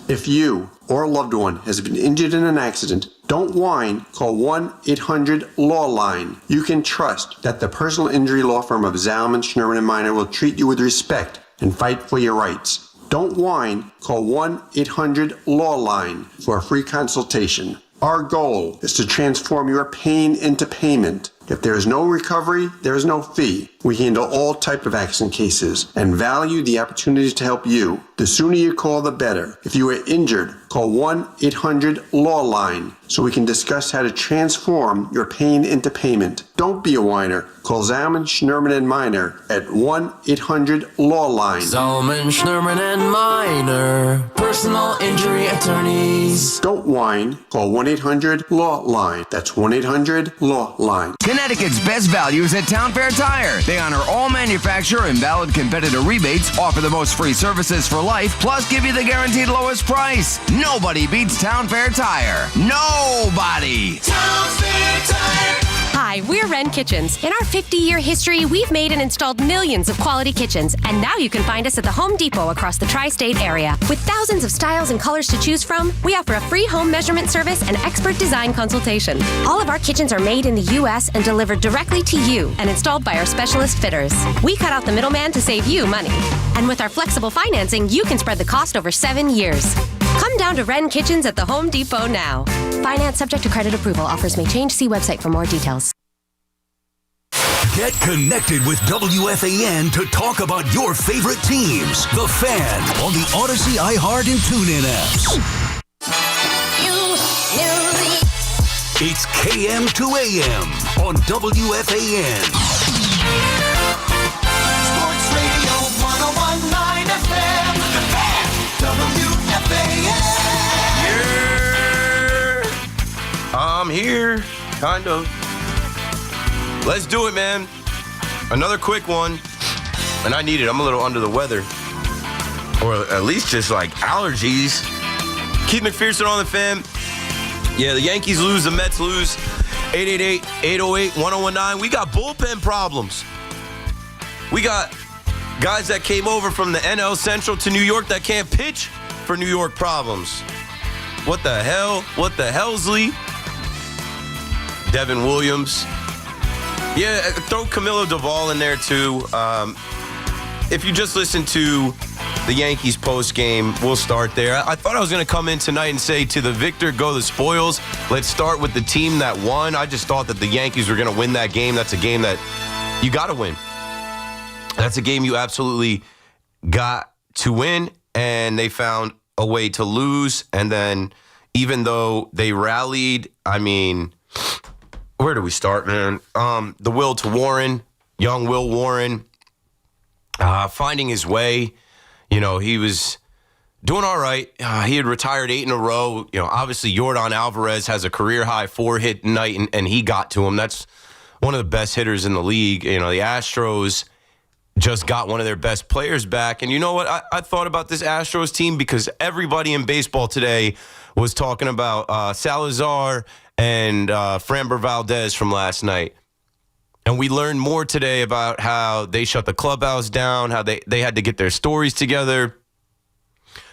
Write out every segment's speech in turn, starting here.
If you or a loved one has been injured in an accident, don't whine. Call 1-800-LAW-LINE. You can trust that the personal injury law firm of Zalman, Schnurman, and Miner will treat you with respect and fight for your rights. Don't whine. Call 1-800-LAW-LINE for a free consultation. Our goal is to transform your pain into payment. If there is no recovery, there is no fee. We handle all type of accident cases and value the opportunity to help you. The sooner you call, the better. If you are injured, call 1-800-LAW-LINE so we can discuss how to transform your pain into payment. Don't be a whiner. Call Zalman, Schnurman, and Miner at 1-800-LAW-LINE. Zalman, Schnurman, and Miner, personal injury attorneys. Don't whine. Call 1-800-LAW-LINE. That's 1-800-LAW-LINE. Connecticut's best values at Town Fair Tire. They honor all manufacturer and valid competitor rebates, offer the most free services for life, plus give you the guaranteed lowest price. Nobody beats Town Fair Tire. Nobody. Town Fair Tire. Hi, we're Wren Kitchens. In our 50-year history, we've made and installed millions of quality kitchens, and now you can find us at the Home Depot across the tri-state area. With thousands of styles and colors to choose from, we offer a free home measurement service and expert design consultation. All of our kitchens are made in the U.S. and delivered directly to you and installed by our specialist fitters. We cut out the middleman to save you money. And with our flexible financing, you can spread the cost over 7 years. Come down to Wren Kitchens at the Home Depot now. Finance subject to credit approval. Offers may change. See website for more details. Get connected with WFAN to talk about your favorite teams. The Fan on the Odyssey, iHeart, and TuneIn apps. It's KM to AM on WFAN. Sports Radio 101.9 FM. The Fan. WFAN. Yeah. I'm here, kind of. Let's do it, man. Another quick one. And I need it. I'm a little under the weather. Or at least just like allergies. Keith McPherson on the Fan. Yeah, the Yankees lose, the Mets lose. 888-808-1019. We got bullpen problems. We got guys that came over from the NL Central to New York that can't pitch for New York problems. What the hell? What the Helsley? Devin Williams. Yeah, throw Camilo Duvall in there, too. If you just listen to the Yankees post game, we'll start there. I thought I was going to come in tonight and say, to the victor, go the spoils. Let's start with the team that won. I just thought that the Yankees were going to win that game. That's a game that you got to win. That's a game you absolutely got to win, and they found a way to lose. And then even though they rallied, I mean, where do we start, man? The will to Warren, young Will Warren, finding his way. You know, he was doing all right. He had retired 8 in a row. You know, obviously Yordan Alvarez has a career-high 4-hit night, and he got to him. That's one of the best hitters in the league. You know, the Astros just got one of their best players back. And you know what? I thought about this Astros team because everybody in baseball today was talking about Salazar and Framber Valdez from last night. And we learned more today about how they shut the clubhouse down, how they had to get their stories together.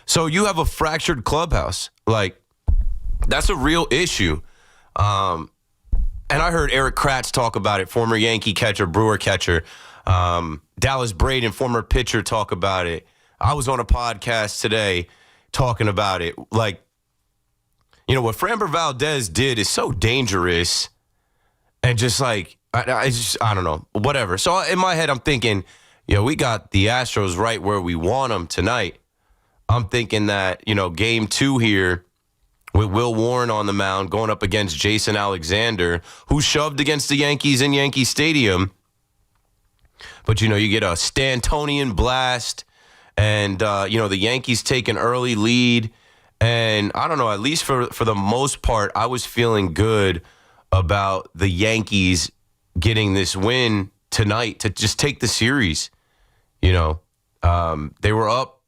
So you have a fractured clubhouse. Like, that's a real issue. And I heard Eric Kratz talk about it, former Yankee catcher, Brewer catcher. Dallas Braden, former pitcher, talk about it. I was on a podcast today talking about it. Like, you know, what Framber Valdez did is so dangerous and just like, I don't know, whatever. So in my head, I'm thinking, we got the Astros right where we want them tonight. I'm thinking that, game 2 here with Will Warren on the mound going up against Jason Alexander, who shoved against the Yankees in Yankee Stadium. But, you get a Stantonian blast and, the Yankees take an early lead. And I don't know, at least for the most part, I was feeling good about the Yankees getting this win tonight to just take the series. They were up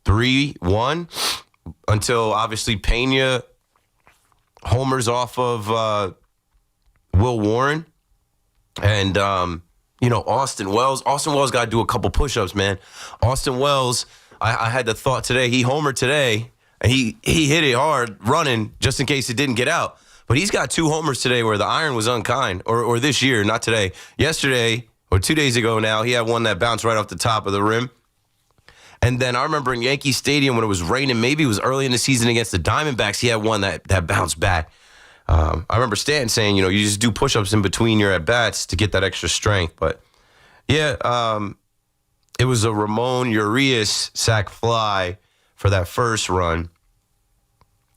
3-1 until obviously Pena homers off of Will Warren. And, Austin Wells got to do a couple push-ups, man. Austin Wells I had the thought today, he homered today, and he hit it hard running just in case it didn't get out. But he's got 2 homers today where the iron was unkind, or this year, not today. Yesterday, or 2 days ago now, he had one that bounced right off the top of the rim. And then I remember in Yankee Stadium when it was raining, maybe it was early in the season against the Diamondbacks, he had one that bounced back. I remember Stanton saying, you just do push-ups in between your at-bats to get that extra strength. But, yeah, it was a Ramon Urias sac fly for that first run.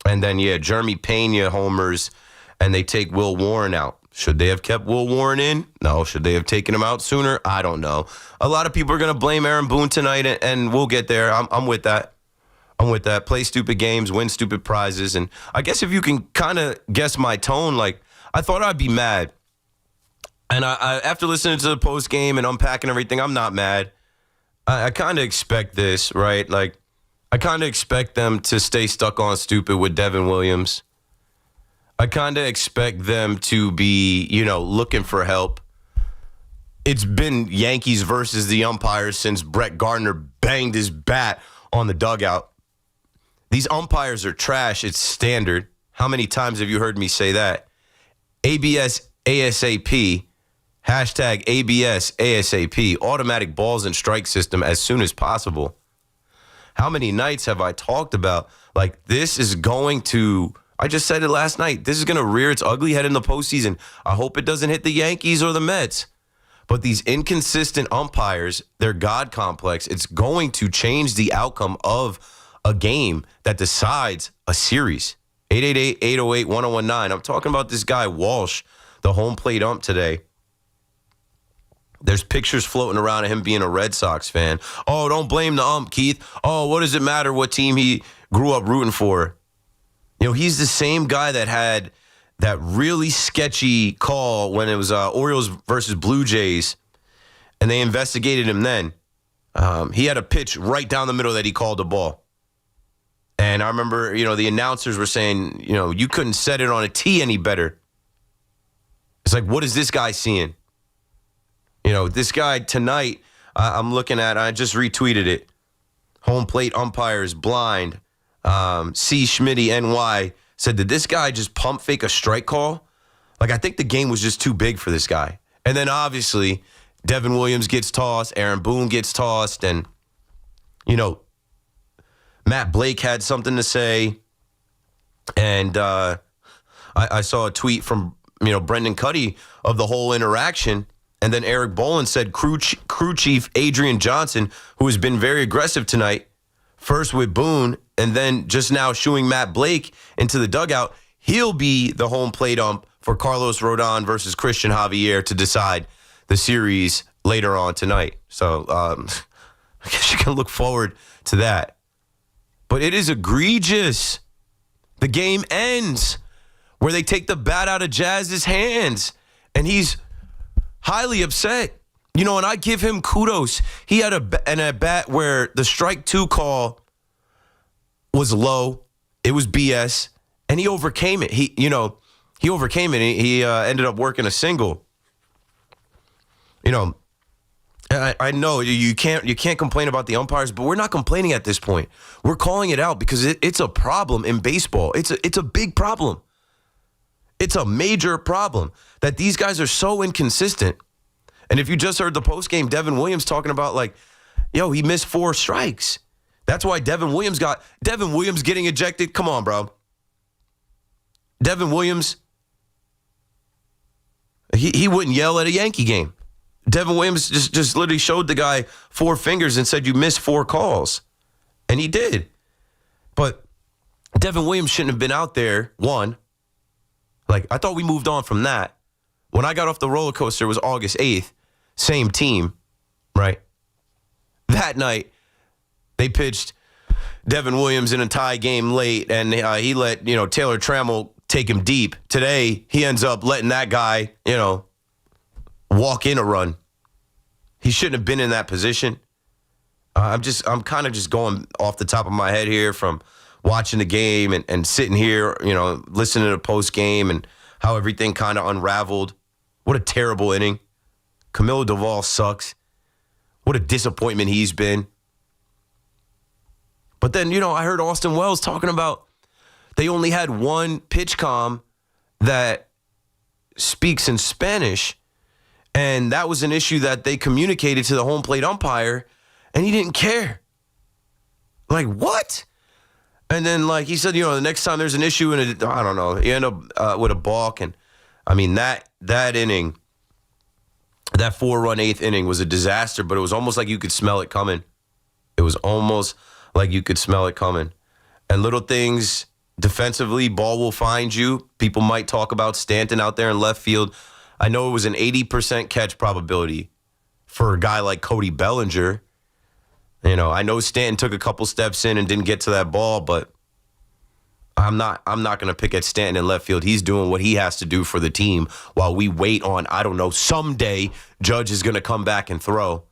And then, Jeremy Pena homers, and they take Will Warren out. Should they have kept Will Warren in? No. Should they have taken him out sooner? I don't know. A lot of people are going to blame Aaron Boone tonight, and we'll get there. I'm with that. Play stupid games, win stupid prizes. And I guess if you can kind of guess my tone, like, I thought I'd be mad. And I after listening to the post game and unpacking everything, I'm not mad. I kind of expect this, right? Like, I kind of expect them to stay stuck on stupid with Devin Williams. I kind of expect them to be, looking for help. It's been Yankees versus the umpires since Brett Gardner banged his bat on the dugout. These umpires are trash. It's standard. How many times have you heard me say that? ABS ASAP. Hashtag ABS ASAP. Automatic balls and strike system as soon as possible. How many nights have I talked about, like, this is going to, I just said it last night, this is going to rear its ugly head in the postseason. I hope it doesn't hit the Yankees or the Mets. But these inconsistent umpires, their God complex, it's going to change the outcome of a game that decides a series. 888-808-1019. I'm talking about this guy, Walsh, the home plate ump today. There's pictures floating around of him being a Red Sox fan. Oh, don't blame the ump, Keith. Oh, what does it matter what team he grew up rooting for? He's the same guy that had that really sketchy call when it was Orioles versus Blue Jays, and they investigated him then. He had a pitch right down the middle that he called the ball. And I remember, the announcers were saying, you couldn't set it on a tee any better. It's like, what is this guy seeing? This guy tonight, I'm looking at, I just retweeted it. Home plate umpires blind. C. Schmitty NY said, did this guy just pump fake a strike call? Like, I think the game was just too big for this guy. And then obviously, Devin Williams gets tossed, Aaron Boone gets tossed, and, Matt Blake had something to say. And I saw a tweet from, Brendan Cuddy of the whole interaction. And then Eric Bolin said crew chief Adrian Johnson, who has been very aggressive tonight, first with Boone, and then just now shooing Matt Blake into the dugout, he'll be the home plate ump for Carlos Rodon versus Christian Javier to decide the series later on tonight. So I guess you can look forward to that. But it is egregious. The game ends where they take the bat out of Jazz's hands, and he's highly upset. And I give him kudos. He had an at-bat where the strike 2 call was low. It was BS, and he overcame it. He overcame it. He ended up working a single. I know you can't complain about the umpires, but we're not complaining at this point. We're calling it out because it's a problem in baseball. It's a big problem. It's a major problem that these guys are so inconsistent. And if you just heard the postgame, Devin Williams talking about he missed 4 strikes. That's why Devin Williams getting ejected. Come on, bro. Devin Williams, he wouldn't yell at a Yankee game. Devin Williams just literally showed the guy 4 fingers and said, you missed 4 calls. And he did. But Devin Williams shouldn't have been out there, one. I thought we moved on from that. When I got off the roller coaster, it was August 8th. Same team, right? That night, they pitched Devin Williams in a tie game late, and he let, Taylor Trammell take him deep. Today, he ends up letting that guy, walk in a run. He shouldn't have been in that position. I'm kind of just going off the top of my head here from watching the game and sitting here, listening to the post game and how everything kind of unraveled. What a terrible inning. Camilo Doval sucks. What a disappointment he's been. But then, I heard Austin Wells talking about they only had one pitch comm that speaks in Spanish, and that was an issue that they communicated to the home plate umpire, and he didn't care. Like, what? And then, he said, the next time there's an issue, and I don't know, he ended up with a balk, and I mean, that inning, that 4-run eighth inning was a disaster, but it was almost like you could smell it coming. It was almost like you could smell it coming. And little things defensively, ball will find you. People might talk about Stanton out there in left field. I know it was an 80% catch probability for a guy like Cody Bellinger. I know Stanton took a couple steps in and didn't get to that ball, but I'm not going to pick at Stanton in left field. He's doing what he has to do for the team while we wait on, I don't know, someday Judge is going to come back and throw.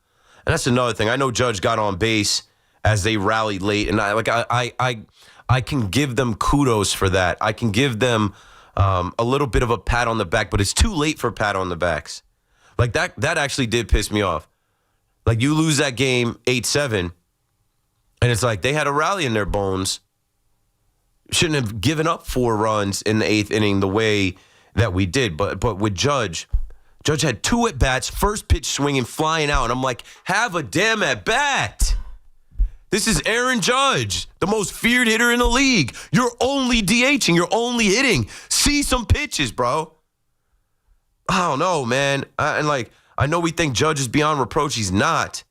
And that's another thing. I know Judge got on base as they rallied late, and I can give them kudos for that. I can give them a little bit of a pat on the back, but it's too late for pat on the backs. Like that actually did piss me off. Like, you lose that game 8-7, and it's like they had a rally in their bones. Shouldn't have given up 4 runs in the 8th inning the way that we did. But with Judge had 2 at-bats, first pitch swinging, flying out, and I'm like, have a damn at-bat. This is Aaron Judge, the most feared hitter in the league. You're only DHing. You're only hitting. See some pitches, bro. I don't know, man. I know we think Judge is beyond reproach. He's not.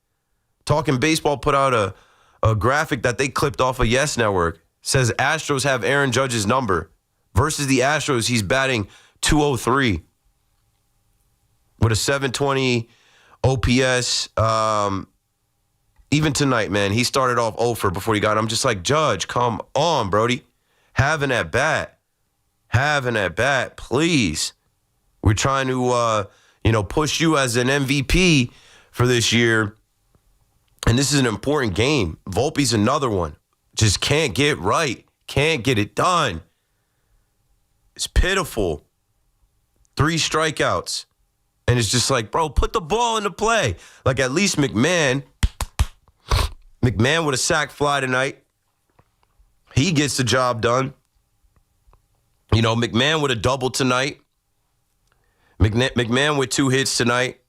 Talking Baseball put out a graphic that they clipped off of Yes Network. Says Astros have Aaron Judge's number. Versus the Astros, he's batting .203 with a 720 OPS. Even tonight, man, he started off 0 before he got. I'm just like, Judge, come on, Brody. Have an at-bat. Have an at-bat, please. We're trying to, push you as an MVP for this year. And this is an important game. Volpe's another one. Just can't get right. Can't get it done. It's pitiful. 3 strikeouts. And it's just like, bro, put the ball into play. Like, at least McMahon with a sac fly tonight. He gets the job done. McMahon with a double tonight. McMahon with 2 hits tonight.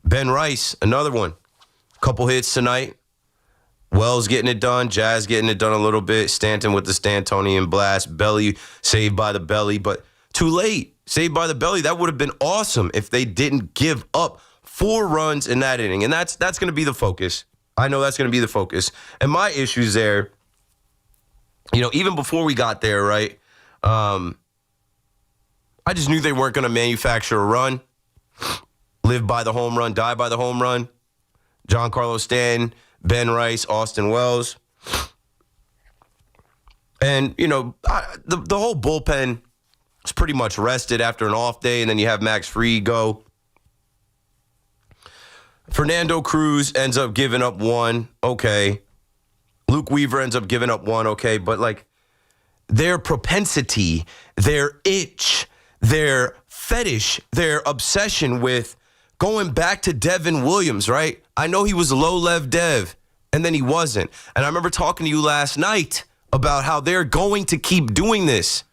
Ben Rice, another one. Couple hits tonight. Wells getting it done. Jazz getting it done a little bit. Stanton with the Stantonian blast. Belly saved by the belly, but too late. Saved by the belly. That would have been awesome if they didn't give up 4 runs in that inning. And that's going to be the focus. I know that's going to be the focus. And my issues there, even before we got there, right, I just knew they weren't going to manufacture a run. Live by the home run, die by the home run. Giancarlo Stanton, Ben Rice, Austin Wells. And, the whole bullpen is pretty much rested after an off day, and then you have Max Fried go. Fernando Cruz ends up giving up 1. Okay. Luke Weaver ends up giving up 1. Okay. But, their propensity, their itch, their fetish, their obsession with going back to Devin Williams, right? I know he was a low-lev Dev, and then he wasn't. And I remember talking to you last night about how they're going to keep doing this.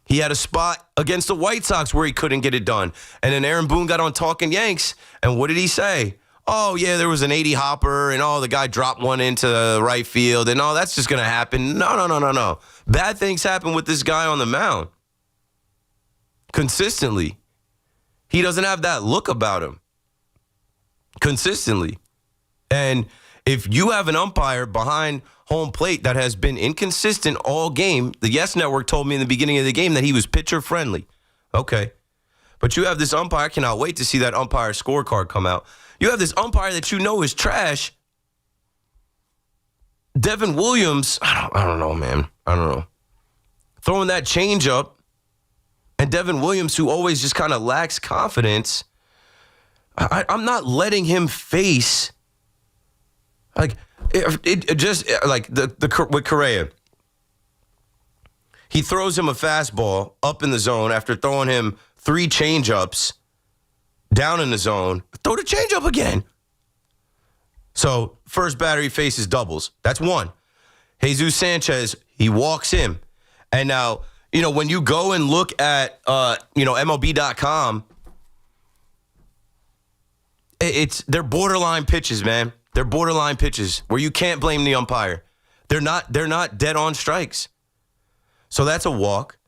He had a spot against the White Sox where he couldn't get it done. And then Aaron Boone got on Talking Yanks, and what did he say? Oh, yeah, there was an 80 hopper, and the guy dropped one into right field, and that's just going to happen. No. Bad things happen with this guy on the mound. Consistently. He doesn't have that look about him. Consistently. And if you have an umpire behind home plate that has been inconsistent all game, the Yes Network told me in the beginning of the game that he was pitcher friendly. Okay. But you have this umpire, I cannot wait to see that umpire scorecard come out. You have this umpire that is trash. Devin Williams, I don't know, man. I don't know. Throwing that changeup, and Devin Williams, who always just kind of lacks confidence, I'm not letting him face, with Correa. He throws him a fastball up in the zone after throwing him 3 changeups down in the zone. Throw the changeup again. So first batter he faces doubles. That's one. Jesus Sanchez, he walks him. And now, when you go and look at, MLB.com, they're borderline pitches, man. They're borderline pitches where you can't blame the umpire. They're not dead on strikes. So that's a walk.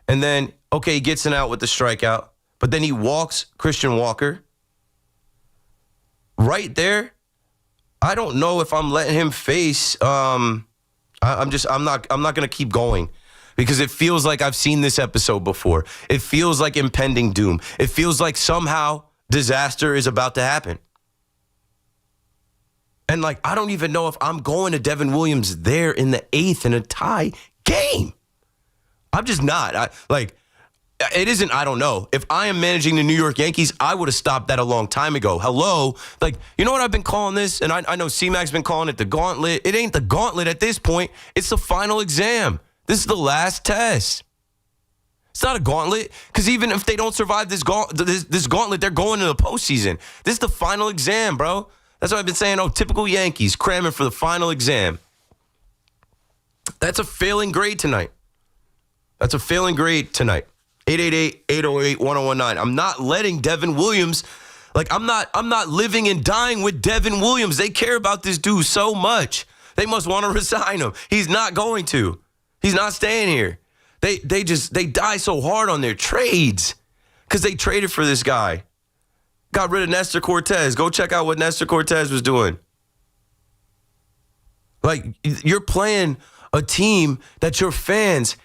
And then, okay, he gets an out with the strikeout, but then he walks Christian Walker. Right there, I don't know if I'm letting him face. I'm not going to keep going because it feels like I've seen this episode before. It feels like impending doom. It feels like somehow disaster is about to happen. And I don't even know if I'm going to Devin Williams there in the 8th in a tie game. I'm just not. It isn't, I don't know. If I am managing the New York Yankees, I would have stopped that a long time ago. Hello? You know what I've been calling this? And I know C-Mac's been calling it the gauntlet. It ain't the gauntlet at this point. It's the final exam. This is the last test. It's not a gauntlet because even if they don't survive this gauntlet, they're going to the postseason. This is the final exam, bro. That's what I've been saying. Oh, typical Yankees cramming for the final exam. That's a failing grade tonight. 888-808-1019. I'm not letting Devin Williams, I'm not living and dying with Devin Williams. They care about this dude so much. They must want to resign him. He's not going to. He's not staying here. They die so hard on their trades because they traded for this guy. Got rid of Nestor Cortez. Go check out what Nestor Cortez was doing. You're playing a team that your fans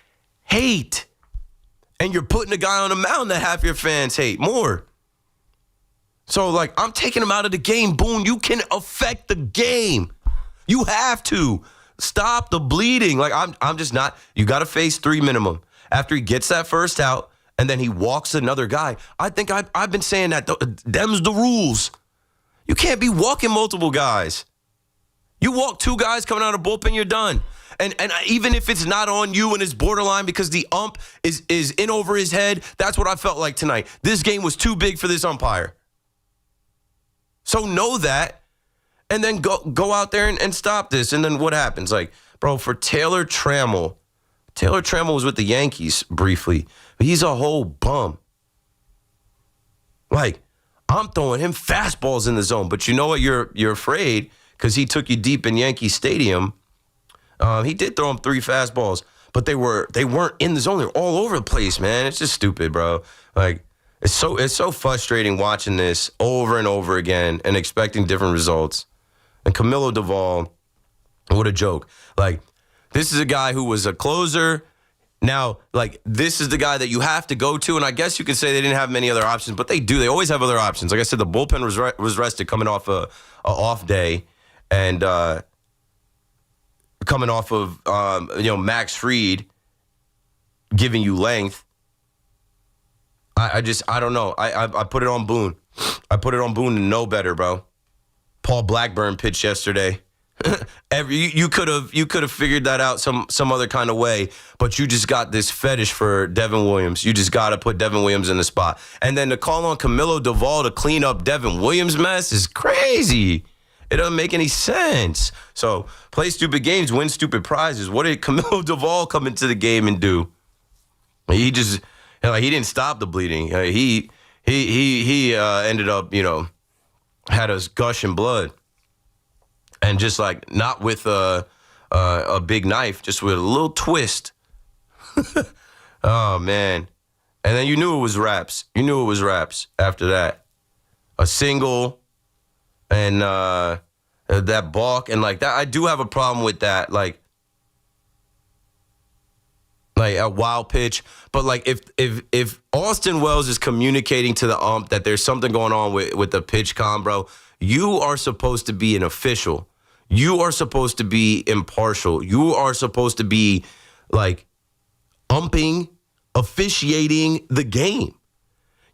hate. And you're putting a guy on the mound that half your fans hate more. So, I'm taking him out of the game. Boone, you can affect the game. You have to. Stop the bleeding. I'm just not. You got to face 3 minimum. After he gets that first out, and then he walks another guy. I think I've been saying that. Them's the rules. You can't be walking multiple guys. You walk 2 guys coming out of bullpen, you're done. And even if it's not on you and it's borderline because the ump is in over his head, that's what I felt like tonight. This game was too big for this umpire. So know that, and then go out there and stop this. And then what happens? For Taylor Trammell was with the Yankees briefly, but he's a whole bum. I'm throwing him fastballs in the zone, but you know what? You're afraid because he took you deep in Yankee Stadium. He did throw him 3 fastballs, but they weren't in the zone. They're all over the place, man. It's just stupid, bro. It's so frustrating watching this over and over again and expecting different results. And Camilo Duvall, what a joke. This is a guy who was a closer. Now, this is the guy that you have to go to, and I guess you could say they didn't have many other options, but they do. They always have other options. Like I said, the bullpen was rested coming off a off day, and coming off of Max Fried giving you length. I don't know. I put it on Boone. I put it on Boone to know better, bro. Paul Blackburn pitched yesterday. You could have figured that out some other kind of way, but you just got this fetish for Devin Williams. You just got to put Devin Williams in the spot. And then to call on Camilo Duvall to clean up Devin Williams' mess is crazy. It doesn't make any sense. So play stupid games, win stupid prizes. What did Camilo Duvall come into the game and do? He just he didn't stop the bleeding. He ended up had us gushing blood. And just not with a big knife, just with a little twist. Oh, man. And then you knew it was wraps. You knew it was wraps after that. A single and that balk and that. I do have a problem with that. A wild pitch. But if Austin Wells is communicating to the ump that there's something going on with the pitch comm, bro, you are supposed to be an official. You are supposed to be impartial. You are supposed to be umping, officiating the game.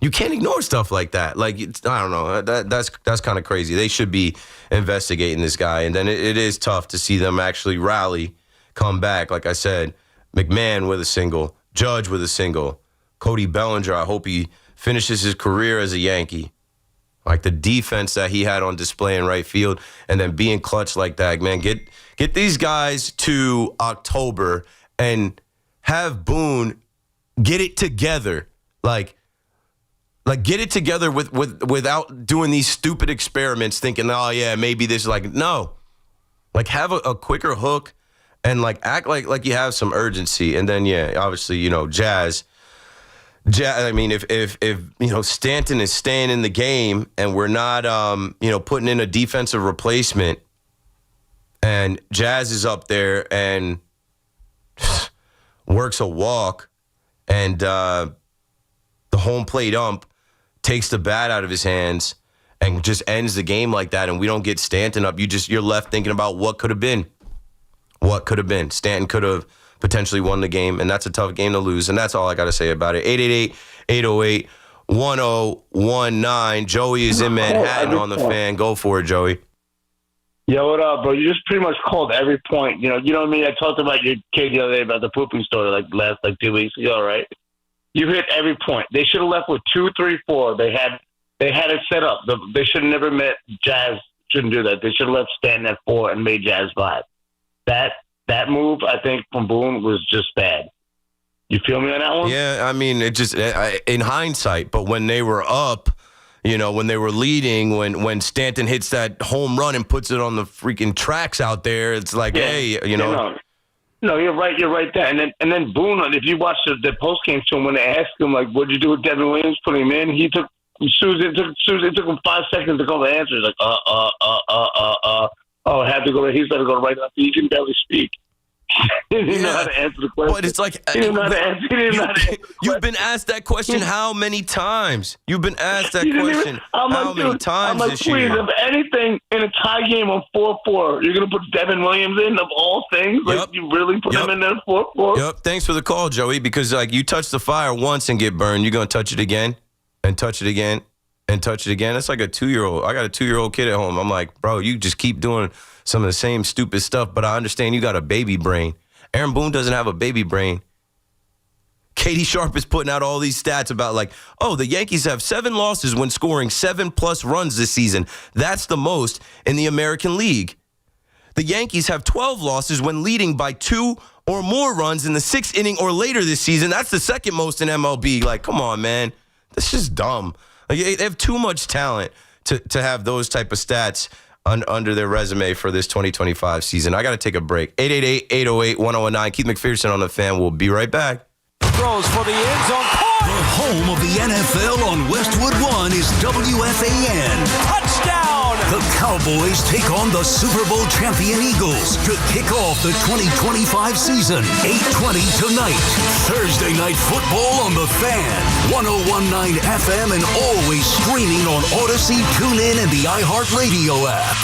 You can't ignore stuff like that. I don't know. That's kind of crazy. They should be investigating this guy. And then it is tough to see them actually rally, come back. Like I said, McMahon with a single, Judge with a single, Cody Bellinger. I hope he finishes his career as a Yankee. Like the defense that he had on display in right field, and then being clutch like that, man. Get these guys to October and have Boone get it together. Like get it together without doing these stupid experiments, thinking, oh yeah, maybe this is no. Like have a quicker hook and like act like you have some urgency. And then obviously, Jazz. I mean, if Stanton is staying in the game and we're not putting in a defensive replacement, and Jazz is up there and works a walk, and the home plate ump takes the bat out of his hands and just ends the game like that, and we don't get Stanton up, you're left thinking about what could have been. What could have been. Stanton could have potentially won the game, and that's a tough game to lose, and that's all I got to say about it. 888-808-1019. Joey is in Manhattan on the fan. Go for it, Joey. Yo, what up, bro? You just pretty much called every point. You know what I mean? I talked about your kid the other day about the pooping story last 2 weeks ago, right? You hit every point. They should have left with 2, 3, 4. They had it set up. They should have never met Jazz. Shouldn't do that. They should have left Stanton at 4 and made Jazz 5. That move, I think, from Boone was just bad. You feel me on that one? Yeah, I mean, it just in hindsight, but when they were up, when they were leading, when Stanton hits that home run and puts it on the freaking tracks out there, it's like, hey, No, you're right. You're right there. And then Boone, if you watch the post-game show, when they asked him, like, what'd you do with Devin Williams, put him in, it took him 5 seconds to come to answer. He's like, I had to go. He's got to go right now. He can barely speak. He didn't know how to answer the question. But it's like, he didn't know how to answer. You've been asked that question how many times? You've been asked that question many times this year? Please, if anything, in a tie game on 4-4, you're going to put Devin Williams in, of all things? Yep. Like, you really put him in there 4-4? Yep. Thanks for the call, Joey, because, you touch the fire once and get burned. You're going to touch it again and touch it again and touch it again. That's like a 2-year-old. I got a 2-year-old kid at home. I'm like, bro, you just keep doing some of the same stupid stuff, but I understand you got a baby brain. Aaron Boone doesn't have a baby brain. Katie Sharp is putting out all these stats about the Yankees have 7 losses when scoring 7+ runs this season. That's the most in the American League. The Yankees have 12 losses when leading by 2 or more runs in the 6th inning or later this season. That's the second most in MLB. Come on, man. That's just dumb. They have too much talent to have those type of stats under their resume for this 2025 season. I got to take a break. 888-808-1019. Keith McPherson on the fan. We'll be right back. Throws for the end zone. The home of the NFL on Westwood One is WFAN. Touchdown! The Cowboys take on the Super Bowl champion Eagles to kick off the 2025 season. 8:20 tonight. Thursday night football on the Fan. 101.9 FM and always streaming on Odyssey, TuneIn, and the iHeartRadio app.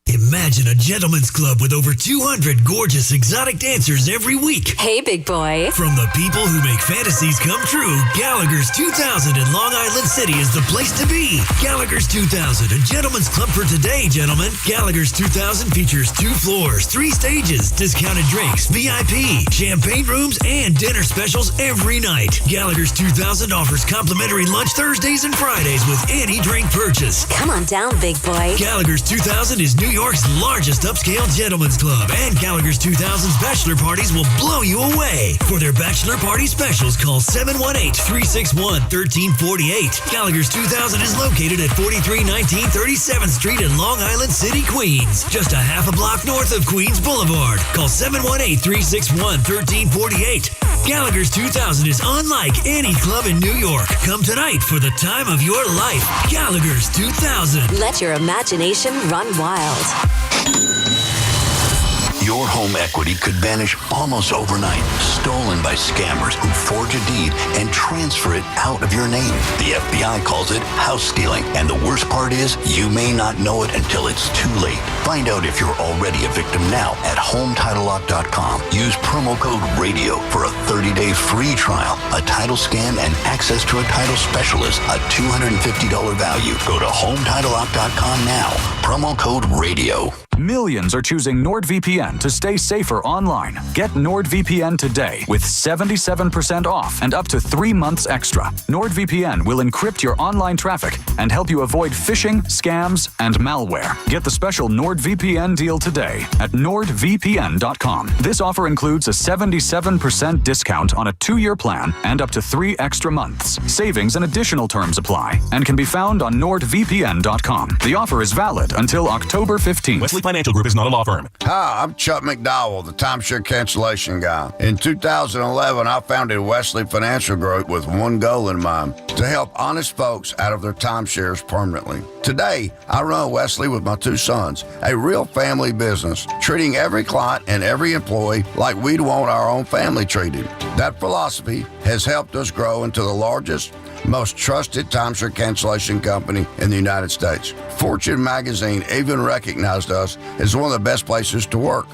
Imagine a gentleman's club with over 200 gorgeous exotic dancers every week. Hey, big boy. From the people who make fantasies come true, Gallagher's 2000 in Long Island City is the place to be. Gallagher's 2000, a gentleman's club for today, gentlemen. Gallagher's 2000 features 2 floors, 3 stages, discounted drinks, VIP, champagne rooms, and dinner specials every night. Gallagher's 2000 offers complimentary lunch Thursdays and Fridays with any drink purchase. Come on down, big boy. Gallagher's 2000 is New York's largest upscale gentleman's club, and Gallagher's 2000's bachelor parties will blow you away. For their bachelor party specials, call 718-361-1348. Gallagher's 2000 is located at 4319 37th Street in Long Island City, Queens, just a half a block north of Queens Boulevard. Call 718-361-1348. Gallagher's 2000 is unlike any club in New York. Come tonight for the time of your life. Gallagher's 2000. Let your imagination run wild. Your home equity could vanish almost overnight, stolen by scammers who forge a deed and transfer it out of your name. The FBI calls it house stealing, and the worst part is you may not know it until it's too late. Find out if you're already a victim now at HomeTitleLock.com. Use promo code RADIO for a 30-day free trial, a title scan, and access to a title specialist, a $250 value. Go to HomeTitleLock.com now. Promo code RADIO. Millions are choosing NordVPN to stay safer online. Get NordVPN today with 77% off and up to 3 months extra. NordVPN will encrypt your online traffic and help you avoid phishing, scams, and malware. Get the special NordVPN deal today at nordvpn.com. This offer includes a 77% discount on a 2-year plan and up to 3 extra months. Savings and additional terms apply and can be found on nordvpn.com. The offer is valid until October 15th. Wesley Financial Group is not a law firm. Hi, I'm Chuck McDowell, the timeshare cancellation guy. In 2011, I founded Wesley Financial Group with one goal in mind: to help honest folks out of their timeshares permanently. Today, I run Wesley with my 2 sons, a real family business, treating every client and every employee like we'd want our own family treated. That philosophy has helped us grow into the largest, most trusted timeshare cancellation company in the United States. Fortune magazine even recognized us as one of the best places to work.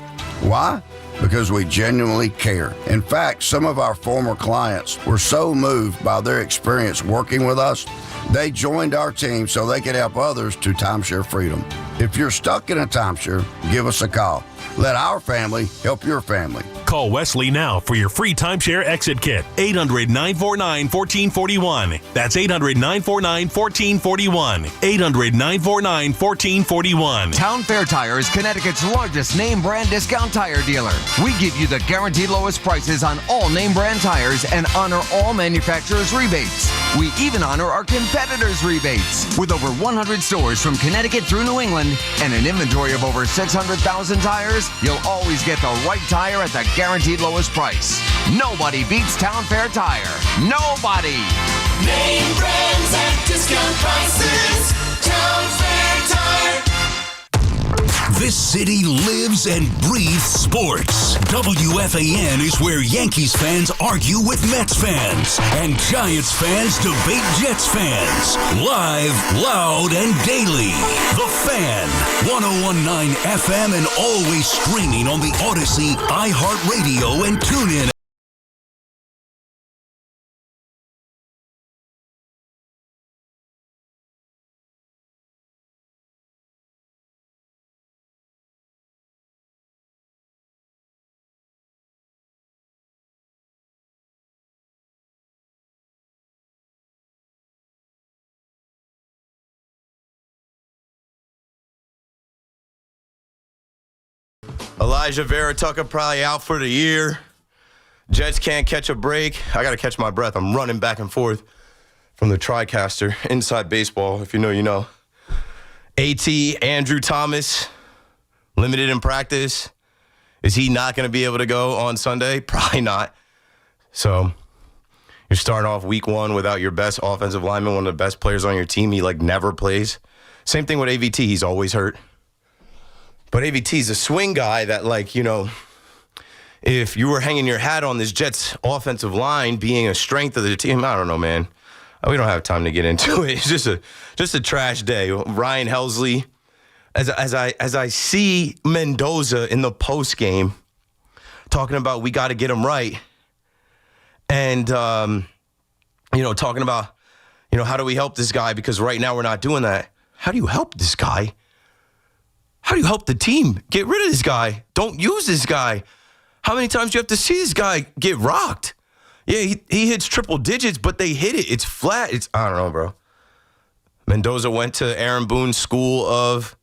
Why? Because we genuinely care. In fact, some of our former clients were so moved by their experience working with us, they joined our team so they could help others to timeshare freedom. If you're stuck in a timeshare, give us a call. Let our family help your family. Call Wesley now for your free timeshare exit kit. 800-949-1441. That's 800-949-1441. 800-949-1441. Town Fair Tire is Connecticut's largest name brand discount tire dealer. We give you the guaranteed lowest prices on all name brand tires and honor all manufacturers' rebates. We even honor our competitors' rebates. With over 100 stores from Connecticut through New England and an inventory of over 600,000 tires, you'll always get the right tire at the guaranteed lowest price. Nobody beats Town Fair Tire. Nobody. Name brands at discount prices. Town Fair Tire. This city lives and breathes sports. WFAN is where Yankees fans argue with Mets fans and Giants fans debate Jets fans. Live, loud, and daily. The Fan, 101.9 FM and always streaming on the Odyssey, iHeartRadio, and TuneIn. Elijah Vera Tucker probably out for the year. Jets can't catch a break. I got to catch my breath. I'm running back and forth from the TriCaster. Inside baseball, if you know, you know. AT, Andrew Thomas, limited in practice. Is he not going to be able to go on Sunday? Probably not. So you're starting off week 1 without your best offensive lineman, one of the best players on your team. He, never plays. Same thing with AVT. He's always hurt. But AVT's a swing guy that, if you were hanging your hat on this Jets offensive line being a strength of the team, I don't know, man. We don't have time to get into it. It's just a trash day. Ryan Helsley, as I see Mendoza in the post game talking about we got to get him right, and talking about how do we help this guy because right now we're not doing that. How do you help this guy? How do you help the team? Get rid of this guy. Don't use this guy. How many times do you have to see this guy get rocked? Yeah, he hits triple digits, but they hit it. It's flat. I don't know, bro. Mendoza went to Aaron Boone's school of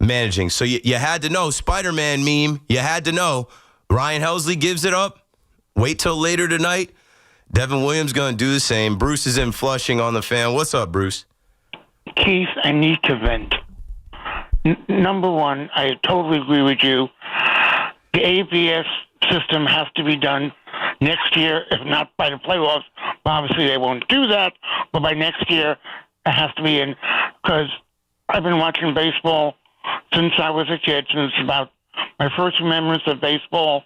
managing. So you had to know. Spider-Man meme, you had to know. Ryan Helsley gives it up. Wait till later tonight. Devin Williams going to do the same. Bruce is in Flushing on the Fan. What's up, Bruce? Keith, I need to vent. Number one, I totally agree with you. The AVS system has to be done next year, if not by the playoffs. Obviously, they won't do that, but by next year, it has to be in. Because I've been watching baseball since I was a kid, since about my first remembrance of baseball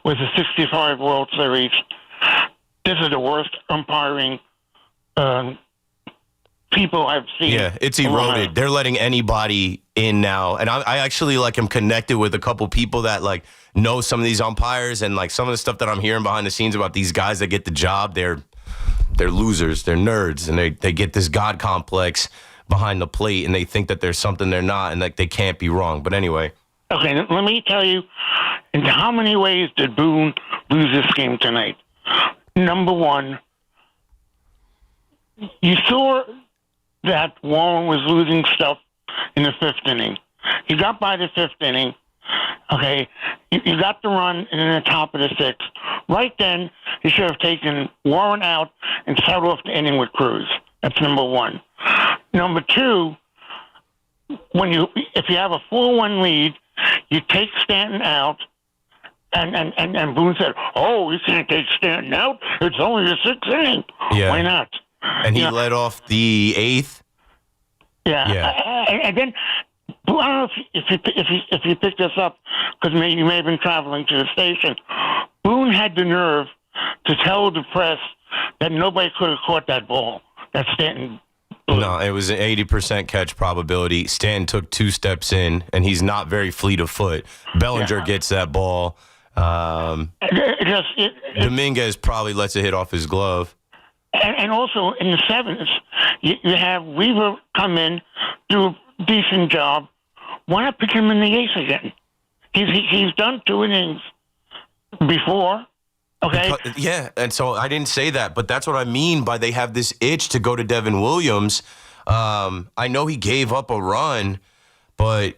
was the 65 World Series. This is the worst umpiring people I've seen. Yeah, it's eroded. They're letting anybody in now. And I actually am connected with a couple people that know some of these umpires and some of the stuff that I'm hearing behind the scenes about these guys that get the job. They're losers. They're nerds. And they get this God complex behind the plate and they think that there's something they're not and that they can't be wrong. But anyway. Okay, let me tell you, in how many ways did Boone lose this game tonight? Number one, you saw that Warren was losing stuff in the fifth inning. He got by the fifth inning. Okay, you got the run in the top of the sixth. Right then, you should have taken Warren out and started off the inning with Cruz. That's number one. Number two, if you have a 4-1 lead, you take Stanton out, and Boone said, "Oh, you can't take Stanton out. It's only the sixth inning." Yeah. Why not? And he led off the eighth. Yeah. And then I don't know if you picked this up because you may have been traveling to the station. Boone had the nerve to tell the press that nobody could have caught that ball. That Stanton. No, it was an 80% catch probability. Stanton took 2 steps in, and he's not very fleet of foot. Bellinger gets that ball. Dominguez probably lets it hit off his glove. And also in the seventh, you have Weaver come in, do a decent job. Why not pick him in the eighth again? He's done 2 innings before. Okay. And so I didn't say that, but that's what I mean by they have this itch to go to Devin Williams. I know he gave up a run, but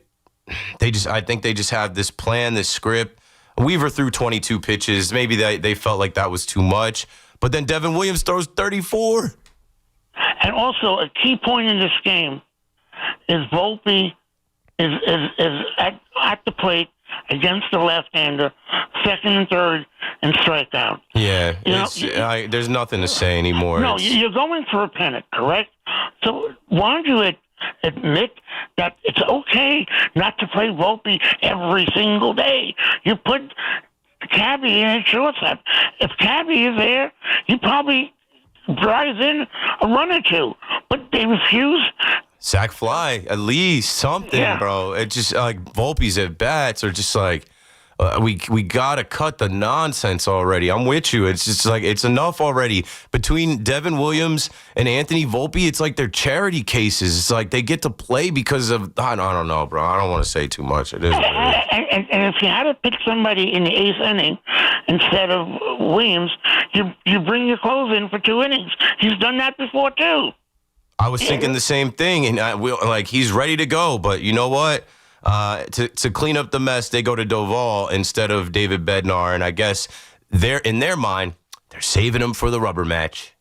I think they just have this plan, this script. Weaver threw 22 pitches. Maybe they felt like that was too much, but then Devin Williams throws 34. And also a key point in this game is Volpe is at the plate against the left-hander, second and third, and strikeout. Yeah, there's nothing to say anymore. No, you're going for a pennant, correct? So why don't you admit that it's okay not to play Volpe every single day? You put Cabby in at shortstop. If Cabby is there, he probably drives in a run or two, but they refuse. Sack fly, at least something, bro. It's just like Volpe's at bats are just like, we gotta cut the nonsense already. I'm with you. It's just like it's enough already. Between Devin Williams and Anthony Volpe, it's like they're charity cases. It's like they get to play because of I don't know, bro. I don't want to say too much. It is what it is. And if you had to pick somebody in the eighth inning instead of Williams, you bring your clothes in for 2 innings. He's done that before too. I was thinking the same thing, and he's ready to go. But you know what? To clean up the mess, they go to Doval instead of David Bednar, and I guess in their mind, they're saving him for the rubber match.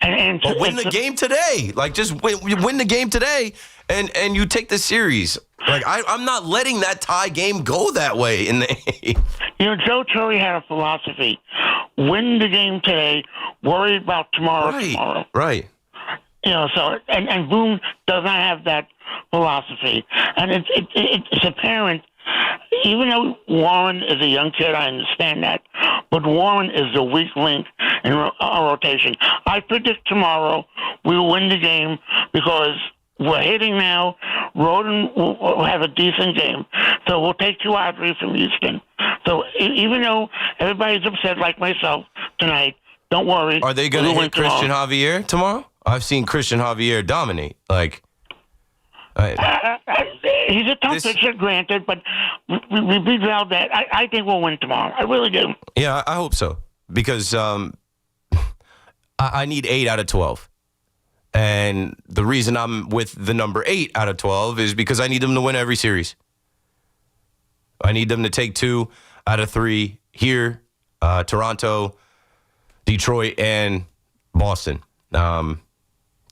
But win the game today. Like, just win the game today, and you take the series. Like, I'm not letting that tie game go that way in the eighth. Joe Torre had a philosophy: win the game today, worry about tomorrow. Right. So and Boone does not have that philosophy, and it's apparent. Even though Warren is a young kid, I understand that, but Warren is the weak link in our rotation. I predict tomorrow we will win the game because we're hitting now. Roden will have a decent game, so we'll take 2 out from Houston. So even though everybody's upset like myself tonight, don't worry. Are they going to hit Christian Javier tomorrow? I've seen Christian Javier dominate. Like, he's a tough pitcher, granted, but we beat Valdez. I think we'll win tomorrow. I really do. Yeah, I hope so because I need 8 out of 12, and the reason I'm with the number 8 out of 12 is because I need them to win every series. I need them to take 2 out of 3 here, Toronto, Detroit, and Boston.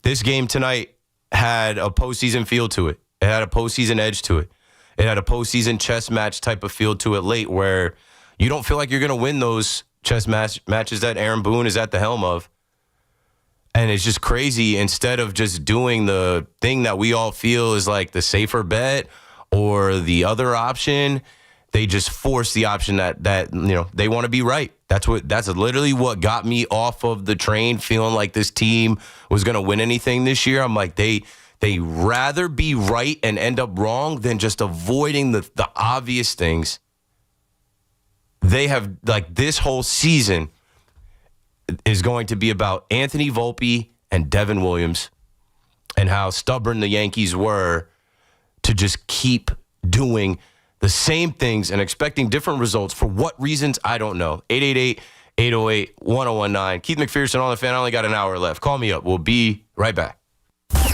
This game tonight had a postseason feel to it. It had a postseason edge to it. It had a postseason chess match type of feel to it late where you don't feel like you're going to win those chess matches that Aaron Boone is at the helm of. And it's just crazy. Instead of just doing the thing that we all feel is like the safer bet or the other option, they just force the option that they want to be right. That's literally what got me off of the train, feeling like this team was going to win anything this year. I'm like, they rather be right and end up wrong than just avoiding the obvious things. They have, like, this whole season is going to be about Anthony Volpe and Devin Williams and how stubborn the Yankees were to just keep doing the same things and expecting different results. For what reasons, I don't know. 888-808-1019. Keith McPherson on the fan. I only got an hour left. Call me up. We'll be right back.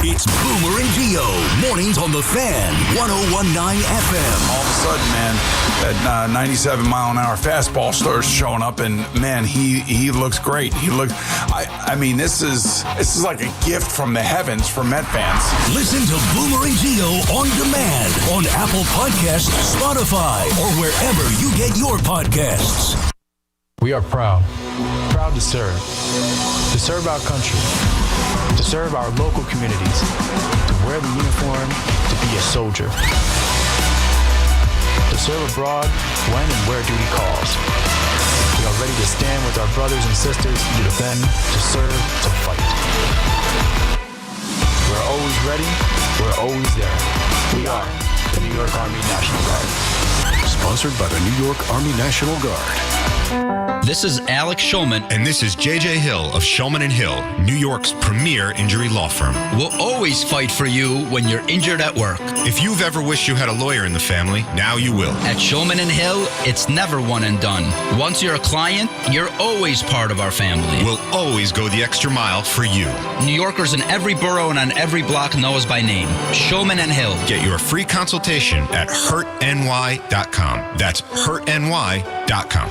It's Boomer and Gio. Mornings on the Fan, 101.9 FM. All of a sudden, man, that 97-mile-an-hour fastball starts showing up, and man, he looks great. He looks. I mean, this is like a gift from the heavens for Met fans. Listen to Boomer and Gio on demand on Apple Podcasts, Spotify, or wherever you get your podcasts. We are proud to serve our country, to serve our local communities, to wear the uniform, to be a soldier, to serve abroad when and where duty calls. We are ready to stand with our brothers and sisters to defend, to serve, to fight. We're always ready, we're always there. We are the New York Army National Guard. Sponsored by the New York Army National Guard. This is Alex Shulman. And this is J.J. Hill of Shulman & Hill, New York's premier injury law firm. We'll always fight for you when you're injured at work. If you've ever wished you had a lawyer in the family, now you will. At Shulman & Hill, it's never one and done. Once you're a client, you're always part of our family. We'll always go the extra mile for you. New Yorkers in every borough and on every block know us by name. Shulman & Hill. Get your free consultation at hurtny.com. That's hurtny.com.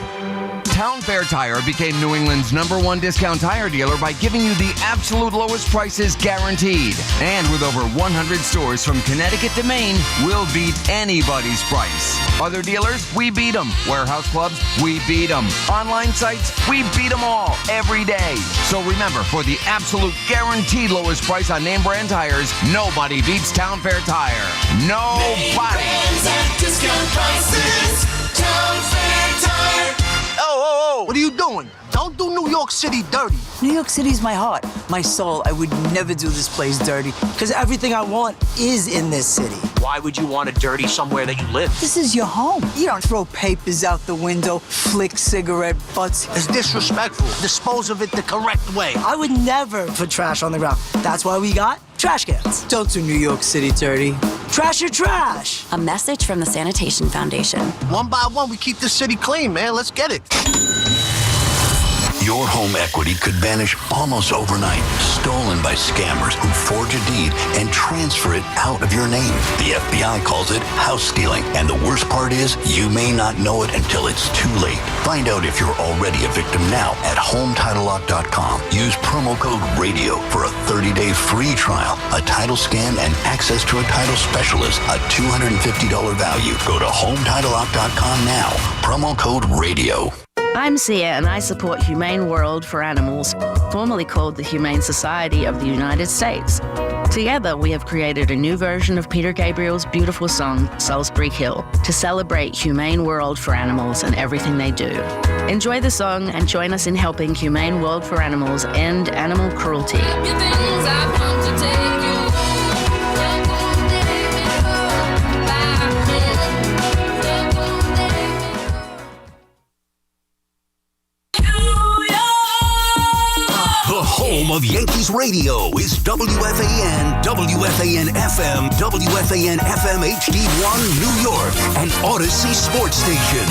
Town Fair Tire became New England's #1 discount tire dealer by giving you the absolute lowest prices guaranteed. And with over 100 stores from Connecticut to Maine, we'll beat anybody's price. Other dealers, we beat them. Warehouse clubs, we beat them. Online sites, we beat them all every day. So remember, for the absolute guaranteed lowest price on name brand tires, nobody beats Town Fair Tire. Nobody. Brands at discount prices. Town Fair Tire. Oh, what are you doing? Don't do New York City dirty. New York City's my heart, my soul. I would never do this place dirty because everything I want is in this city. Why would you want to dirty somewhere that you live? This is your home. You don't throw papers out the window, flick cigarette butts. It's disrespectful. Dispose of it the correct way. I would never put trash on the ground. That's why we got trash cans. Don't do New York City dirty. Trash your trash. A message from the Sanitation Foundation. One by one, we keep this city clean, man. Let's get it. Your home equity could vanish almost overnight, stolen by scammers who forge a deed and transfer it out of your name. The FBI calls it house stealing, and the worst part is you may not know it until it's too late. Find out if you're already a victim now at HomeTitleLock.com. Use promo code RADIO for a 30-day free trial, a title scan, and access to a title specialist, a $250 value. Go to HomeTitleLock.com now. Promo code RADIO. I'm Sia, and I support Humane World for Animals, formerly called the Humane Society of the United States. Together, we have created a new version of Peter Gabriel's beautiful song, Salisbury Hill, to celebrate Humane World for Animals and everything they do. Enjoy the song and join us in helping Humane World for Animals end animal cruelty. The home of Yankees radio is WFAN, WFAN FM, WFAN FM HD1 New York, and Odyssey Sports Station.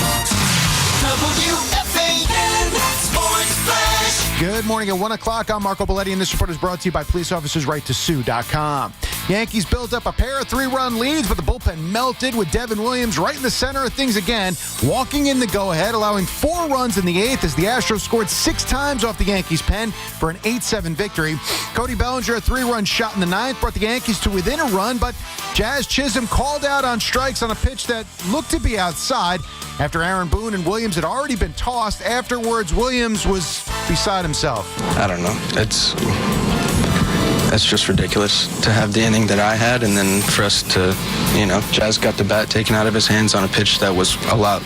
WFAN Sports Flash. Good morning at 1 o'clock. I'm Marco Belletti, and this report is brought to you by policeofficersrighttosue.com. Yankees built up a pair of 3-run leads, but the bullpen melted with Devin Williams right in the center of things again, walking in the go-ahead, allowing 4 runs in the 8th as the Astros scored 6 times off the Yankees' pen for an 8-7 victory. Cody Bellinger, a 3-run shot in the 9th, brought the Yankees to within a run, but Jazz Chisholm called out on strikes on a pitch that looked to be outside after Aaron Boone and Williams had already been tossed. Afterwards, Williams was beside himself. I don't know. That's just ridiculous to have the inning that I had, and then for us to, Jazz got the bat taken out of his hands on a pitch that was a lot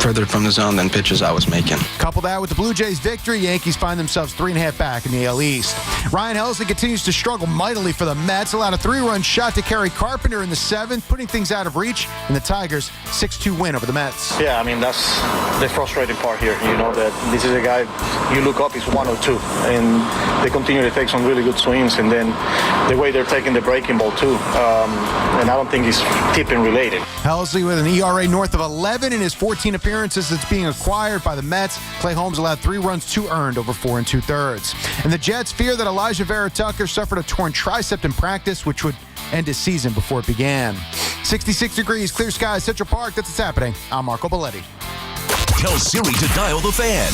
further from the zone than pitches I was making. Couple that with the Blue Jays' victory, Yankees find themselves 3.5 back in the AL East. Ryan Helsley continues to struggle mightily for the Mets, allowed a 3-run shot to Kerry Carpenter in the 7th, putting things out of reach, and the Tigers' 6-2 win over the Mets. Yeah, I mean, that's the frustrating part here. You know that this is a guy you look up, he's 102, and they continue to take some really good swings, and then the way they're taking the breaking ball too, and I don't think he's tipping related. Helsley with an ERA north of 11 in his 14 appearances that's being acquired by the Mets. Clay Holmes allowed 3 runs, 2 earned over 4 2/3. And the Jets fear that Elijah Vera Tucker suffered a torn tricep in practice, which would end his season before it began. 66 degrees, clear skies, Central Park. That's what's happening. I'm Marco Belletti. Tell Siri to dial the fan.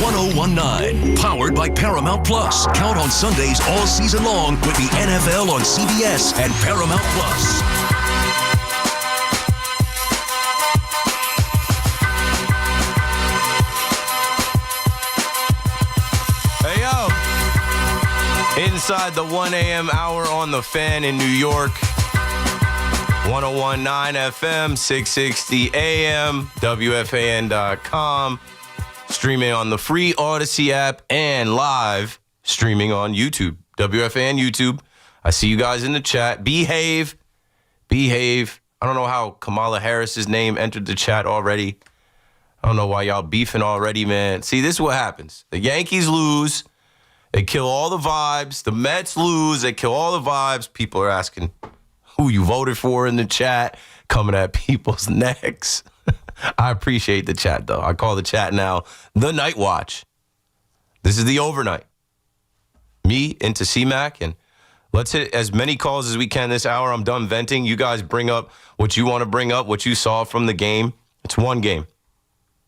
888-808-1019. Powered by Paramount Plus. Count on Sundays all season long with the NFL on CBS and Paramount Plus. Hey, yo. Inside the 1 a.m. hour on the fan in New York. 101.9 FM, 660 AM, WFAN.com. Streaming on the free Odyssey app and live streaming on YouTube. WFAN YouTube. I see you guys in the chat. Behave. Behave. I don't know how Kamala Harris's name entered the chat already. I don't know why y'all beefing already, man. See, this is what happens. The Yankees lose. They kill all the vibes. The Mets lose. They kill all the vibes. People are asking who you voted for in the chat, coming at people's necks. I appreciate the chat, though. I call the chat now the Night Watch. This is the overnight. Me into C-Mac, and let's hit as many calls as we can this hour. I'm done venting. You guys bring up what you want to bring up, what you saw from the game. It's one game.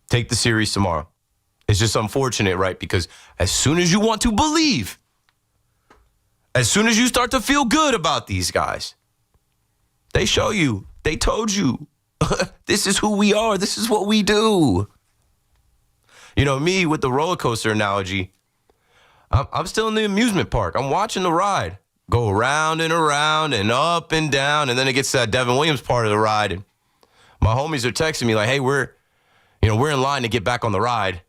Take the series tomorrow. It's just unfortunate, right? Because as soon as you want to believe, as soon as you start to feel good about these guys, they show you. They told you. This is who we are. This is what we do. You know, me with the roller coaster analogy, I'm still in the amusement park. I'm watching the ride go around and around and up and down, and then it gets to that Devin Williams part of the ride, and my homies are texting me like, hey, we're in line to get back on the ride.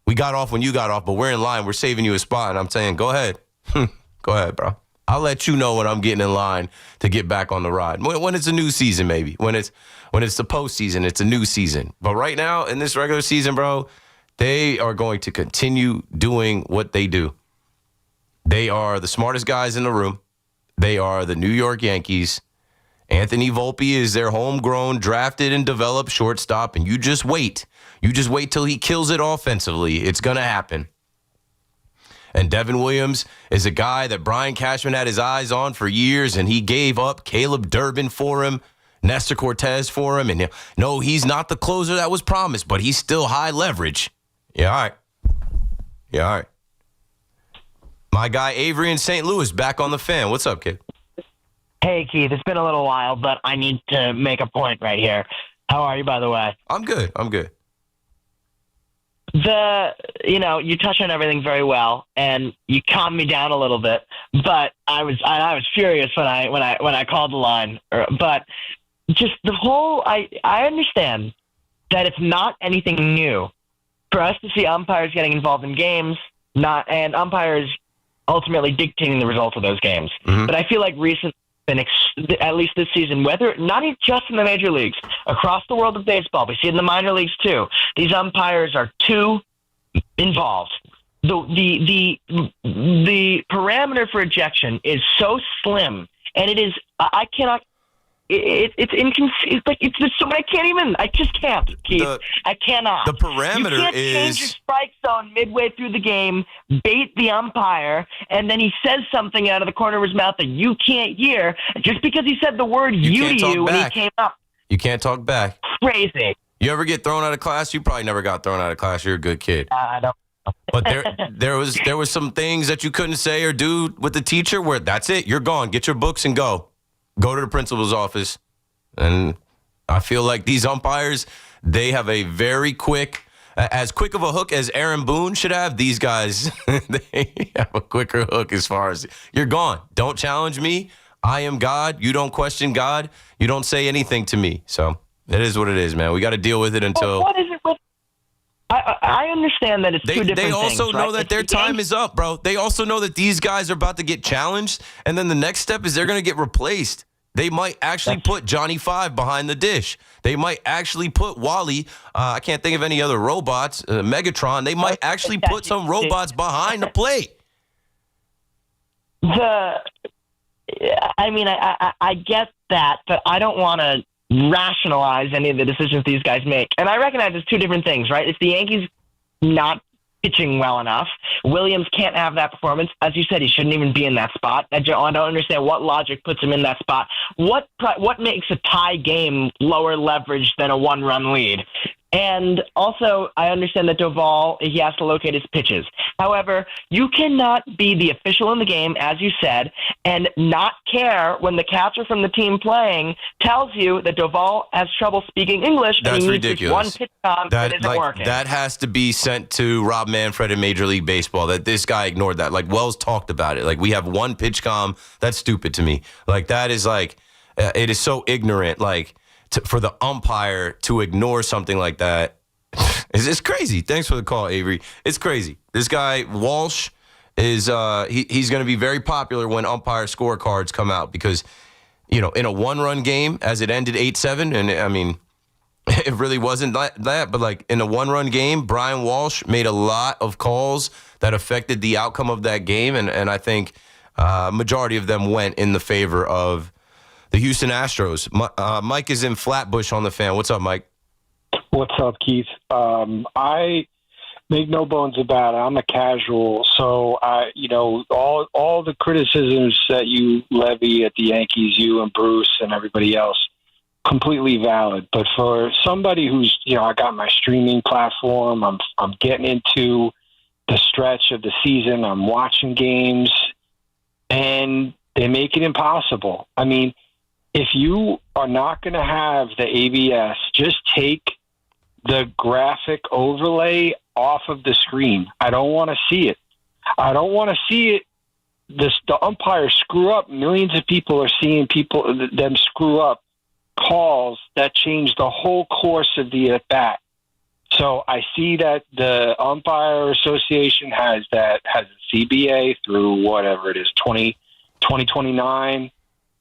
We got off when you got off, but we're in line. We're saving you a spot. And I'm saying, go ahead. Go ahead, bro. I'll let you know when I'm getting in line to get back on the ride. When it's a new season, maybe. When it's the postseason, it's a new season. But right now, in this regular season, bro, they are going to continue doing what they do. They are the smartest guys in the room. They are the New York Yankees. Anthony Volpe is their homegrown, drafted and developed shortstop, and you just wait. You just wait till he kills it offensively. It's going to happen. And Devin Williams is a guy that Brian Cashman had his eyes on for years, and he gave up Caleb Durbin for him, Nestor Cortez for him. And no, he's not the closer that was promised, but he's still high leverage. Yeah, all right. Yeah, all right. My guy Avery in St. Louis back on the fan. What's up, kid? Hey, Keith. It's been a little while, but I need to make a point right here. How are you, by the way? I'm good. I'm good. You touch on everything very well, and you calmed me down a little bit. But I was furious when I called the line. But just the whole, I understand that it's not anything new for us to see umpires getting involved in games, and umpires ultimately dictating the results of those games. Mm-hmm. But I feel like recently, at least this season, whether not even just in the major leagues, across the world of baseball, we see it in the minor leagues too. These umpires are too involved. The parameter for ejection is so slim, and it is. I cannot. It's inconceivable. It's just so. I just can't, Keith. I cannot. The parameter you can't change your strike zone midway through the game, bait the umpire, and then he says something out of the corner of his mouth that you can't hear just because he said the word "you" to you when he came up. You can't talk back. Crazy. You ever get thrown out of class? You probably never got thrown out of class. You're a good kid. I don't. But there was some things that you couldn't say or do with the teacher where that's it. You're gone. Get your books and go. Go to the principal's office. And I feel like these umpires, they have a very quick, as quick of a hook as Aaron Boone should have. These guys, they have a quicker hook as far as you're gone. Don't challenge me. I am God. You don't question God. You don't say anything to me. So It is what it is, man. We got to deal with it until. What is it with? I understand that it's two different things. They also know that their time is up, bro. They also know that these guys are about to get challenged, and then the next step is they're going to get replaced. They might actually put Johnny Five behind the dish. They might actually put Wally. I can't think of any other robots. Megatron. They might actually put some robots behind the plate. I get that, but I don't want to rationalize any of the decisions these guys make. And I recognize it's two different things, right? It's the Yankees not pitching well enough. Williams can't have that performance. As you said, he shouldn't even be in that spot. I don't understand what logic puts him in that spot. What makes a tie game lower leverage than a one-run lead? And also, I understand that Doval, he has to locate his pitches. However, you cannot be the official in the game, as you said, and not care when the catcher from the team playing tells you that Doval has trouble speaking English and he needs this one pitch count that isn't working. That has to be sent to Rob Manfred in Major League Baseball, that this guy ignored that. Like, Wells talked about it. Like, we have one pitch comm. That's stupid to me. Like, that is like, it is so ignorant. Like, for the umpire to ignore something like that is crazy. Thanks for the call, Avery. It's crazy. This guy, Walsh, is he's going to be very popular when umpire scorecards come out because, you know, in a one-run game, as it ended 8-7, and I mean, it really wasn't that, but like in a one-run game, Brian Walsh made a lot of calls that affected the outcome of that game, and I think majority of them went in the favor of the Houston Astros. Mike is in Flatbush on the Fan. What's up, Mike? What's up, Keith? I make no bones about it. I'm a casual, so all the criticisms that you levy at the Yankees, you and Bruce and everybody else, completely valid. But for somebody who's, I got my streaming platform, I'm getting into the stretch of the season, I'm watching games, and they make it impossible. I mean, if you are not going to have the ABS, just take the graphic overlay off of the screen. I don't want to see it. I don't want to see it. The umpires screw up. Millions of people are seeing them screw up calls that change the whole course of the at-bat. So I see that the Umpire Association has a CBA through whatever it is, 2029.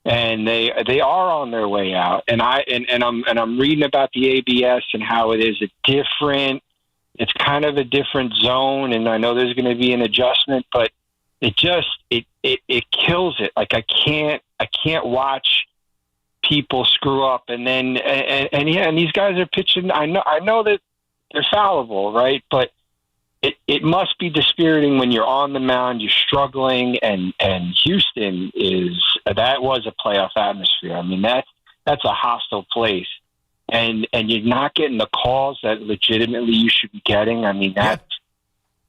And they are on their way out, and I'm reading about the ABS and how it is it's kind of a different zone, and I know there's going to be an adjustment, but it kills it. Like I can't watch people screw up, and these guys are pitching. I know that they're fallible, right? But it must be dispiriting when you're on the mound, you're struggling, and Houston was a playoff atmosphere. I mean, that's a hostile place, and you're not getting the calls that legitimately you should be getting. I mean,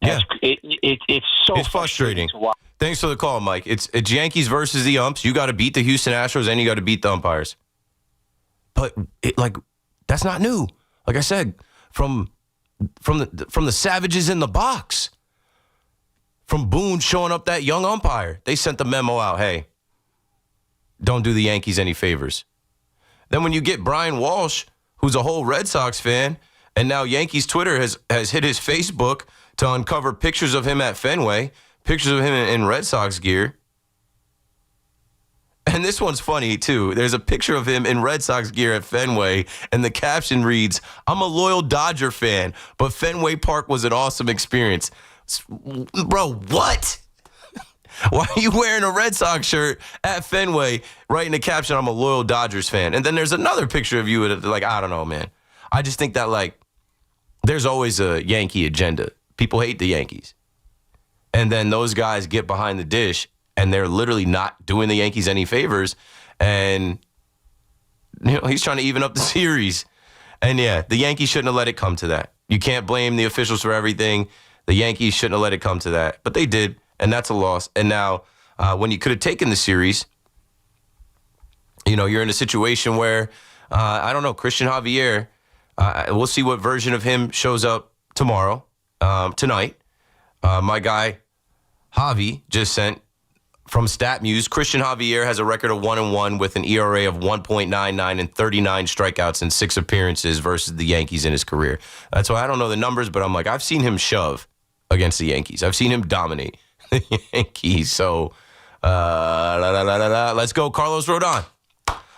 it's so frustrating to watch. Thanks for the call, Mike. It's Yankees versus the umps. You got to beat the Houston Astros, and you got to beat the umpires. But that's not new. Like I said, from the savages in the box, from Boone showing up that young umpire, they sent the memo out, hey, don't do the Yankees any favors. Then when you get Brian Walsh, who's a whole Red Sox fan, and now Yankees Twitter has hit his Facebook to uncover pictures of him at Fenway, pictures of him in Red Sox gear. And this one's funny, too. There's a picture of him in Red Sox gear at Fenway, and the caption reads, "I'm a loyal Dodger fan, but Fenway Park was an awesome experience." Bro, what? Why are you wearing a Red Sox shirt at Fenway, writing the caption, "I'm a loyal Dodgers fan"? And then there's another picture of you, I don't know, man. I just think that, there's always a Yankee agenda. People hate the Yankees. And then those guys get behind the dish, and they're literally not doing the Yankees any favors. And, he's trying to even up the series. And, yeah, the Yankees shouldn't have let it come to that. You can't blame the officials for everything. The Yankees shouldn't have let it come to that. But they did, and that's a loss. And now, when you could have taken the series, you're in a situation where, I don't know, Christian Javier, we'll see what version of him shows up tonight. My guy, Javi, just sent from StatMuse, Christian Javier has a record of 1-1 with an ERA of 1.99 and 39 strikeouts in 6 appearances versus the Yankees in his career. That's why I don't know the numbers, but I'm like, I've seen him shove against the Yankees. I've seen him dominate the Yankees. So let's go Carlos Rodon.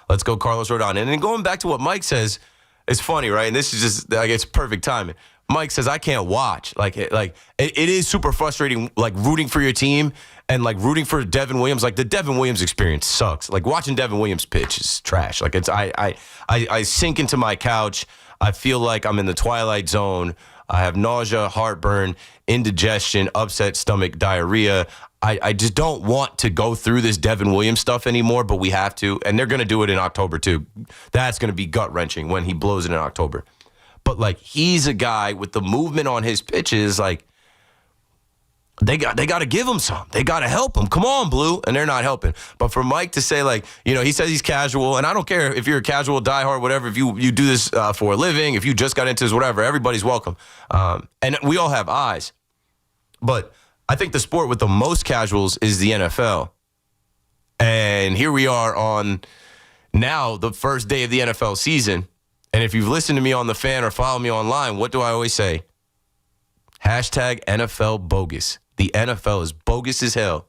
Let's go Carlos Rodon. And then going back to what Mike says, it's funny, right? And this is just, like, it's perfect timing. Mike says, I can't watch. It is super frustrating, like, rooting for your team and, like, rooting for Devin Williams. Like, the Devin Williams experience sucks. Like, watching Devin Williams pitch is trash. Like, I sink into my couch. I feel like I'm in the twilight zone. I have nausea, heartburn, indigestion, upset stomach, diarrhea. I just don't want to go through this Devin Williams stuff anymore, but we have to. And they're going to do it in October, too. That's going to be gut-wrenching when he blows it in October. But, like, he's a guy with the movement on his pitches, like, they got to give him some. They got to help him. Come on, Blue. And they're not helping. But for Mike to say, like, he says he's casual, and I don't care if you're a casual, diehard, whatever, if you do this for a living, if you just got into this, whatever, everybody's welcome. And we all have eyes. But I think the sport with the most casuals is the NFL. And here we are on now the first day of the NFL season. And if you've listened to me on The Fan or follow me online, what do I always say? Hashtag NFL bogus. The NFL is bogus as hell.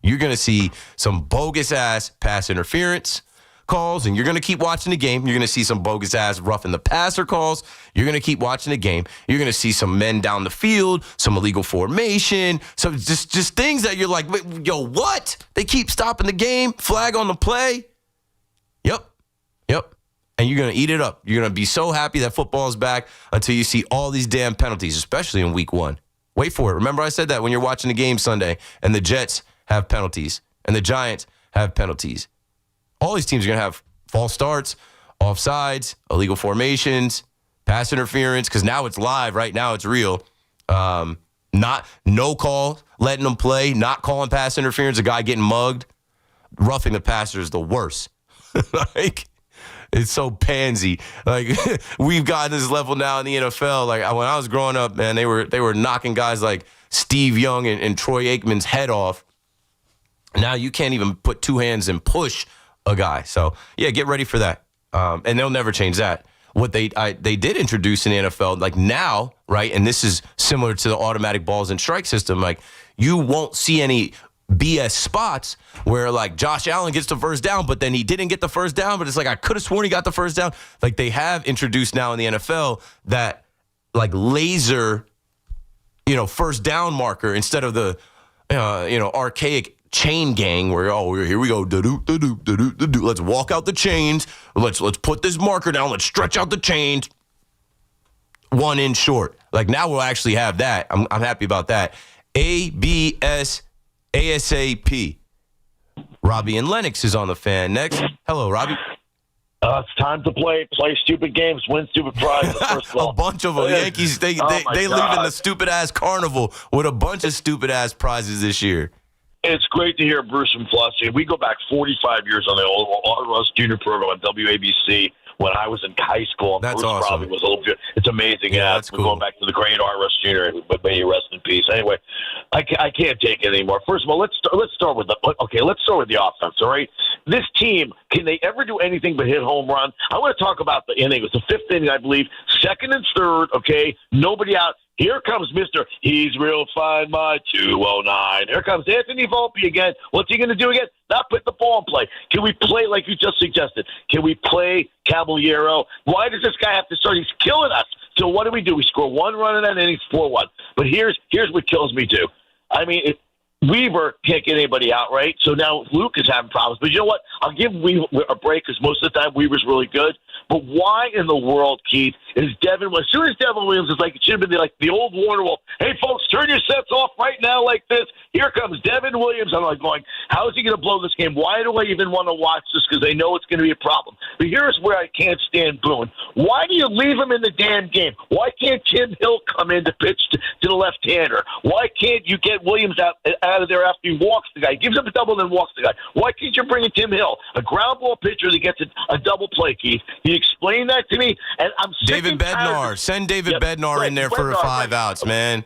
You're going to see some bogus-ass pass interference calls, and you're going to keep watching the game. You're going to see some bogus-ass roughing the passer calls. You're going to keep watching the game. You're going to see some men down the field, some illegal formation, some just things that you're like, yo, what? They keep stopping the game, flag on the play. Yep. And you're going to eat it up. You're going to be so happy that football is back until you see all these damn penalties, especially in week 1. Wait for it. Remember I said that when you're watching the game Sunday and the Jets have penalties and the Giants have penalties. All these teams are going to have false starts, offsides, illegal formations, pass interference, because now it's live. Right now it's real. No call, letting them play, not calling pass interference, a guy getting mugged. Roughing the passer is the worst. Like, it's so pansy. Like, we've gotten this level now in the NFL. Like, when I was growing up, man, they were knocking guys like Steve Young and Troy Aikman's head off. Now you can't even put 2 hands and push a guy. So, yeah, get ready for that. And they'll never change that. What they did introduce in the NFL, like now, right, and this is similar to the automatic balls and strike system, like you won't see any BS spots where, like, Josh Allen gets the first down, but then he didn't get the first down, but it's like I could have sworn he got the first down. Like, they have introduced now in the NFL that, like, laser, first down marker instead of the, archaic chain gang where, here we go, da-doo. Let's walk out the chains. Let's put this marker down. Let's stretch out the chains. 1 inch short. Like, now we'll actually have that. I'm happy about that. ABS ASAP. Robbie and Lennox is on the Fan next. Hello, Robbie. It's time to play stupid games, win stupid prizes. First of all. A bunch of them. Yankees, they leave in the stupid-ass carnival with a bunch of stupid-ass prizes this year. It's great to hear Bruce and Flossie. We go back 45 years on the old Russ Junior program on WABC when I was in high school. That's Bruce awesome. Probably was a little bit. It's amazing. Yeah, that's we're cool. going back to the great R. Russ Jr., but may he rest in peace. Anyway, I can't take it anymore. First of all, let's start with the offense. All right, this team, can they ever do anything but hit home run? I want to talk about the inning. It was the 5th inning, I believe. 2nd and 3rd. Okay, nobody out. Here comes Mr. He's real fine, my 209. Here comes Anthony Volpe again. What's he going to do again? Not put the ball in play. Can we play like you just suggested? Can we play Caballero? Why does this guy have to start? He's killing us. So what do? We score 1 run in that inning, 4-1. But here's what kills me, too. I mean, Weaver can't get anybody out, right? So now Luke is having problems. But you know what? I'll give Weaver a break because most of the time Weaver's really good. But why in the world, Keith, is Devin? As soon as Devin Williams is like, it should have been like the old Warner Wolf. Hey, folks, turn your sets off right now like this. Here comes Devin Williams. I'm like going, how is he going to blow this game? Why do I even want to watch this? Because they know it's going to be a problem. But here's where I can't stand Boone. Why do you leave him in the damn game? Why can't Tim Hill come in to pitch to the left-hander? Why can't you get Williams out of there after he walks the guy? Gives up a double, then walks the guy. Why can't you bring in Tim Hill, a ground ball pitcher that gets a double play, Keith? You explain that to me, and I'm sick David and tired Bednar. of- Send David Bednar in there for 5 outs, man.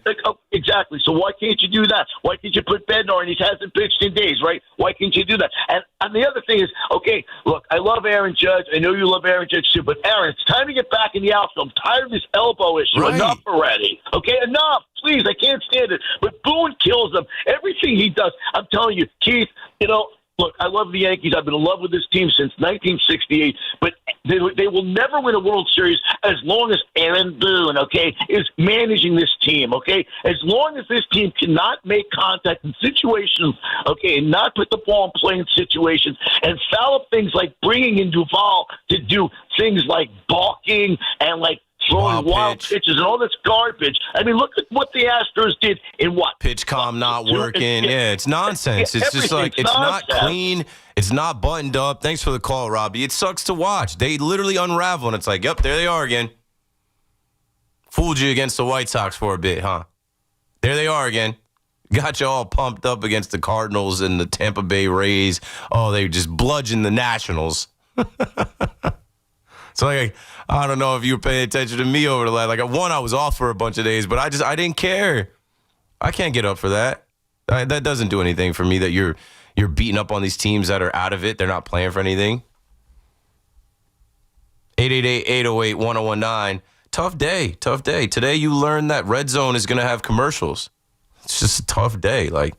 exactly. So why can't you do that? Why can't you put Bednar in? He hasn't pitched in days, right? Why can't you do that? And the other thing is, okay, look, I love Aaron Judge. I know you love Aaron Judge too, but Aaron, it's time to get back in the outfield. I'm tired of this elbow issue. Right. Enough already. Okay, enough. Please, I can't stand it. But Boone kills them. Everything he does, I'm telling you, Keith, look, I love the Yankees. I've been in love with this team since 1968, but they will never win a World Series as long as Aaron Boone, okay, is managing this team, okay? As long as this team cannot make contact in situations, okay, and not put the ball in play in situations and foul up things like bringing in Duvall to do things like balking and like throwing wild pitches and all this garbage. I mean, look at what the Astros did in what? Pitch comm not working. Yeah, it's nonsense. It's just like, it's not clean. It's not buttoned up. Thanks for the call, Robbie. It sucks to watch. They literally unravel, and it's like, yep, there they are again. Fooled you against the White Sox for a bit, huh? There they are again. Got you all pumped up against the Cardinals and the Tampa Bay Rays. Oh, they just bludgeoned the Nationals. So, like, I don't know if you were paying attention to me over the last. Like, I was off for a bunch of days, but I didn't care. I can't get up for that. That doesn't do anything for me that you're beating up on these teams that are out of it. They're not playing for anything. 888-808-1019. Tough day. Today you learned that Red Zone is going to have commercials. It's just a tough day. Like,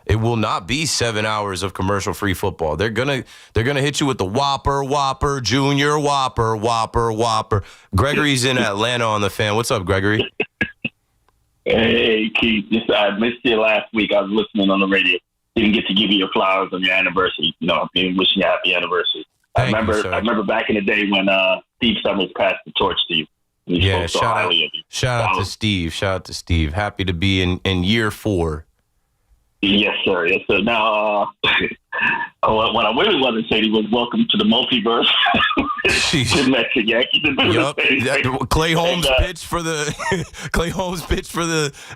it will not be 7 hours of commercial-free football. They're gonna hit you with the Whopper, Junior, Whopper. Gregory's in Atlanta on the Fan. What's up, Gregory? Hey, Keith. I missed you last week. I was listening on the radio. Didn't get to give you your flowers on your anniversary. Wishing you a happy anniversary. I remember back in the day when Steve Summers passed the torch to you. Yeah, shout out to Steve. Happy to be in year 4. Yes, sir. Now, what I really wanted to say was welcome to the multiverse. The Mets and Yankees. Yep. Clay Holmes pitched for the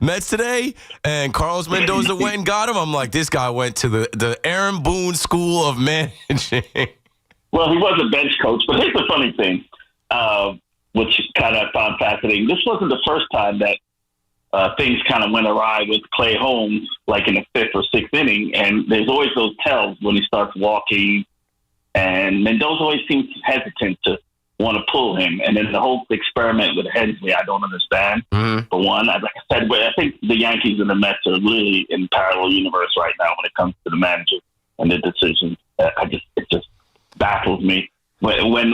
Mets today, and Carlos Mendoza went and got him. I'm like, this guy went to the Aaron Boone School of Managing. Well, he was a bench coach, but here's the funny thing, which kind of found fascinating. This wasn't the first time that things kind of went awry with Clay Holmes, like in the 5th or 6th inning, and there's always those tells when he starts walking, and Mendoza always seems hesitant to want to pull him, and then the whole experiment with Helsley, I don't understand. For one, like I said, but I think the Yankees and the Mets are really in parallel universe right now when it comes to the manager and the decisions. It just baffles me. Okay, I'm going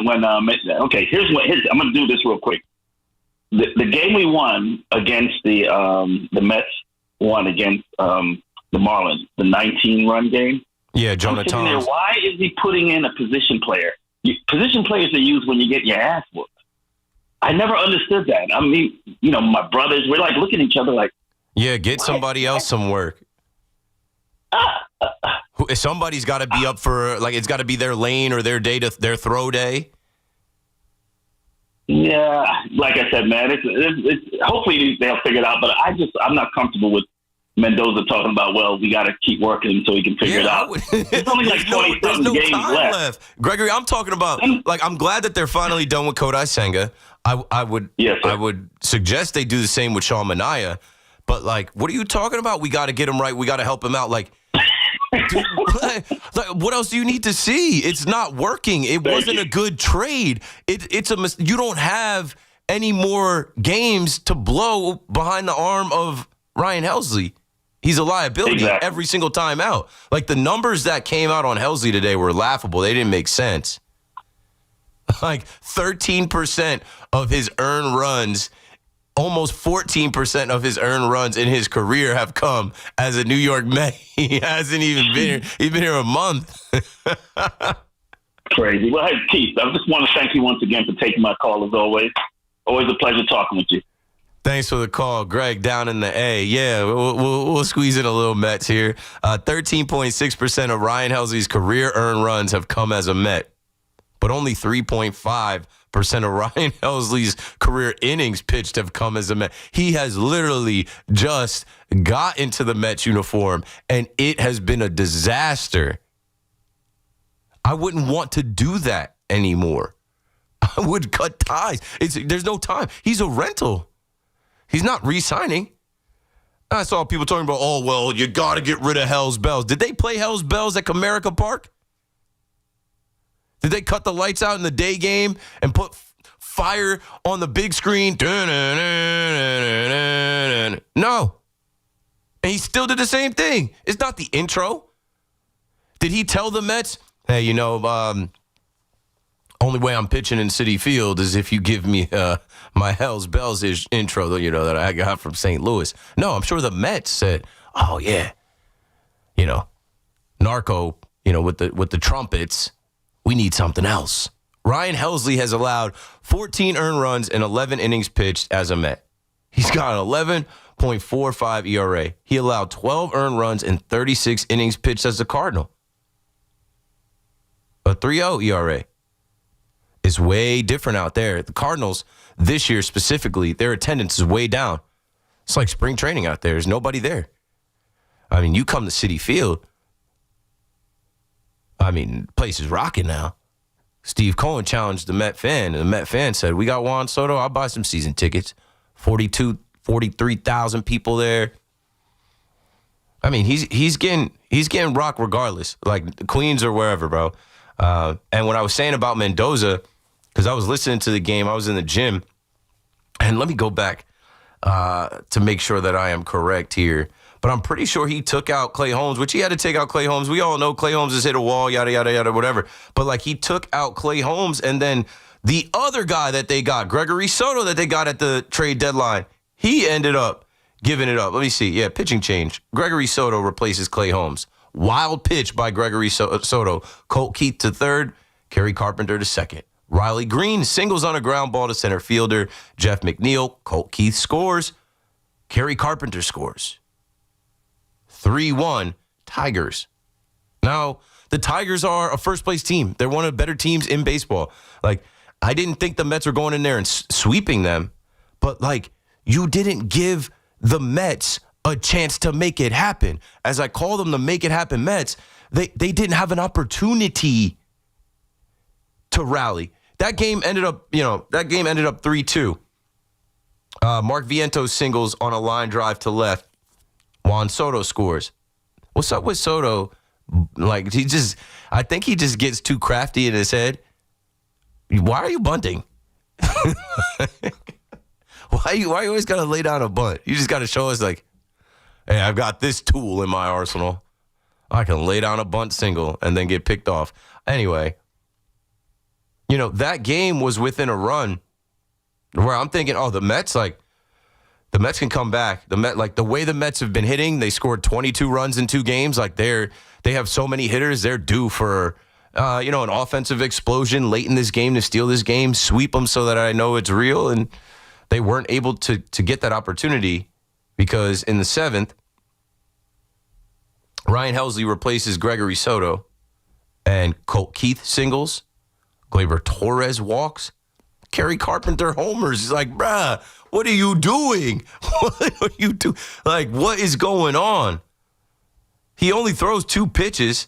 to do this real quick. The game we won against the Mets won against the Marlins, the 19-run game. Yeah, Jonah Thomas. Why is he putting in a position player? Position players are used when you get your ass whooped. I never understood that. I mean, my brothers, we're like looking at each other like, yeah, get somebody else some work. Somebody's got to be up for, like, it's got to be their lane or their day, their throw day. Yeah, like I said, man, it's hopefully they'll figure it out. But I'm not comfortable with Mendoza talking about, well, we got to keep working him so he can figure it out. There's only like 27 games left. Gregory, I'm talking about, like, I'm glad that they're finally done with Kodai Senga. I would suggest they do the same with Sean Manaea. But, like, what are you talking about? We got to get him right. We got to help him out. Like, dude, what else do you need to see? It's not working. It wasn't a good trade. You don't have any more games to blow behind the arm of Ryan Helsley. He's a liability every single time out. Like, the numbers that came out on Helsley today were laughable. They didn't make sense. Like, 13% of his earned runs, almost 14% of his earned runs in his career have come as a New York Met. He hasn't even been here. He's been here a month. Crazy. Well, hey, Keith, I just want to thank you once again for taking my call as always. Always a pleasure talking with you. Thanks for the call, Greg, down in the A. Yeah, we'll squeeze in a little Mets here. 13.6% of Ryan Helsley's career earned runs have come as a Met, but only 3.5% of Ryan Helsley's career innings pitched have come as a Met. He has literally just got into the Mets uniform, and it has been a disaster. I wouldn't want to do that anymore. I would cut ties. There's no time. He's a rental. He's not re-signing. I saw people talking about, oh, well, you got to get rid of Hell's Bells. Did they play Hell's Bells at Comerica Park? Did they cut the lights out in the day game and put fire on the big screen? No. And he still did the same thing. It's not the intro. Did he tell the Mets, hey, you know, only way I'm pitching in Citi Field is if you give me my Hell's Bells intro, you know, that I got from St. Louis. No, I'm sure the Mets said, oh, yeah, you know, Narco, you know, with the trumpets, we need something else. Ryan Helsley has allowed 14 earned runs in 11 innings pitched as a Met. He's got an 11.45 ERA. He allowed 12 earned runs in 36 innings pitched as a Cardinal. A 3.0 ERA. It's way different out there. The Cardinals, this year specifically, their attendance is way down. It's like spring training out there. There's nobody there. I mean, you come to Citi Field, I mean, the place is rocking now. Steve Cohen challenged the Met fan, and the Met fan said, we got Juan Soto, I'll buy some season tickets. 43,000 people there. I mean, he's getting rock regardless, like Queens or wherever, bro. And what I was saying about Mendoza, because I was listening to the game, I was in the gym, and let me go back to make sure that I am correct here. But I'm pretty sure he took out Clay Holmes, which he had to take out Clay Holmes. We all know Clay Holmes has hit a wall, yada, yada, yada, whatever. But, like, he took out Clay Holmes, and then the other guy that they got, Gregory Soto, that they got at the trade deadline, he ended up giving it up. Let me see. Yeah, pitching change. Gregory Soto replaces Clay Holmes. Wild pitch by Gregory Soto. Colt Keith to third, Kerry Carpenter to second. Riley Green singles on a ground ball to center fielder. Jeff McNeil, Colt Keith scores. Kerry Carpenter scores. 3-1 Tigers. Now, the Tigers are a first-place team. They're one of the better teams in baseball. Like, I didn't think the Mets were going in there and sweeping them, but, like, you didn't give the Mets a chance to make it happen. As I call them the make it happen Mets, they didn't have an opportunity to rally. That game ended up 3-2. Mark Vientos singles on a line drive to left. Juan Soto scores. What's up with Soto? Like, I think he just gets too crafty in his head. Why are you bunting? Why you always got to lay down a bunt? You just got to show us, like, hey, I've got this tool in my arsenal. I can lay down a bunt single and then get picked off. Anyway, you know, that game was within a run where I'm thinking, oh, the Mets can come back. The way the Mets have been hitting, they scored 22 runs in 2 games. Like, they have so many hitters. They're due for, an offensive explosion late in this game to steal this game, sweep them so that I know it's real. And they weren't able to get that opportunity because in the 7th, Ryan Helsley replaces Gregory Soto and Colt Keith singles. Gleyber Torres walks. Kerry Carpenter homers. He's like, bruh, what are you doing? What are you doing? Like, what is going on? He only throws 2 pitches.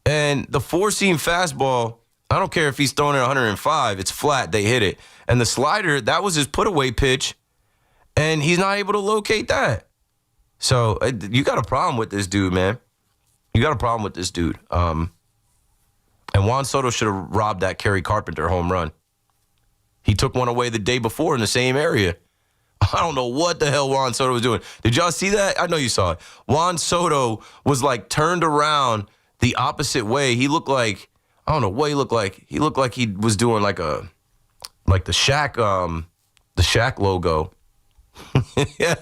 And the 4-seam fastball, I don't care if he's throwing it 105. It's flat. They hit it. And the slider, that was his put-away pitch. And he's not able to locate that. So you got a problem with this dude, man. You got a problem with this dude. And Juan Soto should have robbed that Kerry Carpenter home run. He took one away the day before in the same area. I don't know what the hell Juan Soto was doing. Did y'all see that? I know you saw it. Juan Soto was, like, turned around the opposite way. He looked like, I don't know what he looked like. He looked like he was doing like the Shaq logo. Yeah.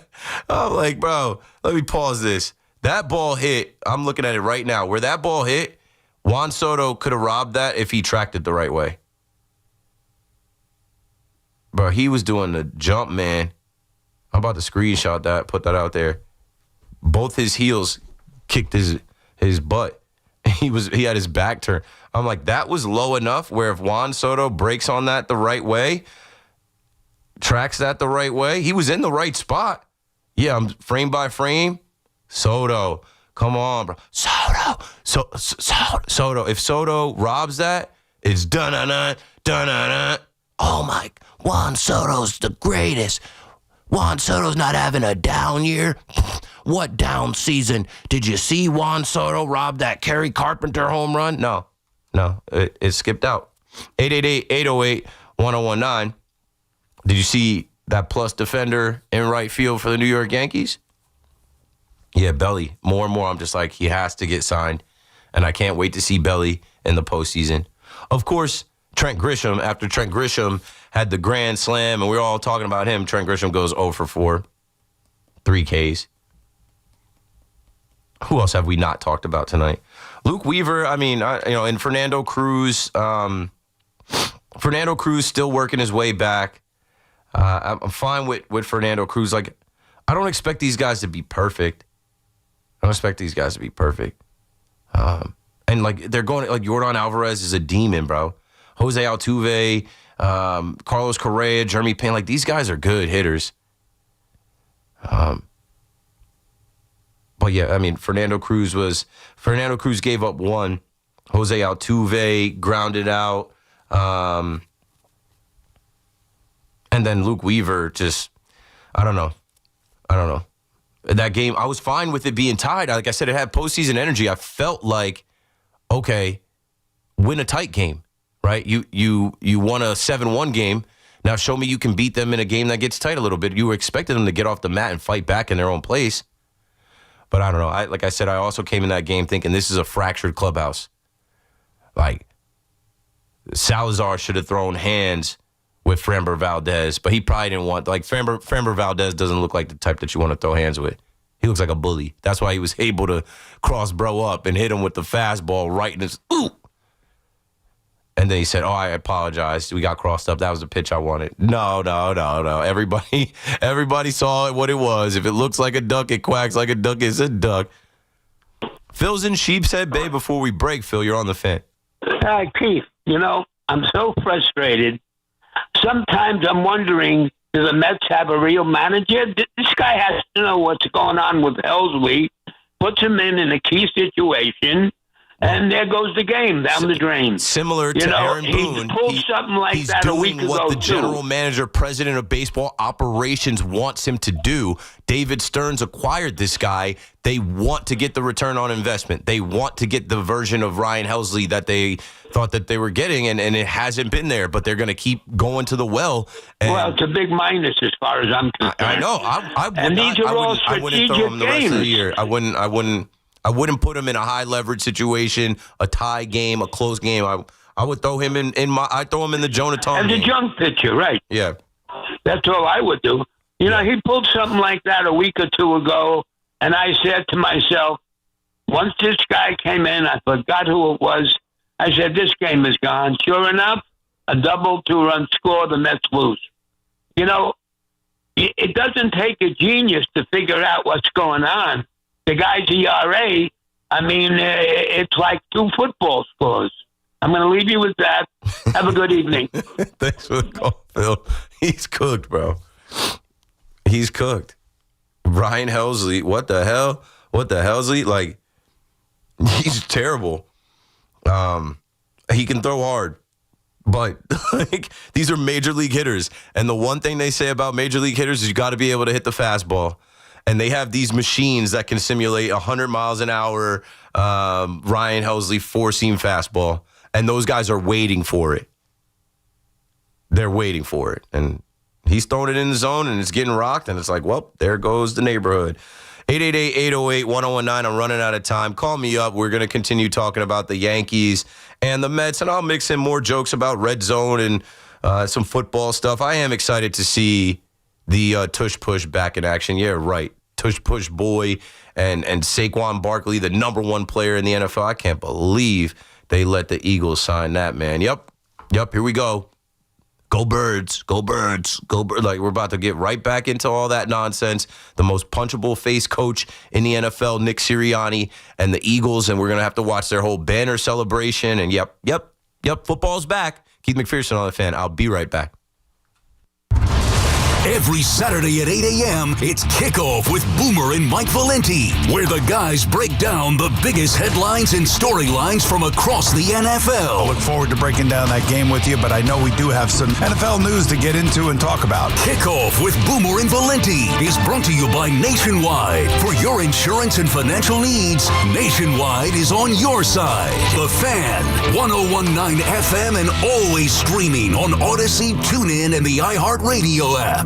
I'm like, bro, let me pause this. That ball hit, I'm looking at it right now. Where that ball hit, Juan Soto could have robbed that if he tracked it the right way. Bro, he was doing the jump, man. I'm about to screenshot that, put that out there. Both his heels kicked his butt. He had his back turned. I'm like, that was low enough where if Juan Soto breaks on that the right way, tracks that the right way, he was in the right spot. Yeah, I'm frame by frame. Soto, come on, bro. Soto. Soto. If Soto robs that, it's dun-dun-dun, dun-dun-dun. Oh, my. Juan Soto's the greatest. Juan Soto's not having a down year. What down season? Did you see Juan Soto rob that Kerry Carpenter home run? No, it skipped out. 888-808-1019. Did you see that plus defender in right field for the New York Yankees? Yeah, Belly. More and more, I'm just like, he has to get signed. And I can't wait to see Belly in the postseason. Of course, Trent Grisham, after Trent Grisham had the grand slam, and we were all talking about him, Trent Grisham goes 0 for 4, 3 Ks. Who else have we not talked about tonight? Luke Weaver, and Fernando Cruz. Fernando Cruz still working his way back. I'm fine with Fernando Cruz. Like, I don't expect these guys to be perfect. And they're going, like, Yordan Alvarez is a demon, bro. Jose Altuve, Carlos Correa, Jeremy Payne, like, these guys are good hitters. But yeah, Fernando Cruz gave up 1. Jose Altuve grounded out. And then Luke Weaver just, I don't know. That game, I was fine with it being tied. Like I said, it had postseason energy. I felt like, okay, win a tight game, right? You won a 7-1 game. Now show me you can beat them in a game that gets tight a little bit. You were expecting them to get off the mat and fight back in their own place. But I don't know. Like I said, I also came in that game thinking this is a fractured clubhouse. Like, Salazar should have thrown hands with Framber Valdez, but he probably didn't want, like, Framber Valdez doesn't look like the type that you want to throw hands with. He looks like a bully. That's why he was able to cross bro up and hit him with the fastball right in his, ooh. And then he said, I apologize. We got crossed up. That was the pitch I wanted. No. Everybody saw what it was. If it looks like a duck, it quacks like a duck. It's a duck. Phil's in Sheepshead Bay before we break. Phil, you're on the fan. Hi, Keith. I'm so frustrated. Sometimes I'm wondering, do the Mets have a real manager? This guy has to know what's going on with Helsley, puts him in a key situation, and there goes the game down the drain. Similar to Aaron Boone, he pulled something like that a week ago. He's doing what the general manager, president of baseball operations wants him to do. David Stearns acquired this guy. They want to get the return on investment. They want to get the version of Ryan Helsley that they thought that they were getting, and it hasn't been there, but they're going to keep going to the well. Well, it's a big minus as far as I'm concerned. I know. I wouldn't throw him the rest of the year. I wouldn't put him in a high leverage situation, a tie game, a close game. I would throw him I'd throw him in the Jonah Tom as a junk pitcher, right? Yeah. That's all I would do. He pulled something like that a week or two ago, and I said to myself, once this guy came in, I forgot who it was. I said, this game is gone. Sure enough, a double 2-run score, the Mets lose. It doesn't take a genius to figure out what's going on. The guy's ERA, it's like 2 football scores. I'm going to leave you with that. Have a good evening. Thanks for the call, Phil. He's cooked, bro. He's cooked. Ryan Helsley, what the hell? Helsley? Like, he's terrible. He can throw hard, but these are major league hitters. And the one thing they say about major league hitters is you got to be able to hit the fastball. And they have these machines that can simulate 100 miles an hour Ryan Helsley 4-seam fastball. And those guys are waiting for it. They're waiting for it. And he's throwing it in the zone, and it's getting rocked. And it's like, well, there goes the neighborhood. 888-808-1019. I'm running out of time. Call me up. We're going to continue talking about the Yankees and the Mets. And I'll mix in more jokes about red zone and some football stuff. I am excited to see the tush-push back in action. Yeah, right. Tush-push boy and Saquon Barkley, the number 1 player in the NFL. I can't believe they let the Eagles sign that, man. Yep, here we go. Go Birds, go Birds, go Birds. Like, we're about to get right back into all that nonsense. The most punchable face coach in the NFL, Nick Sirianni, and the Eagles, and we're going to have to watch their whole banner celebration. And yep, football's back. Keith McPherson on the fan. I'll be right back. Every Saturday at 8 a.m., it's Kickoff with Boomer and Mike Valenti, where the guys break down the biggest headlines and storylines from across the NFL. I look forward to breaking down that game with you, but I know we do have some NFL news to get into and talk about. Kickoff with Boomer and Valenti is brought to you by Nationwide. For your insurance and financial needs, Nationwide is on your side. The Fan, 101.9 FM, and always streaming on Odyssey, TuneIn, and the iHeartRadio app.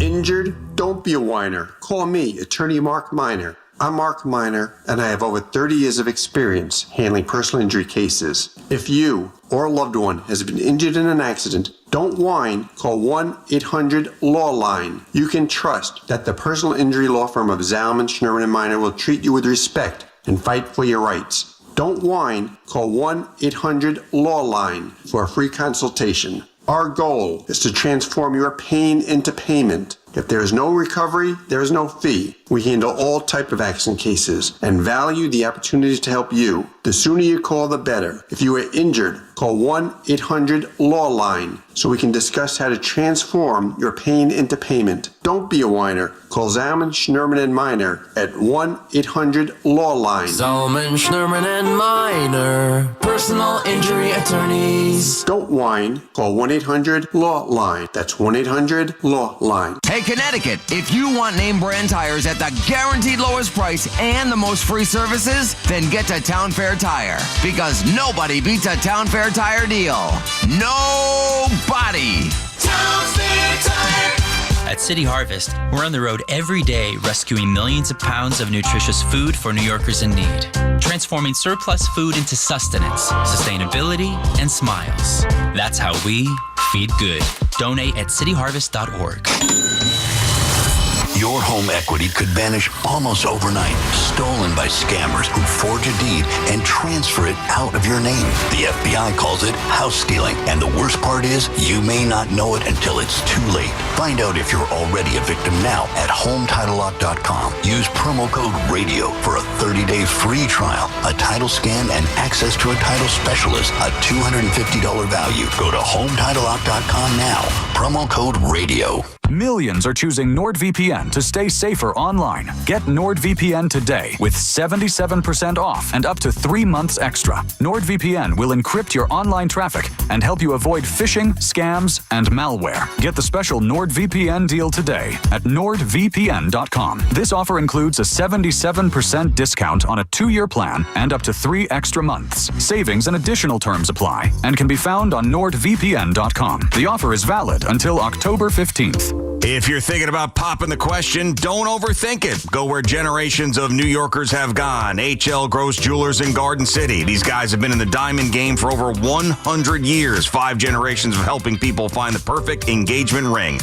Injured? Don't be a whiner. Call me, attorney Mark Miner. I'm Mark Miner, and I have over 30 years of experience handling personal injury cases. If you or a loved one has been injured in an accident, don't whine. Call 1-800-LAW-LINE. You can trust that the personal injury law firm of Zalman, Schnurman, and Miner will treat you with respect and fight for your rights. Don't whine. Call 1-800-LAW-LINE for a free consultation. Our goal is to transform your pain into payment. If there is no recovery, there is no fee. We handle all type of accident cases and value the opportunities to help you. The sooner you call, the better. If you are injured, call 1-800-LAW-LINE so we can discuss how to transform your pain into payment. Don't be a whiner. Call Zalman, Schnurman, and Miner at 1-800-LAW-LINE. Zalman, Schnurman, and Miner, personal injury attorneys. Don't whine. Call 1-800-LAW-LINE. That's 1-800-LAW-LINE. Hey, Connecticut, if you want name brand tires at the guaranteed lowest price and the most free services, then get to Town Fair Tire. Because nobody beats a Town Fair Tire deal. Nobody. Town Fair Tire. At City Harvest, we're on the road every day rescuing millions of pounds of nutritious food for New Yorkers in need, transforming surplus food into sustenance, sustainability, and smiles. That's how we feed good. Donate at cityharvest.org. Your home equity could vanish almost overnight, stolen by scammers who forge a deed and transfer it out of your name. The FBI calls it house stealing, and the worst part is you may not know it until it's too late. Find out if you're already a victim now at HomeTitleLock.com. Use promo code RADIO for a 30-day free trial, a title scan, and access to a title specialist, a $250 value. Go to HomeTitleLock.com now. Promo code RADIO. Millions are choosing NordVPN to stay safer online. Get NordVPN today with 77% off and up to 3 months extra. NordVPN will encrypt your online traffic and help you avoid phishing, scams, and malware. Get the special NordVPN deal today at NordVPN.com. This offer includes a 77% discount on a 2-year plan and up to 3 extra months. Savings and additional terms apply and can be found on NordVPN.com. The offer is valid until October 15th. If you're thinking about popping the question, don't overthink it. Go where generations of New Yorkers have gone. HL Gross Jewelers in Garden City. These guys have been in the diamond game for over 100 years. 5 generations of helping people find the perfect engagement ring.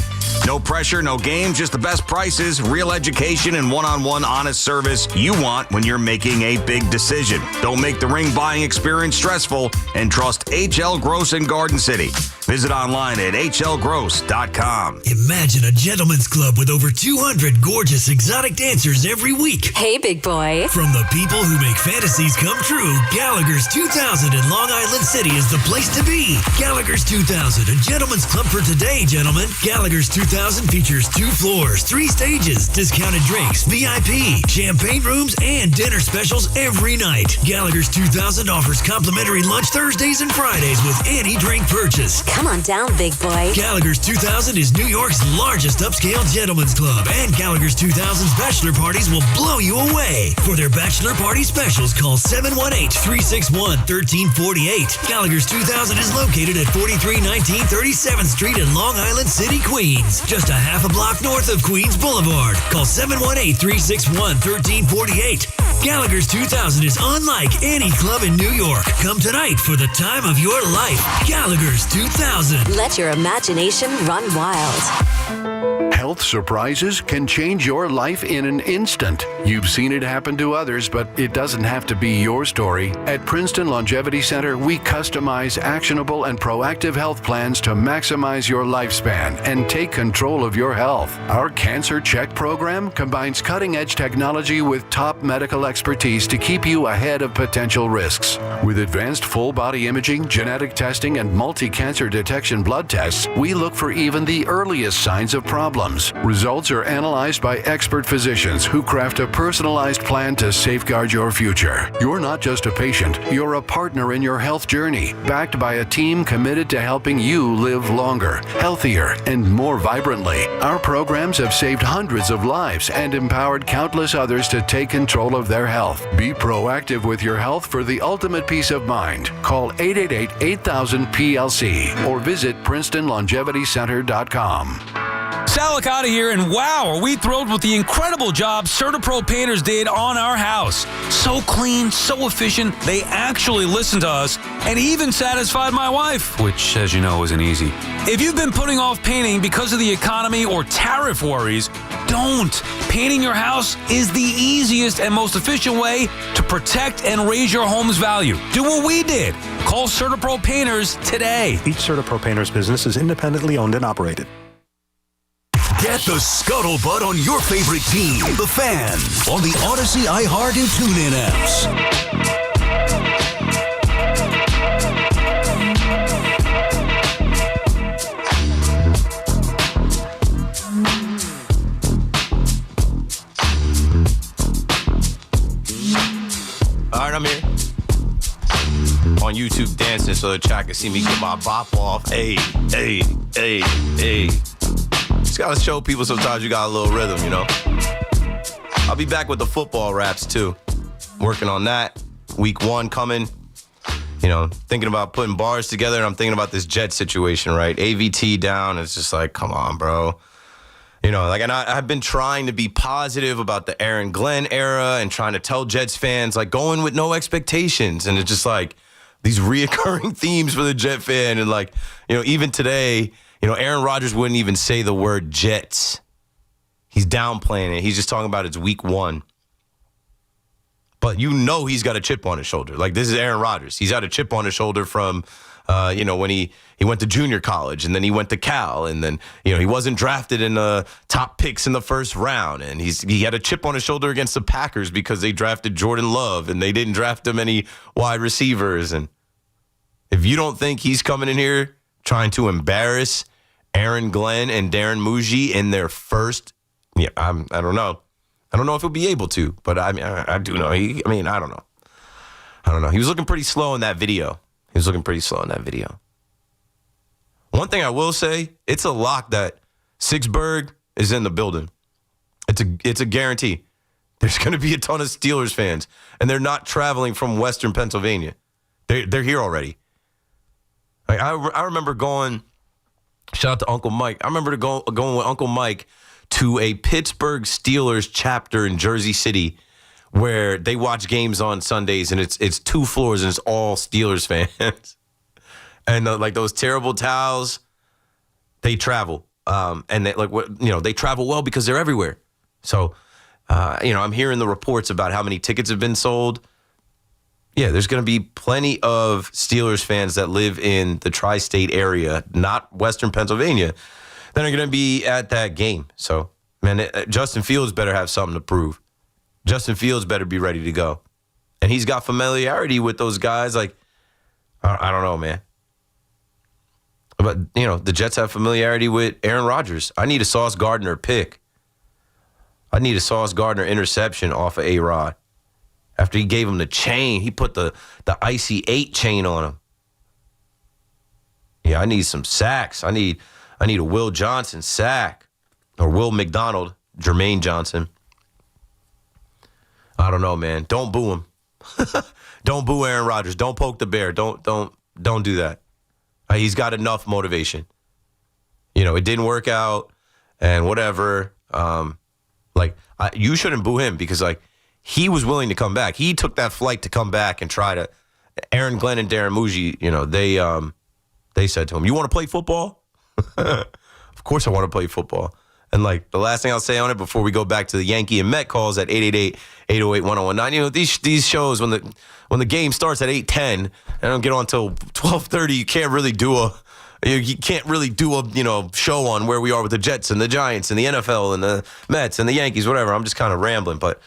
No pressure, no games, just the best prices, real education, and one-on-one honest service you want when you're making a big decision. Don't make the ring buying experience stressful and trust HL Gross in Garden City. Visit online at hlgross.com. Imagine a gentleman's club with over 200 gorgeous exotic dancers every week. Hey, big boy. From the people who make fantasies come true, Gallagher's 2000 in Long Island City is the place to be. Gallagher's 2000, a gentleman's club for today, gentlemen. Gallagher's 2000 features 2 floors, 3 stages, discounted drinks, VIP, champagne rooms, and dinner specials every night. Gallagher's 2000 offers complimentary lunch Thursdays and Fridays with any drink purchase. Come on down, big boy. Gallagher's 2000 is New York's largest upscale gentleman's club, and Gallagher's 2000's bachelor parties will blow you away. For their bachelor party specials, call 718-361-1348. Gallagher's 2000 is located at 4319 37th Street in Long Island City, Queens, just a half a block north of Queens Boulevard. Call 718-361-1348. Gallagher's 2000 is unlike any club in New York. Come tonight for the time of your life. Gallagher's 2000. Let your imagination run wild. health surprises can change your life in an instant. You've seen it happen to others, but it doesn't have to be your story. At Princeton Longevity Center, we customize actionable and proactive health plans to maximize your lifespan and take control of your health. Our Cancer Check program combines cutting-edge technology with top medical expertise to keep you ahead of potential risks. With advanced full-body imaging, genetic testing, and multi-cancer detection blood tests, we look for even the earliest signs of problems. Results are analyzed by expert physicians who craft a personalized plan to safeguard your future. You're not just a patient, you're a partner in your health journey, backed by a team committed to helping you live longer, healthier, and more vibrantly. Our programs have saved hundreds of lives and empowered countless others to take control of their health. Be proactive with your health for the ultimate peace of mind. Call 888-8000-PLC or visit PrincetonLongevityCenter.com. Sal Licata here, and wow, are we thrilled with the incredible job CertaPro Painters did on our house. So clean, so efficient, they actually listened to us and even satisfied my wife, which, as you know, isn't easy. If you've been putting off painting because of the economy or tariff worries, don't. Painting your house is the easiest and most efficient way to protect and raise your home's value. Do what we did. Call CertaPro Painters today. Each CertaPro Painters business is independently owned and operated. Get the scuttlebutt on your favorite team, the Fan, on the Odyssey, iHeart, and TuneIn apps. All right, I'm here on YouTube dancing so the chat can see me get my bop off. Hey. Just gotta show people sometimes you got a little rhythm, you know? I'll be back with the football raps too. Working on that. Week 1 coming. You know, thinking about putting bars together, and I'm thinking about this Jet situation, right? AVT down. It's just like, come on, bro. You know, like, and I've been trying to be positive about the Aaron Glenn era and trying to tell Jets fans, like, go in with no expectations. And it's just like these reoccurring themes for the Jet fan. And like, you know, even today, you know, Aaron Rodgers wouldn't even say the word Jets. He's downplaying it. He's just talking about it's week 1. But you know he's got a chip on his shoulder. Like, this is Aaron Rodgers. He's got a chip on his shoulder from, you know, when he went to junior college, and then he went to Cal, and then, you know, he wasn't drafted in the top picks in the first round, and he had a chip on his shoulder against the Packers because they drafted Jordan Love, and they didn't draft him any wide receivers. And if you don't think he's coming in here trying to embarrass Aaron Glenn and Darren Muji in their first, I don't know. I don't know if he'll be able to, but I do know. I don't know. He was looking pretty slow in that video. One thing I will say, it's a lock that Sixburg is in the building. It's a guarantee. There's going to be a ton of Steelers fans, and they're not traveling from Western Pennsylvania. They're here already. I remember going. Shout out to Uncle Mike. I remember going with Uncle Mike to a Pittsburgh Steelers chapter in Jersey City where they watch games on Sundays, and it's 2 floors and it's all Steelers fans. And like those terrible towels, they travel. And they travel well because they're everywhere. So, I'm hearing the reports about how many tickets have been sold. Yeah, there's going to be plenty of Steelers fans that live in the tri-state area, not Western Pennsylvania, that are going to be at that game. So, man, Justin Fields better have something to prove. Justin Fields better be ready to go. And he's got familiarity with those guys. Like, I don't know, man. But, you know, the Jets have familiarity with Aaron Rodgers. I need a Sauce Gardner pick. I need a Sauce Gardner interception off of A-Rod. After he gave him the chain, he put the Icy 8 chain on him. Yeah, I need some sacks. I need a Will Johnson sack. Or Will McDonald, Jermaine Johnson. I don't know, man. Don't boo him. Don't boo Aaron Rodgers. Don't poke the bear. Don't do that. He's got enough motivation. You know, it didn't work out and whatever. You shouldn't boo him because, like, he was willing to come back. He took that flight to come back and try to. Aaron Glenn and Darren Muji, you know, they said to him, "You want to play football?" Of course I want to play football. And like the last thing I'll say on it before we go back to the Yankee and Met calls at 888-808-1019. You know, these shows when the game starts at 8:10 and don't get on until 12:30, you can't really do a show on where we are with the Jets and the Giants and the NFL and the Mets and the Yankees, whatever. I'm just kind of rambling, but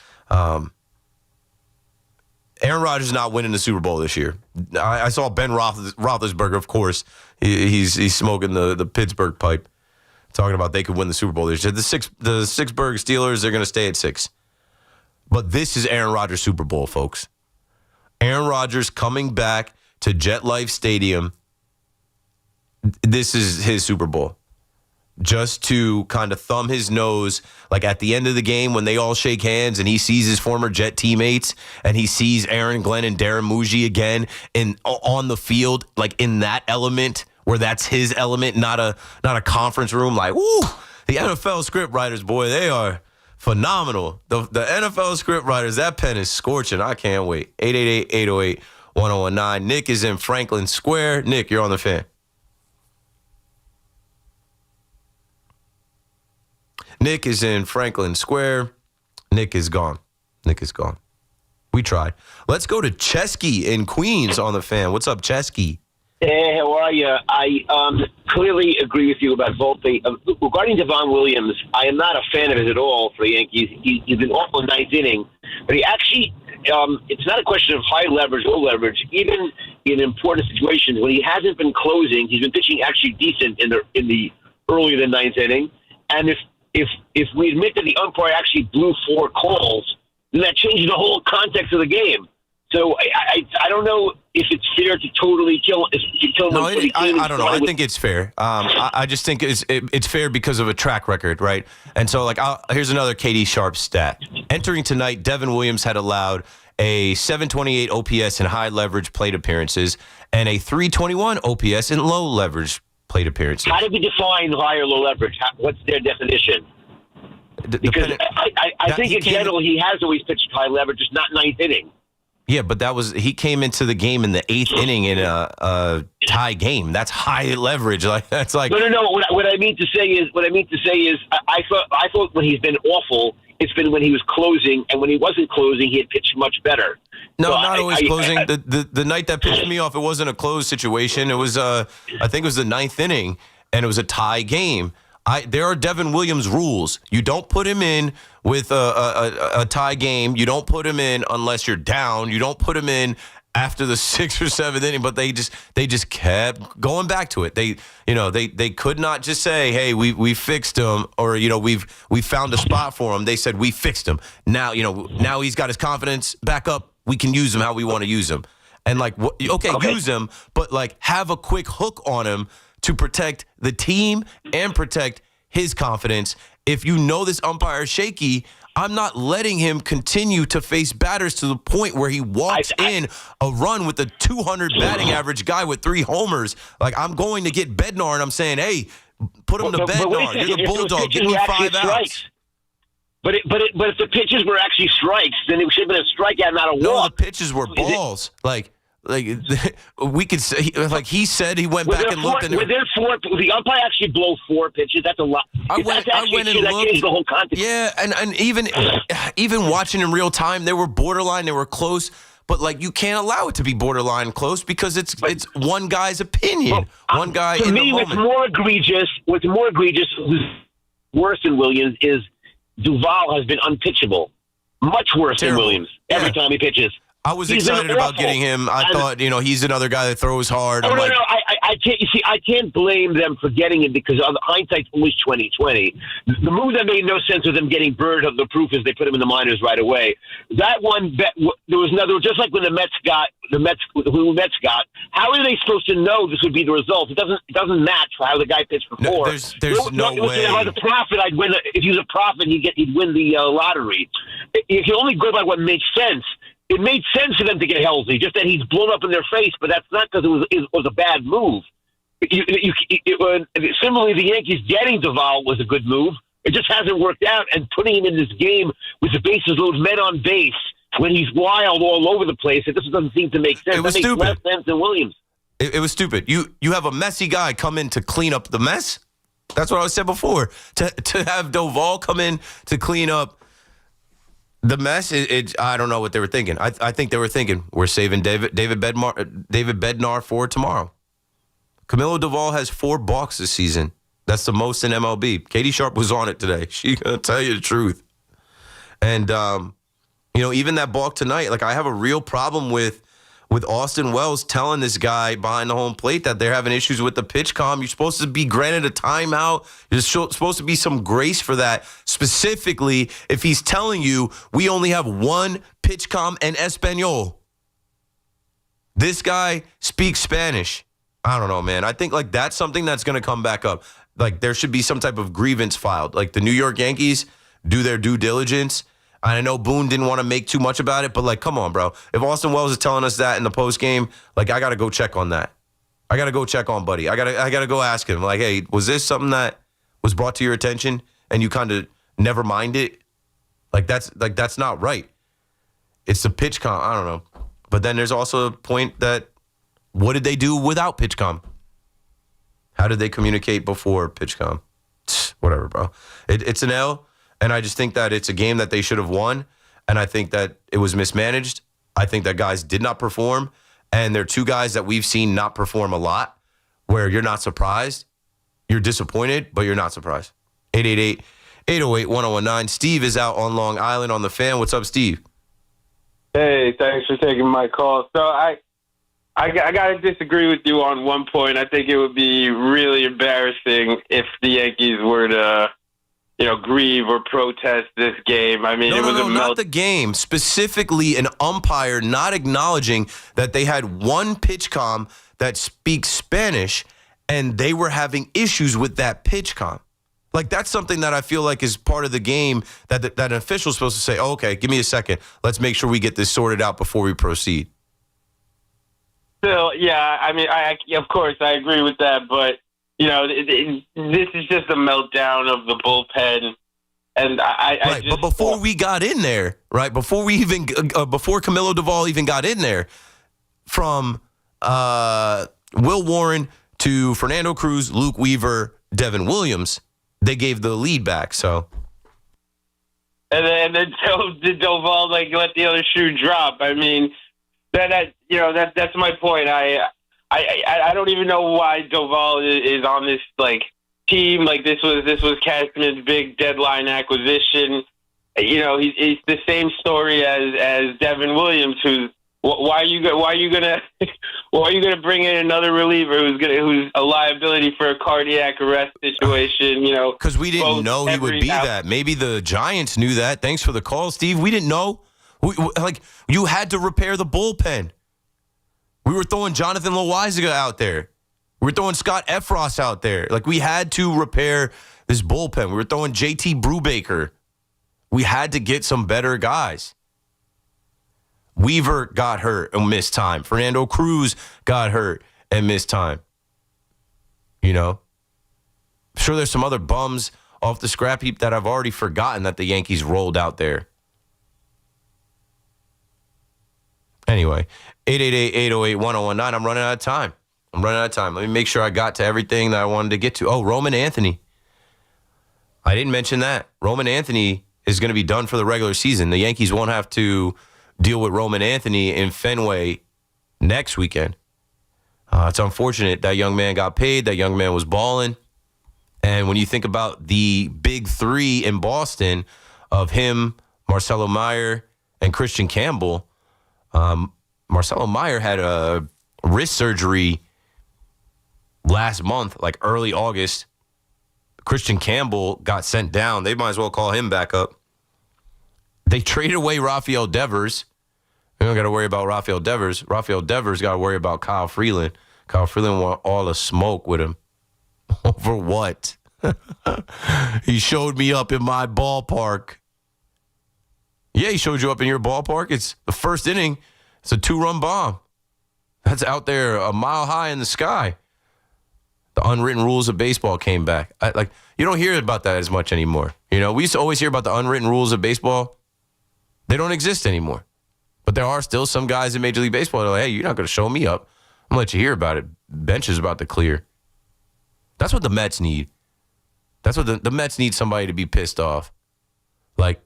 Aaron Rodgers is not winning the Super Bowl this year. I saw Ben Roethlisberger, of course. He's smoking the Pittsburgh pipe, talking about they could win the Super Bowl this year. The Pittsburgh Steelers, they're going to stay at 6. But this is Aaron Rodgers' Super Bowl, folks. Aaron Rodgers coming back to MetLife Stadium. This is his Super Bowl. Just to kind of thumb his nose, like at the end of the game when they all shake hands and he sees his former Jet teammates and he sees Aaron Glenn and Darren Muji again on the field, like in that element where that's his element, not a conference room. Like, woo, the NFL script writers, boy, they are phenomenal. The NFL script writers, that pen is scorching. I can't wait. 888-808-1019. Nick is in Franklin Square. Nick, you're on the Fan. Nick is in Franklin Square. Nick is gone. We tried. Let's go to Chesky in Queens on the Fan. What's up, Chesky? Hey, how are you? I clearly agree with you about both. Regarding Devon Williams, I am not a fan of his at all for the Yankees. He's been awful in ninth inning, but he actually, it's not a question of high leverage, low leverage. Even in important situations, when he hasn't been closing, he's been pitching actually decent in the earlier than ninth inning. And if we admit that the umpire actually blew 4 calls, then that changes the whole context of the game. So I don't know if it's fair to totally kill him. No, I don't know. I think it's fair. I just think it's fair because of a track record, right? And so, like, here's another KD Sharp stat. Entering tonight, Devin Williams had allowed a 728 OPS in high leverage plate appearances and a 321 OPS in low leverage plate appearances. How do we define high or low leverage? What's their definition? Because I think in general he has always pitched high leverage, just not ninth inning. Yeah, but he came into the game in the 8th inning in a tie game. That's high leverage. Like that's like no. What I mean to say is I thought when he's been awful, it's been when he was closing, and when he wasn't closing, he had pitched much better. No, so not always closing. The night that pissed me off, it wasn't a closed situation. It was I think it was the 9th inning, and it was a tie game. There are Devin Williams rules. You don't put him in with a tie game. You don't put him in unless you're down. You don't put him in after the 6th or 7th inning. But they just kept going back to it. They could not just say, hey, we fixed him, or we found a spot for him. They said we fixed him. Now he's got his confidence back up. We can use him how we want to use him. And use him, but like have a quick hook on him to protect the team and protect his confidence. If you know this umpire is shaky, I'm not letting him continue to face batters to the point where he walks in a run with a 200 batting average guy with 3 homers. Like, I'm going to get Bednar, and I'm saying, hey, put him to Bednar. You're the Bulldog. Give me 5 outs. But if the pitches were actually strikes, then it should have been a strikeout, not a walk. No, the pitches were balls. Like we could say, like he said, he went back and looked. The umpire actually blow 4 pitches. That's a lot. I went and looked. The whole context. Yeah, and even watching in real time, they were borderline. They were close. But like you can't allow it to be borderline close because it's one guy's opinion. One guy. To me, what's more egregious, who's worse than Williams is Duvall has been unpitchable. Much worse than Williams every time he pitches. I was excited about getting him. I thought, he's another guy that throws hard. No, I can't. You see, I can't blame them for getting it because hindsight's always 20/20. The move that made no sense was them getting Bird of the proof is they put him in the minors right away. That one, there was another. Just like when the Mets got. How are they supposed to know this would be the result? It doesn't match how the guy pitched before. There's no way. As a profit, I'd win. If he was a profit, he'd win the lottery. You can only go by what makes sense. It made sense for them to get Helsley, just that he's blown up in their face, but that's not because it was a bad move. Similarly, the Yankees getting Duvall was a good move. It just hasn't worked out, and putting him in this game with the bases loaded, men on base, when he's wild all over the place, it just doesn't seem to make sense. It was stupid. Less sense than Williams. It was stupid. You have a messy guy come in to clean up the mess? That's what I said before. To have Doval come in to clean up the mess, I don't know what they were thinking. I think they were thinking, we're saving David Bednar for tomorrow. Camilo Doval has 4 balks this season. That's the most in MLB. Katie Sharp was on it today. She's going to tell you the truth. And, even that balk tonight, like I have a real problem with Austin Wells telling this guy behind the home plate that they're having issues with the pitch comm. You're supposed to be granted a timeout. There's supposed to be some grace for that. Specifically, if he's telling you we only have 1 pitch comm in Espanol. This guy speaks Spanish. I don't know, man. I think like that's something that's going to come back up. Like there should be some type of grievance filed. Like the New York Yankees do their due diligence. I know Boone didn't want to make too much about it, but like, come on, bro. If Austin Wells is telling us that in the post game, like I got to go check on that. I got to go check on Buddy. I got to go ask him like, hey, was this something that was brought to your attention and you kind of never mind it? That's not right. It's the pitch comm. I don't know. But then there's also a point that what did they do without pitch comm? How did they communicate before pitch comm? Whatever, bro. It's an L. And I just think that it's a game that they should have won. And I think that it was mismanaged. I think that guys did not perform. And there are 2 guys that we've seen not perform a lot where you're not surprised. You're disappointed, but you're not surprised. 888-808-1019. Steve is out on Long Island on the Fan. What's up, Steve? Hey, thanks for taking my call. So I got to disagree with you on one point. I think it would be really embarrassing if the Yankees were to grieve or protest this game. I mean, not the game. Specifically, an umpire not acknowledging that they had 1 pitch comm that speaks Spanish, and they were having issues with that pitch comm. Like, that's something that I feel like is part of the game that an official is supposed to say, oh, okay, give me a second. Let's make sure we get this sorted out before we proceed. Still, yeah, I mean, of course, I agree with that, but this is just a meltdown of the bullpen, and But before we got in there, right? Before Camilo Doval even got in there, from Will Warren to Fernando Cruz, Luke Weaver, Devin Williams, they gave the lead back. So, and then did Doval let the other shoe drop? I mean, that's my point. I don't even know why Doval is on this team. This was Cashman's big deadline acquisition. He's the same story as Devin Williams. Why are you gonna bring in another reliever who's a liability for a cardiac arrest situation? Because we didn't know he would be that. Maybe the Giants knew that. Thanks for the call, Steve. We didn't know. You had to repair the bullpen. We were throwing Jonathan Loaizaga out there. We were throwing Scott Efros out there. We had to repair this bullpen. We were throwing JT Brubaker. We had to get some better guys. Weaver got hurt and missed time. Fernando Cruz got hurt and missed time. I'm sure there's some other bums off the scrap heap that I've already forgotten that the Yankees rolled out there. Anyway, 888-808-1019. I'm running out of time. Let me make sure I got to everything that I wanted to get to. Oh, Roman Anthony. I didn't mention that. Roman Anthony is going to be done for the regular season. The Yankees won't have to deal with Roman Anthony in Fenway next weekend. It's unfortunate. That young man got paid. That young man was balling. And when you think about the big 3 in Boston of him, Marcelo Meyer, and Christian Campbell, Marcelo Meyer had a wrist surgery last month, early August. Christian Campbell got sent down. They might as well call him back up. They traded away Rafael Devers. We don't got to worry about Rafael Devers. Rafael Devers got to worry about Kyle Freeland. Kyle Freeland want all the smoke with him. Over what? He showed me up in my ballpark. Yeah, he showed you up in your ballpark. It's the first inning. It's a 2-run bomb. That's out there a mile high in the sky. The unwritten rules of baseball came back. You don't hear about that as much anymore. We used to always hear about the unwritten rules of baseball. They don't exist anymore. But there are still some guys in Major League Baseball that are like, hey, you're not going to show me up. I'm going to let you hear about it. Bench is about to clear. That's what the Mets need. That's what the Mets need, somebody to be pissed off. Like,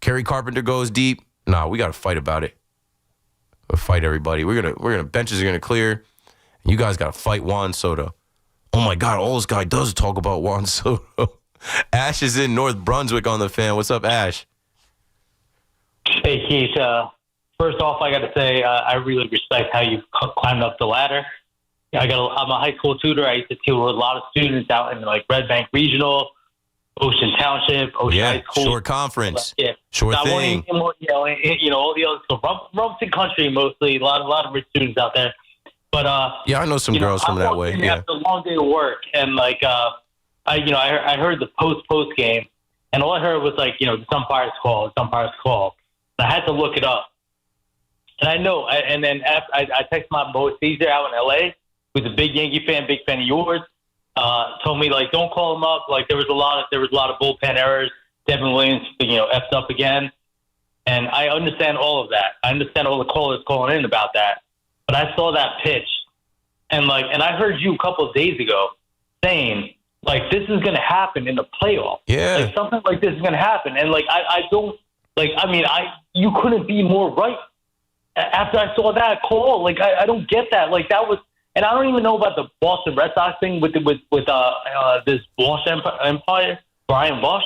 Kerry Carpenter goes deep. Nah, we got to fight about it. We'll fight everybody. We're gonna benches are gonna clear. You guys got to fight Juan Soto. Oh my God, all this guy does is talk about Juan Soto. Ash is in North Brunswick on the fan. What's up, Ash? Hey, Keith. First off, I got to say I really respect how you climbed up the ladder. I'm a high school tutor. I used to tutor a lot of students out in like Red Bank Regional, Ocean Township, Ocean High School. Short conference. Yeah. Short so thing. All the other Rumson country mostly. A lot of rich students out there. But yeah, I know some girls from that way. Yeah. After a long day of work, and like I heard the post game, and all I heard was like this umpire's call. And I had to look it up, and I know. And then after, I texted my boy Caesar out in L.A., who's a big Yankee fan, big fan of yours. Told me like don't call him up. Like there was a lot of bullpen errors. Devin Williams, effed up again, and I understand all of that. I understand all the callers calling in about that. But I saw that pitch, and I heard you a couple of days ago saying like this is going to happen in the playoffs. Yeah, like something like this is going to happen, and you couldn't be more right. After I saw that call, like I don't get that. Like that was, and I don't even know about the Boston Red Sox thing with this Bosch Empire, Brian Bosch.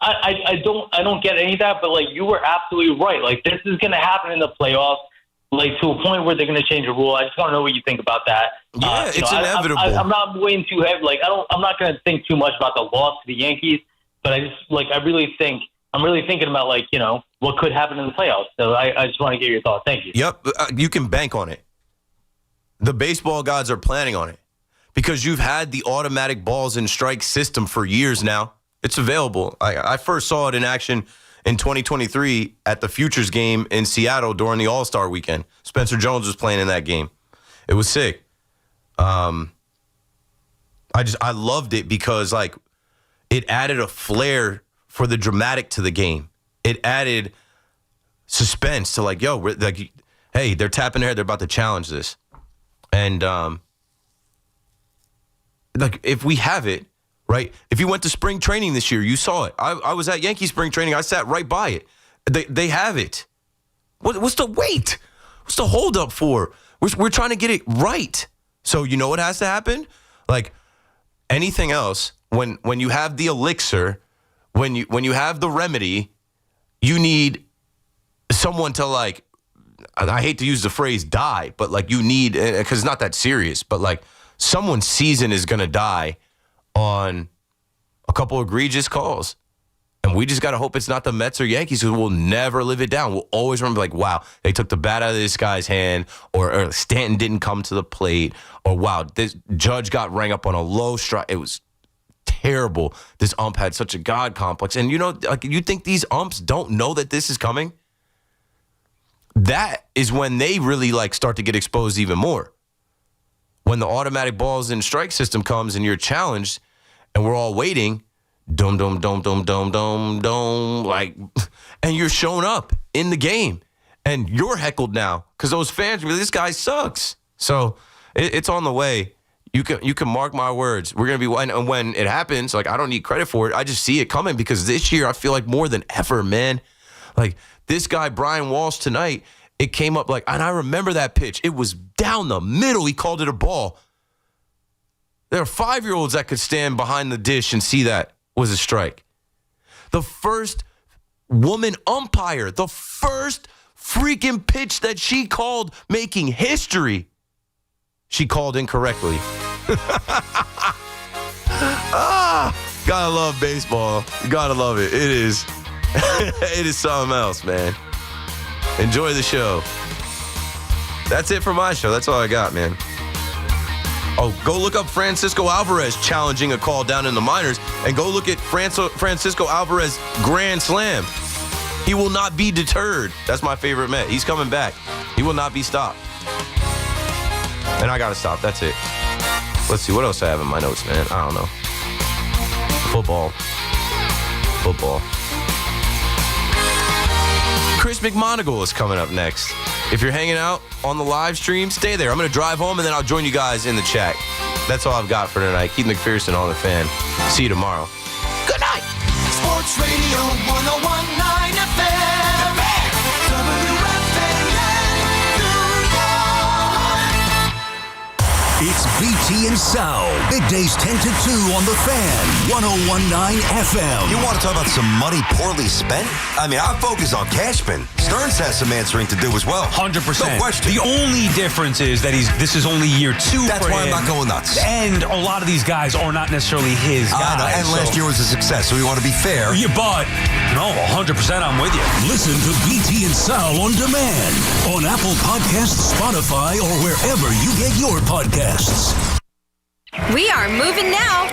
I don't get any of that. But like you were absolutely right. Like this is going to happen in the playoffs. Like to a point where they're going to change a rule. I just want to know what you think about that. Yeah, it's inevitable. I'm not weighing too heavy. Like I'm not going to think too much about the loss to the Yankees. But I'm really thinking about what could happen in the playoffs. So I just want to get your thoughts. Thank you. Yep, you can bank on it. The baseball gods are planning on it because you've had the automatic balls and strikes system for years now. It's available. I first saw it in action in 2023 at the Futures game in Seattle during the All-Star weekend. Spencer Jones was playing in that game. It was sick. I loved it because it added a flair for the dramatic to the game. It added suspense to hey, they're tapping their head. They're about to challenge this. And if we have it, right? If you went to spring training this year, you saw it. I was at Yankee spring training. I sat right by it. They have it. What's the wait? What's the hold up for? We're trying to get it right. So you know what has to happen? Like anything else, when you have the elixir, when you have the remedy, you need someone to I hate to use the phrase die, but you need, because it's not that serious, but someone's season is going to die on a couple egregious calls. And we just got to hope it's not the Mets or Yankees, because we'll never live it down. We'll always remember wow, they took the bat out of this guy's hand, or Stanton didn't come to the plate, or wow, this Judge got rang up on a low strike. It was terrible. This ump had such a God complex. And you think these umps don't know that this is coming? That is when they really start to get exposed even more. When the automatic balls and strike system comes and you're challenged and we're all waiting, dum, dum, dum, dum, dum, dum, dum, and you're showing up in the game and you're heckled now because those fans, this guy sucks. So it's on the way. You can mark my words. We're going to be, and when it happens, I don't need credit for it. I just see it coming because this year I feel like more than ever, man, this guy, Brian Walsh, tonight, it came up and I remember that pitch. It was down the middle. He called it a ball. There are 5-year-olds that could stand behind the dish and see that was a strike. The first woman umpire, the first freaking pitch that she called, making history, she called incorrectly. Gotta love baseball. You gotta love it. It is. It is something else, man. Enjoy the show. That's it for my show. That's all I got, man. Oh, go look up Francisco Alvarez challenging a call down in the minors, and go look at Francisco Alvarez grand slam. He will not be deterred. That's my favorite Met. He's coming back. He will not be stopped. And I got to stop. That's it. Let's see. What else I have in my notes, man? I don't know. Football. Chris McMonigle is coming up next. If you're hanging out on the live stream, stay there. I'm going to drive home, and then I'll join you guys in the chat. That's all I've got for tonight. Keith McPherson on the Fan. See you tomorrow. Good night. Sports Radio 101.9 FM. The Fan. WFAN New York. It's BT and Sal. Middays 10 to 2 on The Fan. 101.9 FM. You want to talk about some money poorly spent? I mean, I focus on Cashman. Stearns has some answering to do as well. 100%. No question. The only difference is that this is only year 2 That's for why him. I'm not going nuts. And a lot of these guys are not necessarily his guys. And last year was a success, so we want to be fair. Yeah, but, no, 100% I'm with you. Listen to BT and Sal on demand on Apple Podcasts, Spotify, or wherever you get your podcasts. We are moving now.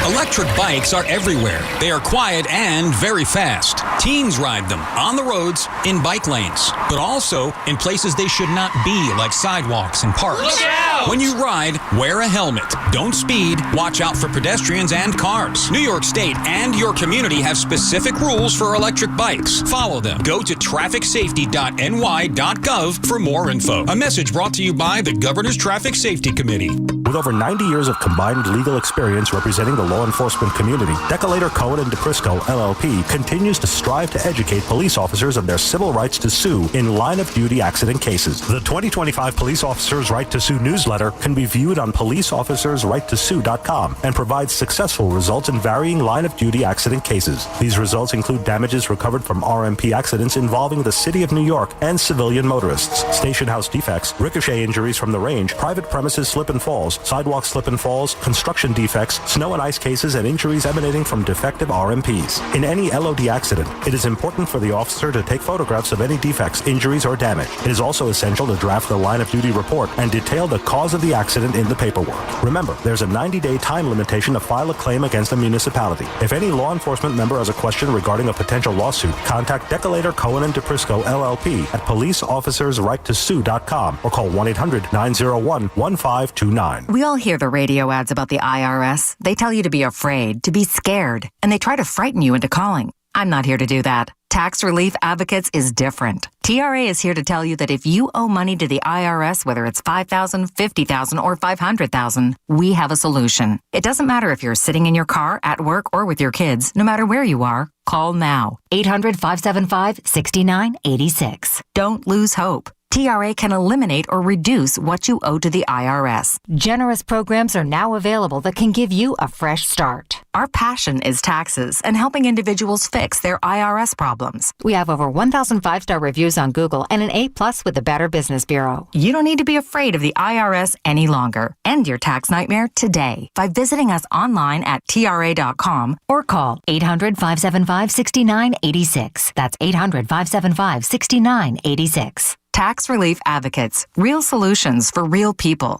Electric bikes are everywhere. They are quiet and very fast. Teens ride them on the roads, in bike lanes, but also in places they should not be, like sidewalks and parks. Look out! When you ride, wear a helmet. Don't speed. Watch out for pedestrians and cars. New York State and your community have specific rules for electric bikes. Follow them. Go to trafficsafety.ny.gov for more info. A message brought to you by the Governor's Traffic Safety Committee. With over 90 years of combined legal experience representing the law enforcement community, Decolator Cohen & DePrisco, LLP, continues to strive to educate police officers of their civil rights to sue in line-of-duty accident cases. The 2025 Police Officers' Right to Sue newsletter can be viewed on policeofficersrighttosue.com and provides successful results in varying line-of-duty accident cases. These results include damages recovered from RMP accidents involving the City of New York and civilian motorists, station house defects, ricochet injuries from the range, private premises slip and falls, sidewalk slip and falls, construction defects, snow and ice cases, and injuries emanating from defective RMPs. In any LOD accident, it is important for the officer to take photographs of any defects, injuries, or damage. It is also essential to draft the line-of-duty report and detail the cause of the accident in the paperwork. Remember, there's a 90-day time limitation to file a claim against a municipality. If any law enforcement member has a question regarding a potential lawsuit, contact Decolator Cohen & DePrisco, LLP at policeofficersrighttosue.com or call 1-800-901-1529. We all hear the radio ads about the IRS. They tell you to be afraid, to be scared, and they try to frighten you into calling. I'm not here to do that. Tax Relief Advocates is different. TRA is here to tell you that if you owe money to the IRS, whether it's $5,000, $50,000, or $500,000, we have a solution. It doesn't matter if you're sitting in your car, at work, or with your kids. No matter where you are, call now. 800-575-6986. Don't lose hope. TRA can eliminate or reduce what you owe to the IRS. Generous programs are now available that can give you a fresh start. Our passion is taxes and helping individuals fix their IRS problems. We have over 1,000 5-star reviews on Google and an A+ with the Better Business Bureau. You don't need to be afraid of the IRS any longer. End your tax nightmare today by visiting us online at TRA.com or call 800-575-6986. That's 800-575-6986. Tax Relief Advocates. Real solutions for real people.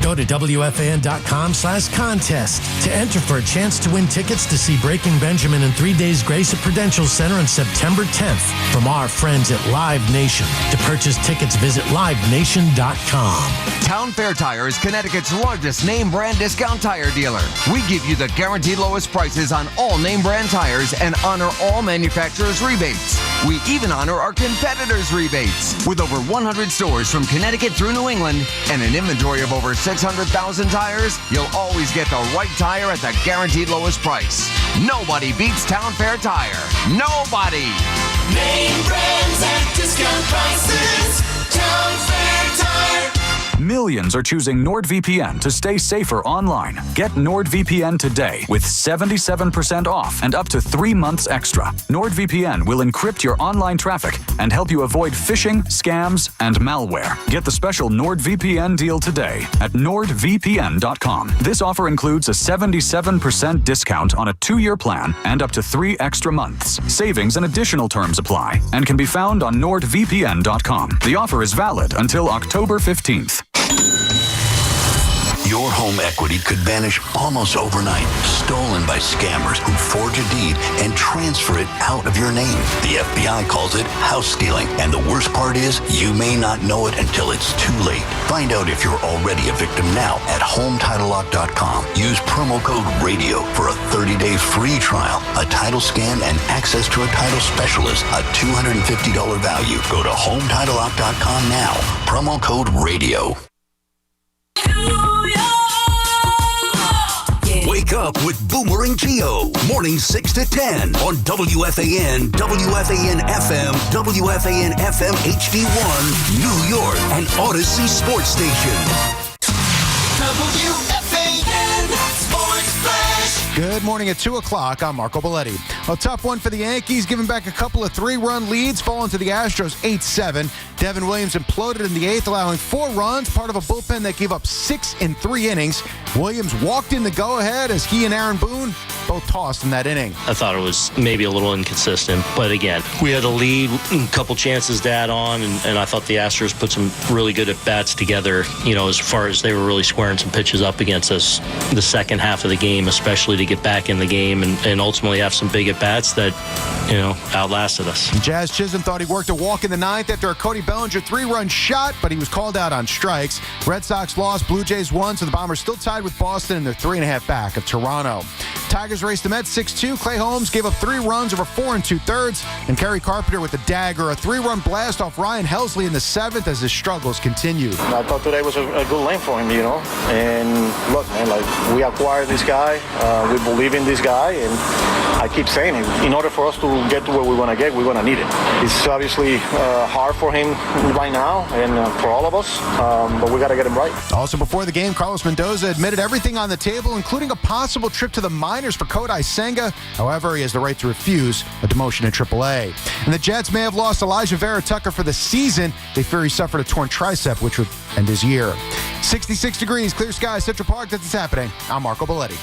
Go to WFAN.com/contest to enter for a chance to win tickets to see Breaking Benjamin in 3 Days Grace at Prudential Center on September 10th from our friends at Live Nation. To purchase tickets, visit livenation.com. Town Fair Tire is Connecticut's largest name brand discount tire dealer. We give you the guaranteed lowest prices on all name brand tires and honor all manufacturers' rebates. We even honor our competitors' rebates. With over 100 stores from Connecticut through New England and an inventory of over 600,000 tires, you'll always get the right tire at the guaranteed lowest price. Nobody beats Town Fair Tire. Nobody! Name brands at discount prices. Town Fair Tire. Millions are choosing NordVPN to stay safer online. Get NordVPN today with 77% off and up to 3 months extra. NordVPN will encrypt your online traffic and help you avoid phishing, scams, and malware. Get the special NordVPN deal today at nordvpn.com. This offer includes a 77% discount on a 2-year plan and up to 3 extra months. Savings and additional terms apply and can be found on nordvpn.com. The offer is valid until October 15th. Your home equity could vanish almost overnight, stolen by scammers who forge a deed and transfer it out of your name. The FBI calls it house stealing, and the worst part is you may not know it until it's too late. Find out if you're already a victim now at HomeTitleLock.com. Use promo code RADIO for a 30-day free trial, a title scan, and access to a title specialist, a $250 value. Go to HomeTitleLock.com now. Promo code RADIO. New York. Wake up with Boomer and Gio. Morning 6 to 10 on WFAN, WFAN FM, WFAN FM HD1, New York, and Odyssey Sports Station. WFAN Sports Flash. Good morning at 2 o'clock. I'm Marco Belletti. A tough one for the Yankees, giving back a couple of 3-run leads, falling to the Astros 8-7. Devin Williams imploded in the 8th, allowing 4 runs, part of a bullpen that gave up 6 in 3 innings. Williams walked in the go-ahead as he and Aaron Boone both tossed in that inning. I thought it was maybe a little inconsistent, but again, we had a lead, a couple chances to add on, and I thought the Astros put some really good at-bats together, as far as they were really squaring some pitches up against us the second half of the game, especially to get back in the game and ultimately have some big at-bats that, outlasted us. Jazz Chisholm thought he worked a walk in the 9th after a Cody Bellinger 3-run shot, but he was called out on strikes. Red Sox lost, Blue Jays won, so the Bombers still tied with Boston, and they're 3.5 back of Toronto. Tigers raced the Mets 6-2. Clay Holmes gave up 3 runs over 4 2/3, and Kerry Carpenter with the dagger, a 3-run blast off Ryan Helsley in the 7th as his struggles continued. I thought today was a good lane for him, and look, man, we acquired this guy, we believe in this guy, and I keep saying it, in order for us to get to where we want to get, we're going to need it. It's obviously hard for him right now and for all of us, but we got to get him right. Also before the game, Carlos Mendoza admitted everything on the table, including a possible trip to the minors for Kodai Senga. However, he has the right to refuse a demotion in AAA. And the Jets may have lost Elijah Vera Tucker for the season. They fear he suffered a torn tricep, which would end his year. 66 degrees, clear skies, Central Park. That's what's happening. I'm Marco Belletti.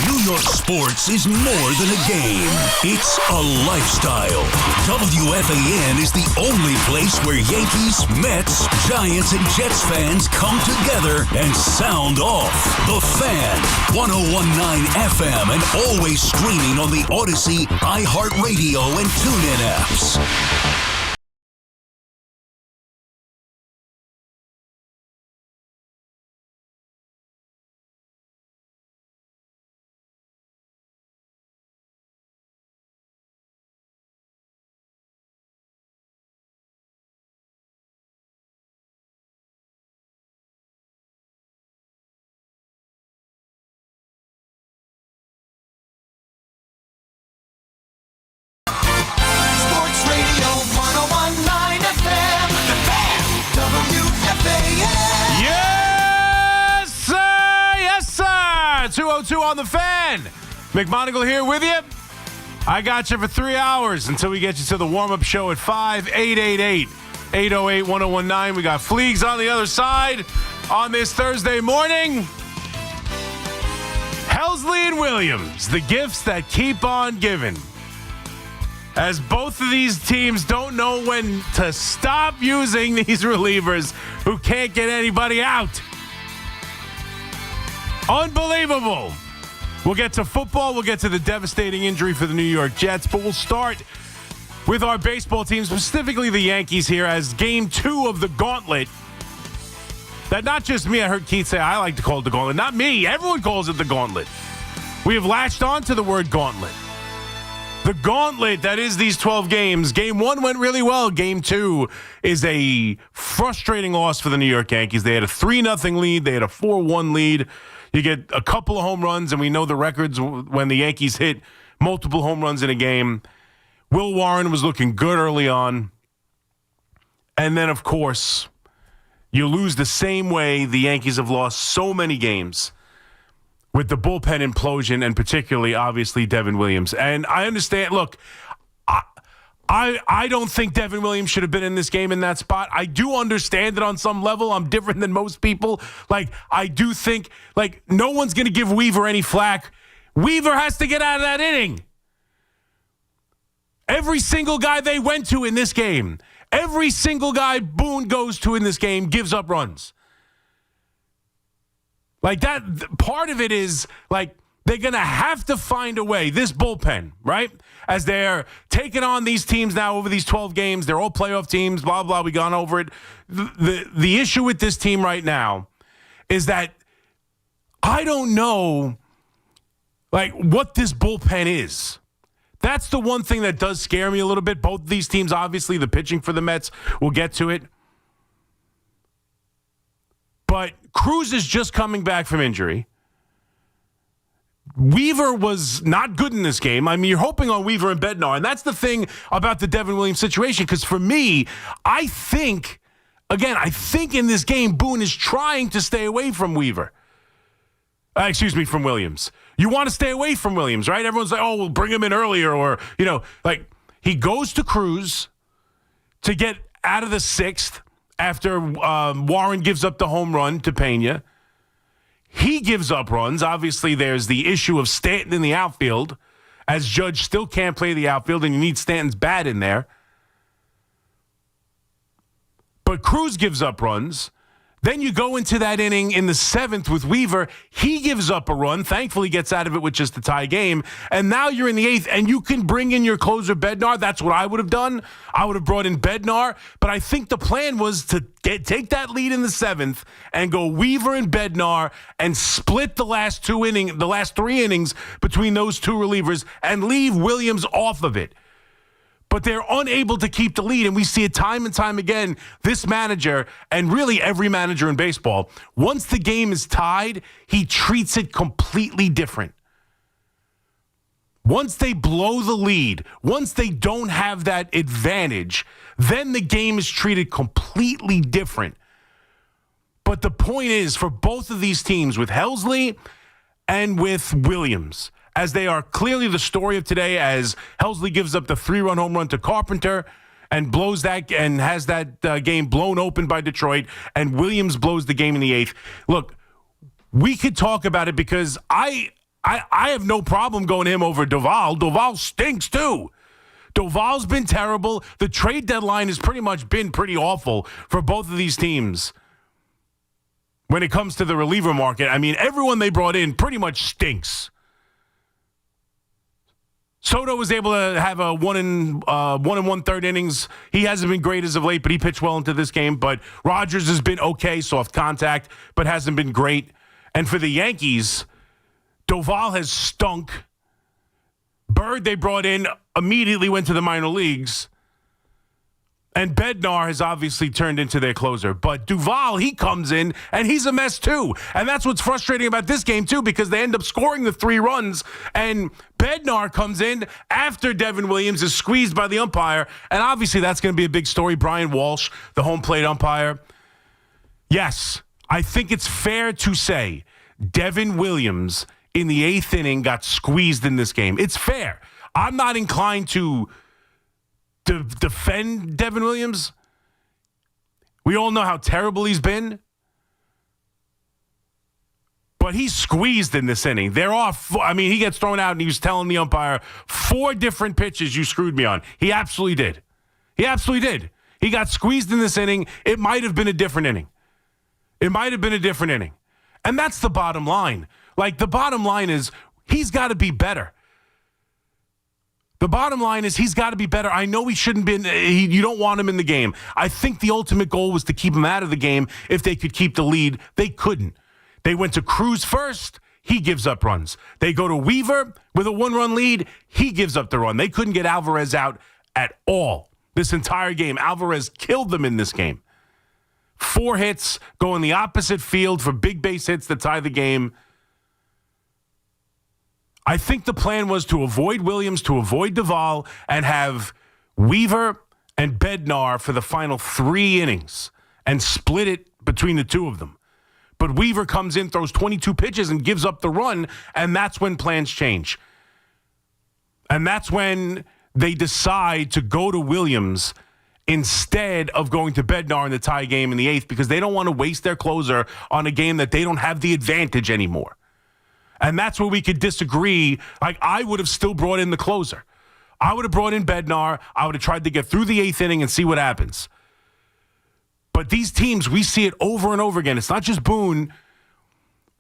New York sports is more than a game. It's a lifestyle. WFAN is the only place where Yankees, Mets, Giants, and Jets fans come together and sound off. The Fan, 101.9 FM, and always streaming on the Odyssey, iHeartRadio, and TuneIn apps. Yes, sir! Yes, sir! 202 on the Fan. McMonigle here with you. I got you for 3 hours until we get you to the warm-up show at 5, 888-808-1019. We got Fleegs on the other side on this Thursday morning. Helsley and Williams, the gifts that keep on giving. As both of these teams don't know when to stop using these relievers who can't get anybody out. Unbelievable. We'll get to football. We'll get to the devastating injury for the New York Jets. But we'll start with our baseball team, specifically the Yankees here, as game 2 of the gauntlet. That not just me, I heard Keith say, I like to call it the gauntlet. Not me. Everyone calls it the gauntlet. We have latched on to the word gauntlet. The gauntlet that is these 12 games. Game 1 went really well. Game 2 is a frustrating loss for the New York Yankees. They had a 3-0 lead. They had a 4-1 lead. You get a couple of home runs, and we know the records when the Yankees hit multiple home runs in a game. Will Warren was looking good early on. And then, of course, you lose the same way the Yankees have lost so many games, with the bullpen implosion, and particularly, obviously, Devin Williams. And I understand, look, I don't think Devin Williams should have been in this game in that spot. I do understand it on some level. I'm different than most people. I do think, no one's going to give Weaver any flack. Weaver has to get out of that inning. Every single guy they went to in this game, every single guy Boone goes to in this game gives up runs. That, part of it is, they're going to have to find a way, this bullpen, right? As they're taking on these teams now over these 12 games. They're all playoff teams, blah, blah, we've gone over it. The issue with this team right now is that I don't know, what this bullpen is. That's the one thing that does scare me a little bit. Both these teams, obviously, the pitching for the Mets, we'll get to it. But Cruz is just coming back from injury. Weaver was not good in this game. I mean, you're hoping on Weaver and Bednar, and that's the thing about the Devin Williams situation, because for me, I think in this game, Boone is trying to stay away from Weaver. From Williams. You want to stay away from Williams, right? Everyone's like, oh, we'll bring him in earlier, or, he goes to Cruz to get out of the sixth after Warren gives up the home run to Pena. He gives up runs. Obviously, there's the issue of Stanton in the outfield, as Judge still can't play the outfield, and you need Stanton's bat in there. But Cruz gives up runs. Then you go into that inning in the seventh with Weaver. He gives up a run. Thankfully, gets out of it with just a tie game. And now you're in the eighth, and you can bring in your closer, Bednar. That's what I would have done. I would have brought in Bednar. But I think the plan was to take that lead in the seventh and go Weaver and Bednar and split the last three innings between those two relievers and leave Williams off of it. But they're unable to keep the lead, and we see it time and time again. This manager, and really every manager in baseball, once the game is tied, he treats it completely different. Once they blow the lead, once they don't have that advantage, then the game is treated completely different. But the point is, for both of these teams, with Helsley and with Williams, as they are clearly the story of today, as Helsley gives up the 3-run home run to Carpenter and blows that and has that game blown open by Detroit, and Williams blows the game in the eighth. Look, we could talk about it because I have no problem going him over Doval. Doval stinks too. Doval's been terrible. The trade deadline has pretty much been pretty awful for both of these teams. When it comes to the reliever market, I mean, everyone they brought in pretty much stinks. Soto was able to have a 1 1/3 innings. He hasn't been great as of late, but he pitched well into this game. But Rogers has been okay, soft contact, but hasn't been great. And for the Yankees, Doval has stunk. Bird they brought in immediately went to the minor leagues. And Bednar has obviously turned into their closer. But Duvall, he comes in, and he's a mess too. And that's what's frustrating about this game too, because they end up scoring the 3 runs, and Bednar comes in after Devin Williams is squeezed by the umpire. And obviously that's going to be a big story. Brian Walsh, the home plate umpire. Yes, I think it's fair to say Devin Williams in the 8th inning got squeezed in this game. It's fair. I'm not inclined to defend Devin Williams. We all know how terrible he's been. But he's squeezed in this inning. They're off. I mean, he gets thrown out, and he was telling the umpire 4 different pitches you screwed me on. He absolutely did. He absolutely did. He got squeezed in this inning. It might have been a different inning. It might have been a different inning. And that's the bottom line. Like, the bottom line is he's got to be better. The bottom line is he's got to be better. I know he shouldn't be. You don't want him in the game. I think the ultimate goal was to keep him out of the game if they could keep the lead. They couldn't. They went to Cruz first. He gives up runs. They go to Weaver with a 1-run lead. He gives up the run. They couldn't get Alvarez out at all this entire game. Alvarez killed them in this game. 4 hits, go in the opposite field for big base hits to tie the game. I think the plan was to avoid Williams, to avoid Duvall, and have Weaver and Bednar for the final 3 innings and split it between the two of them. But Weaver comes in, throws 22 pitches, and gives up the run, and that's when plans change. And that's when they decide to go to Williams instead of going to Bednar in the tie game in the 8th, because they don't want to waste their closer on a game that they don't have the advantage anymore. And that's where we could disagree. Like, I would have still brought in the closer. I would have brought in Bednar. I would have tried to get through the 8th inning and see what happens. But these teams, we see it over and over again. It's not just Boone.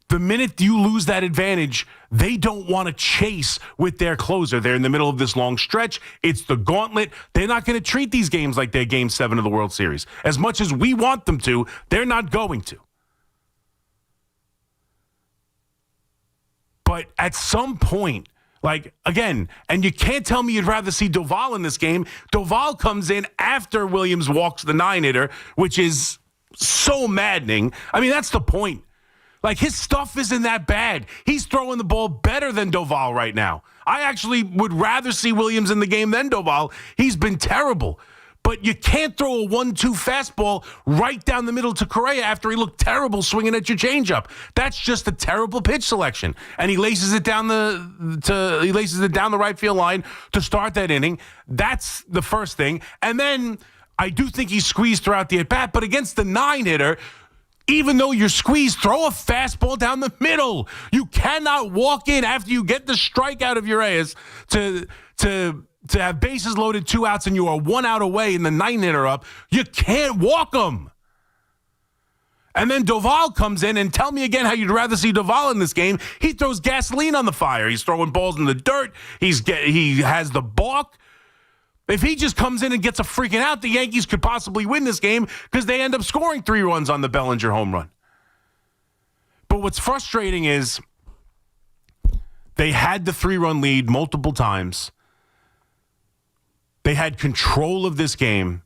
The minute you lose that advantage, they don't want to chase with their closer. They're in the middle of this long stretch. It's the gauntlet. They're not going to treat these games like they're Game 7 of the World Series. As much as we want them to, they're not going to. But at some point, like, again, and you can't tell me you'd rather see Doval in this game. Doval comes in after Williams walks the 9-hitter, which is so maddening. I mean, that's the point. Like, his stuff isn't that bad. He's throwing the ball better than Doval right now. I actually would rather see Williams in the game than Doval. He's been terrible. But you can't throw a 1-2 fastball right down the middle to Correa after he looked terrible swinging at your changeup. That's just a terrible pitch selection. And he laces it down the right field line to start that inning. That's the first thing. And then I do think he squeezed throughout the at-bat, but against the 9-hitter, even though you're squeezed, throw a fastball down the middle. You cannot walk in after you get the strike out of your ass to have bases loaded, 2 outs, and you are 1 out away and the 9-hitter up. You can't walk them. And then Doval comes in, and tell me again how you'd rather see Doval in this game. He throws gasoline on the fire. He's throwing balls in the dirt. He has the balk. If he just comes in and gets a freaking out, the Yankees could possibly win this game because they end up scoring 3 runs on the Bellinger home run. But what's frustrating is they had the 3-run lead multiple times. They had control of this game,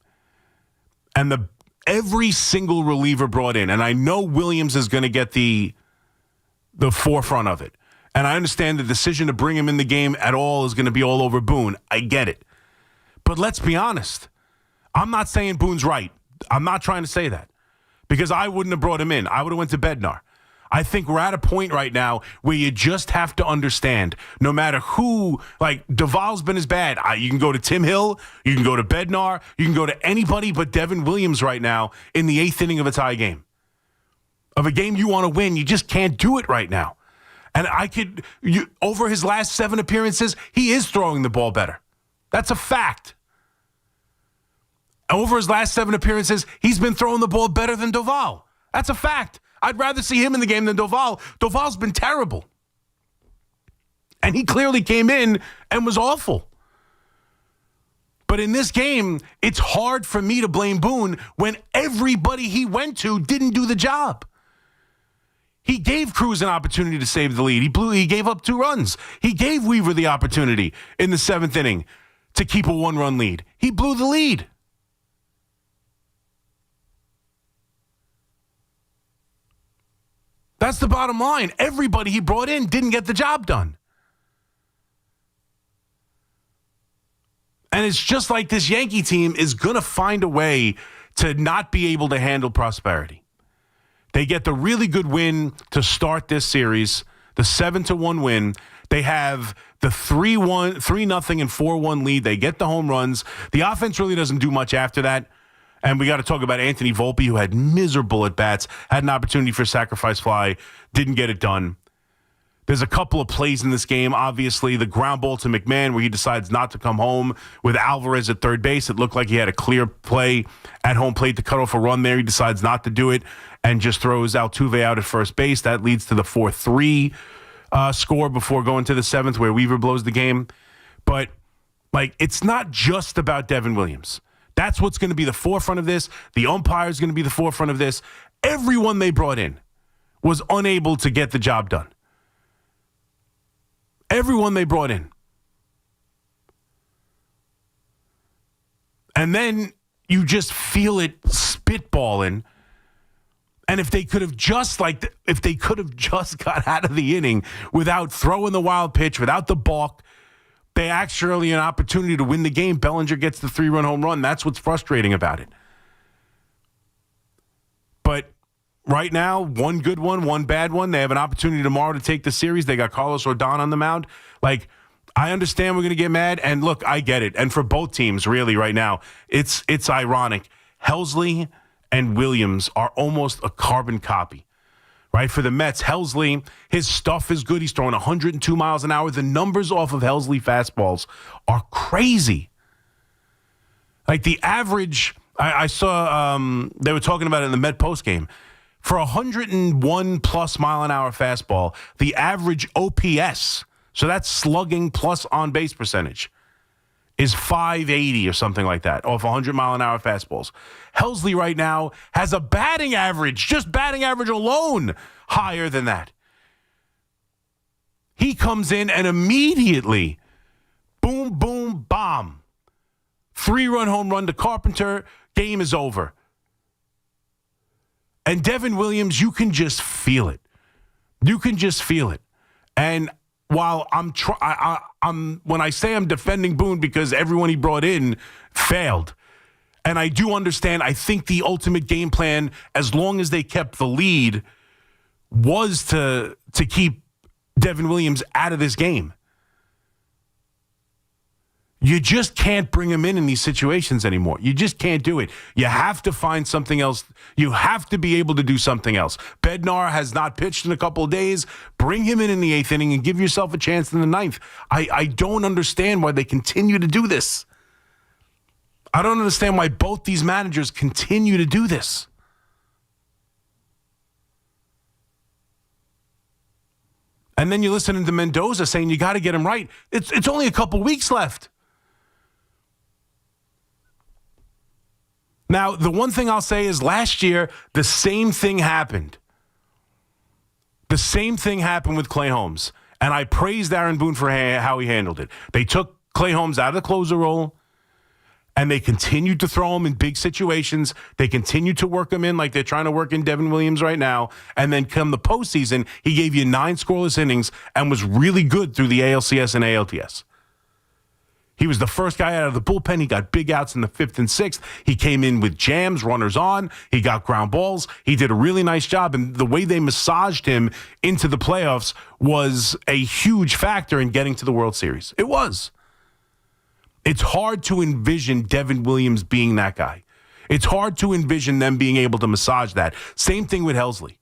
and every single reliever brought in, and I know Williams is going to get the forefront of it. And I understand the decision to bring him in the game at all is going to be all over Boone. I get it. But let's be honest. I'm not saying Boone's right. I'm not trying to say that because I wouldn't have brought him in. I would have went to Bednar. I think we're at a point right now where you just have to understand no matter who, like Doval's been as bad. You can go to Tim Hill. You can go to Bednar. You can go to anybody but Devin Williams right now in the 8th inning of a tie game. Of a game you want to win, you just can't do it right now. And over his last 7 appearances, he is throwing the ball better. That's a fact. Over his last 7 appearances, he's been throwing the ball better than Doval. That's a fact. I'd rather see him in the game than Doval. Doval's been terrible. And he clearly came in and was awful. But in this game, it's hard for me to blame Boone when everybody he went to didn't do the job. He gave Cruz an opportunity to save the lead. He gave up 2 runs. He gave Weaver the opportunity in the 7th inning to keep a 1-run lead. He blew the lead. That's the bottom line. Everybody he brought in didn't get the job done. And it's just like this Yankee team is going to find a way to not be able to handle prosperity. They get the really good win to start this series, the 7-1 win. They have the 3-0 and 4-1 lead. They get the home runs. The offense really doesn't do much after that. And we got to talk about Anthony Volpe, who had miserable at-bats, had an opportunity for a sacrifice fly, didn't get it done. There's a couple of plays in this game. Obviously, the ground ball to McMahon where he decides not to come home with Alvarez at third base. It looked like he had a clear play at home plate to cut off a run there. He decides not to do it and just throws Altuve out at first base. That leads to the 4-3 score before going to the 7th where Weaver blows the game. But, it's not just about Devin Williams. That's what's going to be the forefront of this. The umpire is going to be the forefront of this. Everyone they brought in was unable to get the job done. Everyone they brought in. And then you just feel it spitballing. And if they could have just got out of the inning without throwing the wild pitch, without the balk, they actually an opportunity to win the game. Bellinger gets the 3-run home run. That's what's frustrating about it. But right now, one good one, one bad one. They have an opportunity tomorrow to take the series. They got Carlos Rodon on the mound. I understand we're going to get mad. And look, I get it. And for both teams, really, right now, it's ironic. Helsley and Williams are almost a carbon copy. Right, for the Mets, Helsley, his stuff is good. He's throwing 102 miles an hour. The numbers off of Helsley fastballs are crazy. Like the average, I saw they were talking about it in the Met postgame. For 101-plus mile-an-hour fastball, the average OPS, so that's slugging plus on-base percentage, is 580 or something like that off 100-mile-an-hour fastballs. Helsley right now has a batting average, just batting average alone, higher than that. He comes in and immediately, boom, boom, bomb. 3-run home run to Carpenter, game is over. And Devin Williams, you can just feel it. You can just feel it. And while I'm when I say I'm defending Boone because everyone he brought in failed, and I do understand, I think the ultimate game plan, as long as they kept the lead, was to keep Devin Williams out of this game. You just can't bring him in these situations anymore. You just can't do it. You have to find something else. You have to be able to do something else. Bednar has not pitched in a couple of days. Bring him in the 8th inning and give yourself a chance in the 9th. I don't understand why they continue to do this. I don't understand why both these managers continue to do this. And then you're listening to Mendoza saying you got to get him right. It's only a couple weeks left. Now, the one thing I'll say is last year, the same thing happened. The same thing happened with Clay Holmes. And I praised Aaron Boone for how he handled it. They took Clay Holmes out of the closer role, and they continued to throw him in big situations. They continued to work him in like they're trying to work in Devin Williams right now. And then come the postseason, he gave you 9 scoreless innings and was really good through the ALCS and ALTS. He was the first guy out of the bullpen. He got big outs in the 5th and 6th. He came in with jams, runners on. He got ground balls. He did a really nice job. And the way they massaged him into the playoffs was a huge factor in getting to the World Series. It was. It's hard to envision Devin Williams being that guy. It's hard to envision them being able to massage that. Same thing with Helsley.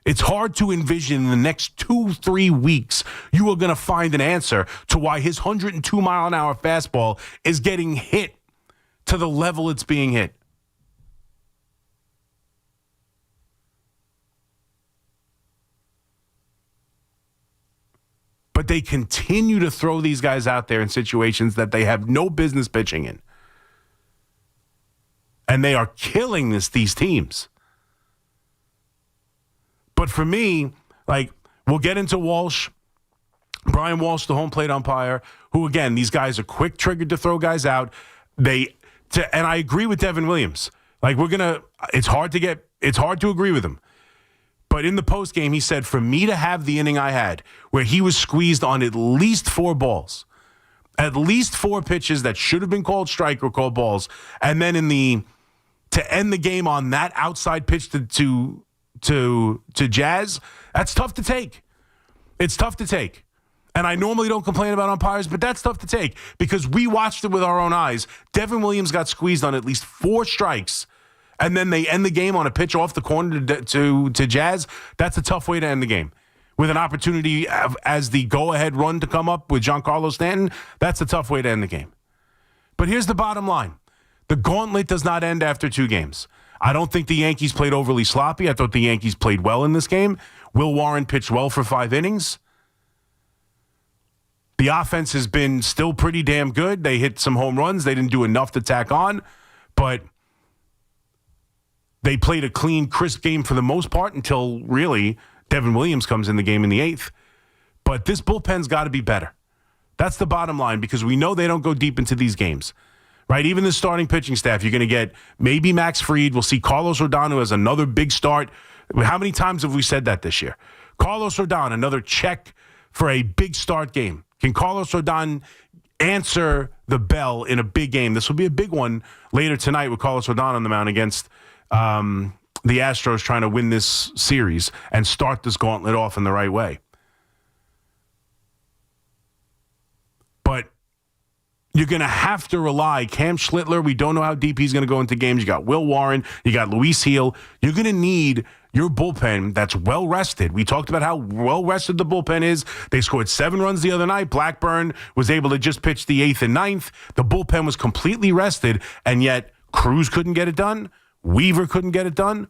It's hard to envision in the next 2-3 weeks you are going to find an answer to why his 102-mile-an-hour fastball is getting hit to the level it's being hit. But they continue to throw these guys out there in situations that they have no business pitching in. And they are killing these teams. But for me, like, we'll get into Walsh, Brian Walsh, the home plate umpire, who, again, these guys are quick-triggered to throw guys out. And I agree with Devin Williams. Like, it's hard to agree with him. But in the postgame, he said, for me to have the inning I had, where he was squeezed on at least 4 balls, at least 4 pitches that should have been called strike or called balls, and then to end the game on that outside pitch to Jazz, that's tough to take. It's tough to take. And I normally don't complain about umpires, but that's tough to take because we watched it with our own eyes. Devin Williams got squeezed on at least 4 strikes, and then they end the game on a pitch off the corner to Jazz. That's a tough way to end the game. With an opportunity as the go-ahead run to come up with Giancarlo Stanton, that's a tough way to end the game. But here's the bottom line. The gauntlet does not end after 2 games. I don't think the Yankees played overly sloppy. I thought the Yankees played well in this game. Will Warren pitched well for 5 innings. The offense has been still pretty damn good. They hit some home runs. They didn't do enough to tack on, but they played a clean, crisp game for the most part until really Devin Williams comes in the game in the 8th. But this bullpen's got to be better. That's the bottom line because we know they don't go deep into these games. Right, even the starting pitching staff, you're going to get maybe Max Fried. We'll see Carlos Rodon, who has another big start. How many times have we said that this year? Carlos Rodon, another check for a big start game. Can Carlos Rodon answer the bell in a big game? This will be a big one later tonight with Carlos Rodon on the mound against the Astros trying to win this series and start this gauntlet off in the right way. But you're going to have to rely. Cam Schlittler, we don't know how deep he's going to go into games. You got Will Warren. You got Luis Heel. You're going to need your bullpen that's well-rested. We talked about how well-rested the bullpen is. They scored 7 runs the other night. Blackburn was able to just pitch the 8th and 9th. The bullpen was completely rested, and yet Cruz couldn't get it done. Weaver couldn't get it done.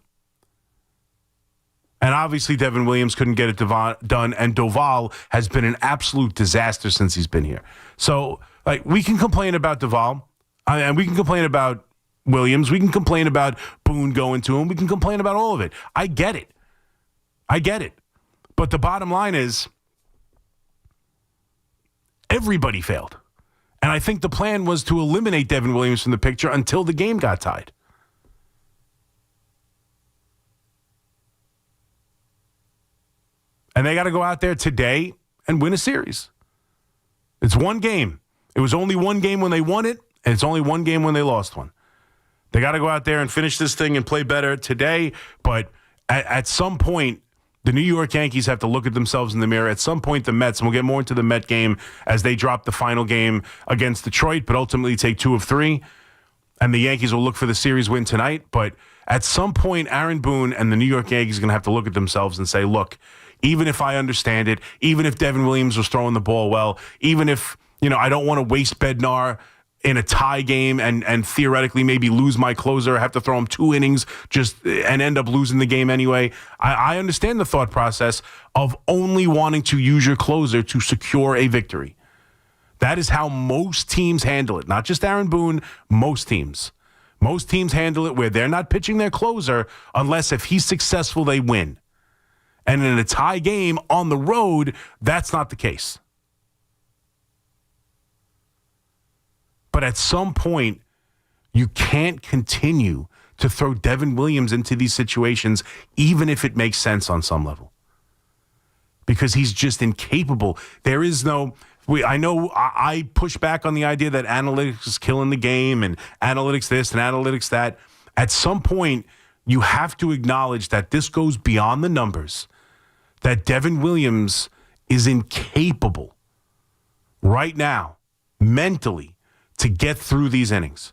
And obviously Devin Williams couldn't get it done, and Doval has been an absolute disaster since he's been here. So, like, we can complain about Doval, and we can complain about Williams. We can complain about Boone going to him. We can complain about all of it. I get it. But the bottom line is everybody failed. And I think the plan was to eliminate Devin Williams from the picture until the game got tied. And they got to go out there today and win a series. It's one game. It was only one game when they won it, and it's only one game when they lost one. They got to go out there and finish this thing and play better today. But at some point, the New York Yankees have to look at themselves in the mirror. At some point, the Mets, and we'll get more into the Met game as they drop the final game against Detroit, but ultimately take 2 of 3. And the Yankees will look for the series win tonight. But at some point, Aaron Boone and the New York Yankees are going to have to look at themselves and say, look, even if I understand it, even if Devin Williams was throwing the ball well, even if, I don't want to waste Bednar in a tie game and theoretically maybe lose my closer, have to throw him 2 innings and end up losing the game anyway. I understand the thought process of only wanting to use your closer to secure a victory. That is how most teams handle it. Not just Aaron Boone, most teams. Most teams handle it where they're not pitching their closer unless if he's successful, they win. And in a tie game on the road, that's not the case. But at some point, you can't continue to throw Devin Williams into these situations, even if it makes sense on some level. Because he's just incapable. There is no... I know I push back on the idea that analytics is killing the game and analytics this and analytics that. At some point, you have to acknowledge that this goes beyond the numbers, that Devin Williams is incapable right now, mentally, to get through these innings.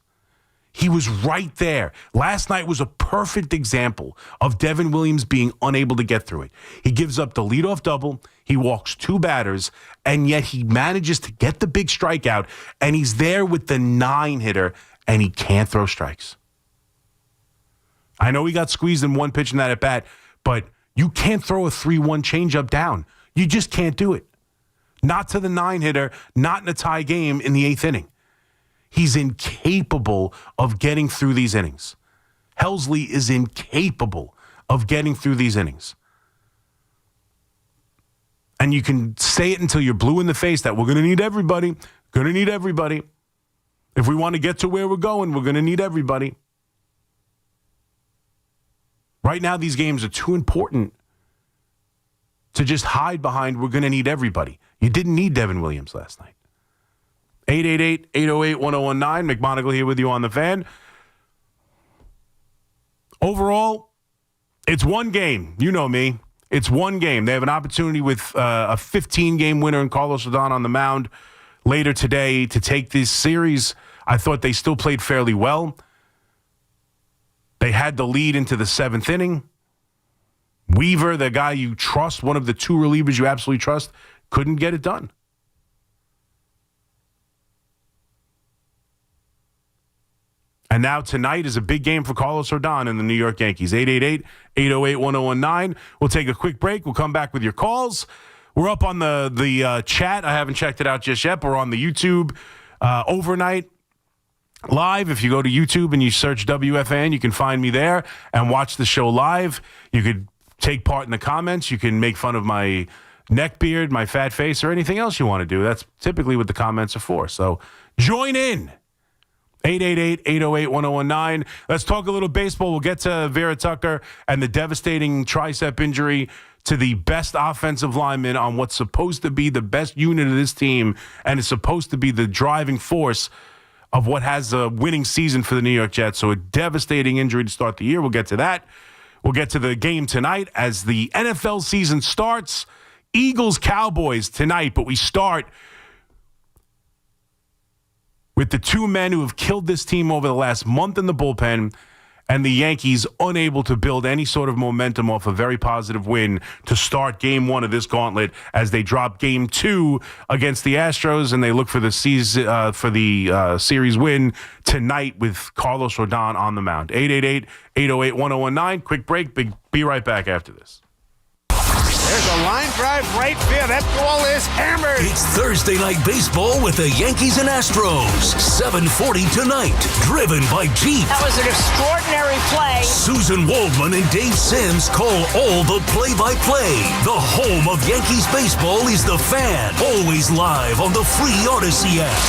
He was right there. Last night was a perfect example of Devin Williams being unable to get through it. He gives up the leadoff double, he walks 2 batters, and yet he manages to get the big strikeout, and he's there with the 9-hitter, and he can't throw strikes. I know he got squeezed in one pitch in that at-bat, but you can't throw a 3-1 changeup down. You just can't do it. Not to the 9-hitter, not in a tie game in the 8th inning. He's incapable of getting through these innings. Helsley is incapable of getting through these innings. And you can say it until you're blue in the face that we're going to need everybody. Going to need everybody. If we want to get to where we're going, we're going to need everybody. Right now, these games are too important to just hide behind we're going to need everybody. You didn't need Devin Williams last night. 888-808-1019. McMonigle here with you on the Fan. Overall, it's one game. You know me. It's one game. They have an opportunity with a 15-game winner in Carlos Rodon on the mound later today to take this series. I thought they still played fairly well. They had the lead into the 7th inning. Weaver, the guy you trust, one of the 2 relievers you absolutely trust, couldn't get it done. And now tonight is a big game for Carlos Rodon and the New York Yankees. 888-808-1019. We'll take a quick break. We'll come back with your calls. We're up on the chat. I haven't checked it out just yet, but we're on the YouTube overnight live. If you go to YouTube and you search WFAN, you can find me there and watch the show live. You could take part in the comments. You can make fun of my neck beard, my fat face, or anything else you want to do. That's typically what the comments are for. So join in. 888-808-1019. Let's talk a little baseball. We'll get to Vera Tucker and the devastating tricep injury to the best offensive lineman on what's supposed to be the best unit of this team, and it's supposed to be the driving force of what has a winning season for the New York Jets. So a devastating injury to start the year. We'll get to that. We'll get to the game tonight as the NFL season starts. Eagles-Cowboys tonight, but we start with the 2 men who have killed this team over the last month in the bullpen, and the Yankees unable to build any sort of momentum off a very positive win to start game 1 of this gauntlet as they drop game 2 against the Astros, and they look for the series win tonight with Carlos Rodon on the mound. 888-808-1019. Quick break. Be right back after this. There's a line drive right field. That ball is hammered. It's Thursday Night Baseball with the Yankees and Astros. 7:40 tonight. Driven by Jeep. That was an extraordinary play. Susan Waldman and Dave Sims call all the play-by-play. The home of Yankees baseball is the Fan. Always live on the free Odyssey app.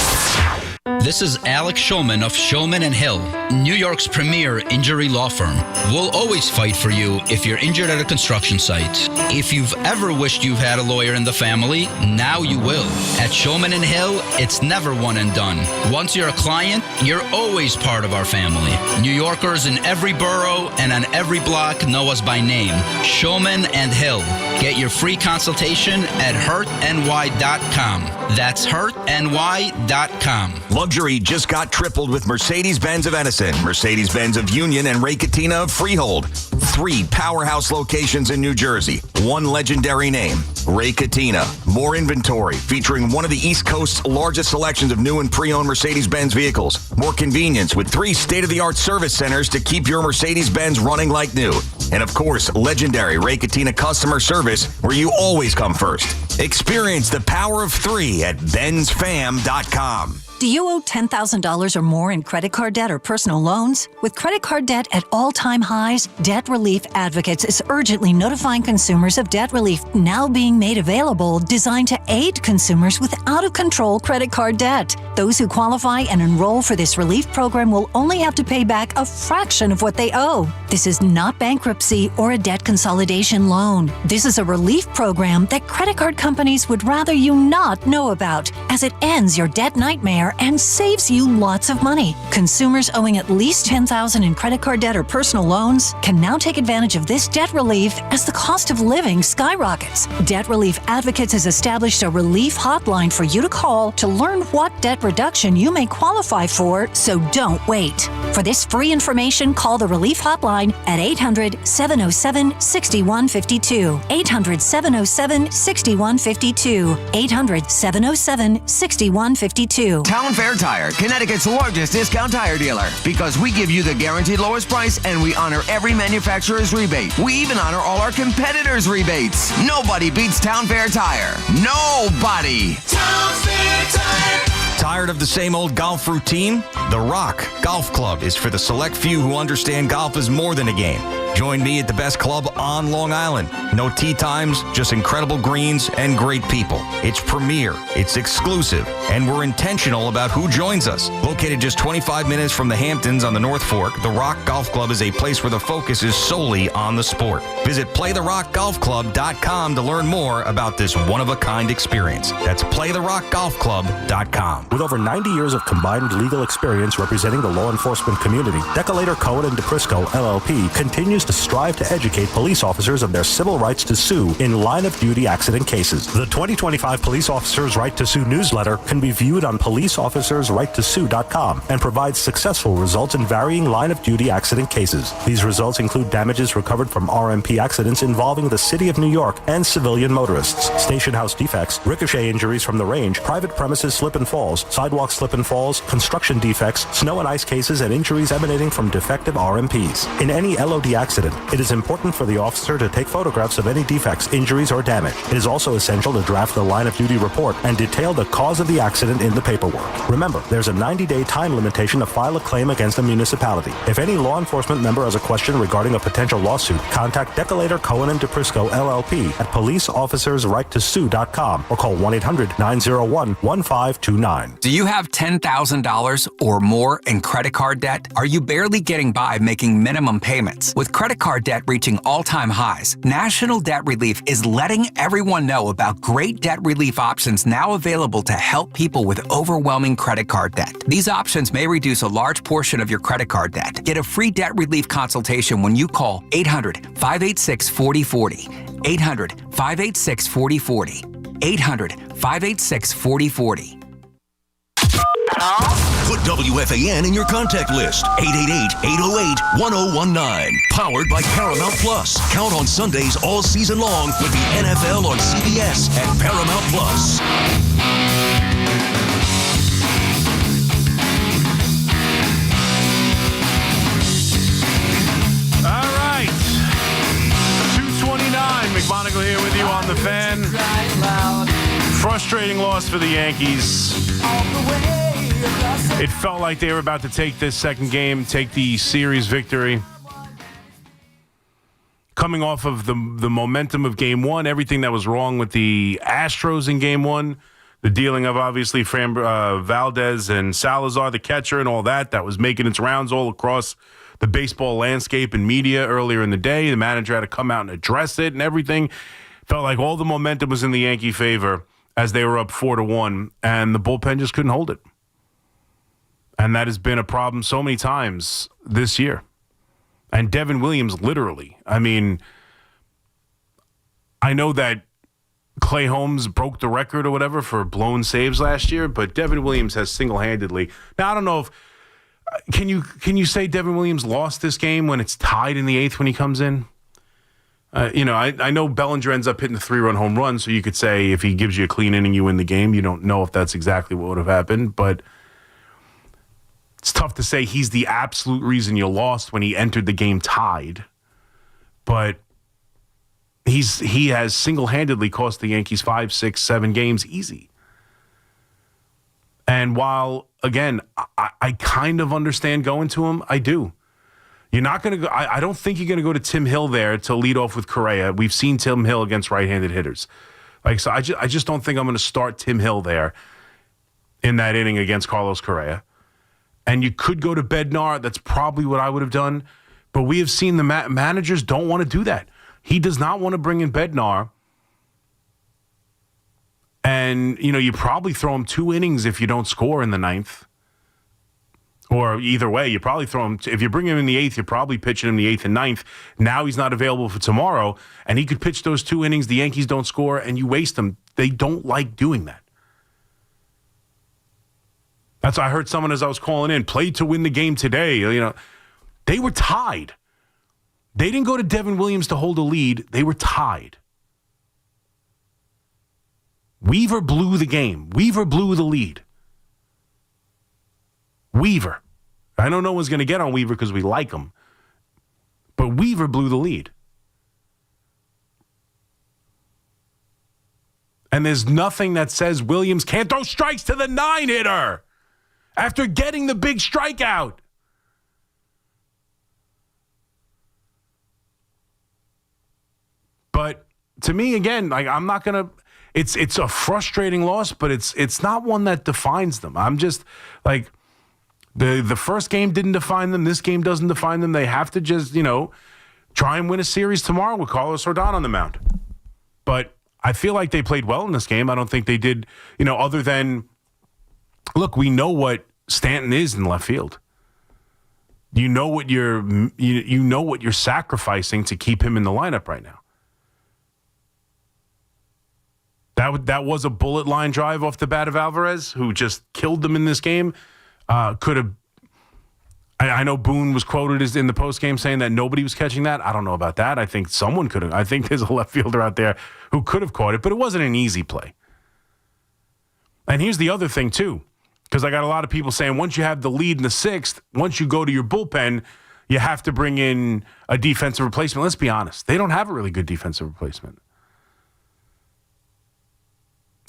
This is Alex Shulman of Shulman & Hill, New York's premier injury law firm. We'll always fight for you if you're injured at a construction site. If you've ever wished you've had a lawyer in the family, now you will. At Shulman & Hill, it's never one and done. Once you're a client, you're always part of our family. New Yorkers in every borough and on every block know us by name. Shulman & Hill. Get your free consultation at hurtny.com. That's hurtny.com. Luxury just got tripled with Mercedes-Benz of Edison, Mercedes-Benz of Union, and Ray Cattina of Freehold. 3 powerhouse locations in New Jersey. 1 legendary name, Ray Cattina. More inventory, featuring one of the East Coast's largest selections of new and pre-owned Mercedes-Benz vehicles. More convenience with 3 state-of-the-art service centers to keep your Mercedes-Benz running like new. And of course, legendary Ray Cattina customer service, where you always come first. Experience the power of 3 at benzfam.com. Do you owe $10,000 or more in credit card debt or personal loans? With credit card debt at all-time highs, Debt Relief Advocates is urgently notifying consumers of debt relief now being made available, designed to aid consumers with out-of-control credit card debt. Those who qualify and enroll for this relief program will only have to pay back a fraction of what they owe. This is not bankruptcy or a debt consolidation loan. This is a relief program that credit card companies would rather you not know about, as it ends your debt nightmare and saves you lots of money. Consumers owing at least $10,000 in credit card debt or personal loans can now take advantage of this debt relief as the cost of living skyrockets. Debt Relief Advocates has established a relief hotline for you to call to learn what debt reduction you may qualify for, so don't wait. For this free information, call the relief hotline at 800-707-6152. 800-707-6152. 800-707-6152. Town Fair Tire, Connecticut's largest discount tire dealer. Because we give you the guaranteed lowest price and we honor every manufacturer's rebate. We even honor all our competitors' rebates. Nobody beats Town Fair Tire. Nobody. Town Fair Tire. Tired of the same old golf routine? The Rock Golf Club is for the select few who understand golf is more than a game. Join me at the best club on Long Island. No tee times, just incredible greens and great people. It's premier, it's exclusive, and we're intentional about who joins us. Located just 25 minutes from the Hamptons on the North Fork, the Rock Golf Club is a place where the focus is solely on the sport. Visit playtherockgolfclub.com to learn more about this one-of-a-kind experience. That's playtherockgolfclub.com. With over 90 years of combined legal experience representing the law enforcement community, Decolator Cohen and DePrisco LLP continues to strive to educate police officers of their civil rights to sue in line-of-duty accident cases. The 2025 Police Officers' Right to Sue newsletter can be viewed on policeofficersrighttosue.com and provides successful results in varying line-of-duty accident cases. These results include damages recovered from RMP accidents involving the City of New York and civilian motorists, station house defects, ricochet injuries from the range, private premises slip and falls, sidewalk slip and falls, construction defects, snow and ice cases, and injuries emanating from defective RMPs. In any LOD accident, it is important for the officer to take photographs of any defects, injuries, or damage. It is also essential to draft the line-of-duty report and detail the cause of the accident in the paperwork. Remember, there's a 90-day time limitation to file a claim against a municipality. If any law enforcement member has a question regarding a potential lawsuit, contact Decolator Cohen and DePrisco LLP at policeofficersrighttosue.com or call 1-800-901-1529. Do you have $10,000 or more in credit card debt? Are you barely getting by making minimum payments? With credit card debt reaching all-time highs, National Debt Relief is letting everyone know about great debt relief options now available to help people with overwhelming credit card debt. These options may reduce a large portion of your credit card debt. Get a free debt relief consultation when you call 800-586-4040. 800-586-4040. 800-586-4040. Put WFAN in your contact list. 888-808-1019. Powered by Paramount Plus. Count on Sundays all season long with the NFL on CBS and Paramount Plus. All right. 2:29. McMonigle here with you on the Fan. Frustrating loss for the Yankees. It felt like they were about to take this second game, take the series victory. Coming off of the momentum of Game 1, everything that was wrong with the Astros in Game 1, The dealing of, obviously, Valdez and Salazar, the catcher, and all that was making its rounds all across the baseball landscape and media earlier in the day. The manager had to come out and address it and everything. Felt like all the momentum was in the Yankee favor as they were up 4-1, and the bullpen just couldn't hold it. And that has been a problem so many times this year. And Devin Williams, literally. I mean, I know that Clay Holmes broke the record or whatever for blown saves last year, but Devin Williams has single-handedly. Now, I don't know if can you say Devin Williams lost this game when it's tied in the 8th when he comes in? I know Bellinger ends up hitting the 3-run home run, so you could say if he gives you a clean inning, you win the game. You don't know if that's exactly what would have happened, but it's tough to say he's the absolute reason you lost when he entered the game tied. But he has single-handedly cost the Yankees 5, 6, 7 games easy. And while, again, I kind of understand going to him, I do. You're not going to go. I don't think you're going to go to Tim Hill there to lead off with Correa. We've seen Tim Hill against right-handed hitters. So I just don't think I'm going to start Tim Hill there in that inning against Carlos Correa. And you could go to Bednar. That's probably what I would have done. But we have seen the managers don't want to do that. He does not want to bring in Bednar. And, you probably throw him 2 innings if you don't score in the 9th. Or either way, you probably throw him. If you bring him in the 8th, you're probably pitching him the 8th and 9th. Now he's not available for tomorrow, and he could pitch those 2 innings. The Yankees don't score, and you waste them. They don't like doing that. That's why I heard someone as I was calling in, played to win the game today. They were tied. They didn't go to Devin Williams to hold a lead. They were tied. Weaver blew the game. Weaver blew the lead. Weaver. I know no one's going to get on Weaver because we like him. But Weaver blew the lead. And there's nothing that says Williams can't throw strikes to the 9-hitter after getting the big strikeout. But to me, again, I'm not going to. It's a frustrating loss, but it's not one that defines them. I'm just like. The first game didn't define them. This game doesn't define them. They have to just, try and win a series tomorrow with Carlos Rodon on the mound. But I feel like they played well in this game. I don't think they did, other than, look, we know what Stanton is in left field. You know what you're sacrificing to keep him in the lineup right now. That was a bullet line drive off the bat of Alvarez, who just killed them in this game. Could have. I know Boone was quoted as in the postgame saying that nobody was catching that. I don't know about that. I think someone could have. I think there's a left fielder out there who could have caught it, but it wasn't an easy play. And here's the other thing, too, because I got a lot of people saying once you have the lead in the 6th, once you go to your bullpen, you have to bring in a defensive replacement. Let's be honest. They don't have a really good defensive replacement.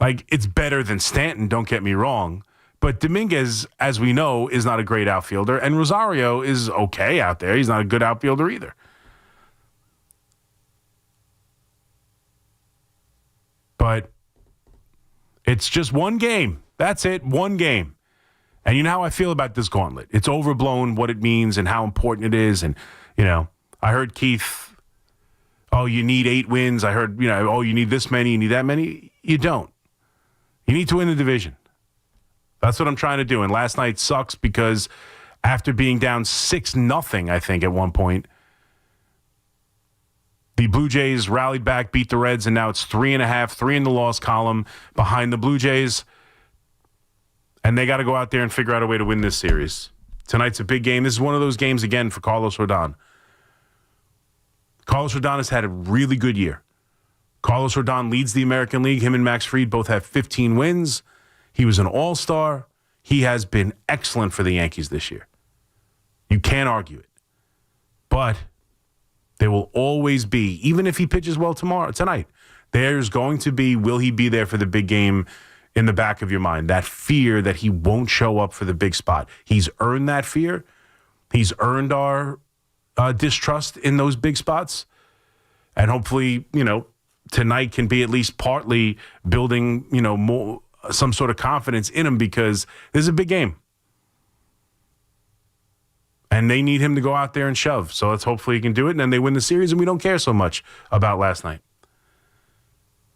It's better than Stanton, don't get me wrong. But Dominguez, as we know, is not a great outfielder. And Rosario is okay out there. He's not a good outfielder either. But it's just one game. That's it, one game. And you know how I feel about this gauntlet. It's overblown what it means and how important it is. And, I heard Keith, you need 8 wins. I heard, you need this many, you need that many. You don't. You need to win the division. That's what I'm trying to do. And last night sucks because after being down 6-0, I think, at one point, the Blue Jays rallied back, beat the Reds, and now it's 3.5, 3 in the loss column behind the Blue Jays. And they got to go out there and figure out a way to win this series. Tonight's a big game. This is one of those games, again, for Carlos Rodon. Carlos Rodon has had a really good year. Carlos Rodon leads the American League. Him and Max Fried both have 15 wins. He was an all-star. He has been excellent for the Yankees this year. You can't argue it. But there will always be, even if he pitches well tonight, there's going to be, will he be there for the big game in the back of your mind? That fear that he won't show up for the big spot. He's earned that fear. He's earned our distrust in those big spots. And hopefully, tonight can be at least partly building, more some sort of confidence in him because this is a big game. And they need him to go out there and shove. So let's hopefully he can do it, and then they win the series, and we don't care so much about last night.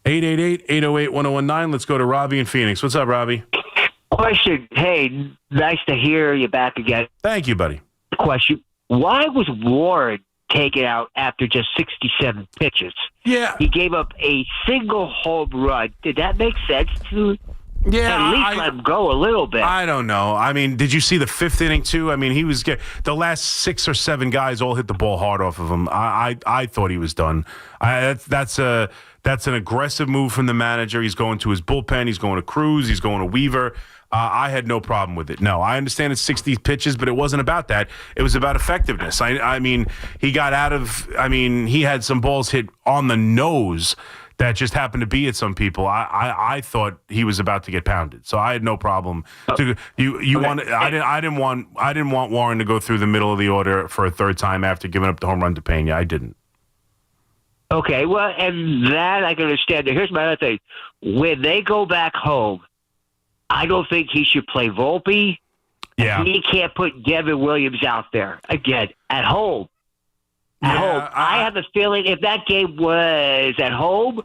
888-808-1019. Let's go to Robbie in Phoenix. What's up, Robbie? Question. Hey, nice to hear you back again. Thank you, buddy. Question. Why was Warren taken out after just 67 pitches? Yeah. He gave up a single home run. Did that make sense to Yeah, at least let him go a little bit? I don't know. I mean, did you see the fifth inning, too? I mean, he was the last 6 or 7 guys all hit the ball hard off of him. I thought he was done. That's an aggressive move from the manager. He's going to his bullpen. He's going to Cruz. He's going to Weaver. I had no problem with it. No, I understand it's 60 pitches, but it wasn't about that. It was about effectiveness. I mean, he got out of – I mean, he had some balls hit on the nose that just happened to be at some people. I thought he was about to get pounded, so I had no problem. I didn't want Warren to go through the middle of the order for a third time after giving up the home run to Pena. I didn't. Okay, well, and that I can understand. Here's my other thing. When they go back home, I don't think he should play Volpe. Yeah. He can't put Devin Williams out there again at home. At home. I have a feeling if that game was at home,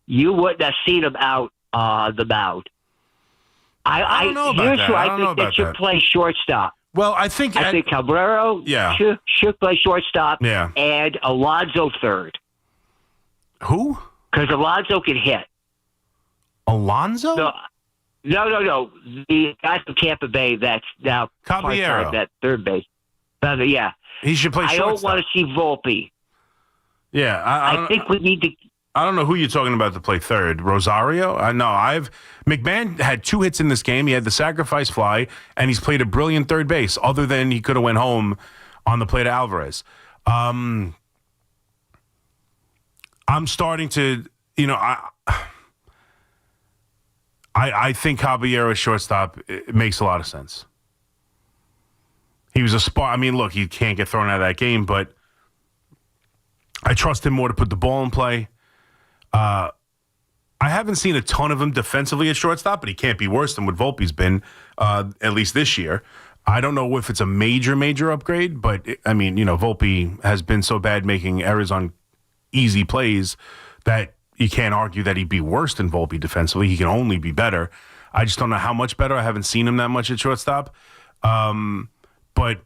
you wouldn't have seen him out on the mound. I don't know about here's that. who I don't know think about that should that. play shortstop. Well, I think Cabrera should play shortstop and Alonso third. Who? Because Alonso can hit. Alonso? No. The guy from Tampa Bay that's now Caballero. part-time at third base. Yeah. He should play shortstop. I don't want to see Volpe. Yeah. I think we need to... I don't know who you're talking about to play third. Rosario? McMahon had 2 hits in this game. He had the sacrifice fly, and he's played a brilliant third base, other than he could have went home on the play to Alvarez. I'm starting to, I think Caballero shortstop, it makes a lot of sense. He was a spot. I mean, look, he can't get thrown out of that game, but I trust him more to put the ball in play. I haven't seen a ton of him defensively at shortstop, but he can't be worse than what Volpe's been, at least this year. I don't know if it's a major upgrade, but Volpe has been so bad making errors on easy plays that you can't argue that he'd be worse than Volpe defensively. He can only be better. I just don't know how much better. I haven't seen him that much at shortstop. But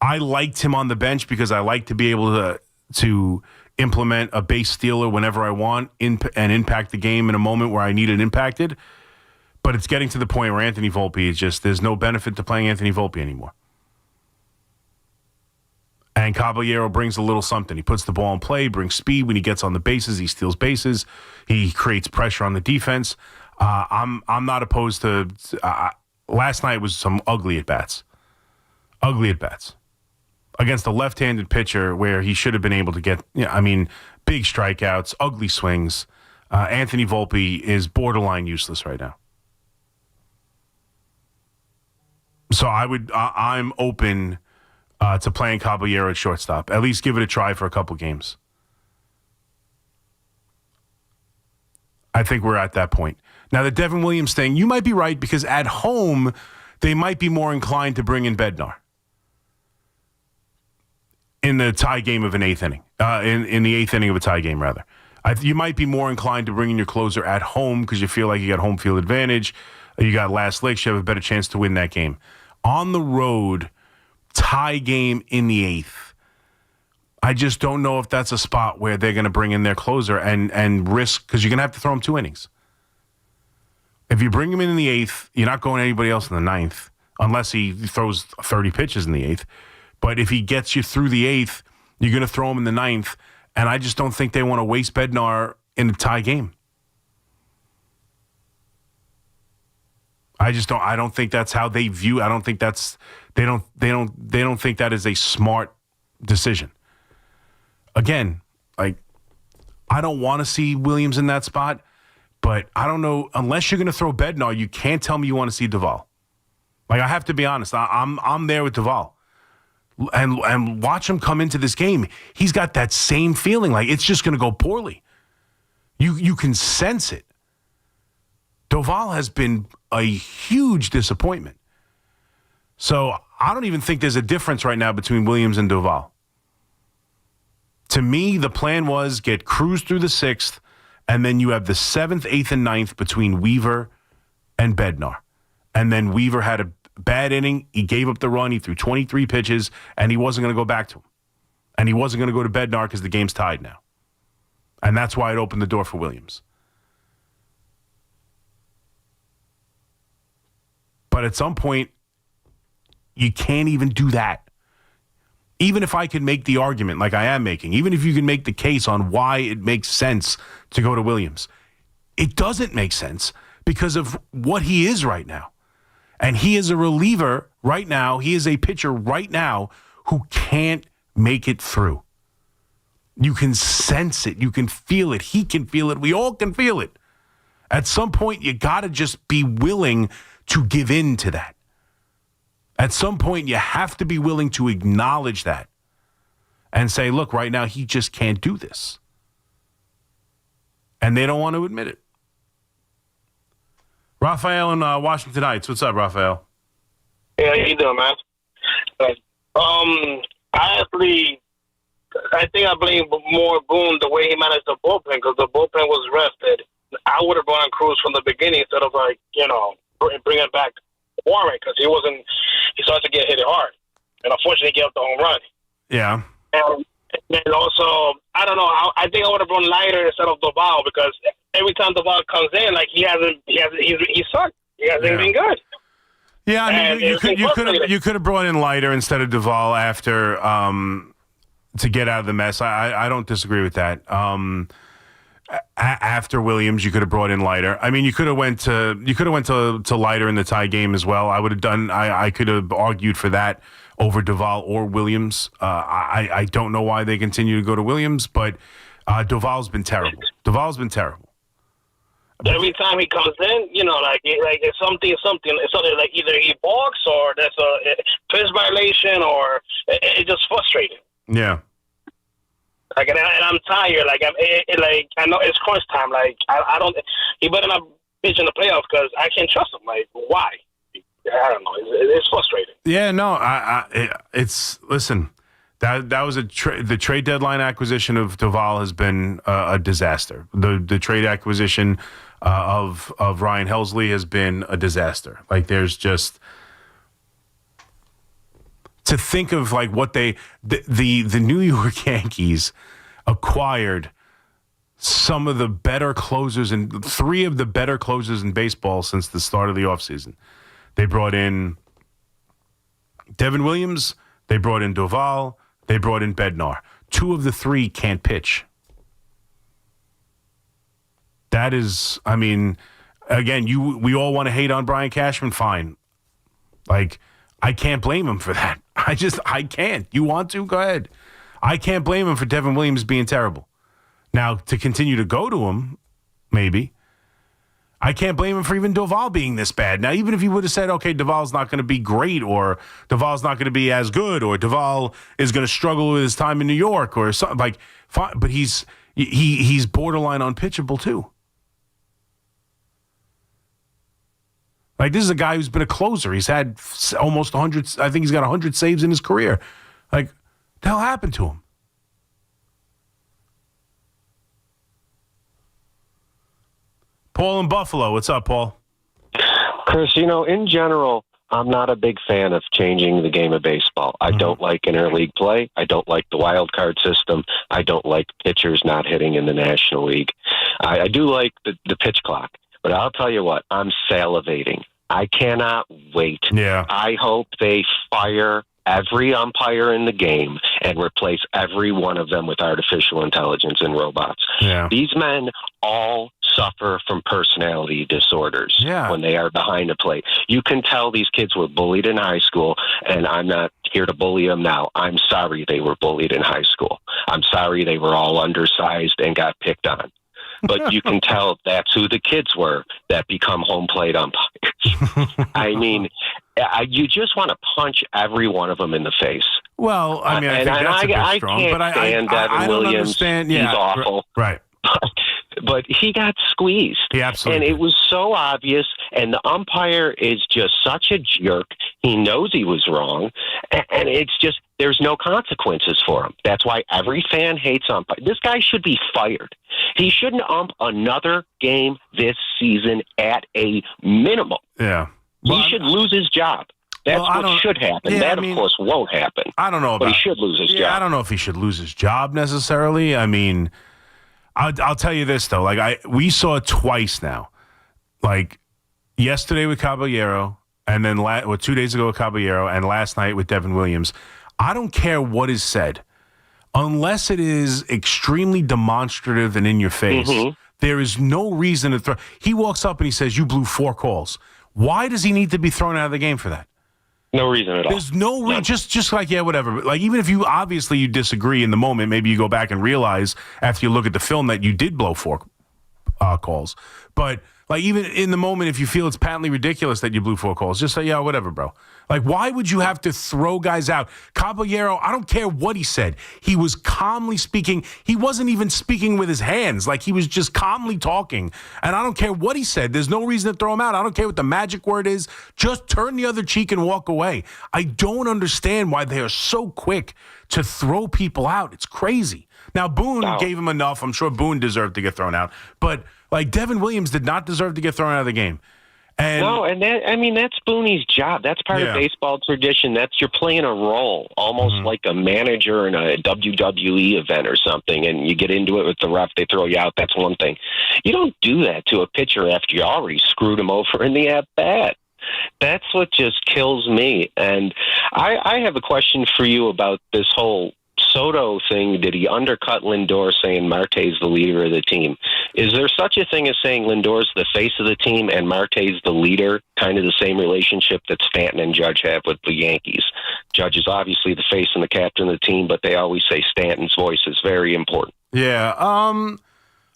I liked him on the bench because I like to be able to implement a base stealer whenever I want and impact the game in a moment where I need it impacted. But it's getting to the point where Anthony Volpe is just, there's no benefit to playing Anthony Volpe anymore. And Caballero brings a little something. He puts the ball in play, brings speed. When he gets on the bases, he steals bases. He creates pressure on the defense. I'm not opposed to last night was some ugly at-bats. Ugly at-bats. Against a left-handed pitcher where he should have been able to get, big strikeouts, ugly swings. Anthony Volpe is borderline useless right now. So I'm open to playing Caballero at shortstop. At least give it a try for a couple games. I think we're at that point. Now, the Devin Williams thing, you might be right because at home, they might be more inclined to bring in Bednar in the tie game of an 8th inning. In the 8th inning of a tie game, rather. You might be more inclined to bring in your closer at home because you feel like you got home field advantage. You got last licks. You have a better chance to win that game. On the road, tie game in the 8th. I just don't know if that's a spot where they're going to bring in their closer and risk, because you're going to have to throw him 2 innings. If you bring him in the 8th, you're not going anybody else in the 9th, unless he throws 30 pitches in the 8th. But if he gets you through the 8th, you're going to throw him in the 9th, and I just don't think they want to waste Bednar in a tie game. I don't think that's how they view. I don't think that's they don't think that is a smart decision. Again, I don't want to see Williams in that spot, but I don't know, unless you're going to throw Bednar, you can't tell me you want to see Duvall. I have to be honest. I'm there with Duvall. And watch him come into this game. He's got that same feeling like it's just going to go poorly. You can sense it. Doval has been a huge disappointment. So I don't even think there's a difference right now between Williams and Doval. To me, the plan was get Cruz through the 6th, and then you have the 7th, 8th, and 9th between Weaver and Bednar. And then Weaver had a bad inning. He gave up the run. He threw 23 pitches, and he wasn't going to go back to him. And he wasn't going to go to Bednar because the game's tied now. And that's why it opened the door for Williams. But at some point, you can't even do that. Even if I could make the argument like I am making, even if you can make the case on why it makes sense to go to Williams, it doesn't make sense because of what he is right now. And he is a reliever right now. He is a pitcher right now who can't make it through. You can sense it. You can feel it. He can feel it. We all can feel it. At some point, you got to just be willing to give in to that. At some point, you have to be willing to acknowledge that and say, look, right now, he just can't do this. And they don't want to admit it. Raphael in Washington Heights. What's up, Raphael? Hey, how you doing, man? I think I blame more Boone the way he managed the bullpen because the bullpen was rested. I would have brought on Cruz from the beginning instead of, bringing back Warren because he started to get hit hard. And unfortunately, he gave up the home run. Yeah. And also, I don't know. I think I would have run lighter instead of Doval because every time Doval comes in, like he sucked. He hasn't been good. Yeah, I mean, you could have brought in lighter instead of Doval after to get out of the mess. I don't disagree with that. After Williams, you could have brought in lighter. I mean, you could have went to lighter in the tie game as well. I would have done. I could have argued for that over Doval or Williams. I don't know why they continue to go to Williams, but Doval's been terrible. Every time he comes in, it's something. It's something like either he balks or there's a pitch violation or it's just frustrating. Yeah. Like, and I'm tired. Like, I know it's crunch time. Like, I don't. He better not pitch in the playoffs because I can't trust him. Like, why? I don't know. It's frustrating. Yeah, no. Listen. That was the trade deadline acquisition of Doval has been a disaster. The trade acquisition of Ryan Helsley has been a disaster. Like, there's just. To think of like what the New York Yankees acquired some of the better closers and three of the better closers in baseball since the start of the offseason. They brought in Devin Williams, they brought in Doval, they brought in Bednar. Two of the three can't pitch. That is, I mean, again, we all want to hate on Brian Cashman, fine. Like, I can't blame him for that. I can't. You want to? Go ahead. I can't blame him for Devin Williams being terrible. Now, to continue to go to him, maybe. I can't blame him for even Doval being this bad. Now, even if you would have said, okay, Doval's not going to be great, or Doval's not going to be as good, or Doval is going to struggle with his time in New York, or something like, fine, but he's borderline unpitchable too. Like, this is a guy who's been a closer. He's had almost 100. I think he's got 100 saves in his career. Like, what the hell happened to him? Paul in Buffalo. What's up, Paul? Chris, in general, I'm not a big fan of changing the game of baseball. I don't like interleague play. I don't like the wild card system. I don't like pitchers not hitting in the National League. I do like the pitch clock. But I'll tell you what, I'm salivating. I cannot wait. Yeah. I hope they fire every umpire in the game and replace every one of them with artificial intelligence and robots. Yeah. These men all suffer from personality disorders when they are behind the plate. You can tell these kids were bullied in high school, and I'm not here to bully them now. I'm sorry they were bullied in high school. I'm sorry they were all undersized and got picked on. But you can tell that's who the kids were that become home plate umpires. I mean, you just want to punch every one of them in the face. Well, I mean, I think that's a bit strong. Can't but stand I don't Williams. understand. Yeah, he's awful. Right. but he got squeezed. Yeah, absolutely. And it was so obvious, and the umpire is just such a jerk. He knows he was wrong, and it's just, there's no consequences for him. That's why every fan hates umpire. This guy should be fired. He shouldn't ump another game this season at a minimum. Yeah. He should lose his job. That's what should happen. Yeah, that, of course, won't happen. I don't know but he should lose his job. I don't know if he should lose his job necessarily. I mean, I'll tell you this, though. Like, we saw it twice now. Like, yesterday with Caballero, and then 2 days ago with Caballero, and last night with Devin Williams. I don't care what is said. Unless it is extremely demonstrative and in your face, there is no reason to throw. He walks up and he says, "You blew 4 calls." Why does he need to be thrown out of the game for that? No reason at all. There's no reason. Just like, yeah, whatever. But like, even if you disagree in the moment, maybe you go back and realize after you look at the film that you did blow 4 calls. But like, even in the moment, if you feel it's patently ridiculous that you blew 4 calls, just say, yeah, whatever, bro. Like, why would you have to throw guys out? Caballero, I don't care what he said. He was calmly speaking. He wasn't even speaking with his hands. Like, he was just calmly talking. And I don't care what he said. There's no reason to throw him out. I don't care what the magic word is. Just turn the other cheek and walk away. I don't understand why they are so quick to throw people out. It's crazy. Now, Boone gave him enough. I'm sure Boone deserved to get thrown out. But, like, Devin Williams did not deserve to get thrown out of the game. And that's Boone's job. That's part of baseball tradition. You're playing a role, almost like a manager in a WWE event or something, and you get into it with the ref, they throw you out. That's one thing. You don't do that to a pitcher after you already screwed him over in the at-bat. That's what just kills me. And I have a question for you about this whole Soto thing. Did he undercut Lindor saying Marte's the leader of the team? Is there such a thing as saying Lindor's the face of the team and Marte's the leader? Kind of the same relationship that Stanton and Judge have with the Yankees. Judge is obviously the face and the captain of the team, but they always say Stanton's voice is very important. Yeah,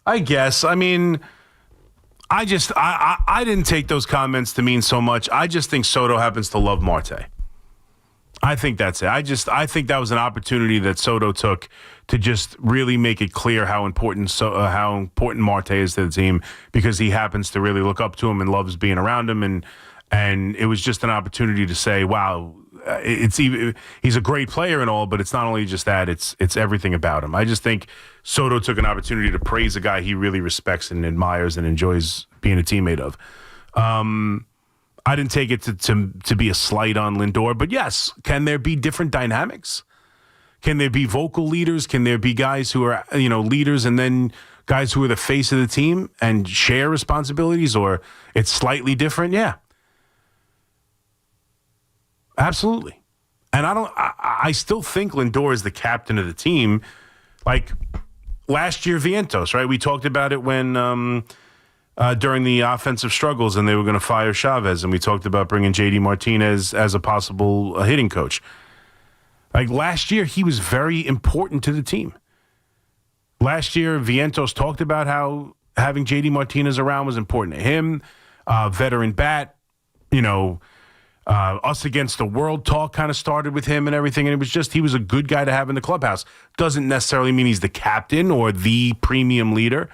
I guess. I mean, I didn't take those comments to mean so much. I just think Soto happens to love Marte. I think that's it. I think that was an opportunity that Soto took to just really make it clear how important Marte is to the team, because he happens to really look up to him and loves being around him, and it was just an opportunity to say, wow, he's a great player and all, but it's not only just that, it's everything about him. I just think Soto took an opportunity to praise a guy he really respects and admires and enjoys being a teammate of. I didn't take it to be a slight on Lindor, but yes, can there be different dynamics? Can there be vocal leaders? Can there be guys who are, leaders and then guys who are the face of the team and share responsibilities, or it's slightly different? Yeah. Absolutely. And I still think Lindor is the captain of the team. Like last year, Vientos, right? We talked about it when during the offensive struggles and they were going to fire Chavez, and we talked about bringing JD Martinez as a possible hitting coach. Like last year, he was very important to the team. Last year, Vientos talked about how having JD Martinez around was important to him. Veteran bat, us against the world talk kind of started with him and everything. And it was just, he was a good guy to have in the clubhouse. Doesn't necessarily mean he's the captain or the premium leader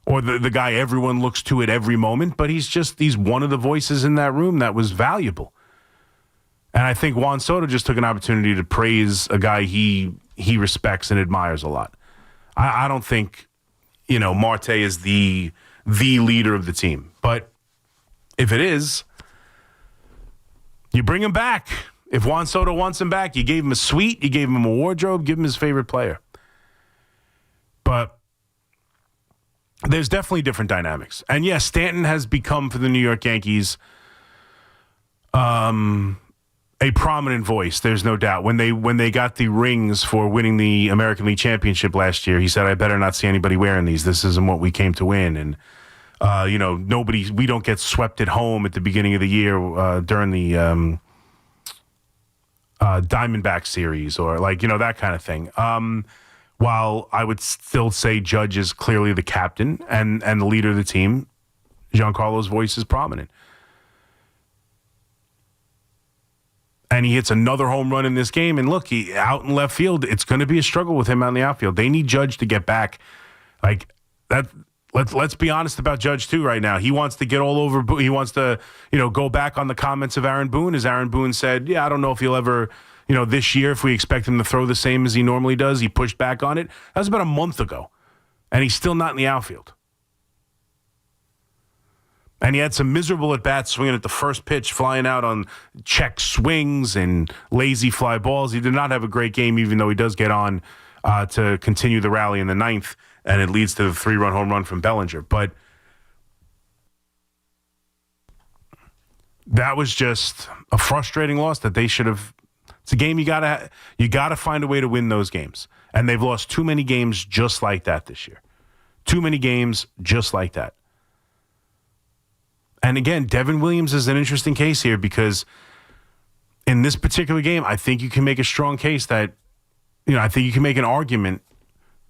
or the guy everyone looks to at every moment, but he's one of the voices in that room that was valuable. And I think Juan Soto just took an opportunity to praise a guy he respects and admires a lot. I don't think, Marte is the leader of the team. But if it is, you bring him back. If Juan Soto wants him back, you gave him a suite, you gave him a wardrobe, give him his favorite player. But there's definitely different dynamics. And yes, Stanton has become, for the New York Yankees, a prominent voice. There's no doubt. When they got the rings for winning the American League Championship last year, he said, "I better not see anybody wearing these. This isn't what we came to win." And we don't get swept at home at the beginning of the year during the Diamondback series or that kind of thing. While I would still say Judge is clearly the captain and the leader of the team, Giancarlo's voice is prominent. And he hits another home run in this game. And look, he out in left field, it's going to be a struggle with him out in the outfield. They need Judge to get back. Like that, let's be honest about Judge too right now. He wants to get all over. He wants to, go back on the comments of Aaron Boone. As Aaron Boone said, yeah, I don't know if he'll ever, this year, if we expect him to throw the same as he normally does. He pushed back on it. That was about a month ago. And he's still not in the outfield. And he had some miserable at-bats swinging at the first pitch, flying out on check swings and lazy fly balls. He did not have a great game, even though he does get on to continue the rally in the ninth, and it leads to the 3-run home run from Bellinger. But that was just a frustrating loss that they should have. It's a game you gotta find a way to win those games, and they've lost too many games just like that this year. Too many games just like that. And again, Devin Williams is an interesting case here because in this particular game, I think you can make a strong case that, I think you can make an argument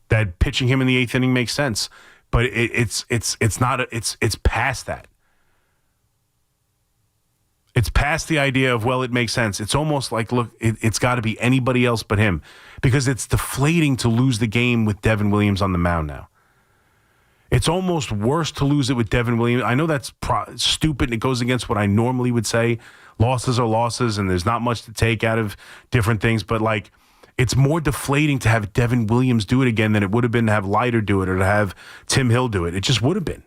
that pitching him in the 8th inning makes sense. But it's past that. It's past the idea of, well, it makes sense. It's almost like, look, it's got to be anybody else but him because it's deflating to lose the game with Devin Williams on the mound now. It's almost worse to lose it with Devin Williams. I know that's stupid and it goes against what I normally would say. Losses are losses and there's not much to take out of different things. But, it's more deflating to have Devin Williams do it again than it would have been to have Leiter do it or to have Tim Hill do it. It just would have been.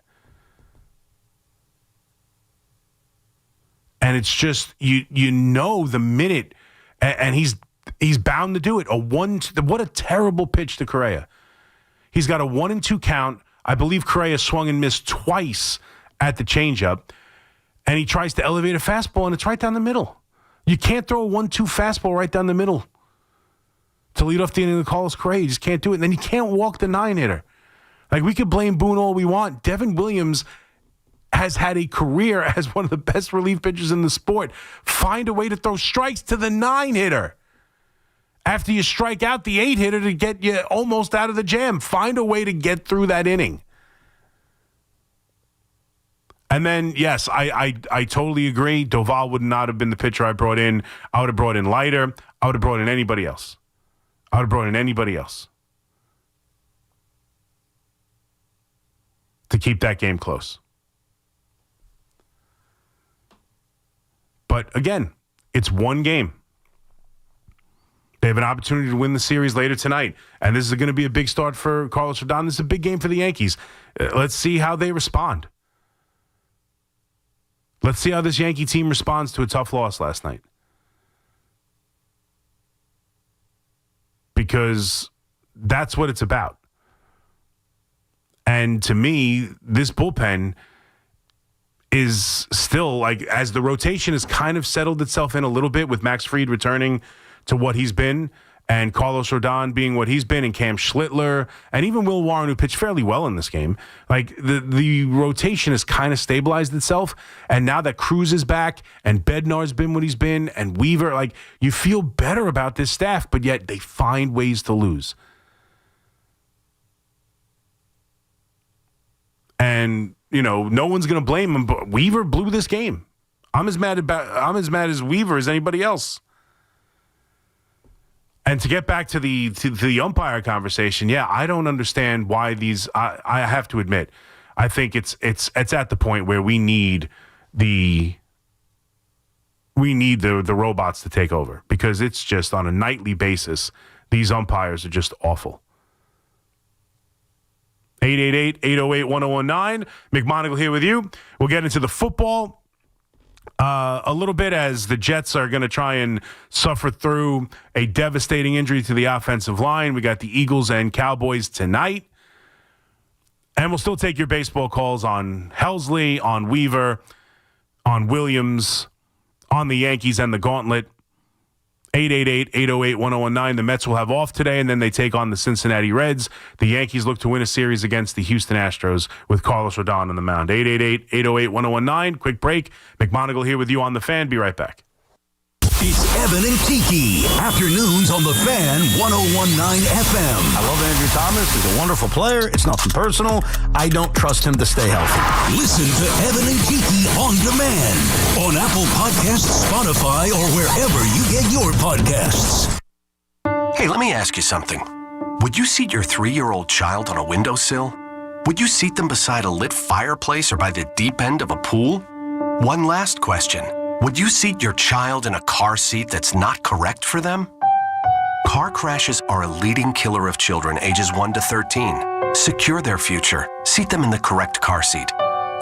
And it's just, the minute, and he's bound to do it. What a terrible pitch to Correa. He's got a 1-2 count. I believe Correa swung and missed twice at the changeup, and he tries to elevate a fastball, and it's right down the middle. You can't throw a 1-2 fastball right down the middle to lead off the inning of Carlos Correa. You just can't do it. And then you can't walk the 9-hitter. We could blame Boone all we want. Devin Williams has had a career as one of the best relief pitchers in the sport. Find a way to throw strikes to the 9-hitter. After you strike out the 8-hitter to get you almost out of the jam. Find a way to get through that inning. And then, yes, I totally agree. Doval would not have been the pitcher I brought in. I would have brought in Leiter. I would have brought in anybody else. To keep that game close. But again, it's one game. They have an opportunity to win the series later tonight. And this is going to be a big start for Carlos Rodon. This is a big game for the Yankees. Let's see how they respond. Let's see how this Yankee team responds to a tough loss last night. Because that's what it's about. And to me, this bullpen is still, as the rotation has kind of settled itself in a little bit with Max Fried returning to what he's been, and Carlos Rodon being what he's been, and Cam Schlittler, and even Will Warren, who pitched fairly well in this game. The rotation has kind of stabilized itself, and now that Cruz is back, and Bednar's been what he's been, and Weaver, you feel better about this staff, but yet they find ways to lose. And, no one's going to blame him, but Weaver blew this game. I'm as mad as Weaver as anybody else. And to get back to the umpire conversation, yeah, I don't understand why these. I have to admit, I think it's at the point where we need the robots to take over because it's just on a nightly basis. These umpires are just awful. 888-808-1019. McMonigle here with you. We'll get into the football a little bit as the Jets are going to try and suffer through a devastating injury to the offensive line. We got the Eagles and Cowboys tonight. And we'll still take your baseball calls on Helsley, on Weaver, on Williams, on the Yankees and the Gauntlet. 888-808-1019. The Mets will have off today, and then they take on the Cincinnati Reds. The Yankees look to win a series against the Houston Astros with Carlos Rodon on the mound. 888-808-1019. Quick break. McMonigle here with you on The Fan. Be right back. It's Evan and Kiki. Afternoons on The Fan, 101.9 FM. I love Andrew Thomas. He's a wonderful player. It's nothing personal. I don't trust him to stay healthy. Listen to Evan and Kiki on demand on Apple Podcasts, Spotify, or wherever you get your podcasts. Hey, let me ask you something. Would you seat your 3-year-old child on a windowsill? Would you seat them beside a lit fireplace or by the deep end of a pool? One last question. Would you seat your child in a car seat that's not correct for them? Car crashes are a leading killer of children ages 1 to 13. Secure their future. Seat them in the correct car seat.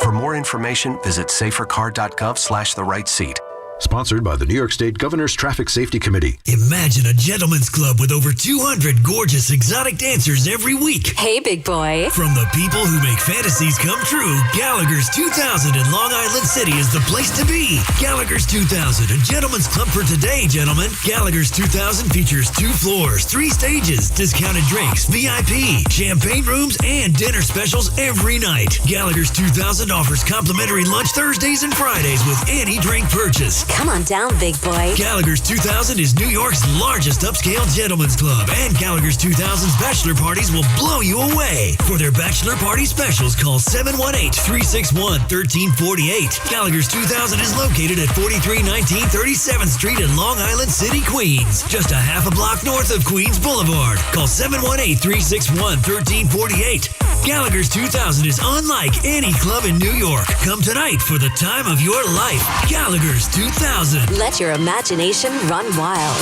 For more information, visit safercar.gov/the-right-seat. Sponsored by the New York State Governor's Traffic Safety Committee. Imagine a gentleman's club with over 200 gorgeous exotic dancers every week. Hey, big boy. From the people who make fantasies come true, Gallagher's 2000 in Long Island City is the place to be. Gallagher's 2000, a gentleman's club for today, gentlemen. Gallagher's 2000 features 2 floors, 3 stages, discounted drinks, VIP, champagne rooms, and dinner specials every night. Gallagher's 2000 offers complimentary lunch Thursdays and Fridays with any drink purchase. Come on down, big boy. Gallagher's 2000 is New York's largest upscale gentleman's club, and Gallagher's 2000's bachelor parties will blow you away. For their bachelor party specials, call 718-361-1348. Gallagher's 2000 is located at 4319 37th Street in Long Island City, Queens, just a half a block north of Queens Boulevard. Call 718-361-1348. Gallagher's 2000 is unlike any club in New York. Come tonight for the time of your life. Gallagher's 2000. Let your imagination run wild.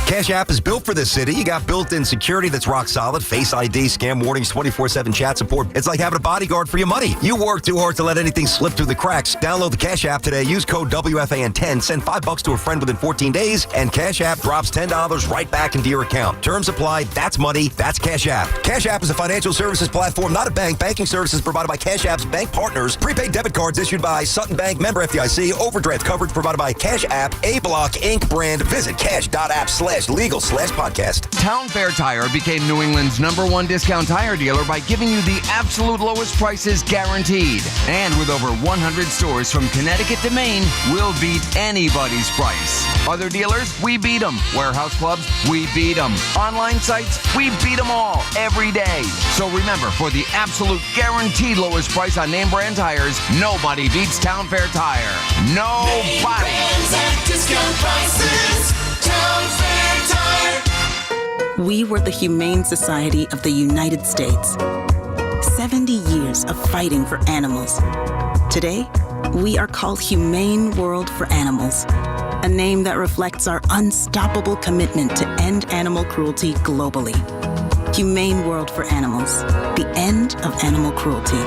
Cash App is built for this city. You got built-in security that's rock solid. Face ID, scam warnings, 24/7 chat support. It's like having a bodyguard for your money. You work too hard to let anything slip through the cracks. Download the Cash App today. Use code WFAN10. Send $5 to a friend within 14 days, and Cash App drops $10 right back into your account. Terms apply. That's money. That's Cash App. Cash App is a financial services platform, not a bank. Banking services provided by Cash App's bank partners. Prepaid debit cards issued by Sutton Bank, member FDIC. Overdraft coverage provided by Cash App, A Block Inc. brand. Visit cash.app/legal/podcast. Town Fair Tire became New England's #1 discount tire dealer by giving you the absolute lowest prices guaranteed. And with over 100 stores from Connecticut to Maine, we'll beat anybody's price. Other dealers, we beat them. Warehouse clubs, we beat them. Online sites, we beat them all every day. So remember, for the absolute guaranteed lowest price on name brand tires, nobody beats Town Fair Tire. Nobody. Discount prices, Town Fair Tire. We were the Humane Society of the United States. 70 years of fighting for animals. Today, we are called Humane World for Animals, a name that reflects our unstoppable commitment to end animal cruelty globally. Humane World for Animals, the end of animal cruelty.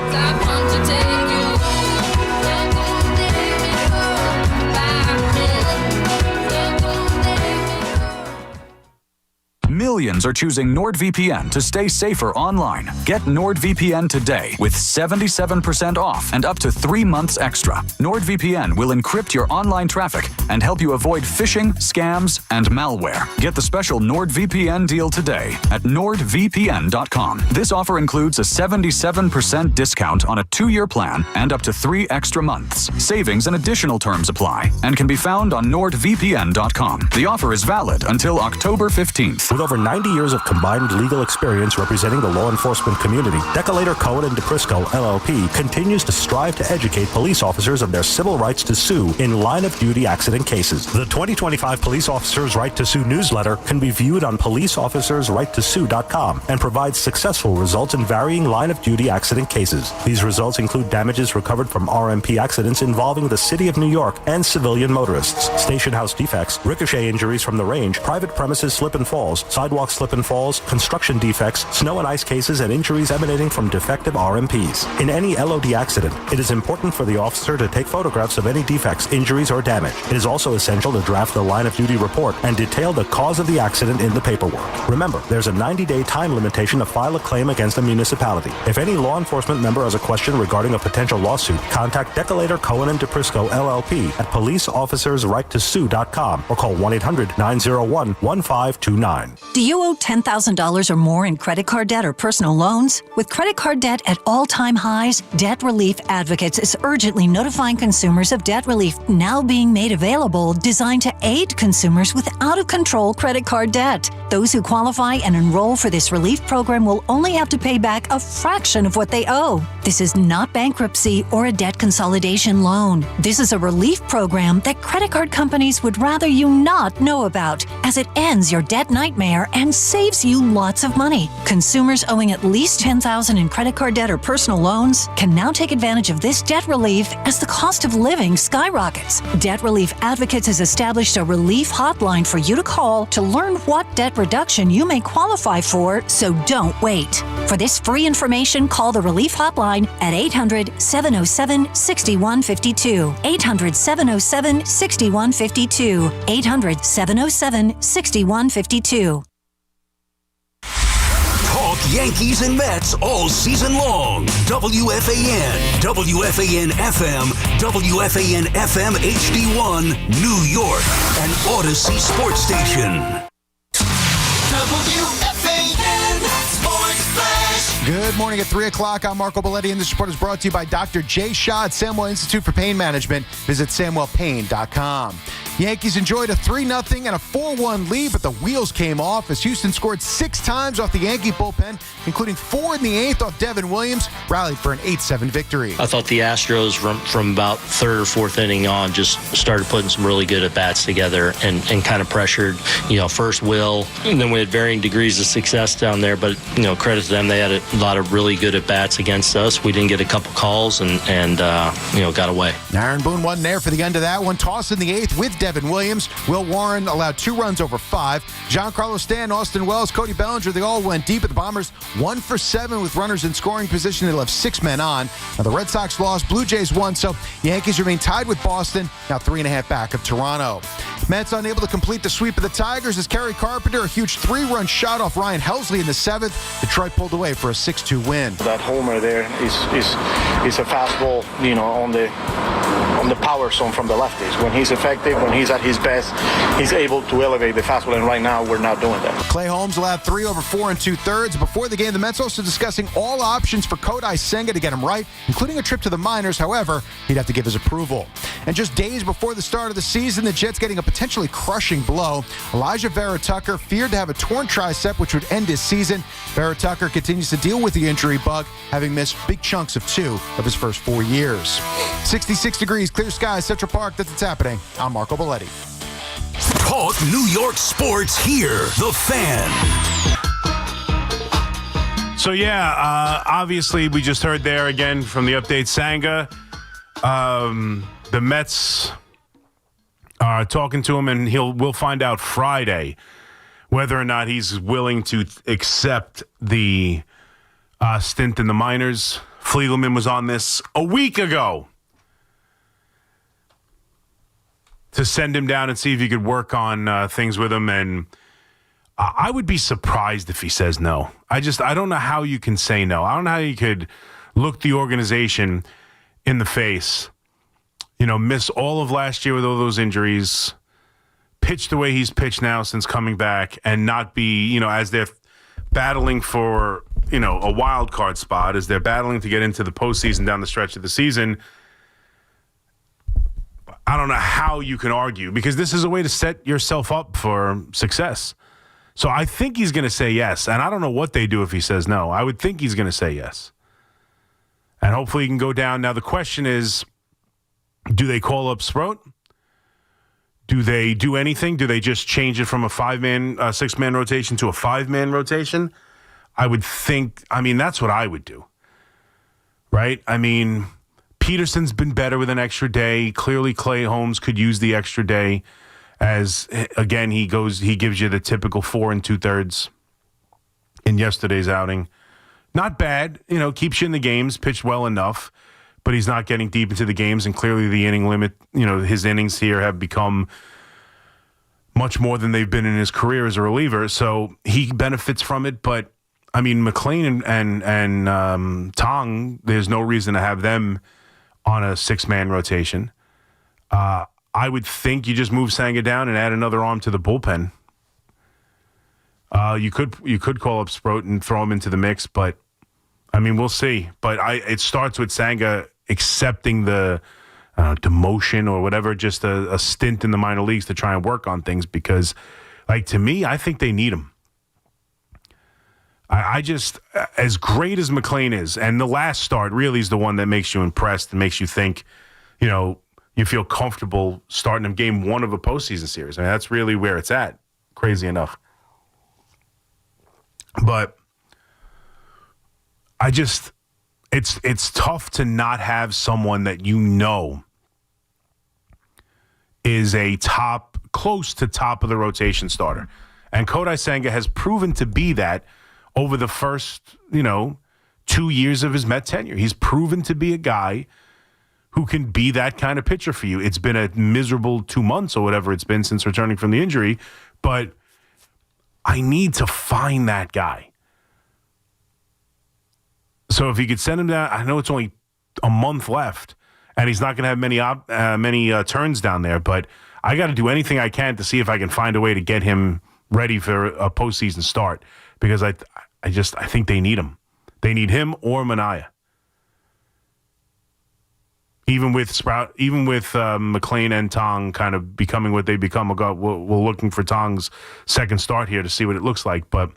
Millions are choosing NordVPN to stay safer online. Get NordVPN today with 77% off and up to 3 months extra. NordVPN will encrypt your online traffic and help you avoid phishing, scams, and malware. Get the special NordVPN deal today at nordvpn.com. This offer includes a 77% discount on a 2-year plan and up to 3 extra months. Savings and additional terms apply and can be found on nordvpn.com. The offer is valid until October 15th. With over 90 years of combined legal experience representing the law enforcement community, Decolator Cohen and DePrisco, LLP, continues to strive to educate police officers of their civil rights to sue in line-of-duty accident cases. The 2025 Police Officers' Right to Sue newsletter can be viewed on policeofficersrighttosue.com and provides successful results in varying line-of-duty accident cases. These results include damages recovered from RMP accidents involving the City of New York and civilian motorists, station house defects, ricochet injuries from the range, private premises slip and falls, sidewalk slip and falls, construction defects, snow and ice cases, and injuries emanating from defective RMPs. In any LOD accident, it is important for the officer to take photographs of any defects, injuries, or damage. It is also essential to draft the line-of-duty report and detail the cause of the accident in the paperwork. Remember, there's a 90-day time limitation to file a claim against a municipality. If any law enforcement member has a question regarding a potential lawsuit, contact Decolator Cohen and DePrisco, LLP at policeofficersrighttosue.com or call 1-800-901-1529. Do you owe $10,000 or more in credit card debt or personal loans? With credit card debt at all-time highs, Debt Relief Advocates is urgently notifying consumers of debt relief now being made available, designed to aid consumers with out-of-control credit card debt. Those who qualify and enroll for this relief program will only have to pay back a fraction of what they owe. This is not bankruptcy or a debt consolidation loan. This is a relief program that credit card companies would rather you not know about, as it ends your debt nightmare and saves you lots of money. Consumers owing at least $10,000 in credit card debt or personal loans can now take advantage of this debt relief as the cost of living skyrockets. Debt Relief Advocates has established a relief hotline for you to call to learn what debt reduction you may qualify for, so don't wait. For this free information, call the Relief Hotline at 800-707-6152. 800-707-6152. 800-707-6152. Talk Yankees and Mets all season long. WFAN, WFAN FM, WFAN FM HD1, New York, and Odyssey Sports Station. WFAN Sports Flash. Good morning at 3 o'clock. I'm Marco Belletti, and this report is brought to you by Dr. Jay Shaw at Samuel Institute for Pain Management. Visit SamuelPain.com. Yankees enjoyed a 3-0 and a 4-1 lead, but the wheels came off as Houston scored 6 times off the Yankee bullpen, including 4 in the 8th off Devin Williams, rallied for an 8-7 victory. I thought the Astros from about 3rd or 4th inning on just started putting some really good at-bats together and kind of pressured, first Will, and then we had varying degrees of success down there, but, credit to them, they had a lot of really good at-bats against us. We didn't get a couple calls and got away. Aaron Boone wasn't there for the end of that one. Toss in the 8th with Devin Williams. Will Warren allowed 2 runs over 5. Giancarlo Stanton, Austin Wells, Cody Bellinger, they all went deep, but the Bombers 1 for 7 with runners in scoring position. They left 6 men on. Now the Red Sox lost, Blue Jays won, so Yankees remain tied with Boston, now 3.5 back of Toronto. Mets unable to complete the sweep of the Tigers as Kerry Carpenter, a huge 3-run shot off Ryan Helsley in the 7th. Detroit pulled away for a 6-2 win. That homer there is a fastball, on the power zone from the lefties. When he's effective, when he's at his best, he's able to elevate the fastball, and right now we're not doing that. Clay Holmes allowed 3 over 4 2/3. Before the game, the Mets also discussing all options for Kodai Senga to get him right, including a trip to the minors. However, he'd have to give his approval. And just days before the start of the season, the Jets getting a potentially crushing blow. Elijah Vera Tucker feared to have a torn tricep, which would end his season. Vera Tucker continues to deal with the injury bug, having missed big chunks of 2 of his first 4 years. 66 degrees, clear skies, Central Park. That's what's happening. I'm Marco Belletti. Talk New York sports here. The Fan. So, obviously, we just heard there again from the update, Senga. The Mets are talking to him, and we'll find out Friday whether or not he's willing to accept the stint in the minors. Fliegelman was on this a week ago to send him down and see if he could work on things with him, and I would be surprised if he says no. I don't know how you can say no. I don't know how you could look the organization in the face, miss all of last year with all those injuries, pitch the way he's pitched now since coming back, and not be, as they're battling for, a wild card spot, as they're battling to get into the postseason down the stretch of the season. I don't know how you can argue, because this is a way to set yourself up for success. So I think he's going to say yes, and I don't know what they do if he says no. I would think he's going to say yes. And hopefully he can go down. Now the question is, do they call up Sproat? Do they do anything? Do they just change it from a 6-man rotation to a 5-man rotation? I would think, that's what I would do. Right? Peterson's been better with an extra day. Clearly, Clay Holmes could use the extra day as, again, he gives you the typical 4 2/3 in yesterday's outing. Not bad, keeps you in the games, pitched well enough, but he's not getting deep into the games, and clearly the inning limit, his innings here have become much more than they've been in his career as a reliever, so he benefits from it, but McLean and Tong, there's no reason to have them on a 6-man rotation. I would think you just move Senga down and add another arm to the bullpen. You could call up Sproat and throw him into the mix, but we'll see. But it starts with Senga accepting the demotion or whatever, just a stint in the minor leagues to try and work on things, because, to me, I think they need him. I just, as great as McLean is, and the last start really is the one that makes you impressed and makes you think, you feel comfortable starting him game 1 of a postseason series. That's really where it's at, crazy enough. But it's tough to not have someone that you know is a close to top of the rotation starter. And Kodai Senga has proven to be that over the first, 2 years of his Met tenure. He's proven to be a guy who can be that kind of pitcher for you. It's been a miserable 2 months or whatever it's been since returning from the injury, but I need to find that guy. So if he could send him down, I know it's only a month left, and he's not going to have many turns down there, but I got to do anything I can to see if I can find a way to get him ready for a postseason start, because I think they need him. They need him or Manaea. Even with McLean and Tong kind of becoming what they become, we're looking for Tong's second start here to see what it looks like. But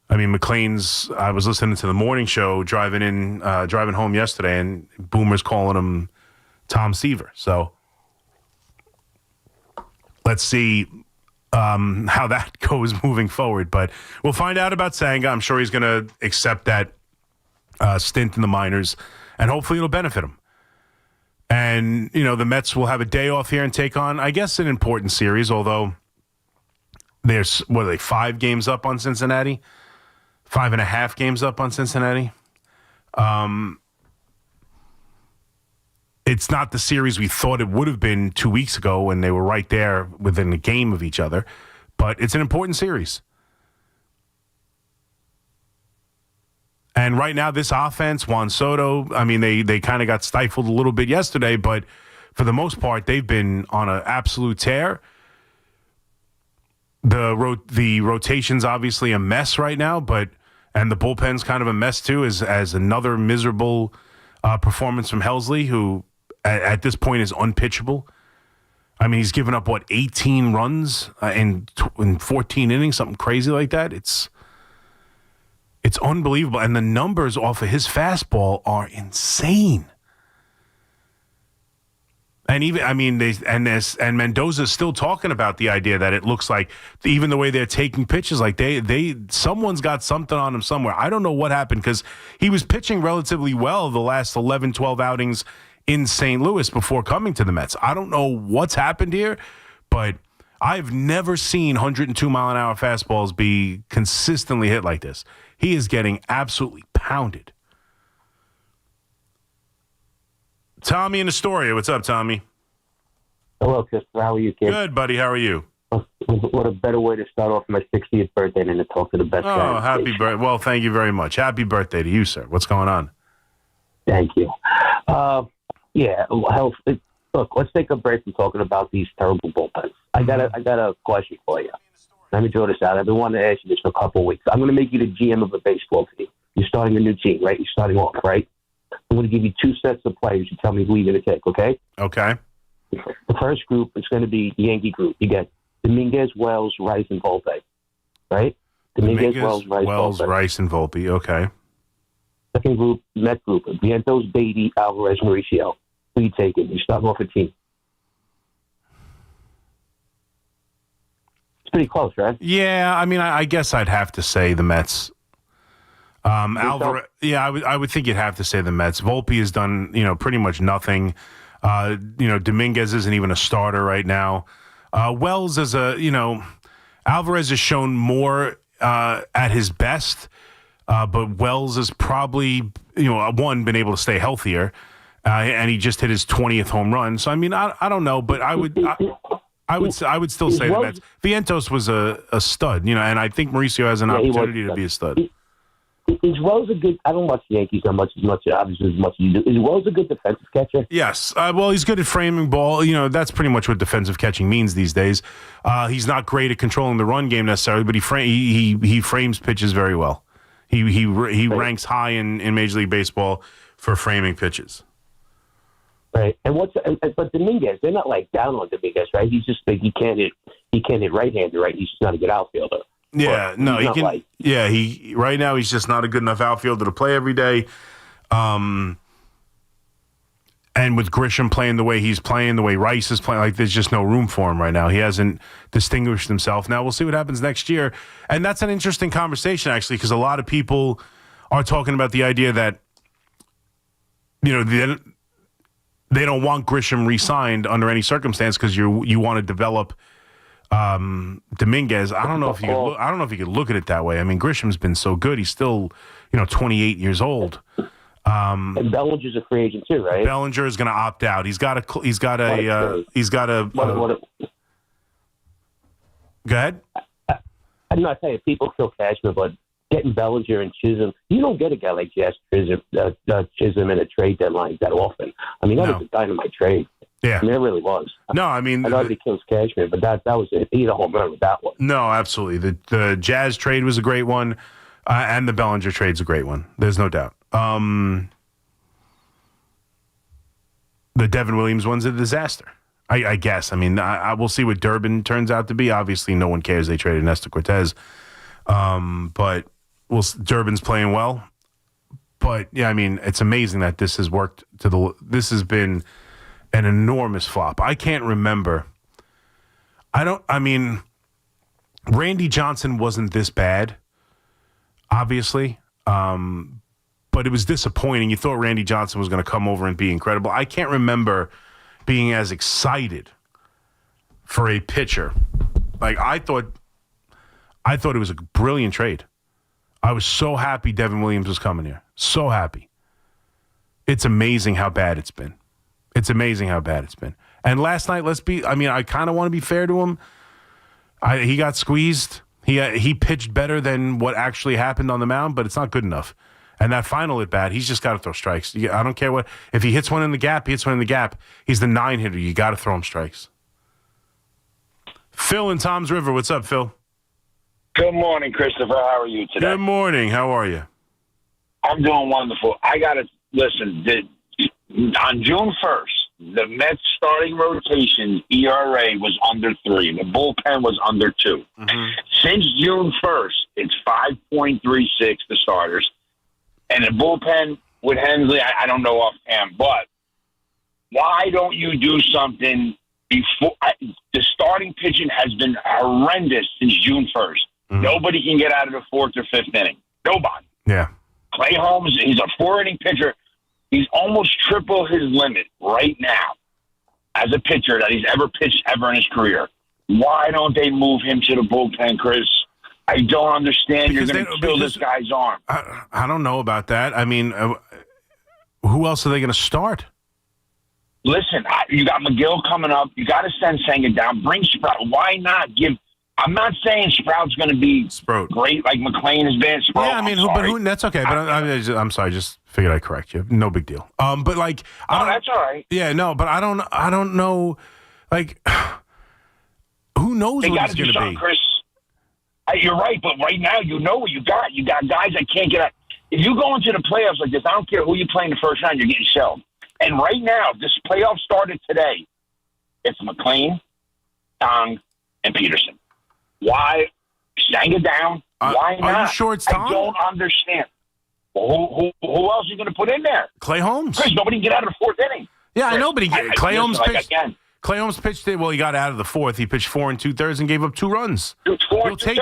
I mean, I was listening to the morning show driving home yesterday, and Boomer's calling him Tom Seaver. So let's see how that goes moving forward. But we'll find out about Senga. I'm sure he's going to accept that stint in the minors, and hopefully it'll benefit him. And, the Mets will have a day off here and take on, I guess, an important series, although there's, 5 games up on Cincinnati? 5.5 games up on Cincinnati. It's not the series we thought it would have been 2 weeks ago when they were right there within a game of each other, but it's an important series. And right now, this offense, Juan Soto, I mean, they kind of got stifled a little bit yesterday, but for the most part, they've been on an absolute tear. The rotation's obviously a mess right now, and the bullpen's kind of a mess too, as another miserable performance from Helsley, who at this point is unpitchable. I mean, he's given up, 18 runs in 14 innings, something crazy like that. It's unbelievable, and the numbers off of his fastball are insane. And even, I mean, and Mendoza's still talking about the idea that it looks like even the way they're taking pitches, like someone's got something on him somewhere. I don't know what happened, because he was pitching relatively well the last 11, 12 outings in St. Louis before coming to the Mets. I don't know what's happened here, but I've never seen 102-mile-an-hour fastballs be consistently hit like this. He is getting absolutely pounded. Tommy in Astoria. What's up, Tommy? Hello, Christopher. How are you, kid? Good, buddy. How are you? What a better way to start off my 60th birthday than to talk to the best guy. Oh, happy birthday. Well, thank you very much. Happy birthday to you, sir. What's going on? Thank you. Look, let's take a break from talking about these terrible bullpens. I got a question for you. Let me throw this out. I've been wanting to ask you this for a couple of weeks. I'm going to make you the GM of a baseball team. You're starting a new team, right? You're starting off, right? I'm going to give you 2 sets of players. You tell me who you're going to take, okay? Okay. The first group is going to be the Yankee group. You get Dominguez, Wells, Rice, and Volpe, right? Dominguez, Wells, Rice, and Volpe. Okay. Second group, Met group. Vientos, Beatty, Alvarez, Mauricio. Who you taking? You're starting off a team. It's pretty close, right? Yeah, I mean, I guess I'd have to say the Mets. Alvarez, yeah, I would think you'd have to say the Mets. Volpe has done, pretty much nothing. Dominguez isn't even a starter right now. Wells is Alvarez has shown more at his best, but Wells has probably, been able to stay healthier, and he just hit his 20th home run. So I mean, I don't know, but I would still say the Mets. Vientos was a stud, and I think Mauricio has an opportunity to be a stud. Is Wells a good? I don't watch the Yankees as much as you do. Is Wells a good defensive catcher? Yes. Well, he's good at framing ball. That's pretty much what defensive catching means these days. He's not great at controlling the run game necessarily, but he frames pitches very well. He ranks high in Major League Baseball for framing pitches. Right. And but Dominguez, they're not like down on Dominguez, right? He's just he can't hit right-handed, right? He's just not a good outfielder. Yeah, no, he can. He right now he's just not a good enough outfielder to play every day. And with Grisham playing the way he's playing, the way Rice is playing, like there's just no room for him right now. He hasn't distinguished himself. Now we'll see what happens next year. And that's an interesting conversation, actually, because a lot of people are talking about the idea that, they don't want Grisham re-signed under any circumstance because you want to develop Dominguez. I don't know if you could look at it that way. I mean, Grisham's been so good. He's still, 28 years old. And Bellinger's a free agent too, right? Bellinger is going to opt out. He's got a. Go ahead. I'm not saying people kill Cashman, but getting Bellinger and Chisholm, you don't get a guy like Jazz Chisholm in a trade deadline that often. I mean, that was a dynamite trade. Yeah, I mean, it really was. No, I mean, I know he kills Cashman, but that was it. He had a home run with that one. No, absolutely. The Jazz trade was a great one, and the Bellinger trade's a great one. There's no doubt. The Devin Williams one's a disaster, I guess. I mean, I will see what Durbin turns out to be. Obviously, no one cares they traded Nestor Cortez, but Durbin's playing well. But yeah, I mean, it's amazing that this has worked this has been an enormous flop. I can't remember. Randy Johnson wasn't this bad, obviously. But it was disappointing. You thought Randy Johnson was going to come over and be incredible. I can't remember being as excited for a pitcher. Like, I thought it was a brilliant trade. I was so happy Devin Williams was coming here. So happy. It's amazing how bad it's been. And last night, I kind of want to be fair to him. He got squeezed. He pitched better than what actually happened on the mound, but it's not good enough. And that final at bat, he's just got to throw strikes. I don't care what. If he hits one in the gap, he hits one in the gap. He's the 9-hitter. You got to throw him strikes. Phil in Tom's River. What's up, Phil? Good morning, Christopher. How are you today? Good morning. How are you? I'm doing wonderful. I got to listen. On June 1st, the Mets starting rotation ERA was under 3. The bullpen was under 2. Mm-hmm. Since June 1st, it's 5.36, the starters. And the bullpen with Helsley, I don't know offhand, but why don't you do something before? The starting pitching has been horrendous since June 1st. Mm-hmm. Nobody can get out of the 4th or 5th inning. Nobody. Yeah. Clay Holmes, he's a 4-inning pitcher. He's almost triple his limit right now as a pitcher that he's ever pitched ever in his career. Why don't they move him to the bullpen, Chris? I don't understand. You're going to kill this guy's arm. I don't know about that. I mean, who else are they going to start? Listen, you got McGill coming up. You got to send Senga down. Bring Sprout. Why not give? I'm not saying Sprout's going to be great like McLean has been. Sprout, yeah, I mean, that's okay. But I'm sorry. Just figured I'd correct you. No big deal. But like, that's all right. Yeah, no, but I don't know. Like, who knows what he's going to be? Chris. You're right, but right now you know what you got. You got guys that can't get out. If you go into the playoffs like this, I don't care who you play in the first round, you're getting shelled. And right now, this playoff started today. It's McLean, Tong, and Peterson. Why? Senga down. Why not? Are you sure it's Tong? I don't understand. Well, who else are you going to put in there? Clay Holmes. Chris, nobody can get out of the 4th inning. Yeah, Chris, I know, but Clay Holmes pitched. Again. Clay Holmes pitched it. Well, he got out of the 4th. He pitched 4 2/3 and gave up 2 runs. That's what I'm saying.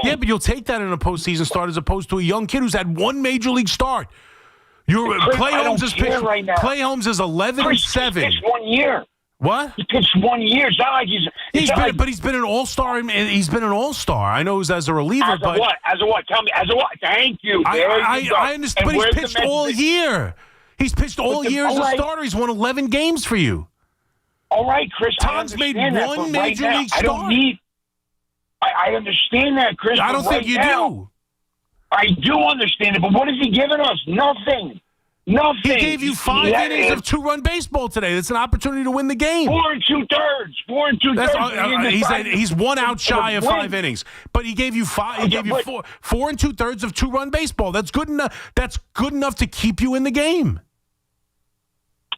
Yeah, but you'll take that in a postseason start as opposed to a young kid who's had 1 major league start. Clay Holmes is pitched right now. Clay Holmes is 11-7. He pitched 1 year. What? He pitched 1 year. It's not like he's been an all-star. He's been an all-star. I know he's as a reliever, As a what? Tell me. As a what? Thank you. I understand, but he's pitched all year. He's pitched all year as a starter. He's won 11 games for you. All right, Chris. Tom's made 1 major league start. I understand that, Chris. I don't think you do. I do understand it, but what has he given us? Nothing. Nothing. He gave you 5 innings of 2-run baseball today. That's an opportunity to win the game. 4 2/3. 4 2/3. He's 1 out shy of 5 innings, but he gave you 5. He gave you 4 2/3 of 2-run baseball. That's good enough. That's good enough to keep you in the game.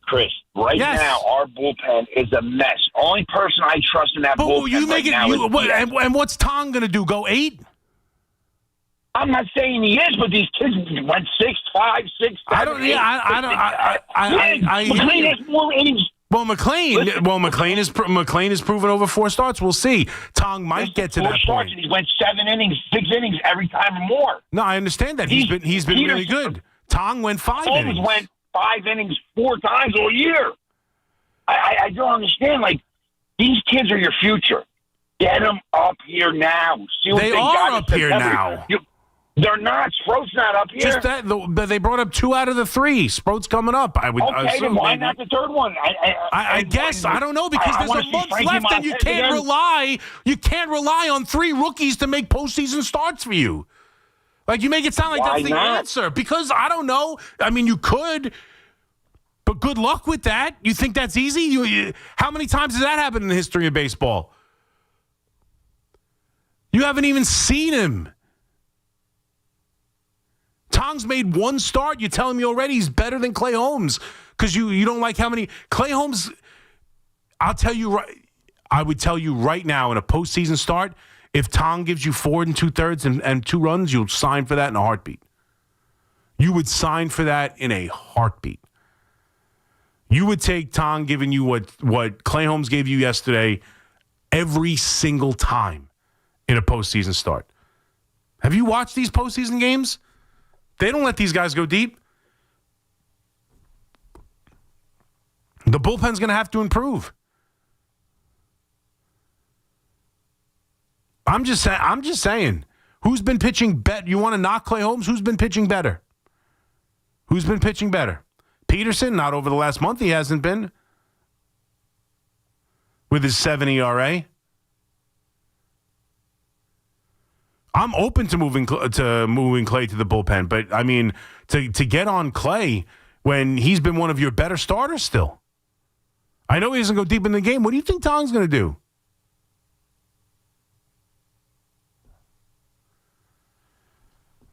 Chris, now our bullpen is a mess. Only person I trust in that bullpen and what's Tong going to do? Go 8? I'm not saying he is, but these kids went 6'5", 6'7". I don't. Yeah, McLean has more innings. Well, McLean is proven over 4 starts. We'll see. Tong might get to that point. And he went 7 innings, 6 innings every time or more. No, I understand that. He's been really good. Tong went 5 innings. Went 5 innings 4 times all year. I don't understand. Like, these kids are your future. Get them up here now. See what they are got up here now. They're not. Sproat's not up here. Just that they brought up 2 out of the 3. Sproat's coming up. I would. Okay, then why not the third one? I guess I don't know because there's a month left and you can't rely. You can't rely on 3 rookies to make postseason starts for you. Like you make it sound like that's the answer because I don't know. I mean, you could, but good luck with that. You think that's easy? How many times has that happened in the history of baseball? You haven't even seen him. Tong's made 1 start. You're telling me already he's better than Clay Holmes because you don't like how many Clay Holmes. I'll tell you right. I would tell you right now in a postseason start, if Tong gives you 4 2/3 and 2 runs, you'll sign for that in a heartbeat. You would sign for that in a heartbeat. You would take Tong giving you what Clay Holmes gave you yesterday every single time in a postseason start. Have you watched these postseason games? They don't let these guys go deep. The bullpen's going to have to improve. I'm just saying. Who's been pitching better? You want to knock Clay Holmes? Who's been pitching better? Who's been pitching better? Peterson, not over the last month. He hasn't been. With his 7 ERA. I'm open to moving Clay to the bullpen, but I mean to get on Clay when he's been one of your better starters still. I know he doesn't go deep in the game. What do you think Tong's going to do?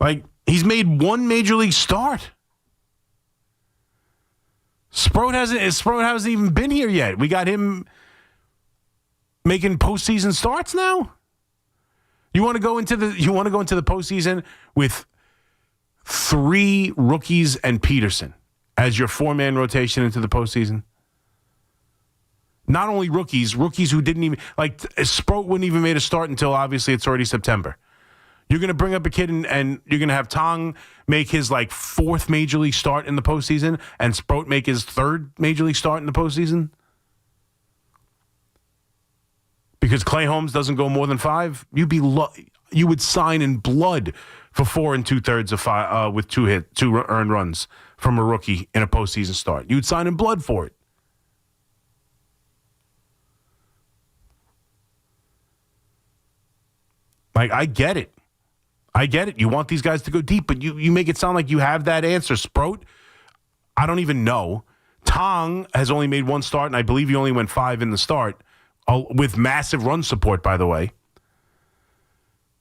Like he's made 1 major league start. Sproat hasn't even been here yet. We got him making postseason starts now. You want to go into the postseason with 3 rookies and Peterson as your 4-man rotation into the postseason? Not only rookies who didn't even Sproat wouldn't even made a start until obviously it's already September. You're going to bring up a kid and you're going to have Tong make his 4th major league start in the postseason and Sproat make his 3rd major league start in the postseason? Because Clay Holmes doesn't go more than 5, you would sign in blood for 4 2/3 of 5 with 2 earned runs from a rookie in a postseason start. You would sign in blood for it. I get it. You want these guys to go deep, but you make it sound like you have that answer. Sproat, I don't even know. Tong has only made 1 start, and I believe he only went 5 in the start. With massive run support, by the way.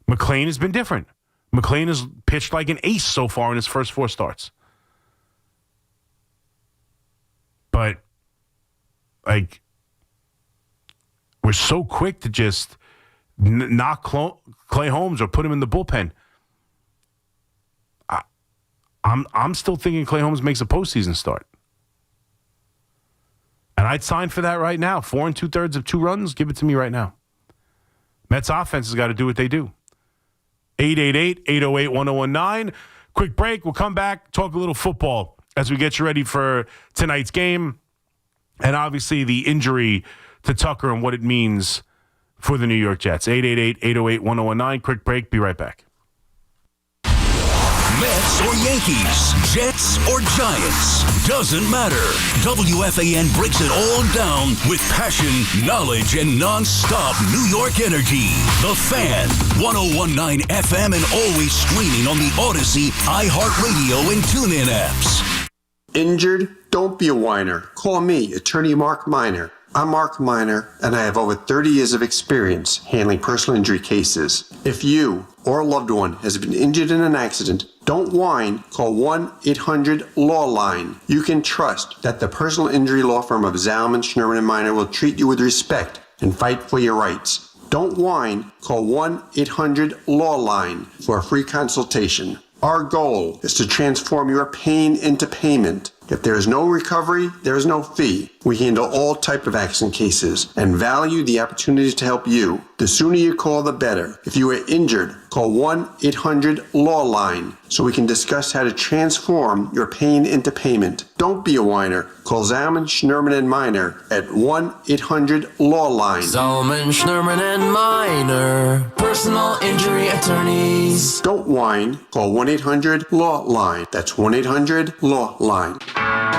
McLean has been different. McLean has pitched like an ace so far in his first 4 starts. But, we're so quick to just knock Clay Holmes or put him in the bullpen. I'm still thinking Clay Holmes makes a postseason start. And I'd sign for that right now. 4 2/3 of 2 runs, give it to me right now. Mets offense has got to do what they do. 888-808-1019. Quick break. We'll come back, talk a little football as we get you ready for tonight's game. And obviously the injury to Tucker and what it means for the New York Jets. 888-808-1019. Quick break. Be right back. Mets or Yankees, Jets or Giants, doesn't matter. WFAN breaks it all down with passion, knowledge, and non-stop New York energy. The Fan, 101.9 FM and always streaming on the Odyssey, iHeartRadio, and TuneIn apps. Injured? Don't be a whiner. Call me, Attorney Mark Miner. I'm Mark Miner, and I have over 30 years of experience handling personal injury cases. If you or a loved one has been injured in an accident, don't whine. Call 1-800-LAW-LINE. You can trust that the personal injury law firm of Zalman, Schnurman, and Miner will treat you with respect and fight for your rights. Don't whine. Call 1-800-LAW-LINE for a free consultation. Our goal is to transform your pain into payment. If there is no recovery, there is no fee. We handle all type of accident cases and value the opportunity to help you. The sooner you call, the better. If you are injured, call 1-800-LAW-LINE so we can discuss how to transform your pain into payment. Don't be a whiner. Call Zalman, Schnerman, and Miner at 1-800-LAW-LINE. Zalman, Schnerman, and Miner, personal injury attorneys. Don't whine. Call 1-800-LAW-LINE. That's 1-800-LAW-LINE.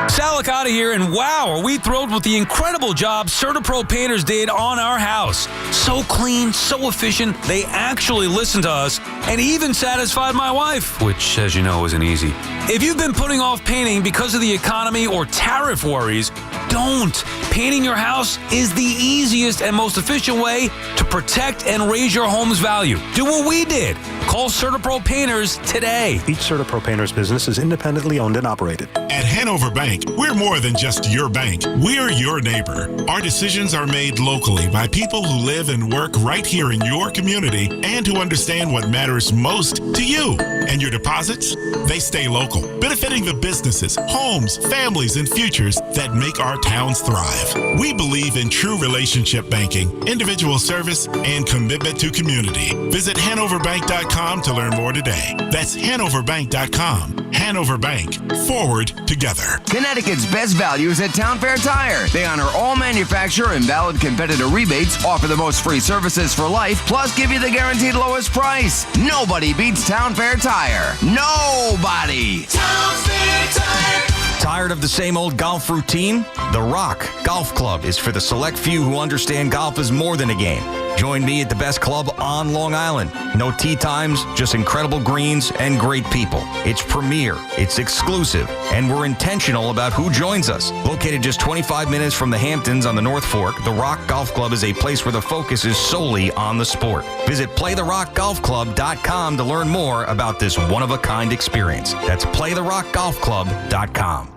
Sal Licata here, and wow, are we thrilled with the incredible job CertaPro Painters did on our house. So clean, so efficient, they actually listened to us and even satisfied my wife, which, as you know, isn't easy. If you've been putting off painting because of the economy or tariff worries, don't. Painting your house is the easiest and most efficient way to protect and raise your home's value. Do what we did. Call CertaPro Painters today. Each CertaPro Painters business is independently owned and operated. At Hanover Bank, we're more than just your bank. We're your neighbor. Our decisions are made locally by people who live and work right here in your community and who understand what matters most to you. And your deposits, they stay local, benefiting the businesses, homes, families, and futures that make our towns thrive. We believe in true relationship banking, individual service, and commitment to community. Visit HanoverBank.com to learn more today. That's HanoverBank.com. Hanover Bank. Forward together. Connecticut's best values at Town Fair Tire. They honor all manufacturer and valid competitor rebates, offer the most free services for life, plus give you the guaranteed lowest price. Nobody beats Town Fair Tire. Nobody. Town Fair Tire. Tired of the same old golf routine? The Rock Golf Club is for the select few who understand golf is more than a game. Join me at the best club on Long Island. No tee times, just incredible greens and great people. It's premier, it's exclusive, and we're intentional about who joins us. Located just 25 minutes from the Hamptons on the North Fork, the Rock Golf Club is a place where the focus is solely on the sport. Visit playtherockgolfclub.com to learn more about this one-of-a-kind experience. That's playtherockgolfclub.com.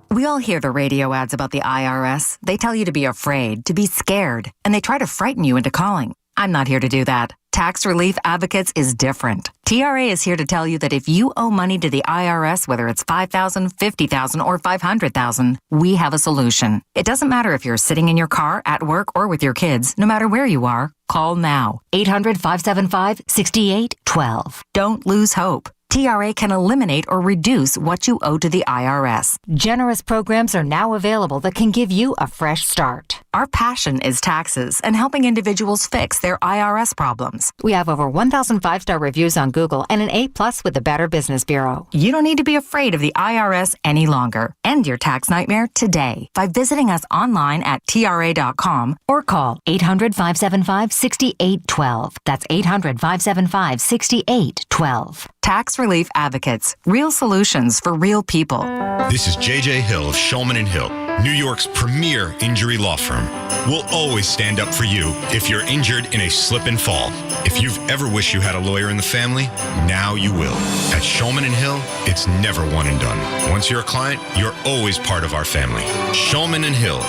We all hear the radio ads about the IRS. They tell you to be afraid, to be scared, and they try to frighten you into calling. I'm not here to do that. Tax Relief Advocates is different. TRA is here to tell you that if you owe money to the IRS, whether it's $5,000, $50,000, or $500,000, we have a solution. It doesn't matter if you're sitting in your car, at work, or with your kids. No matter where you are, call now. 800-575-6812. Don't lose hope. TRA can eliminate or reduce what you owe to the IRS. Generous programs are now available that can give you a fresh start. Our passion is taxes and helping individuals fix their IRS problems. We have over 1,000 5-star reviews on Google and an A+ with the Better Business Bureau. You don't need to be afraid of the IRS any longer. End your tax nightmare today by visiting us online at TRA.com or call 800-575-6812. That's 800-575-6812. Tax Relief Advocates. Real solutions for real people. This is J.J. Hill of Shulman & Hill, New York's premier injury law firm. We'll always stand up for you if you're injured in a slip and fall. If you've ever wished you had a lawyer in the family, now you will. At Shulman & Hill, it's never one and done. Once you're a client, you're always part of our family. Shulman & Hill.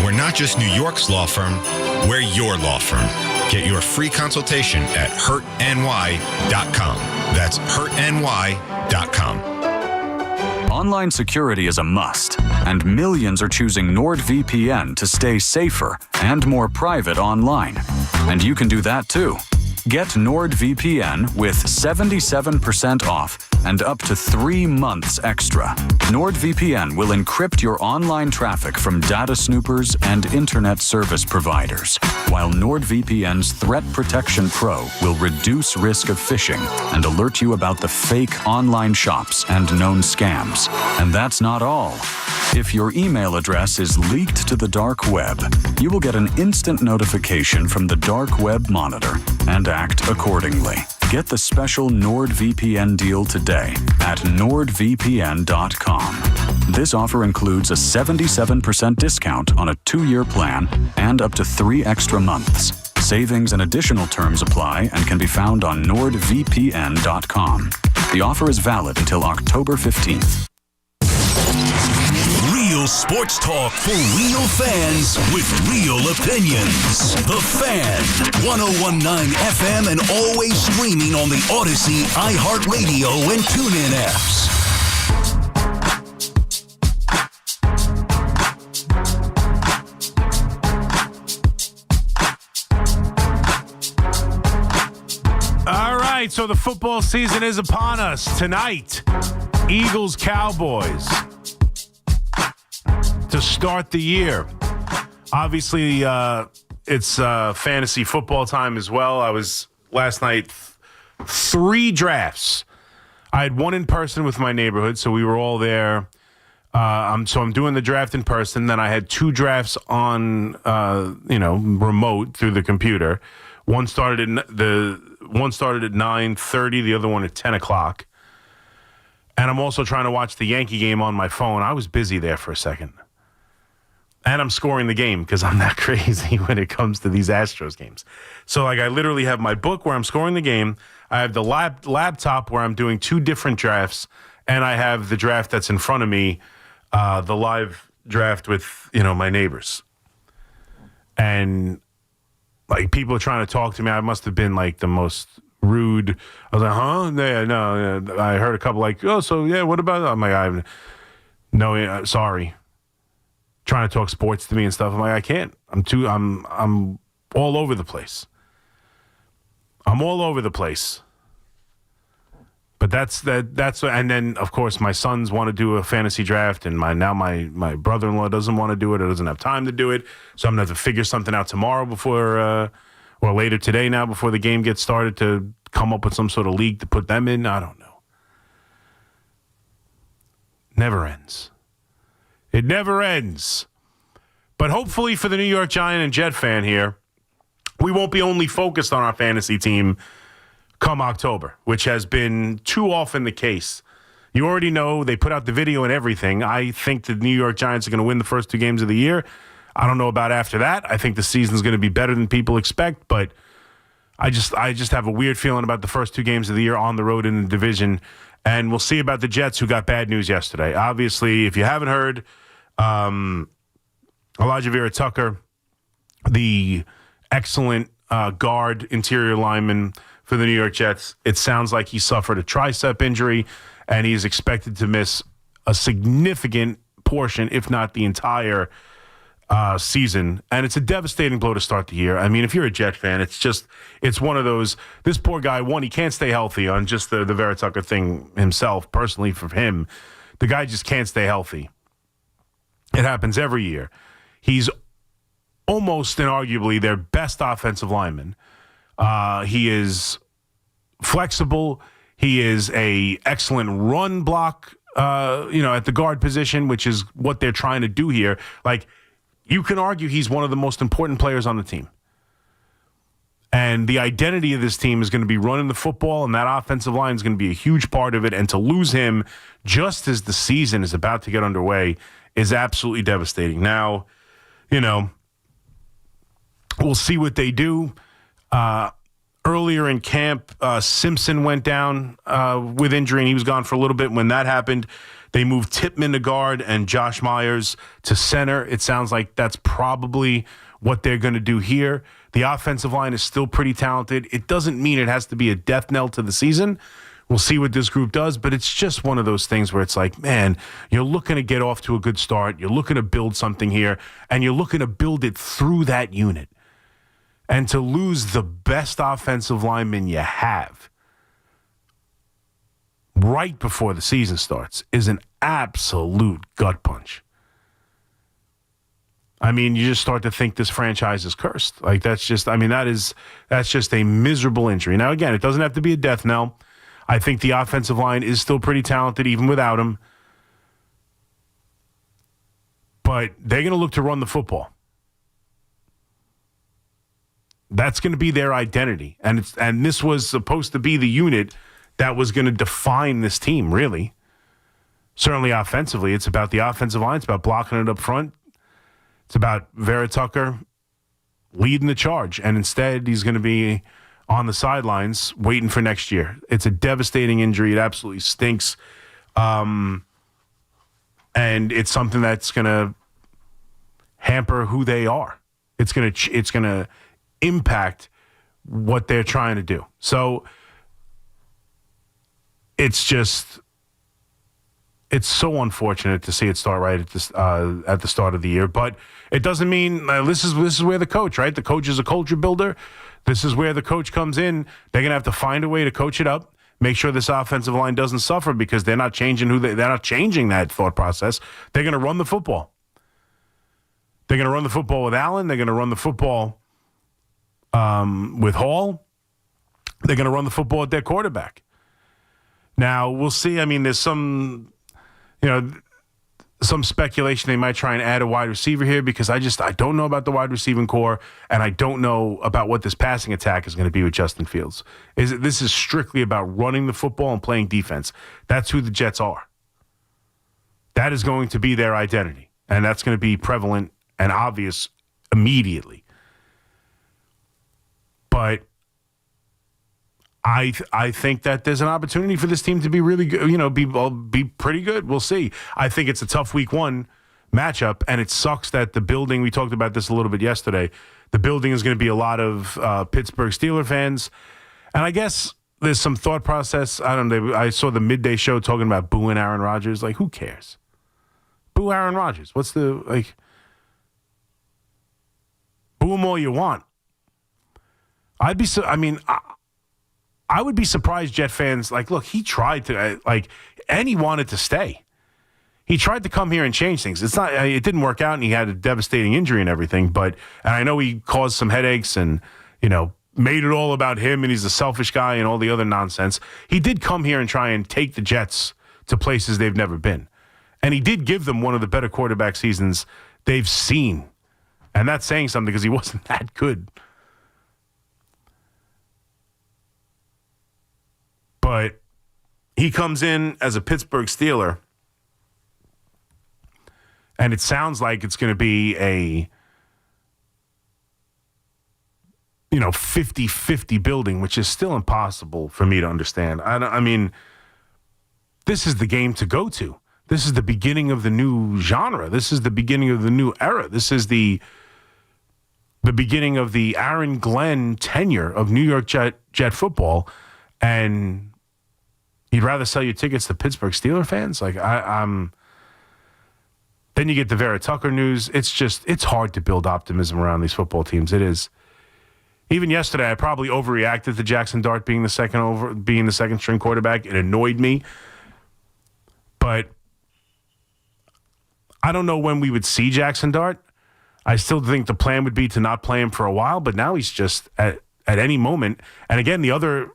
We're not just New York's law firm, we're your law firm. Get your free consultation at hurtny.com. That's hurtny.com. Online security is a must, and millions are choosing NordVPN to stay safer and more private online. And you can do that too. Get NordVPN with 77% off and up to 3 months extra. NordVPN will encrypt your online traffic from data snoopers and internet service providers, while NordVPN's Threat Protection Pro will reduce risk of phishing and alert you about the fake online shops and known scams. And that's not all. If your email address is leaked to the dark web, you will get an instant notification from the Dark Web Monitor and act accordingly. Get the special NordVPN deal today at nordvpn.com. This offer includes a 77% discount on a 2-year plan and up to 3 extra months. Savings and additional terms apply and can be found on nordvpn.com. The offer is valid until October 15th. Real Real sports talk for real fans with real opinions. The Fan, 101.9 FM, and always streaming on the Odyssey, iHeartRadio, and TuneIn apps. All right, so the football season is upon us. Tonight, Eagles-Cowboys to start the year. Obviously, it's fantasy football time as well. I was last night 3 drafts. I had one in person with my neighborhood, so we were all there. So I'm doing the draft in person. Then I had 2 drafts on, remote through the computer. One started at 9:30, the other one at 10 o'clock. And I'm also trying to watch the Yankee game on my phone. I was busy there for a second. And I'm scoring the game because I'm that crazy when it comes to these Astros games. So, I literally have my book where I'm scoring the game. I have the laptop where I'm doing 2 different drafts. And I have the draft that's in front of me, the live draft with, my neighbors. And people are trying to talk to me. I must have been the most rude. I was like, huh? Yeah, no. I heard a couple what about? I'm like, no, sorry. Trying to talk sports to me and stuff. I'm like, I can't. I'm all over the place. But that's and then of course my sons want to do a fantasy draft, and my brother-in-law doesn't want to do it or doesn't have time to do it. So I'm gonna have to figure something out tomorrow or later today now before the game gets started to come up with some sort of league to put them in. I don't know. Never ends. It never ends. But hopefully for the New York Giant and Jet fan here, we won't be only focused on our fantasy team come October, which has been too often the case. You already know they put out the video and everything. I think the New York Giants are going to win the first 2 games of the year. I don't know about after that. I think the season's going to be better than people expect, but I just have a weird feeling about the first 2 games of the year on the road in the division. And we'll see about the Jets, who got bad news yesterday. Obviously, if you haven't heard, Elijah Vera Tucker, the excellent guard, interior lineman for the New York Jets, it sounds like he suffered a tricep injury, and he is expected to miss a significant portion, if not the entire season. And it's a devastating blow to start the year. I mean, if you're a Jet fan, it's one of those, this poor guy, one, he can't stay healthy on just the Vera Tucker thing himself, personally for him. The guy just can't stay healthy. It happens every year. He's almost and arguably their best offensive lineman. He is flexible. He is a excellent run block, at the guard position, which is what they're trying to do here. You can argue he's one of the most important players on the team. And the identity of this team is going to be running the football, and that offensive line is going to be a huge part of it. And to lose him just as the season is about to get underway is absolutely devastating. Now, we'll see what they do. Earlier in camp, Simpson went down with injury, and he was gone for a little bit. When that happened, they moved Tippmann to guard and Josh Myers to center. It sounds like that's probably what they're going to do here. The offensive line is still pretty talented. It doesn't mean it has to be a death knell to the season. We'll see what this group does, but it's just one of those things where it's like, man, you're looking to get off to a good start. You're looking to build something here, and you're looking to build it through that unit. And to lose the best offensive lineman you have right before the season starts is an absolute gut punch. I mean, you just start to think this franchise is cursed. That's just a miserable injury. Now, again, it doesn't have to be a death knell. I think the offensive line is still pretty talented even without him. But they're going to look to run the football. That's going to be their identity. And this was supposed to be the unit that was going to define this team, really. Certainly offensively. It's about the offensive line. It's about blocking it up front. It's about Vera Tucker leading the charge. And instead, he's going to be on the sidelines waiting for next year. It's a devastating injury. It absolutely stinks. And it's something that's going to hamper who they are. It's going to impact what they're trying to do. So it's so unfortunate to see it start right at the start of the year. But it doesn't mean this is where the coach, right? The coach is a culture builder. This is where the coach comes in. They're going to have to find a way to coach it up. Make sure this offensive line doesn't suffer because they're not changing they're not changing that thought process. They're going to run the football. They're going to run the football with Allen. They're going to run the football with Hall. They're going to run the football at their quarterback. Now, we'll see. I mean, there's some speculation they might try and add a wide receiver here because I don't know about the wide receiving core, and I don't know about what this passing attack is going to be with Justin Fields. This is strictly about running the football and playing defense. That's who the Jets are. That is going to be their identity, and that's going to be prevalent and obvious immediately. But I think that there's an opportunity for this team to be really good, be pretty good. We'll see. I think it's a tough week one matchup, and it sucks that the building, we talked about this a little bit yesterday, the building is going to be a lot of Pittsburgh Steelers fans. And I guess there's some thought process. I don't know. I saw the midday show talking about Boone and Aaron Rodgers. Like, who cares? Boo Aaron Rodgers. What's boo him all you want. I would be surprised Jet fans, look, he tried to, and he wanted to stay. He tried to come here and change things. It didn't work out, and he had a devastating injury and everything, and I know he caused some headaches and, made it all about him and he's a selfish guy and all the other nonsense. He did come here and try and take the Jets to places they've never been. And he did give them one of the better quarterback seasons they've seen. And that's saying something because he wasn't that good. But he comes in as a Pittsburgh Steeler, and it sounds like it's going to be a 50-50 building, which is still impossible for me to understand. I mean, this is the game to go to. This is the beginning of the new genre. This is the beginning of the new era. This is the beginning of the Aaron Glenn tenure of New York Jet football, and you'd rather sell your tickets to Pittsburgh Steelers fans? Then you get the Vera Tucker news. It's hard to build optimism around these football teams. It is. Even yesterday, I probably overreacted to Jackson Dart being the second string quarterback. It annoyed me. But I don't know when we would see Jackson Dart. I still think the plan would be to not play him for a while, but now he's just at any moment. And again, when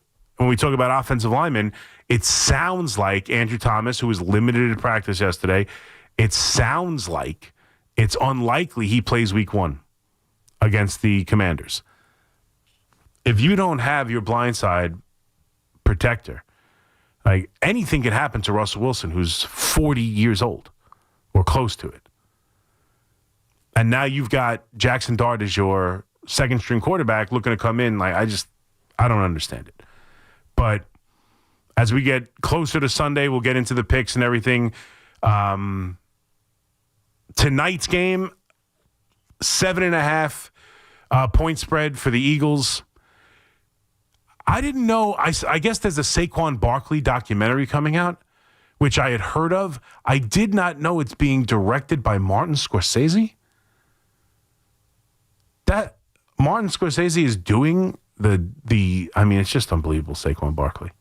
we talk about offensive linemen, it sounds like Andrew Thomas, who was limited at practice yesterday, it sounds like it's unlikely he plays week one against the Commanders. If you don't have your blindside protector, anything can happen to Russell Wilson, who's 40 years old or close to it. And now you've got Jackson Dart as your second string quarterback looking to come in. I don't understand it. But as we get closer to Sunday, we'll get into the picks and everything. Tonight's game, 7.5 point spread for the Eagles. I didn't know. I guess there's a Saquon Barkley documentary coming out, which I had heard of. I did not know it's being directed by Martin Scorsese. That Martin Scorsese is doing it's just unbelievable, Saquon Barkley.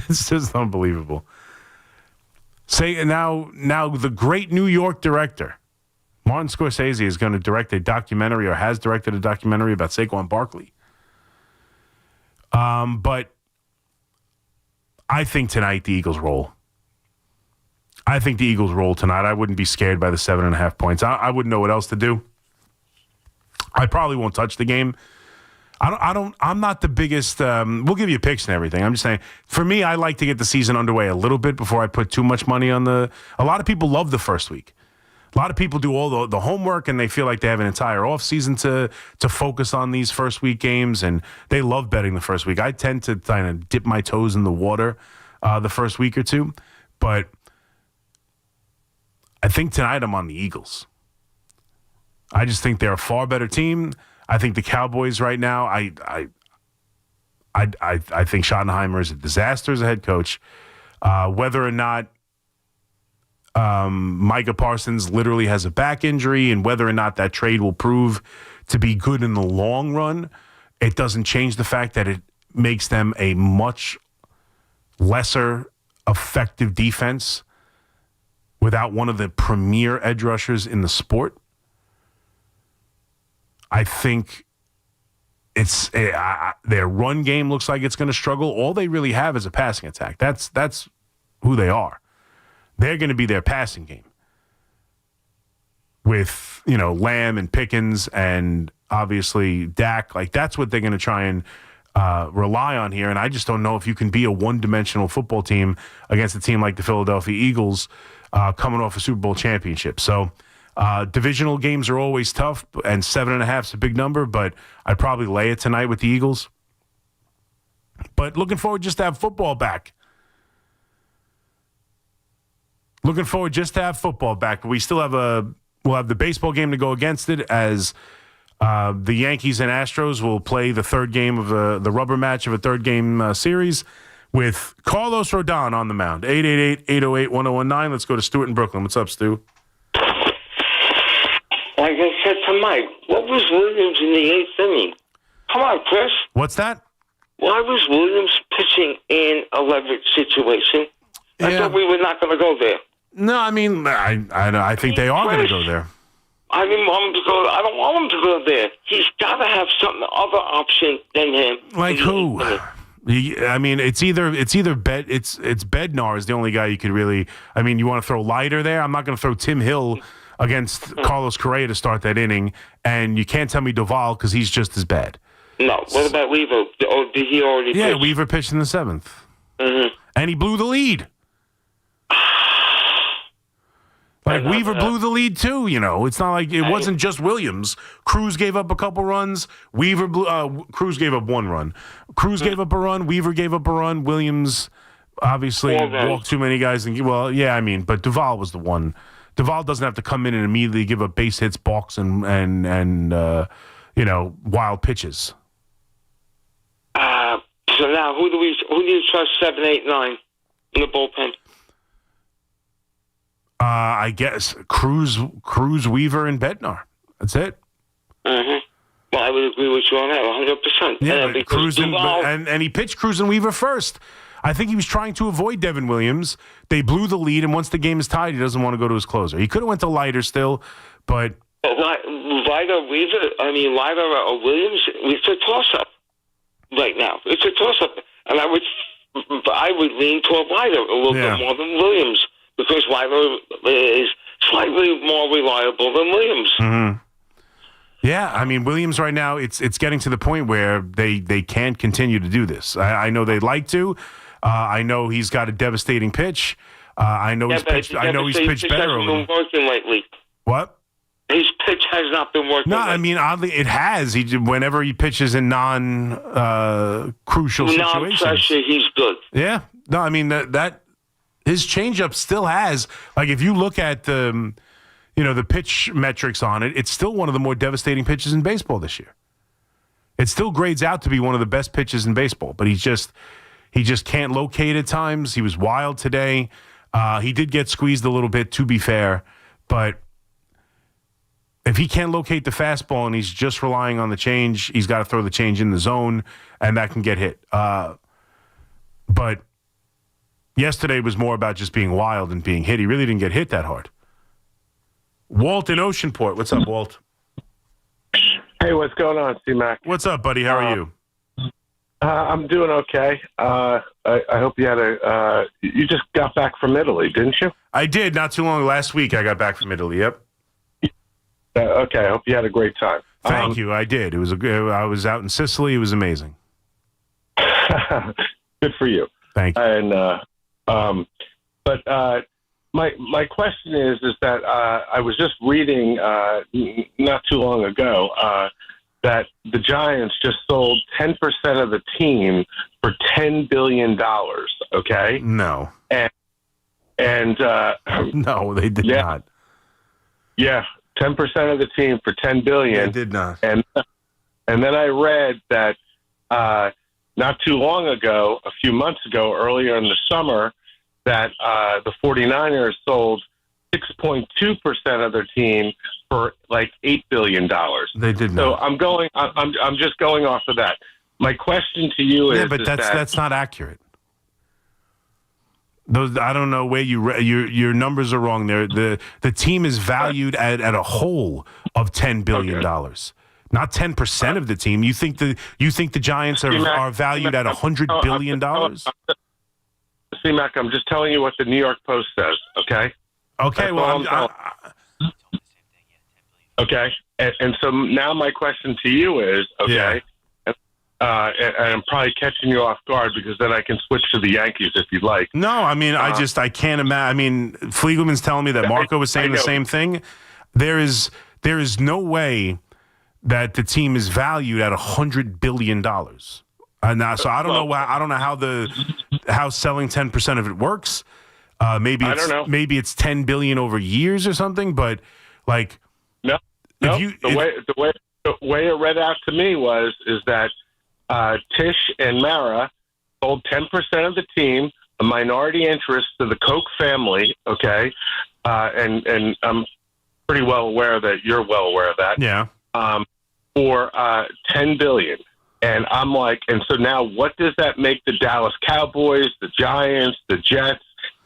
It's just unbelievable. Now the great New York director, Martin Scorsese, is going to direct a documentary or has directed a documentary about Saquon Barkley. But I think tonight the Eagles roll. I think the Eagles roll tonight. I wouldn't be scared by the 7.5 points. I wouldn't know what else to do. I probably won't touch the game. I'm not the biggest. We'll give you picks and everything. I'm just saying, for me, I like to get the season underway a little bit before I put too much money on a lot of people love the first week. A lot of people do all the homework, and they feel like they have an entire offseason to focus on these first week games, and they love betting the first week. I tend to kind of dip my toes in the water the first week or two, but I think tonight I'm on the Eagles. I just think they're a far better team. I think the Cowboys right now, I think Schottenheimer is a disaster as a head coach. Whether or not Micah Parsons literally has a back injury and whether or not that trade will prove to be good in the long run, it doesn't change the fact that it makes them a much lesser effective defense without one of the premier edge rushers in the sport. I think it's their run game looks like it's going to struggle. All they really have is a passing attack. That's who they are. They're going to be their passing game with, Lamb and Pickens and obviously Dak. Like, that's what they're going to try and rely on here. And I just don't know if you can be a one-dimensional football team against a team like the Philadelphia Eagles coming off a Super Bowl championship. So divisional games are always tough, and 7.5 is a big number, but I'd probably lay it tonight with the Eagles. But looking forward just to have football back. Looking forward just to have football back. We still have we'll have the baseball game to go against it as the Yankees and Astros will play the third game of the rubber match of a third-game series with Carlos Rodon on the mound. 888-808-1019. Let's go to Stuart in Brooklyn. What's up, Stu? Like I said to Mike, what was Williams in the 8th inning? Come on, Chris. What's that? Why was Williams pitching in a leverage situation? I thought we were not going to go there. No, I mean, I think they are going to go there. I didn't want him to go. I don't want him to go there. He's got to have some other option than him. Like who? I mean, it's either Bednar is the only guy you could really. I mean, you want to throw Leiter there? I'm not going to throw Tim Hill against Carlos Correa to start that inning, and you can't tell me Duvall because he's just as bad. No. What about Weaver? Or did he already? Yeah, pitch? Weaver pitched in the 7th, Mm-hmm. and he blew the lead. Like, Weaver blew the lead, too, It's not like it wasn't just Williams. Cruz gave up a couple runs. Cruz gave up 1 run. Cruz gave up a run. Weaver gave up a run. Williams obviously walked too many guys. But Duvall was the one. Duvall doesn't have to come in and immediately give up base hits, balks, and wild pitches. So now, who do you trust 7, 8, 9 in the bullpen? I guess Cruz, Weaver, and Bednar. That's it. Mm-hmm. Well, I would agree with you on that 100%. Yeah, Cruz and he pitched Cruz and Weaver first. I think he was trying to avoid Devin Williams. They blew the lead, and once the game is tied, he doesn't want to go to his closer. He could have went to Leiter still, but Leiter or Williams, it's a toss-up right now. It's a toss-up, and I would lean toward Leiter a little bit more than Williams. Because Leiter is slightly more reliable than Williams. Mm-hmm. Yeah, I mean, Williams right now, it's getting to the point where they can't continue to do this. I know they'd like to. I know he's got a devastating pitch. I know he's pitched better. His pitch hasn't been working lately. What? His pitch has not been working. No, I mean, oddly, it has. Whenever he pitches in non-crucial situations. Non-pressure, he's good. Yeah. No, I mean, that his changeup still has, like, if you look at the pitch metrics on it, it's still one of the more devastating pitches in baseball this year. It still grades out to be one of the best pitches in baseball, but he just can't locate at times. He was wild today. He did get squeezed a little bit, to be fair, but if he can't locate the fastball and he's just relying on the change, he's got to throw the change in the zone, and that can get hit. But yesterday was more about just being wild and being hit. He really didn't get hit that hard. Walt in Oceanport. What's up, Walt? Hey, what's going on, C-Mac? What's up, buddy? How are you? I'm doing okay. I hope you had you just got back from Italy, didn't you? I did, not too long. Last week I got back from Italy, yep. Okay, I hope you had a great time. Thank you, I did. I was out in Sicily. It was amazing. Good for you. Thank you. And but my question is that I was just reading not too long ago that the Giants just sold 10% of the team for $10 billion. Okay. No. And no, they did not. Yeah, 10% of the team for $10 billion. They did not. And then I read that not too long ago, a few months ago, earlier in the summer, that the 49ers sold 6.2% of their team for like $8 billion. They did not. So I'm just going off of that. My question to you is, but that's not accurate. Those, I don't know where your numbers are wrong there. The team is valued at a whole of $10 billion. Not 10% of the team. You think the Giants are valued at $100 billion? See, Mac, I'm just telling you what the New York Post says, okay? Okay, okay, and so now my question to you is, okay, and I'm probably catching you off guard because then I can switch to the Yankees if you'd like. No, I mean, I can't imagine. I mean, Fliegelman's telling me that Marco was saying the same thing. There is no way that the team is valued at $100 billion. So I don't know how selling 10% of it works. Maybe it's $10 billion over years or something. But like, the way it read out to me is that Tish and Mara sold 10% of the team, a minority interest to the Koch family. Okay, and I'm pretty well aware that you're well aware of that. Yeah. For $10 billion. And I'm like, and so now what does that make the Dallas Cowboys, the Giants, the Jets,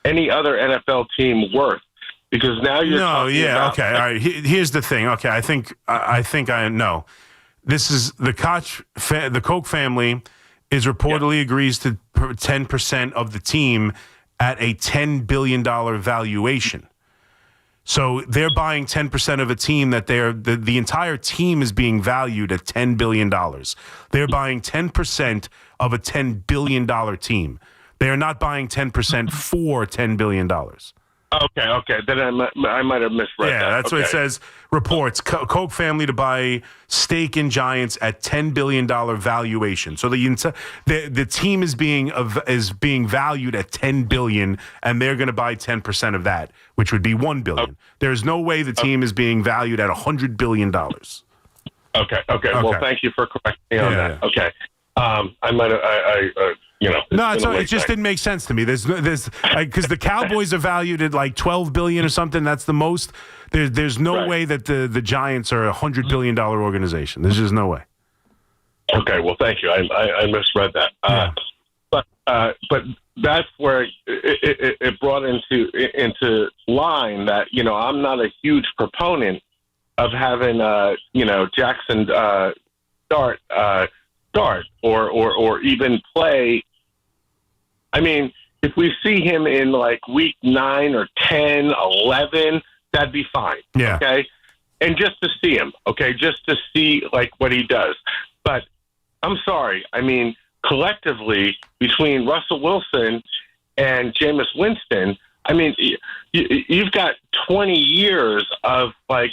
any other NFL team worth? Because now you're talking about... Okay, all right. Here's the thing. Okay, I think I know. This is the Koch family is reportedly agrees to 10% of the team at a $10 billion valuation. So they're buying 10% of a team that the entire team is being valued at $10 billion. They're buying 10% of a $10 billion team. They are not buying 10% for $10 billion. Okay. Then I might have misread that. Yeah, that's what it says. Reports, Koch family to buy stake in Giants at $10 billion valuation. So the team is being valued at $10 billion, and they're going to buy 10% of that, which would be $1 billion. Okay. There's no way the team is being valued at $100 billion. Okay. Well, thank you for correcting me on that. Okay. I might have, No, it just didn't make sense to me. There's because the Cowboys are valued at like $12 billion or something. That's the most. There's no way that the Giants are a $100 billion organization. There's just no way. Okay, well, thank you. I misread that. But that's where it brought into line that I'm not a huge proponent of having Jackson start or even play. I mean, if we see him in like week 9 or 10, 11, that'd be fine. Yeah. Okay. And just to see him, okay, just to see like what he does. But I'm sorry. I mean, collectively between Russell Wilson and Jameis Winston, I mean, you've got 20 years of like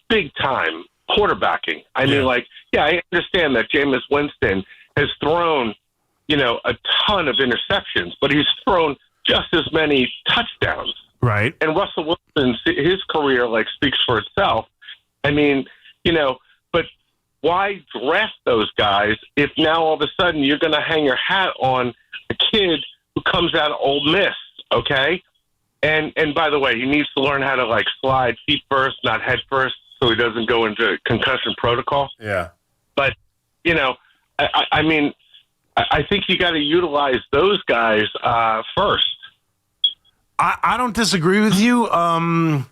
big time quarterbacking. I mean, I understand that Jameis Winston has thrown, a ton of interceptions, but he's thrown just as many touchdowns. Right. And Russell Wilson, his career speaks for itself. I mean, but why draft those guys if now all of a sudden you're going to hang your hat on a kid who comes out of Ole Miss, okay? And by the way, he needs to learn how to slide feet first, not head first, so he doesn't go into concussion protocol. Yeah. But, I mean, I think you got to utilize those guys first. I don't disagree with you. I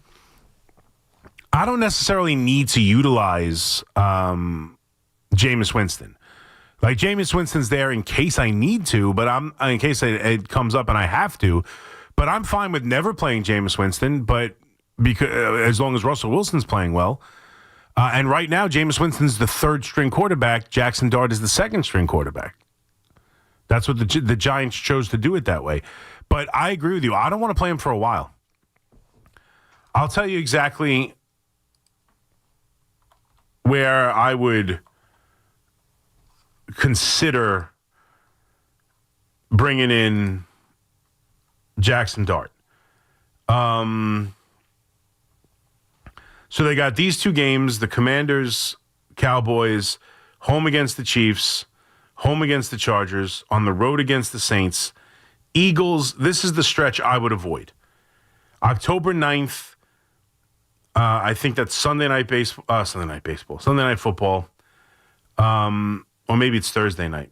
don't necessarily need to utilize Jameis Winston. Like, Jameis Winston's there in case I need to, but in case it comes up and I have to. But I'm fine with never playing Jameis Winston, but because as long as Russell Wilson's playing well. And right now, Jameis Winston's the third-string quarterback. Jackson Dart is the second-string quarterback. That's what the Giants chose to do it that way. But I agree with you. I don't want to play him for a while. I'll tell you exactly where I would consider bringing in Jackson Dart. So they got these two games, the Commanders, Cowboys, home against the Chiefs, home against the Chargers, on the road against the Saints. Eagles, this is the stretch I would avoid. October 9th, I think that's Sunday night football, or maybe it's Thursday night.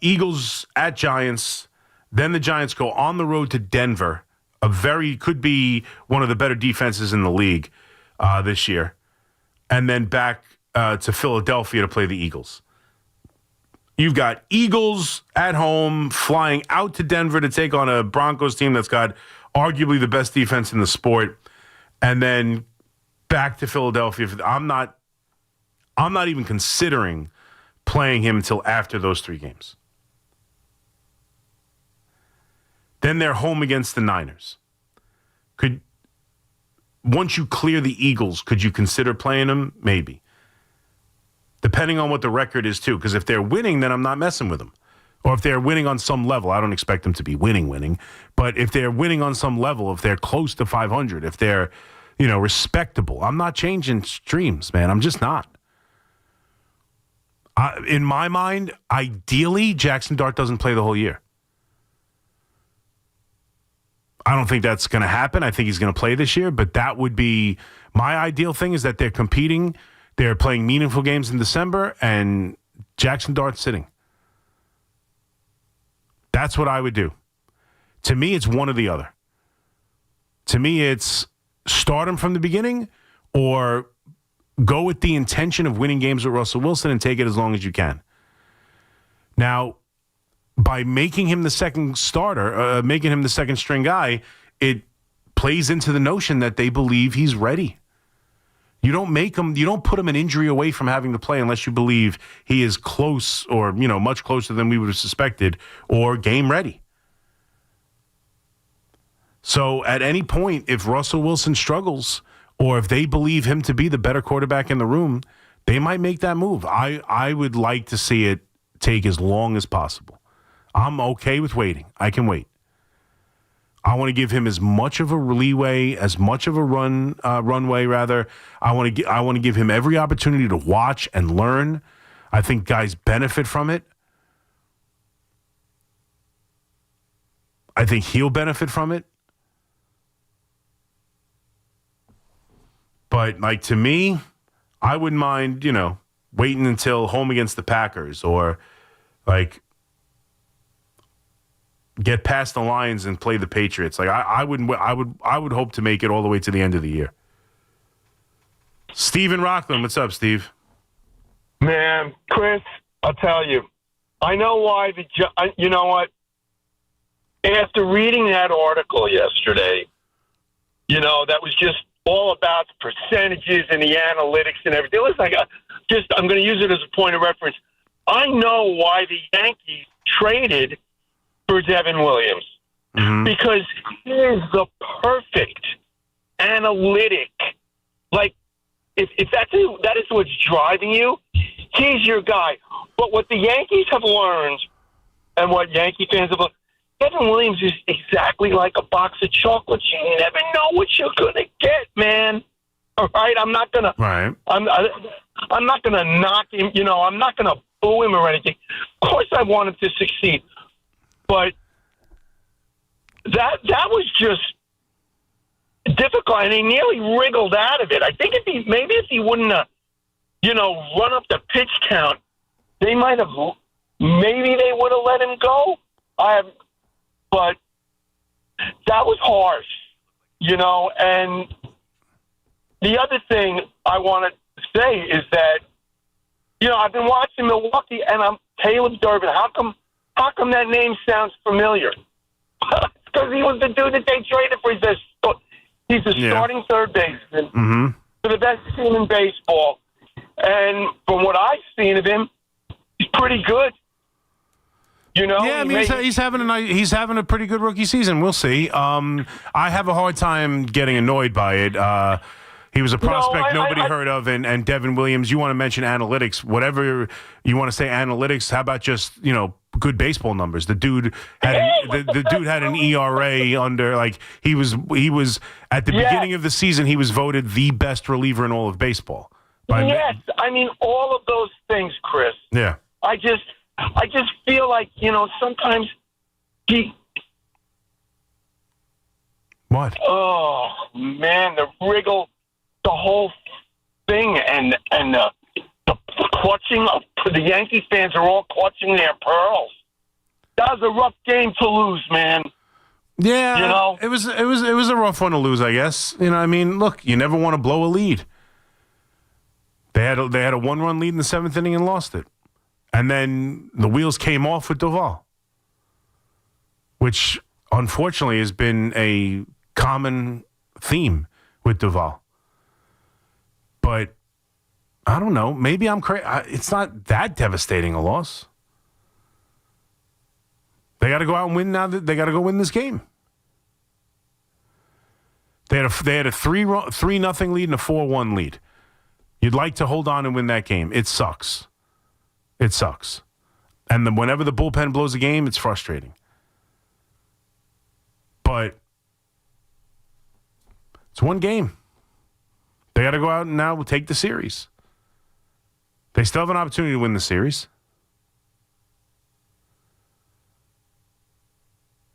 Eagles at Giants. Then the Giants go on the road to Denver, could be one of the better defenses in the league this year, and then back to Philadelphia to play the Eagles. You've got Eagles at home, flying out to Denver to take on a Broncos team that's got arguably the best defense in the sport, and then back to Philadelphia. I'm not even considering playing him until after those 3 games. Then they're home against the Niners. Once you clear the Eagles, could you consider playing them? Maybe. Depending on what the record is, too. Because if they're winning, then I'm not messing with them. Or if they're winning on some level. I don't expect them to be winning. But if they're winning on some level, if they're close to 500, if they're, respectable, I'm not changing streams, man. I'm just not. In my mind, ideally, Jackson Dart doesn't play the whole year. I don't think that's going to happen. I think he's going to play this year, but that would be my ideal thing, is that they're competing. They're playing meaningful games in December, and Jackson Dart's sitting. That's what I would do. To me, it's one or the other. To me, it's start him from the beginning or go with the intention of winning games with Russell Wilson and take it as long as you can. Now, by making him the second starter, making him the second string guy, it plays into the notion that they believe he's ready. You don't put him an injury away from having to play unless you believe he is close or, much closer than we would have suspected, or game ready. So at any point, if Russell Wilson struggles, or if they believe him to be the better quarterback in the room, they might make that move. I would like to see it take as long as possible. I'm okay with waiting. I can wait. I want to give him as much of a leeway, as much of a runway rather. I want to give him every opportunity to watch and learn. I think guys benefit from it. I think he'll benefit from it. But to me, I wouldn't mind, waiting until home against the Packers, or get past the Lions and play the Patriots. I would hope to make it all the way to the end of the year. Steve in Rockland, what's up, Steve? Man, Chris, I'll tell you, I know why you know what? After reading that article yesterday, that was just all about the percentages and the analytics and everything. Listen, I'm going to use it as a point of reference. I know why the Yankees traded for Devin Williams, because he is the perfect analytic. If that is what's driving you, he's your guy. But what the Yankees have learned, and what Yankee fans have learned, Devin Williams is exactly like a box of chocolates. You never know what you're going to get, man. All right? I'm not going to I'm not going to knock him. I'm not going to boo him or anything. Of course I want him to succeed. But that was just difficult, and he nearly wriggled out of it. I think if he wouldn't have, run up the pitch count, maybe they would have let him go. But that was harsh, and the other thing I want to say is that, I've been watching Milwaukee, and I'm Caleb Durbin. How come that name sounds familiar? Because he was the dude that they traded for. He's the starting third baseman for the best team in baseball. And from what I've seen of him, he's pretty good. He's having a pretty good rookie season. We'll see. I have a hard time getting annoyed by it. He was a prospect nobody heard of, and Devin Williams. You want to mention analytics, whatever you want to say analytics. How about just good baseball numbers? The dude had the dude had an ERA under he was at the beginning of the season. He was voted the best reliever in all of baseball. Yes, I mean all of those things, Chris. Yeah, I just feel like sometimes he. What? Oh man, the whole thing, and the clutching of the Yankee fans are all clutching their pearls. That was a rough game to lose, man. Yeah, it was a rough one to lose, I guess. I mean, look, you never want to blow a lead. They had a 1-run lead in the 7th inning and lost it, and then the wheels came off with Doval, which unfortunately has been a common theme with Doval. But I don't know. Maybe I'm crazy. It's not that devastating a loss. They got to go out and win now. They got to go win this game. They had a 3-0 lead and a 4-1 lead. You'd like to hold on and win that game. It sucks. It sucks. And then whenever the bullpen blows a game, it's frustrating. But it's one game. They got to go out and now take the series. They still have an opportunity to win the series.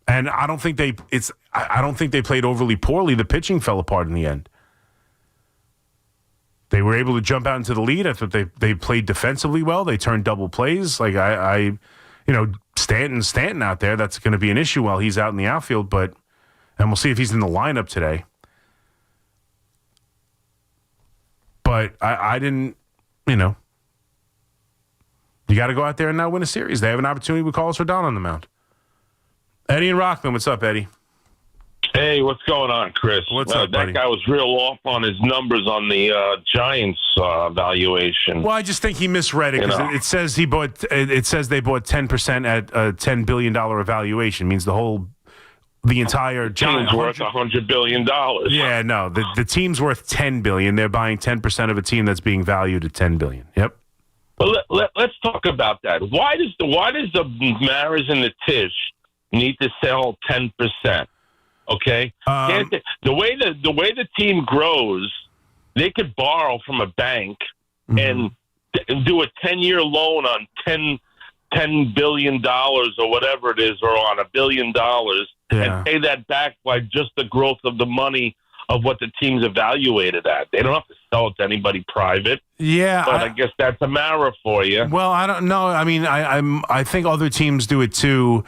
And I don't think they played overly poorly. The pitching fell apart in the end. They were able to jump out into the lead. I thought they played defensively well. They turned double plays. Stanton out there, that's going to be an issue while he's out in the outfield, and we'll see if he's in the lineup today. But I didn't, you got to go out there and now win a series. They have an opportunity with Carlos Rodon on the mound. Eddie and Rockland, what's up, Eddie? Hey, what's going on, Chris? What's up, buddy? That guy was real off on his numbers on the Giants valuation. Well, I just think he misread it because it says they bought 10% at a $10 billion evaluation. Means the entire team's worth $100 billion. Yeah, no, the team's worth $10 billion. They're buying 10% of a team that's being valued at $10 billion. Yep. But let's talk about that. Why does the Maras and the Tish need to sell 10%? Okay, the way the team grows, they could borrow from a bank and do a 10-year loan on $10 billion or whatever it is, or on $1 billion, and pay that back by just the growth of the money of what the team's evaluated at. They don't have to sell it to anybody private. Yeah, but I guess that's a Mara for you. Well, I don't know. I mean, I think other teams do it too.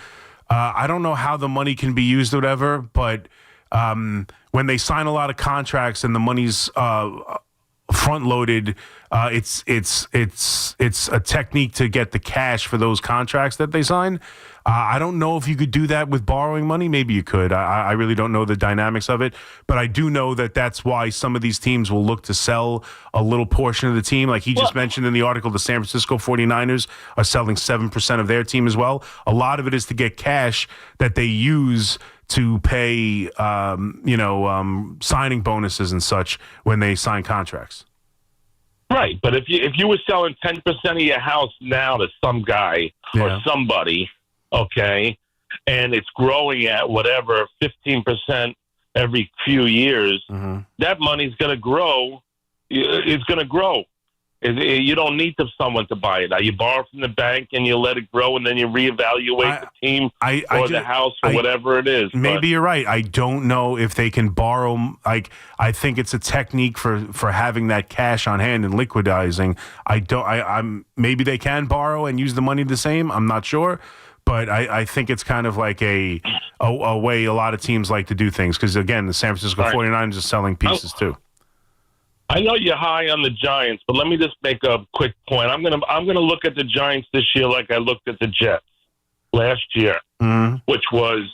I don't know how the money can be used or whatever, but when they sign a lot of contracts and the money's front loaded, it's a technique to get the cash for those contracts that they sign. I don't know if you could do that with borrowing money. Maybe you could. I really don't know the dynamics of it, but I do know that that's why some of these teams will look to sell a little portion of the team. Like he just mentioned in the article, the San Francisco 49ers are selling 7% of their team as well. A lot of it is to get cash that they use to pay, signing bonuses and such when they sign contracts. Right, but if you were selling 10% of your house now to some guy or somebody, okay, and it's growing at whatever 15% every few years, that money's going to grow. It's going to grow. You don't need someone to buy it. You borrow from the bank and you let it grow, and then you reevaluate the team the house or whatever it is. Maybe you're right. I don't know if they can borrow. I think it's a technique for having that cash on hand and liquidizing. Maybe they can borrow and use the money the same. I'm not sure. But I think it's kind of like a way a lot of teams like to do things. Because, again, the San Francisco 49ers are selling pieces too. I know you're high on the Giants, but let me just make a quick point. I'm gonna look at the Giants this year like I looked at the Jets last year, which was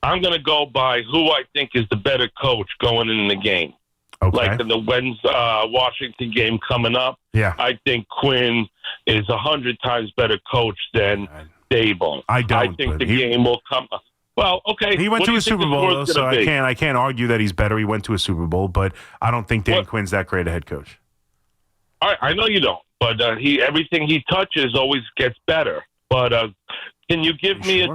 I'm gonna go by who I think is the better coach going in the game. Okay. Like in the Washington game coming up, I think Quinn is 100 times better coach than Dable. I don't. I think the game will come. Well, okay. He went what to do you a think Super the Bowl, though, score's so gonna be? I can't argue that he's better. He went to a Super Bowl, but I don't think Dan Quinn's that great a head coach. All right, I know you don't, but everything he touches always gets better. But can you give me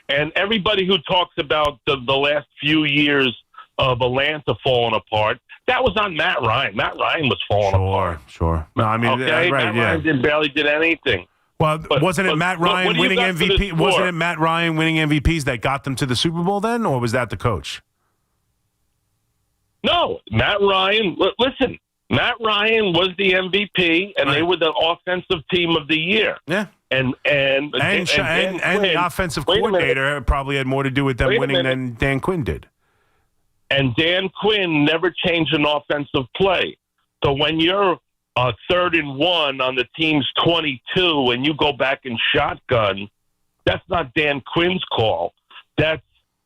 and everybody who talks about the last few years of Atlanta falling apart, that was on Matt Ryan. Matt Ryan was falling apart. Sure. No, I mean, okay, right, Matt Ryan barely did anything. Well, wasn't it Matt Ryan winning MVP? Score? Wasn't it Matt Ryan winning MVPs that got them to the Super Bowl then, or was that the coach? No, Matt Ryan. Listen, Matt Ryan was the MVP, and they were the offensive team of the year. Yeah, and the offensive coordinator probably had more to do with them winning than Dan Quinn did. And Dan Quinn never changed an offensive play. So when you're 3rd and 1 on the team's 22 and you go back and shotgun, that's not Dan Quinn's call. That's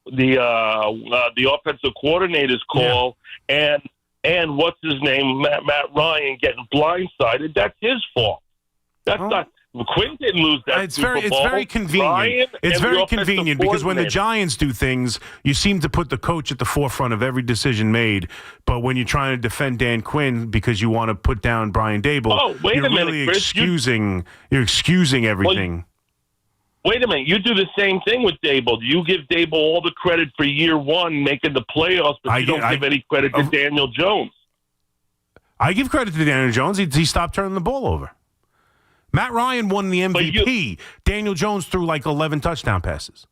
the offensive coordinator's call. Yeah. And what's his name, Matt Ryan, getting blindsided. That's his fault. That's not. Quinn didn't lose that Super Bowl. It's very convenient. It's very convenient because when the Giants do things, you seem to put the coach at the forefront of every decision made. But when you're trying to defend Dan Quinn because you want to put down Brian Daboll, wait you're a minute, really Chris, you're excusing everything. Well, wait a minute. You do the same thing with Daboll. You give Daboll all the credit for year one making the playoffs, but you don't give any credit to Daniel Jones. I give credit to Daniel Jones. He stopped turning the ball over. Matt Ryan won the MVP. Daniel Jones threw like 11 touchdown passes.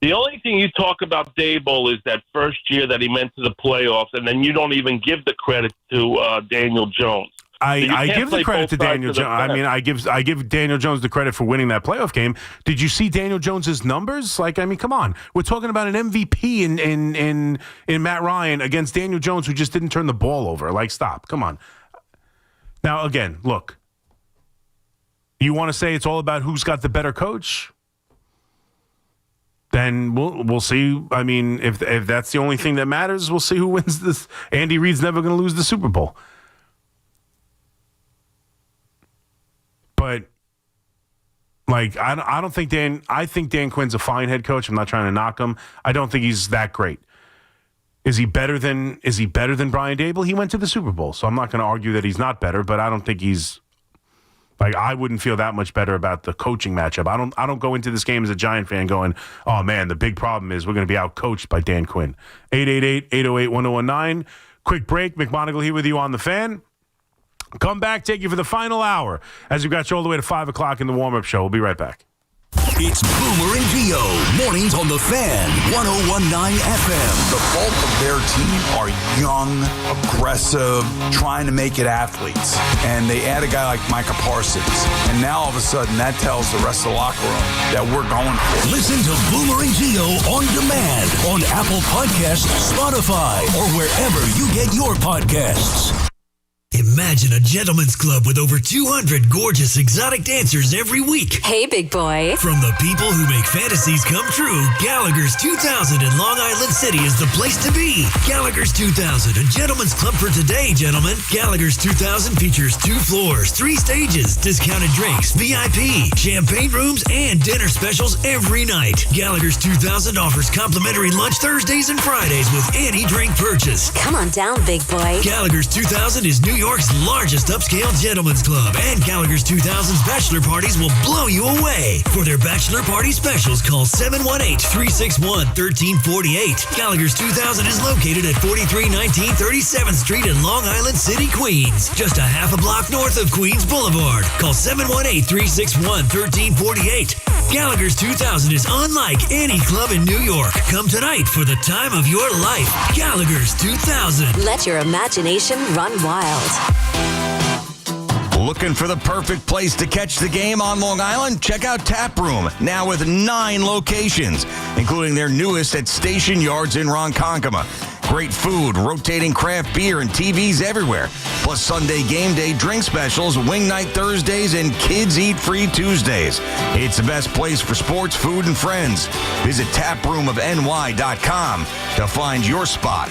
The only thing you talk about Daboll is that first year that he went to the playoffs, and then you don't even give the credit to Daniel Jones. I give the credit to Daniel Jones. I mean, I give Daniel Jones the credit for winning that playoff game. Did you see Daniel Jones's numbers? Like, I mean, come on. We're talking about an MVP in Matt Ryan against Daniel Jones, who just didn't turn the ball over. Like, stop. Come on. Now, again, look. You want to say it's all about who's got the better coach? Then we'll see. I mean, if that's the only thing that matters, we'll see who wins this. Andy Reid's never going to lose the Super Bowl. But like, I don't think Dan. I think Dan Quinn's a fine head coach. I'm not trying to knock him. I don't think he's that great. Is he better than Brian Daboll? He went to the Super Bowl, so I'm not going to argue that he's not better. But I don't think he's. Like, I wouldn't feel that much better about the coaching matchup. I don't go into this game as a Giant fan going, oh, man, the big problem is we're going to be out-coached by Dan Quinn. 888-808-1019. Quick break. McMonigle here with you on The Fan. Come back, take you for the final hour as we got you all the way to 5 o'clock in the warm-up show. We'll be right back. It's Boomer and Gio, mornings on The Fan, 101.9 FM. The bulk of their team are young, aggressive, trying to make it athletes. And they add a guy like Micah Parsons. And now all of a sudden that tells the rest of the locker room that we're going for it. Listen to Boomer and Gio on demand on Apple Podcasts, Spotify, or wherever you get your podcasts. Imagine a gentleman's club with over 200 gorgeous exotic dancers every week. Hey, big boy. From the people who make fantasies come true, Gallagher's 2000 in Long Island City is the place to be. Gallagher's 2000, a gentleman's club for today, gentlemen. Gallagher's 2000 features 2 floors, 3 stages, discounted drinks, VIP, champagne rooms, and dinner specials every night. Gallagher's 2000 offers complimentary lunch Thursdays and Fridays with any drink purchase. Come on down, big boy. Gallagher's 2000 is New York's largest upscale gentleman's club, and Gallagher's 2000's bachelor parties will blow you away. For their bachelor party specials, call 718-361-1348. Gallagher's 2000 is located at 4319 37th Street in Long Island City, Queens, just a half a block north of Queens Boulevard. Call 718-361-1348. Gallagher's 2000 is unlike any club in New York. Come tonight for the time of your life. Gallagher's 2000. Let your imagination run wild. Looking for the perfect place to catch the game on Long Island? Check out Tap Room, now with 9 locations, including their newest at Station Yards in Ronkonkoma. Great food, rotating craft beer, and TVs everywhere. Plus Sunday game day drink specials, wing night Thursdays, and kids eat free Tuesdays. It's the best place for sports, food, and friends. Visit taproomofny.com to find your spot.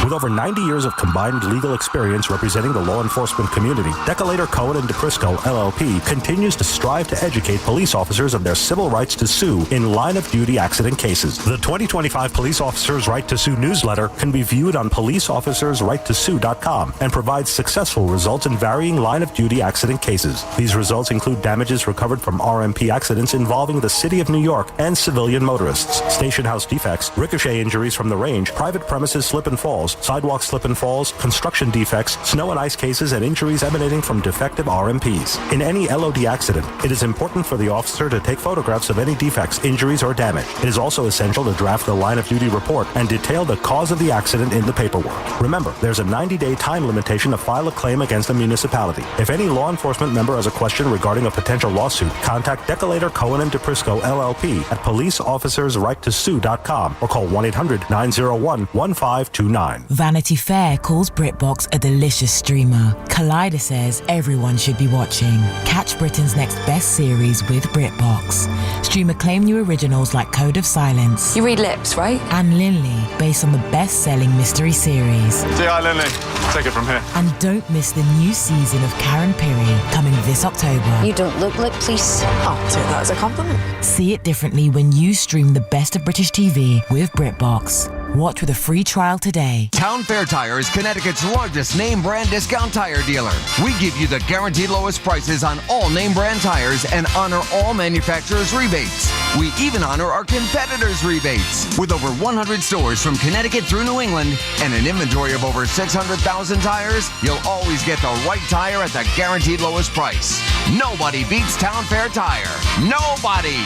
With over 90 years of combined legal experience representing the law enforcement community, Decolator Cohen & DePrisco, LLP, continues to strive to educate police officers of their civil rights to sue in line-of-duty accident cases. The 2025 Police Officers' Right to Sue newsletter can be viewed on policeofficersrighttosue.com and provides successful results in varying line-of-duty accident cases. These results include damages recovered from RMP accidents involving the City of New York and civilian motorists, station house defects, ricochet injuries from the range, private premises slip and falls, sidewalk slip and falls, construction defects, snow and ice cases, and injuries emanating from defective RMPs. In any LOD accident, it is important for the officer to take photographs of any defects, injuries, or damage. It is also essential to draft the line-of-duty report and detail the cause of the accident in the paperwork. Remember, there's a 90-day time limitation to file a claim against a municipality. If any law enforcement member has a question regarding a potential lawsuit, contact Decolator Cohen & DePrisco, LLP at policeofficersrighttosue.com or call 1-800-901-1529. Vanity Fair calls BritBox a delicious streamer. Collider says everyone should be watching. Catch Britain's next best series with BritBox. Stream acclaimed new originals like Code of Silence. You read lips, right? And Linley, based on the best-selling mystery series. Say hi, Linley. Take it from here. And don't miss the new season of Karen Piri coming this October. You don't look like police. I'll take that as a compliment. See it differently when you stream the best of British TV with BritBox. Watch with a free trial today. Town Fair Tire is Connecticut's largest name brand discount tire dealer. We give you the guaranteed lowest prices on all name brand tires and honor all manufacturers' rebates. We even honor our competitors' rebates. With over 100 stores from Connecticut through New England and an inventory of over 600,000 tires, you'll always get the right tire at the guaranteed lowest price. Nobody beats Town Fair Tire. Nobody!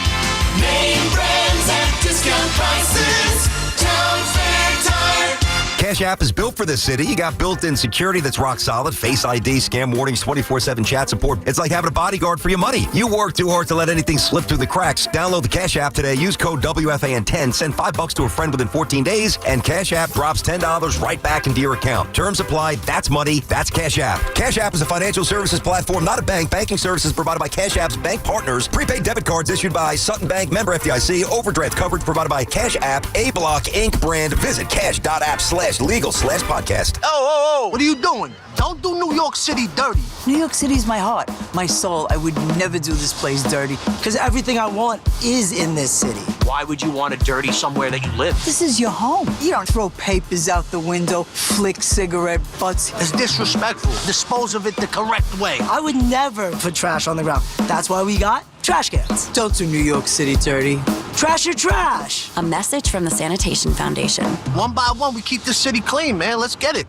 Name brands at discount prices. Town Fair Tire. Cash App is built for this city. You got built-in security that's rock solid, Face ID, scam warnings, 24/7 chat support. It's like having a bodyguard for your money. You work too hard to let anything slip through the cracks. Download the Cash App today. Use code WFAN10. Send $5 to a friend within 14 days, and Cash App drops $10 right back into your account. Terms apply. That's money. That's Cash App. Cash App is a financial services platform, not a bank. Banking services provided by Cash App's bank partners. Prepaid debit cards issued by Sutton Bank, member FDIC. Overdraft coverage provided by Cash App, A Block Inc. brand. Visit cash.app/legal/podcast. Oh, what are you doing? Don't do New York City dirty. New York City's my heart, my soul. I would never do this place dirty because everything I want is in this city. Why would you want to dirty somewhere that you live? This is your home. You don't throw papers out the window, flick cigarette butts. It's disrespectful. Dispose of it the correct way. I would never put trash on the ground. That's why we got trash cans. Don't do New York City dirty. Trash your trash. A message from the Sanitation Foundation. One by one, we keep the city clean, man. Let's get it.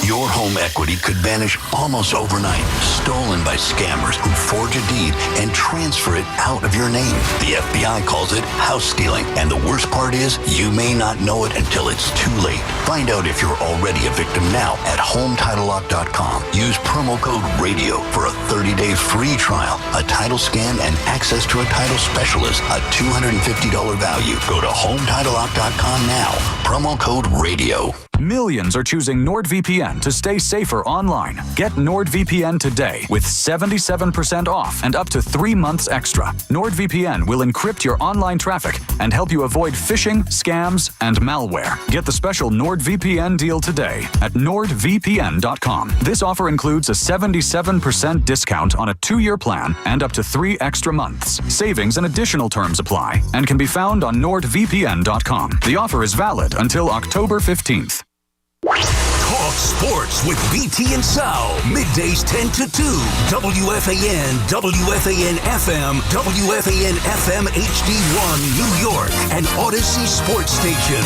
Your home equity could vanish almost overnight, stolen by scammers who forge a deed and transfer it out of your name. The FBI calls it house stealing, and the worst part is you may not know it until it's too late. Find out if you're already a victim now at HomeTitleLock.com. Use promo code RADIO for a 30-day free trial, a title scan, and access to a title specialist, a $250 value. Go to HomeTitleLock.com now. Promo code RADIO. Millions are choosing NordVPN to stay safer online. Get NordVPN today with 77% off and up to 3 months extra. NordVPN will encrypt your online traffic and help you avoid phishing, scams, and malware. Get the special NordVPN deal today at NordVPN.com. This offer includes a 77% discount on a 2-year plan and up to 3 extra months. Savings and additional terms apply and can be found on NordVPN.com. The offer is valid until October 15th. Talk sports with BT and Sal. Middays 10 to 2. WFAN, WFAN FM, WFAN FM HD1 New York, and Odyssey Sports Station.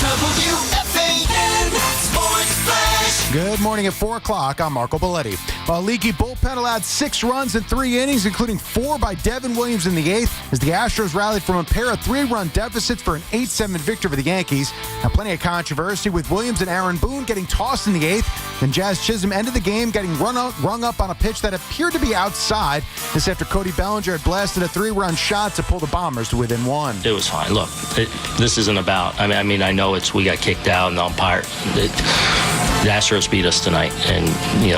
WFAN Sports Flash. Good morning at 4 o'clock. I'm Marco Belletti. A leaky bullpen allowed 6 runs in 3 innings, including 4 by Devin Williams in the 8th, as the Astros rallied from a pair of 3-run deficits for an 8-7 victory for the Yankees. Now, plenty of controversy with Williams and Aaron Boone getting tossed in the 8th. Then Jazz Chisholm ended the game getting rung up on a pitch that appeared to be outside. This after Cody Bellinger had blasted a 3-run shot to pull the Bombers to within 1. It was fine. Look, this isn't about. I mean, I know we got kicked out and the umpire. The Astros beat us tonight, and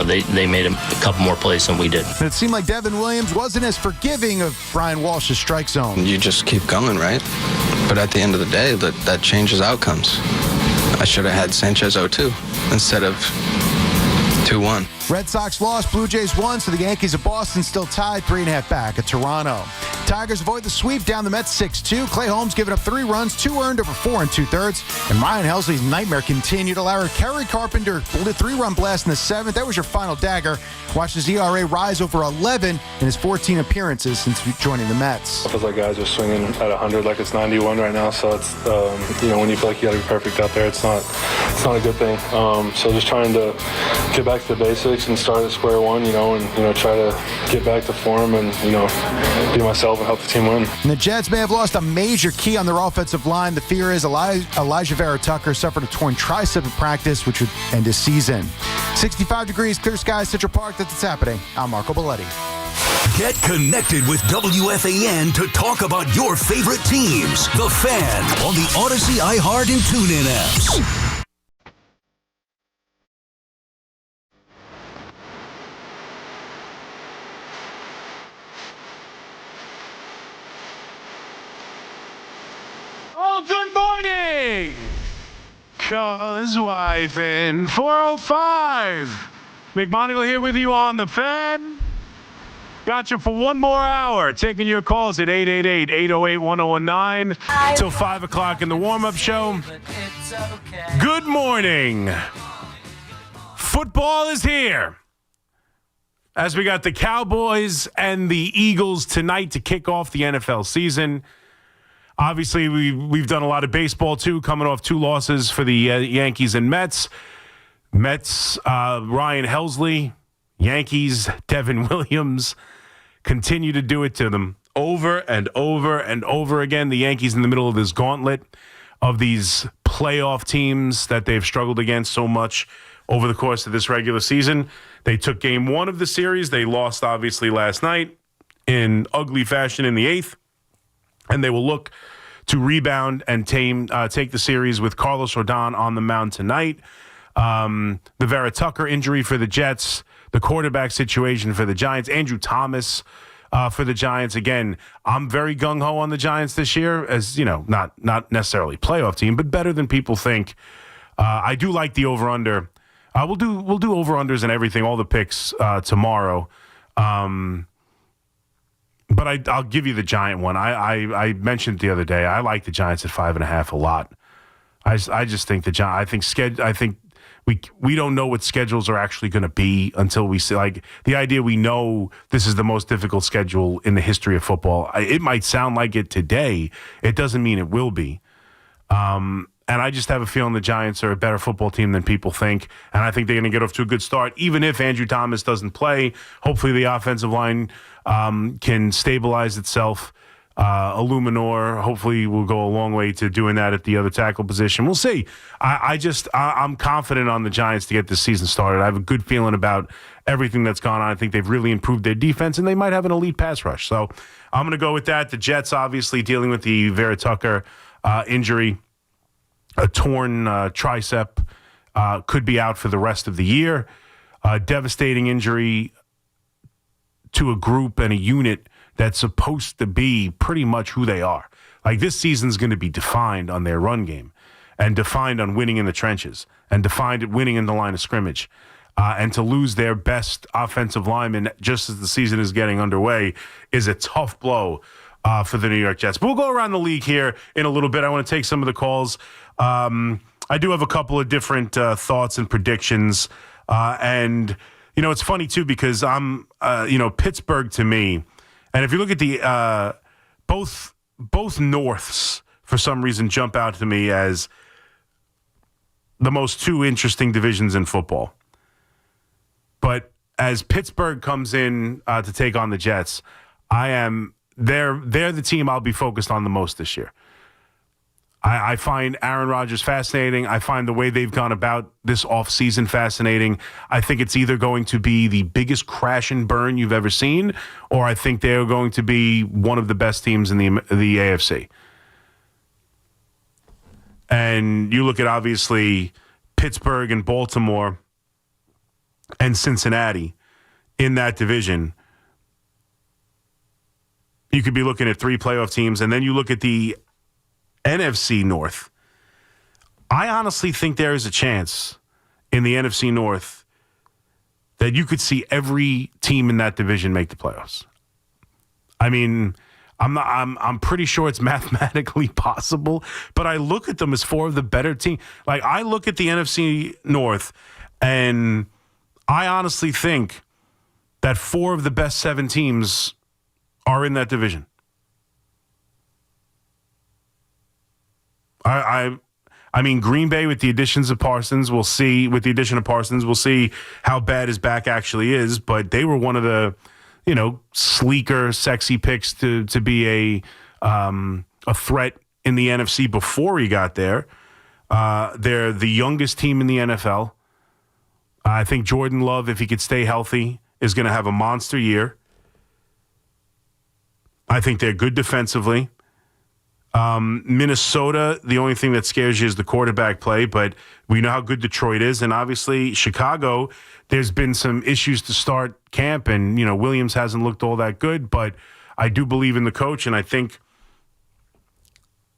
they made a couple more plays than we did. It seemed like Devin Williams wasn't as forgiving of Brian Walsh's strike zone. You just keep going, right? But at the end of the day, that changes outcomes. I should have had Sanchez 0-2 instead of 2-1. Red Sox lost, Blue Jays won, so the Yankees of Boston still tied 3.5 back at Toronto. Tigers avoid the sweep down the Mets 6-2. Clay Holmes giving up 3 runs, 2 earned over 4 2/3. And Ryan Helsley's nightmare continued. Allowed Kerry Carpenter 3-run blast in the 7th. That was your final dagger. Watch his ERA rise over 11 in his 14 appearances since joining the Mets. It feels like guys are swinging at 100 like it's 91 right now. So it's when you feel like you got to be perfect out there, it's not a good thing. So just trying to get back to the basics and start at square one, and try to get back to form and be myself and help the team win. And the Jets may have lost a major key on their offensive line. The fear is Elijah Vera Tucker suffered a torn tricep in practice, which would end his season. 65 degrees, clear skies, Central Park. That's what's happening. I'm Marco Belletti. Get connected with WFAN to talk about your favorite teams. The Fan on the Odyssey, iHeart, and TuneIn apps. Oh, good morning! Cuz wife in 405. McMonigle here with you on the Fan. Got you for one more hour. Taking your calls at 888-808-1019 till 5 o'clock in the warm-up show. Good morning. Football is here. As we got the Cowboys and the Eagles tonight to kick off the NFL season. Obviously, we've done a lot of baseball, too, coming off 2 losses for the Yankees and Mets. Mets, Ryan Helsley, Yankees, Devin Williams, continue to do it to them over and over and over again. The Yankees in the middle of this gauntlet of these playoff teams that they've struggled against so much over the course of this regular season. They took game 1 of the series. They lost, obviously, last night in ugly fashion in the 8th. And they will look to rebound and take the series with Carlos Rodon on the mound tonight. The Vera Tucker injury for the Jets, the quarterback situation for the Giants, Andrew Thomas for the Giants. Again, I'm very gung-ho on the Giants this year as, not necessarily playoff team, but better than people think. I do like the over-under. We'll do over-unders and everything, all the picks tomorrow. But I'll give you the Giant one. I mentioned it the other day. I like the Giants at 5.5 a lot. I just think I think we don't know what schedules are actually going to be until we see. Like the idea we know this is the most difficult schedule in the history of football. It might sound like it today. It doesn't mean it will be. And I just have a feeling the Giants are a better football team than people think. And I think they're going to get off to a good start, even if Andrew Thomas doesn't play. Hopefully the offensive line can stabilize itself. Illuminor hopefully will go a long way to doing that at the other tackle position. We'll see. I'm confident on the Giants to get this season started. I have a good feeling about everything that's gone on. I think they've really improved their defense, and they might have an elite pass rush. So I'm going to go with that. The Jets obviously dealing with the Vera Tucker injury. A torn tricep, could be out for the rest of the year. Devastating injury to a group and a unit that's supposed to be pretty much who they are. Like this season's going to be defined on their run game and defined on winning in the trenches and defined at winning in the line of scrimmage. And to lose their best offensive lineman just as the season is getting underway is a tough blow for the New York Jets. But we'll go around the league here in a little bit. I want to take some of the calls. I do have a couple of different thoughts and predictions. And, it's funny, too, because I'm, Pittsburgh to me, and if you look at the both Norths, for some reason, jump out to me as the most 2 interesting divisions in football. But as Pittsburgh comes in to take on the Jets, they're the team I'll be focused on the most this year. I find Aaron Rodgers fascinating. I find the way they've gone about this offseason fascinating. I think it's either going to be the biggest crash and burn you've ever seen, or I think they're going to be one of the best teams in the AFC. And you look at, obviously, Pittsburgh and Baltimore and Cincinnati in that division. You could be looking at 3 playoff teams, and then you look at the NFC North. I honestly think there is a chance in the NFC North that you could see every team in that division make the playoffs. I mean, I'm pretty sure it's mathematically possible, but I look at them as four of the better teams. Like, I look at the NFC North, and I honestly think that four of the best 7 teams are in that division. I mean, Green Bay with the additions of Parsons, we'll see. With the addition of Parsons, we'll see how bad his back actually is. But they were one of the, sleeker, sexy picks to be a threat in the NFC before he got there. They're the youngest team in the NFL. I think Jordan Love, if he could stay healthy, is going to have a monster year. I think they're good defensively. Minnesota, the only thing that scares you is the quarterback play, but we know how good Detroit is. And obviously, Chicago, there's been some issues to start camp, and, Williams hasn't looked all that good, but I do believe in the coach, and I think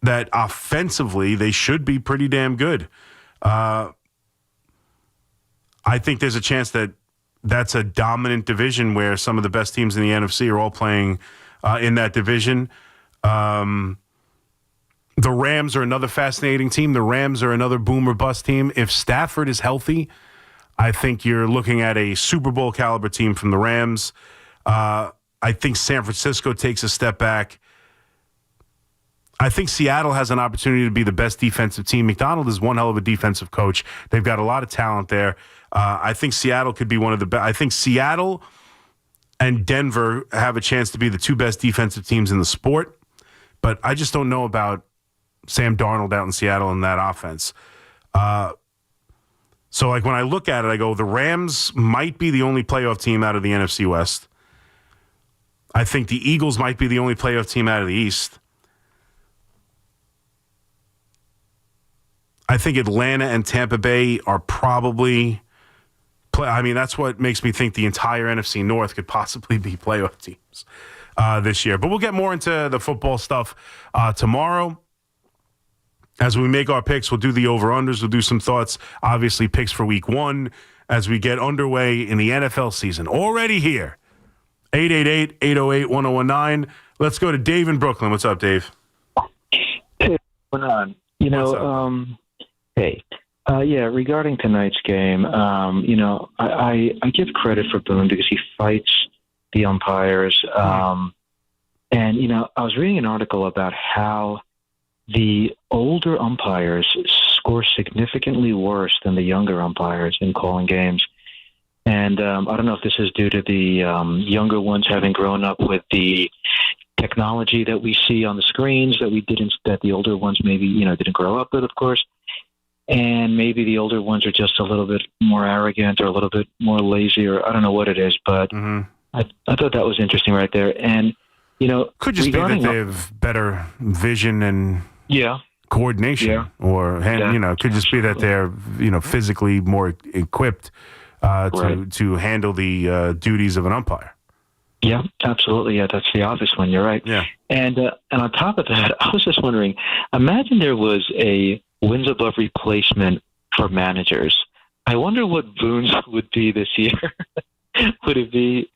that offensively, they should be pretty damn good. I think there's a chance that that's a dominant division where some of the best teams in the NFC are all playing in that division. The Rams are another fascinating team. The Rams are another boom or bust team. If Stafford is healthy, I think you're looking at a Super Bowl caliber team from the Rams. I think San Francisco takes a step back. I think Seattle has an opportunity to be the best defensive team. McDonald is one hell of a defensive coach. They've got a lot of talent there. I think Seattle could be one of the best. I think Seattle and Denver have a chance to be the 2 best defensive teams in the sport. But I just don't know about Sam Darnold out in Seattle in that offense. So, like, when I look at it, I go, the Rams might be the only playoff team out of the NFC West. I think the Eagles might be the only playoff team out of the East. I think Atlanta and Tampa Bay are probably that's what makes me think the entire NFC North could possibly be playoff teams this year. But we'll get more into the football stuff tomorrow. As we make our picks, we'll do the over-unders. We'll do some thoughts, obviously picks for week 1 as we get underway in the NFL season. Already here, 888-808-1019. Let's go to Dave in Brooklyn. What's up, Dave? Hey, what's going on? Regarding tonight's game, I give credit for Boone because he fights the umpires. And, I was reading an article about how the older umpires score significantly worse than the younger umpires in calling games. And I don't know if this is due to the younger ones having grown up with the technology that we see on the screens that the older ones maybe, didn't grow up with, of course. And maybe the older ones are just a little bit more arrogant or a little bit more lazy, or I don't know what it is, but I thought that was interesting right there. And, could just be that they have better vision and coordination, or could just be that they're physically more equipped to handle the duties of an umpire. Yeah, absolutely. Yeah, that's the obvious one. You're right. Yeah. And on top of that, I was just wondering, imagine there was a wins above replacement for managers. I wonder what Boone's would be this year. Would it be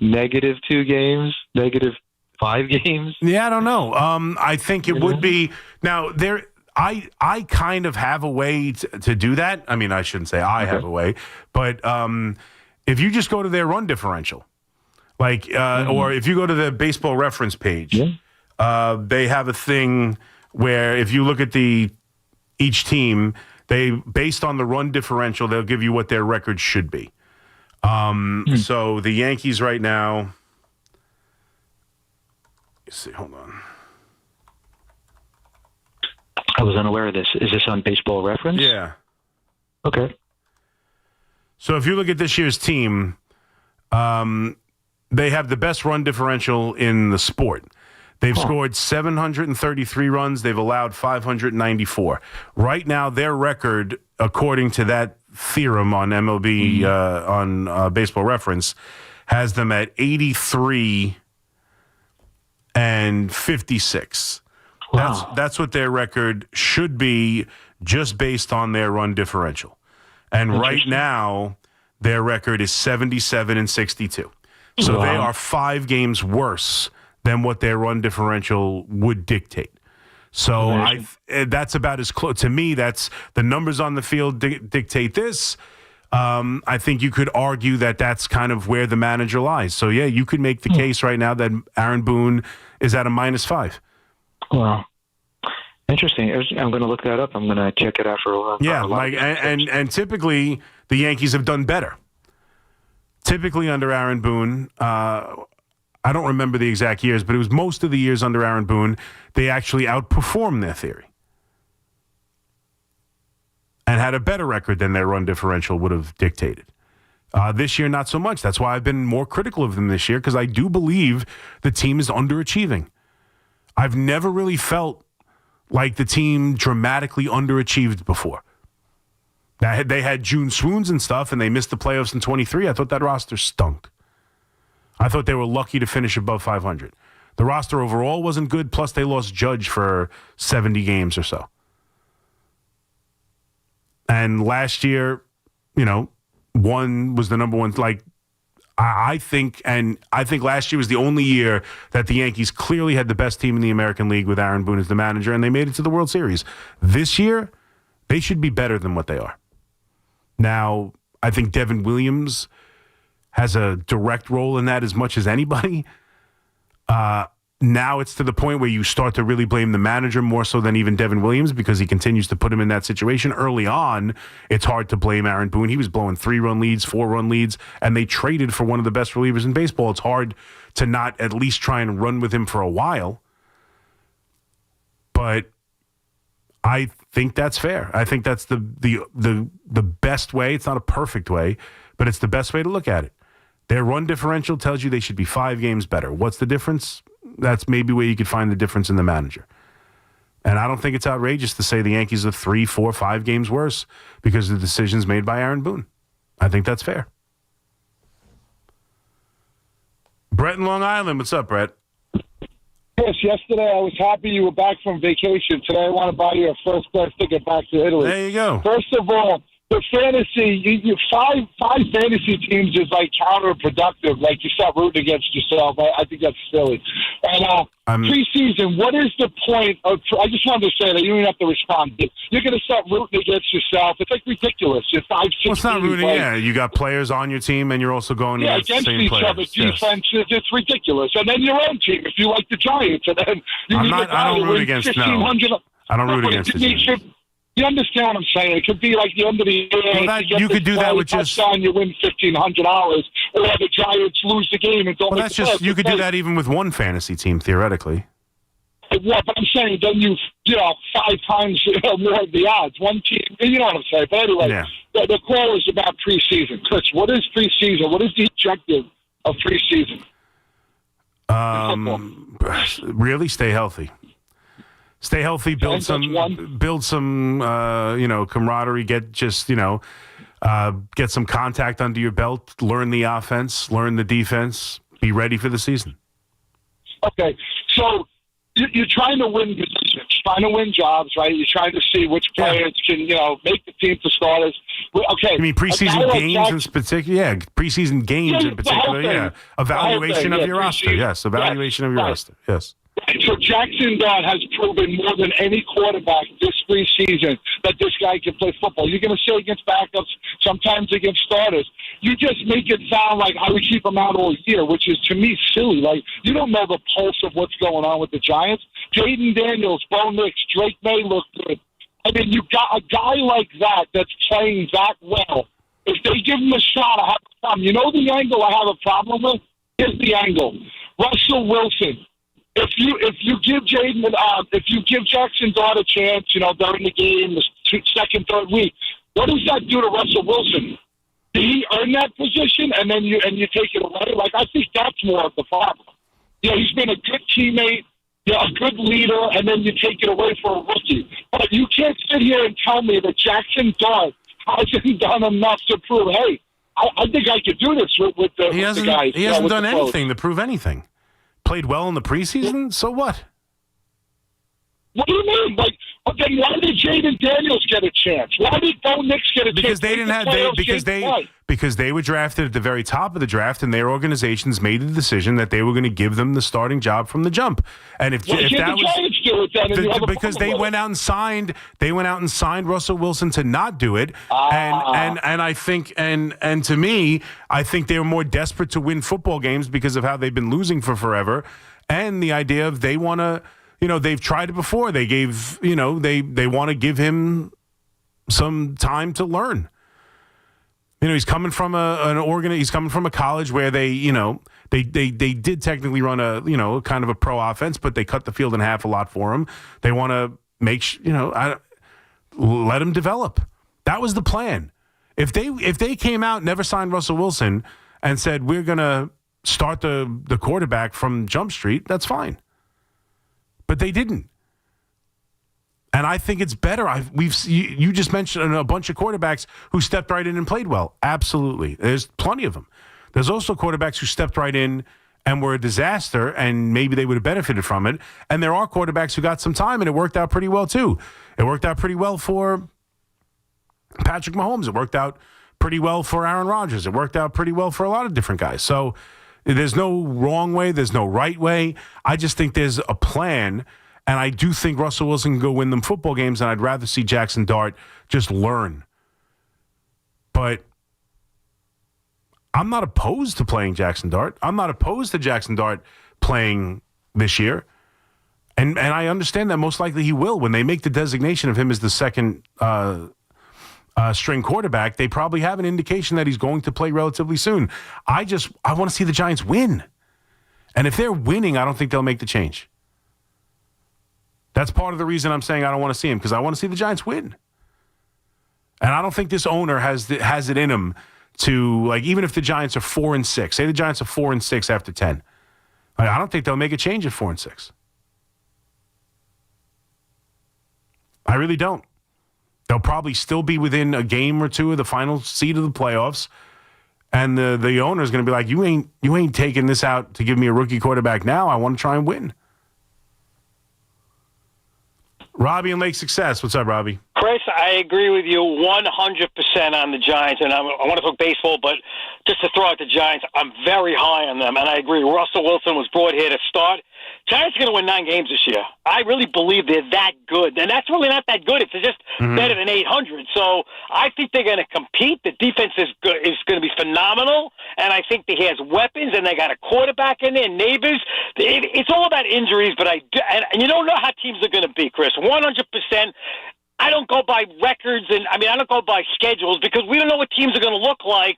-2 games, -5 games? Yeah, I don't know. I think it would be. Now, I kind of have a way to do that. I mean, I shouldn't say I have a way, but if you just go to their run differential, or if you go to the Baseball Reference page, they have a thing where if you look at each team, based on the run differential, they'll give you what their record should be. So the Yankees right now, let's see, hold on. I was unaware of this. Is this on Baseball Reference? Yeah. Okay. So if you look at this year's team, they have the best run differential in the sport. They've scored 733 runs. They've allowed 594. Right now, their record, according to that theorem on MLB, on Baseball Reference, has them at 83 and 56. Wow. That's what their record should be just based on their run differential. And right now, their record is 77-62. So they are 5 games worse than what their run differential would dictate. So that's about as close. To me, that's the numbers on the field dictate this. I think you could argue that that's kind of where the manager lies. So, yeah, you could make the case right now that Aaron Boone is at a -5. Wow. Interesting. I'm going to look that up. I'm going to check it out for a while. Yeah, and typically the Yankees have done better. Typically under Aaron Boone, I don't remember the exact years, but it was most of the years under Aaron Boone, they actually outperformed their theory and had a better record than their run differential would have dictated. This year, not so much. That's why I've been more critical of them this year, because I do believe the team is underachieving. I've never really felt like the team dramatically underachieved before. They had June swoons and stuff, and they missed the playoffs in 23. I thought that roster stunk. I thought they were lucky to finish above 500. The roster overall wasn't good, plus they lost Judge for 70 games or so. And last year, one was the number one. I think last year was the only year that the Yankees clearly had the best team in the American League with Aaron Boone as the manager, and they made it to the World Series. This year, they should be better than what they are. Now, I think Devin Williams has a direct role in that as much as anybody. Now it's to the point where you start to really blame the manager more so than even Devin Williams, because he continues to put him in that situation. Early on, it's hard to blame Aaron Boone. He was blowing 3-run leads, 4-run leads, and they traded for one of the best relievers in baseball. It's hard to not at least try and run with him for a while. But I think that's fair. I think that's the best way. It's not a perfect way, but it's the best way to look at it. Their run differential tells you they should be 5 games better. What's the difference? That's maybe where you could find the difference in the manager. And I don't think it's outrageous to say the Yankees are 3, 4, 5 games worse because of the decisions made by Aaron Boone. I think that's fair. Brett in Long Island. What's up, Brett? Chris, yesterday I was happy you were back from vacation. Today I want to buy you a first-class ticket back to Italy. There you go. First of all, the fantasy, you five fantasy teams is like counterproductive. Like you start rooting against yourself. I think that's silly. And preseason, what is the point of? I just wanted to say that you don't have to respond. You're going to start rooting against yourself. It's like ridiculous. You're 5, 6. Well, it's not rooting. Yeah, you got players on your team, and you're also going against the same each players. other. Defense, it's ridiculous. And then your own team, if you like the Giants, and then I don't root against. No, I don't root against the team. You understand what I'm saying? It could be like the end of the year. Well, you could do that with just. You win $1,500, or the Giants lose the game and don't. Well, that's just. You could do that even with one fantasy team theoretically. Yeah, but I'm saying then you 5 times more of the odds. One team, you know what I'm saying. But anyway, the call is about preseason. Chris, what is preseason? What is the objective of preseason? Really, stay healthy. Stay healthy, build some camaraderie, get some contact under your belt, learn the offense, learn the defense, be ready for the season. Okay, so you're trying to win positions, trying to win jobs, right? You're trying to see which players can, make the team for starters. Okay. You mean preseason games in particular? Yeah, preseason games in particular, yeah. Evaluation of your roster, yes. Evaluation of your roster, yes. So Jackson Dodd has proven more than any quarterback this preseason that this guy can play football. You're going to say against backups, sometimes against starters. You just make it sound like I would keep him out all year, which is, to me, silly. Like, you don't know the pulse of what's going on with the Giants. Jaden Daniels, Bo Nix, Drake May look good. I mean, you got a guy like that that's playing that well. If they give him a shot, I have a problem. You know the angle I have a problem with? Here's the angle. Russell Wilson. If you give Jackson Dodd a chance, during the game, the second, third week, what does that do to Russell Wilson? Did he earn that position and then you take it away? Like, I think that's more of the problem. He's been a good teammate, a good leader, and then you take it away for a rookie. But you can't sit here and tell me that Jackson Dodd hasn't done enough to prove, hey, I think I could do this with the guys. He hasn't done anything to prove anything. Played well in the preseason, so what? What do you mean? Like, okay, why did Jaden Daniels get a chance? Why did Bo Nix get a because chance? They didn't have because they were drafted at the very top of the draft, and their organizations made the decision that they were going to give them the starting job from the jump. And if that was because they went out and signed Russell Wilson to not do it, and I think and to me, I think they were more desperate to win football games because of how they've been losing for forever, and the idea of they want to. They've tried it before. They gave, they want to give him some time to learn. He's coming from he's coming from a college where they did technically run a, kind of a pro offense, but they cut the field in half a lot for him. They want to let him develop. That was the plan. If they came out, never signed Russell Wilson, and said, we're going to start the quarterback from Jump Street, that's fine. But they didn't, and I think it's better. You just mentioned a bunch of quarterbacks who stepped right in and played well. Absolutely, there's plenty of them. There's also quarterbacks who stepped right in and were a disaster, and maybe they would have benefited from it. And there are quarterbacks who got some time, and it worked out pretty well too. It worked out pretty well for Patrick Mahomes. It worked out pretty well for Aaron Rodgers. It worked out pretty well for a lot of different guys. So. There's no wrong way. There's no right way. I just think there's a plan, and I do think Russell Wilson can go win them football games, and I'd rather see Jackson Dart just learn. But I'm not opposed to playing Jackson Dart. I'm not opposed to Jackson Dart playing this year. And I understand that most likely he will. When they make the designation of him as the second string quarterback, they probably have an indication that he's going to play relatively soon. I want to see the Giants win. And if they're winning, I don't think they'll make the change. That's part of the reason I'm saying I don't want to see him, because I want to see the Giants win. And I don't think this owner has it in him to, like, even if the Giants are 4-6, say the Giants are 4-6 after 10. I don't think they'll make a change at 4-6. I really don't. They'll probably still be within a game or two of the final seed of the playoffs, and the owner is going to be like, "You ain't taking this out to give me a rookie quarterback now. I want to try and win." Robbie in Lake Success, what's up, Robbie? Chris, I agree with you 100% on the Giants, and I want to talk baseball, but just to throw out the Giants, I'm very high on them, and I agree. Russell Wilson was brought here to start. Giants are going to win 9 games this year. I really believe they're that good. And that's really not that good. It's just better than 800. So I think they're going to compete. The defense is going to be phenomenal. And I think he has weapons, and they got a quarterback in there, Neighbors. It's all about injuries, but and you don't know how teams are going to be, Chris. 100%. I don't go by records, and I don't go by schedules, because we don't know what teams are going to look like,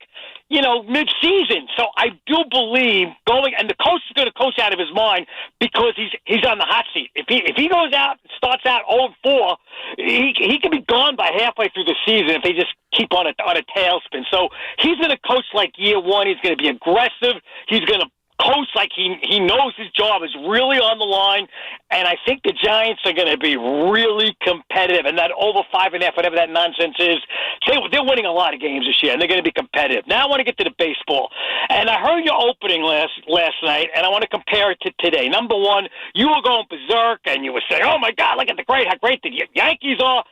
mid-season. So I do believe and the coach is going to coach out of his mind, because he's on the hot seat. If he goes out, starts out 0-4, he can be gone by halfway through the season if they just keep on a tailspin. So he's going to coach like year one. He's going to be aggressive. He's going to coach like he knows his job is really on the line, and I think the Giants are going to be really competitive, and that over 5.5, whatever that nonsense is, they're winning a lot of games this year, and they're going to be competitive. Now I want to get to the baseball, and I heard your opening last night, and I want to compare it to today. Number one, you were going berserk, and you were saying, "Oh my God, look at how great the Yankees are."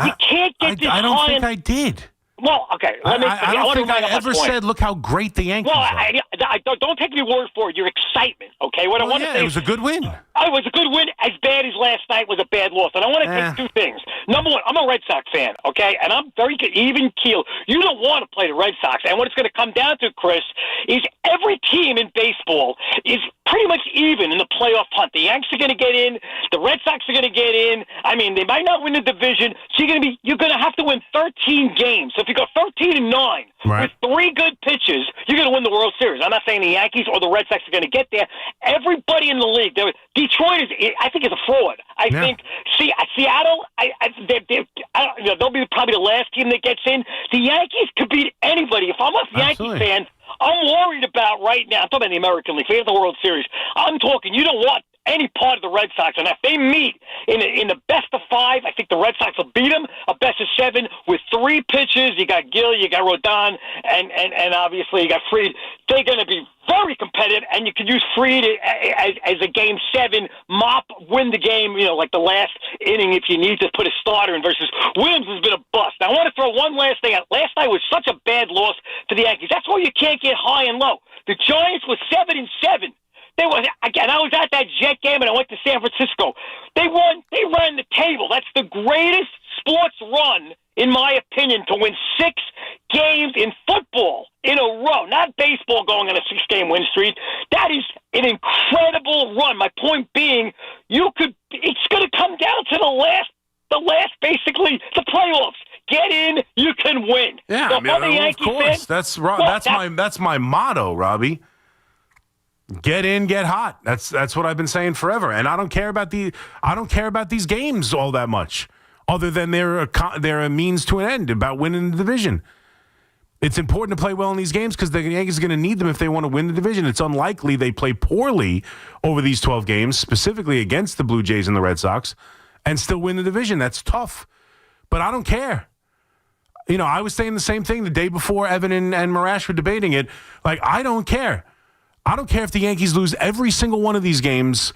You can't get this high. I don't think I did. Well, okay. I don't think I ever said, "Look how great the Yankees are." I don't take me word for it. Your excitement, okay? What I want to say, it was a good win. It was a good win. As bad as last night was a bad loss, and I want to take two things. Number one, I'm a Red Sox fan, okay, and I'm very even keel. You don't want to play the Red Sox, and what it's going to come down to, Chris, is every team in baseball is pretty much even in the playoff hunt. The Yankees are going to get in. The Red Sox are going to get in. They might not win the division, so you're going to have to win 13 games. So if you go 13-9 with 3 good pitches, you're going to win the World Series. I'm not saying the Yankees or the Red Sox are going to get there. Everybody in the league, Detroit I think is a fraud. I think Seattle, they'll be probably the last team that gets in. The Yankees could beat anybody. If I'm a Yankee fan, I'm worried about right now. I'm talking about the American League. Forget the World Series. I'm talking. You don't want any part of the Red Sox, and if they meet in the best of 5, I think the Red Sox will beat them. A best of 7 with 3 pitches. You got Gill, you got Rodon, and obviously you got Fried. They're going to be very competitive, and you could use Fried as a Game 7 mop, win the game, like the last inning if you need to put a starter in versus Williams has been a bust. Now, I want to throw one last thing out. Last night was such a bad loss for the Yankees. That's why you can't get high and low. The Giants were 7-7. They were, again, I was at that Jet game and I went to San Francisco. They won. They ran the table. That's the greatest sports run, in my opinion, to win 6 games in football in a row. Not baseball going on a 6-game win streak. That is an incredible run. My point being, it's going to come down to the last, basically, the playoffs. Get in, you can win. Yeah, so of course. That's my motto, Robbie. Get in, get hot. That's what I've been saying forever. And I don't care about these games all that much, other than they're a means to an end about winning the division. It's important to play well in these games because the Yankees are going to need them if they want to win the division. It's unlikely they play poorly over these 12 games, specifically against the Blue Jays and the Red Sox, and still win the division. That's tough. But I don't care. I was saying the same thing the day before Evan and Marash were debating it. I don't care. I don't care if the Yankees lose every single one of these games,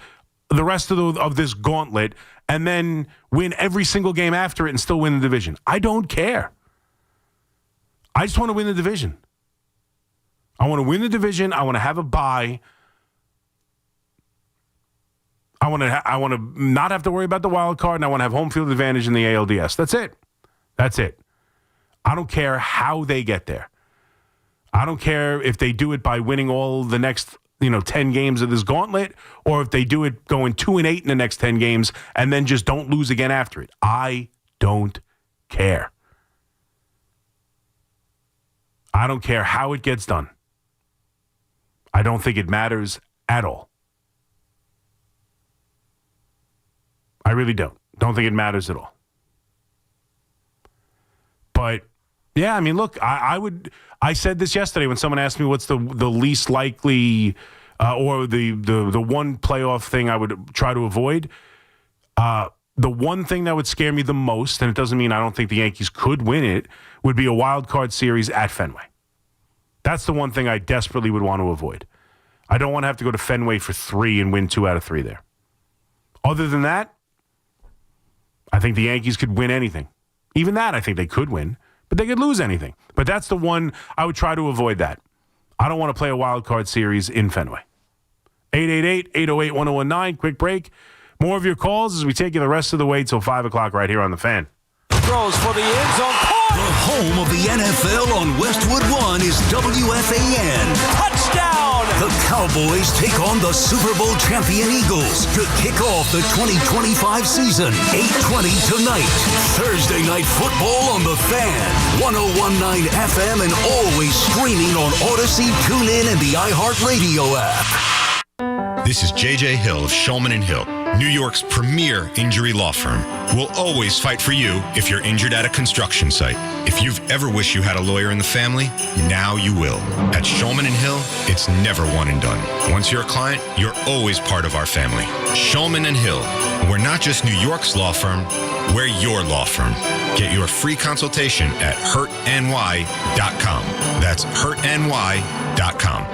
the rest of this gauntlet, and then win every single game after it and still win the division. I don't care. I just want to win the division. I want to win the division. I want to have a bye. I want to not have to worry about the wild card, and I want to have home field advantage in the ALDS. That's it. I don't care how they get there. I don't care if they do it by winning all the next 10 games of this gauntlet, or if they do it going 2-8 in the next 10 games and then just don't lose again after it. I don't care. I don't care how it gets done. I don't think it matters at all. I really don't. Don't think it matters at all. But, yeah, look, I said this yesterday when someone asked me what's the least likely or the one playoff thing I would try to avoid. The one thing that would scare me the most, and it doesn't mean I don't think the Yankees could win it, would be a wild card series at Fenway. That's the one thing I desperately would want to avoid. I don't want to have to go to Fenway for 3 and win 2 out of 3 there. Other than that, I think the Yankees could win anything. Even that, I think they could win, but they could lose anything. But that's the one I would try to avoid that. I don't want to play a wild card series in Fenway. 888-808-1019, quick break. More of your calls as we take you the rest of the way till 5 o'clock right here on The Fan. Throws for the end zone. The home of the NFL on Westwood One is WFAN. Touchdown! The Cowboys take on the Super Bowl champion Eagles to kick off the 2025 season. 8:20 tonight. Thursday night football on The Fan. 101.9 FM and always streaming on Odyssey, TuneIn, and the iHeartRadio app. This is J.J. Hill of Shulman & Hill, New York's premier injury law firm. We'll always fight for you if you're injured at a construction site. If you've ever wished you had a lawyer in the family, now you will. At Shulman & Hill, it's never one and done. Once you're a client, you're always part of our family. Shulman & Hill, we're not just New York's law firm, we're your law firm. Get your free consultation at hurtny.com. That's hurtny.com.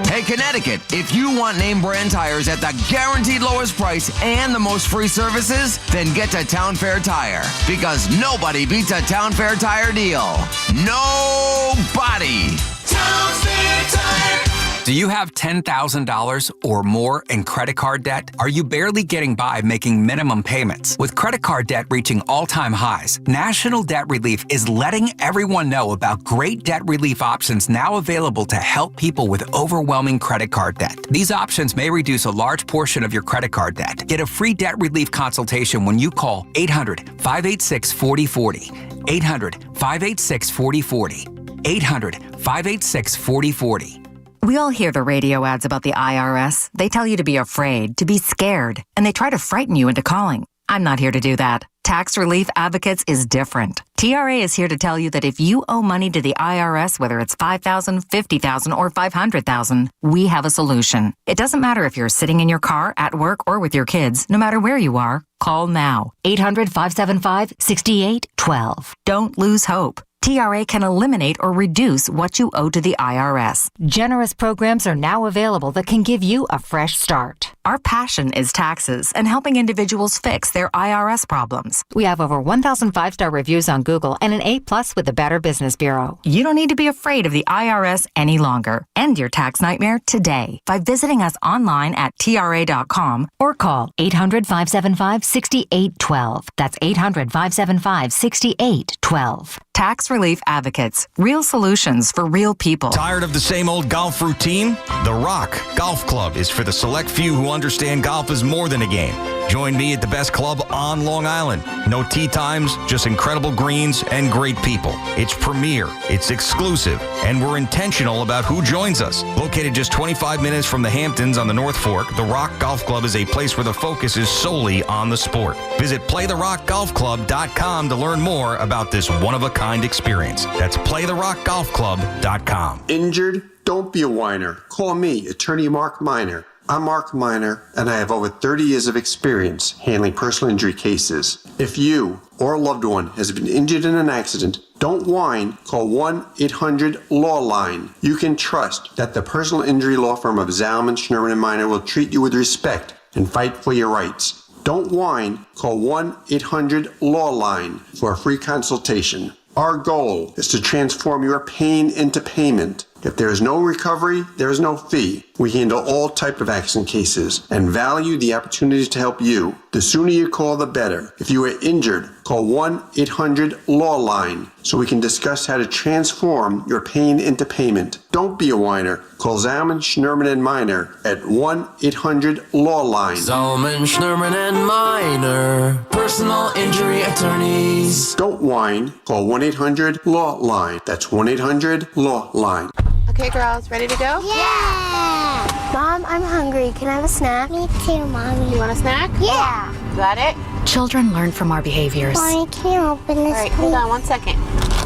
Hey, Connecticut, if you want name brand tires at the guaranteed lowest price and the most free services, then get to Town Fair Tire. Because nobody beats a Town Fair Tire deal. Nobody. Town Fair Tire. Do you have $10,000 or more in credit card debt? Are you barely getting by making minimum payments? With credit card debt reaching all-time highs, National Debt Relief is letting everyone know about great debt relief options now available to help people with overwhelming credit card debt. These options may reduce a large portion of your credit card debt. Get a free debt relief consultation when you call 800-586-4040. 800-586-4040. 800-586-4040. We all hear the radio ads about the IRS. They tell you to be afraid, to be scared, and they try to frighten you into calling. I'm not here to do that. Tax Relief Advocates is different. TRA is here to tell you that if you owe money to the IRS, whether it's $5,000, $50,000, or $500,000, we have a solution. It doesn't matter if you're sitting in your car, at work, or with your kids. No matter where you are, call now. 800-575-6812. Don't lose hope. TRA can eliminate or reduce what you owe to the IRS. Generous programs are now available that can give you a fresh start. Our passion is taxes and helping individuals fix their IRS problems. We have over 1,000 5-star reviews on Google and an A+ with the Better Business Bureau. You don't need to be afraid of the IRS any longer. End your tax nightmare today by visiting us online at TRA.com or call 800-575-6812. That's 800-575-6812. Tax Relief Advocates. Real solutions for real people. Tired of the same old golf routine? The Rock Golf Club is for the select few who understand golf is more than a game. Join me at the best club on Long Island. No tee times, just incredible greens and great people. It's premier, it's exclusive, and we're intentional about who joins us. Located just 25 minutes from the Hamptons on the North Fork, the Rock Golf Club is a place where the focus is solely on the sport. Visit playtherockgolfclub.com to learn more about this one-of-a-kind experience. That's playtherockgolfclub.com. Injured? Don't be a whiner. Call me, attorney Mark Miner. I'm Mark Miner, and I have over 30 years of experience handling personal injury cases. If you or a loved one has been injured in an accident, don't whine. Call 1-800-LAW-LINE. You can trust that the personal injury law firm of Zalman, Schnurman, and Miner will treat you with respect and fight for your rights. Don't whine. Call 1-800-LAW-LINE for a free consultation. Our goal is to transform your pain into payment. If there is no recovery, there is no fee. We handle all type of accident cases and value the opportunities to help you. The sooner you call, the better. If you are injured, call 1-800-LAW-LINE so we can discuss how to transform your pain into payment. Don't be a whiner. Call Zalman, Schnurman, and Miner at 1-800-LAW-LINE. Zalman, Schnurman, and Miner, personal injury attorneys. Don't whine. Call 1-800-LAW-LINE. That's 1-800-LAW-LINE. Okay, girls, ready to go? Yeah! Mom, I'm hungry. Can I have a snack? Me too, Mommy. You want a snack? Yeah! Got it? Children learn from our behaviors. Mommy, can you open this, All right, hold on 1 second.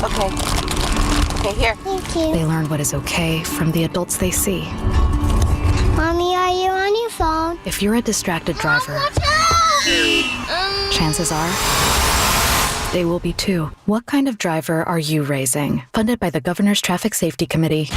Okay. Okay, here. Thank you. They learn what is okay from the adults they see. Mommy, are you on your phone? If you're a distracted driver, chances are they will be too. What kind of driver are you raising? Funded by the Governor's Traffic Safety Committee.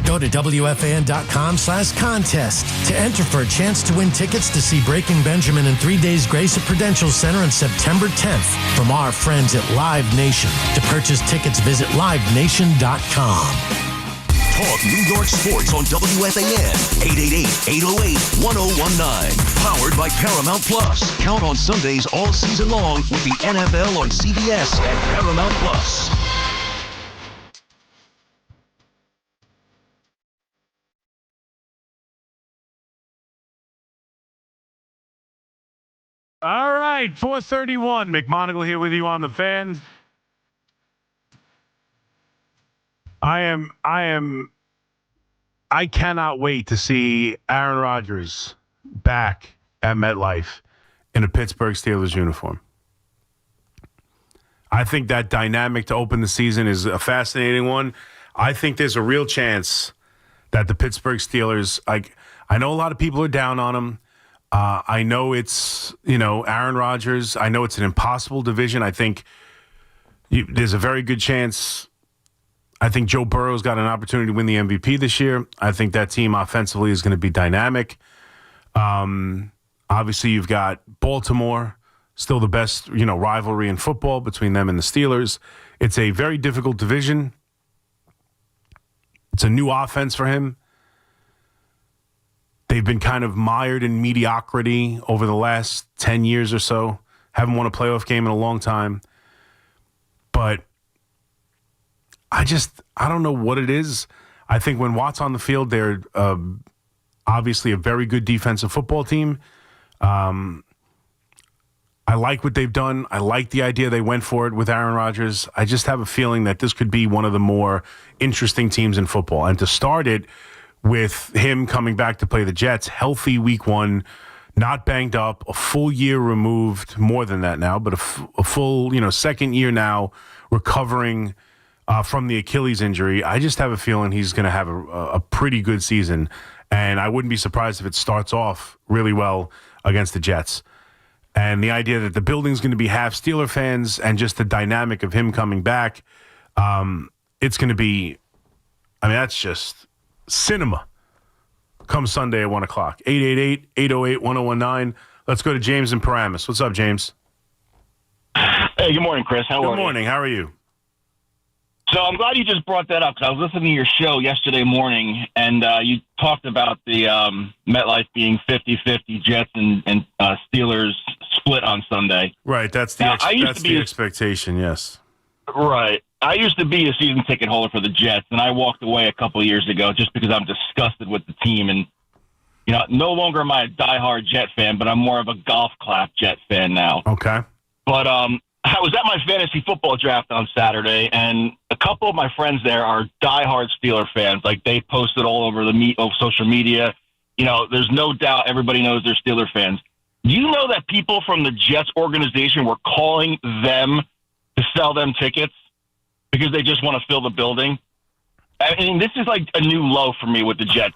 Go to WFAN.com/contest to enter for a chance to win tickets to see Breaking Benjamin and 3 Days Grace at Prudential Center on September 10th from our friends at Live Nation. To purchase tickets, visit livenation.com. Talk New York sports on WFAN 888-808-1019. Powered by Paramount Plus. Count on Sundays all season long with the NFL on CBS and Paramount Plus. All right, 4:31. McMonigle here with you on the Fan. I cannot wait to see Aaron Rodgers back at MetLife in a Pittsburgh Steelers uniform. I think that dynamic to open the season is a fascinating one. I think there's a real chance that the Pittsburgh Steelers, I know a lot of people are down on them. I know it's, Aaron Rodgers. I know it's an impossible division. I think there's a very good chance. I think Joe Burrow's got an opportunity to win the MVP this year. I think that team offensively is going to be dynamic. Obviously, you've got Baltimore, still the best, rivalry in football between them and the Steelers. It's a very difficult division. It's a new offense for him. They've been kind of mired in mediocrity over the last 10 years or so. Haven't won a playoff game in a long time. But I don't know what it is. I think when Watt's on the field, they're obviously a very good defensive football team. I like what they've done. I like the idea they went for it with Aaron Rodgers. I just have a feeling that this could be one of the more interesting teams in football. And to start it with him coming back to play the Jets, healthy week one, not banged up, a full year removed, more than that now, but a full, second year now recovering from the Achilles injury. I just have a feeling he's going to have a pretty good season, and I wouldn't be surprised if it starts off really well against the Jets. And the idea that the building's going to be half Steeler fans and just the dynamic of him coming back, It's going to be, that's just cinema come Sunday at 1 o'clock. 888-808-1019. Let's go to James in Paramus. What's up, James? Hey, good morning, Chris. How are you? Good morning. How are you? So I'm glad you just brought that up because I was listening to your show yesterday morning, and you talked about the MetLife being 50-50 Jets and Steelers split on Sunday. Right. That's the expectation, yes. Right. I used to be a season ticket holder for the Jets, and I walked away a couple of years ago just because I'm disgusted with the team. And, no longer am I a diehard Jet fan, but I'm more of a golf clap Jet fan now. Okay. But I was at my fantasy football draft on Saturday, and a couple of my friends there are diehard Steeler fans. Like, they posted all over social media. There's no doubt everybody knows they're Steeler fans. Do you know that people from the Jets organization were calling them to sell them tickets because they just want to fill the building? I mean, this is like a new low for me with the Jets,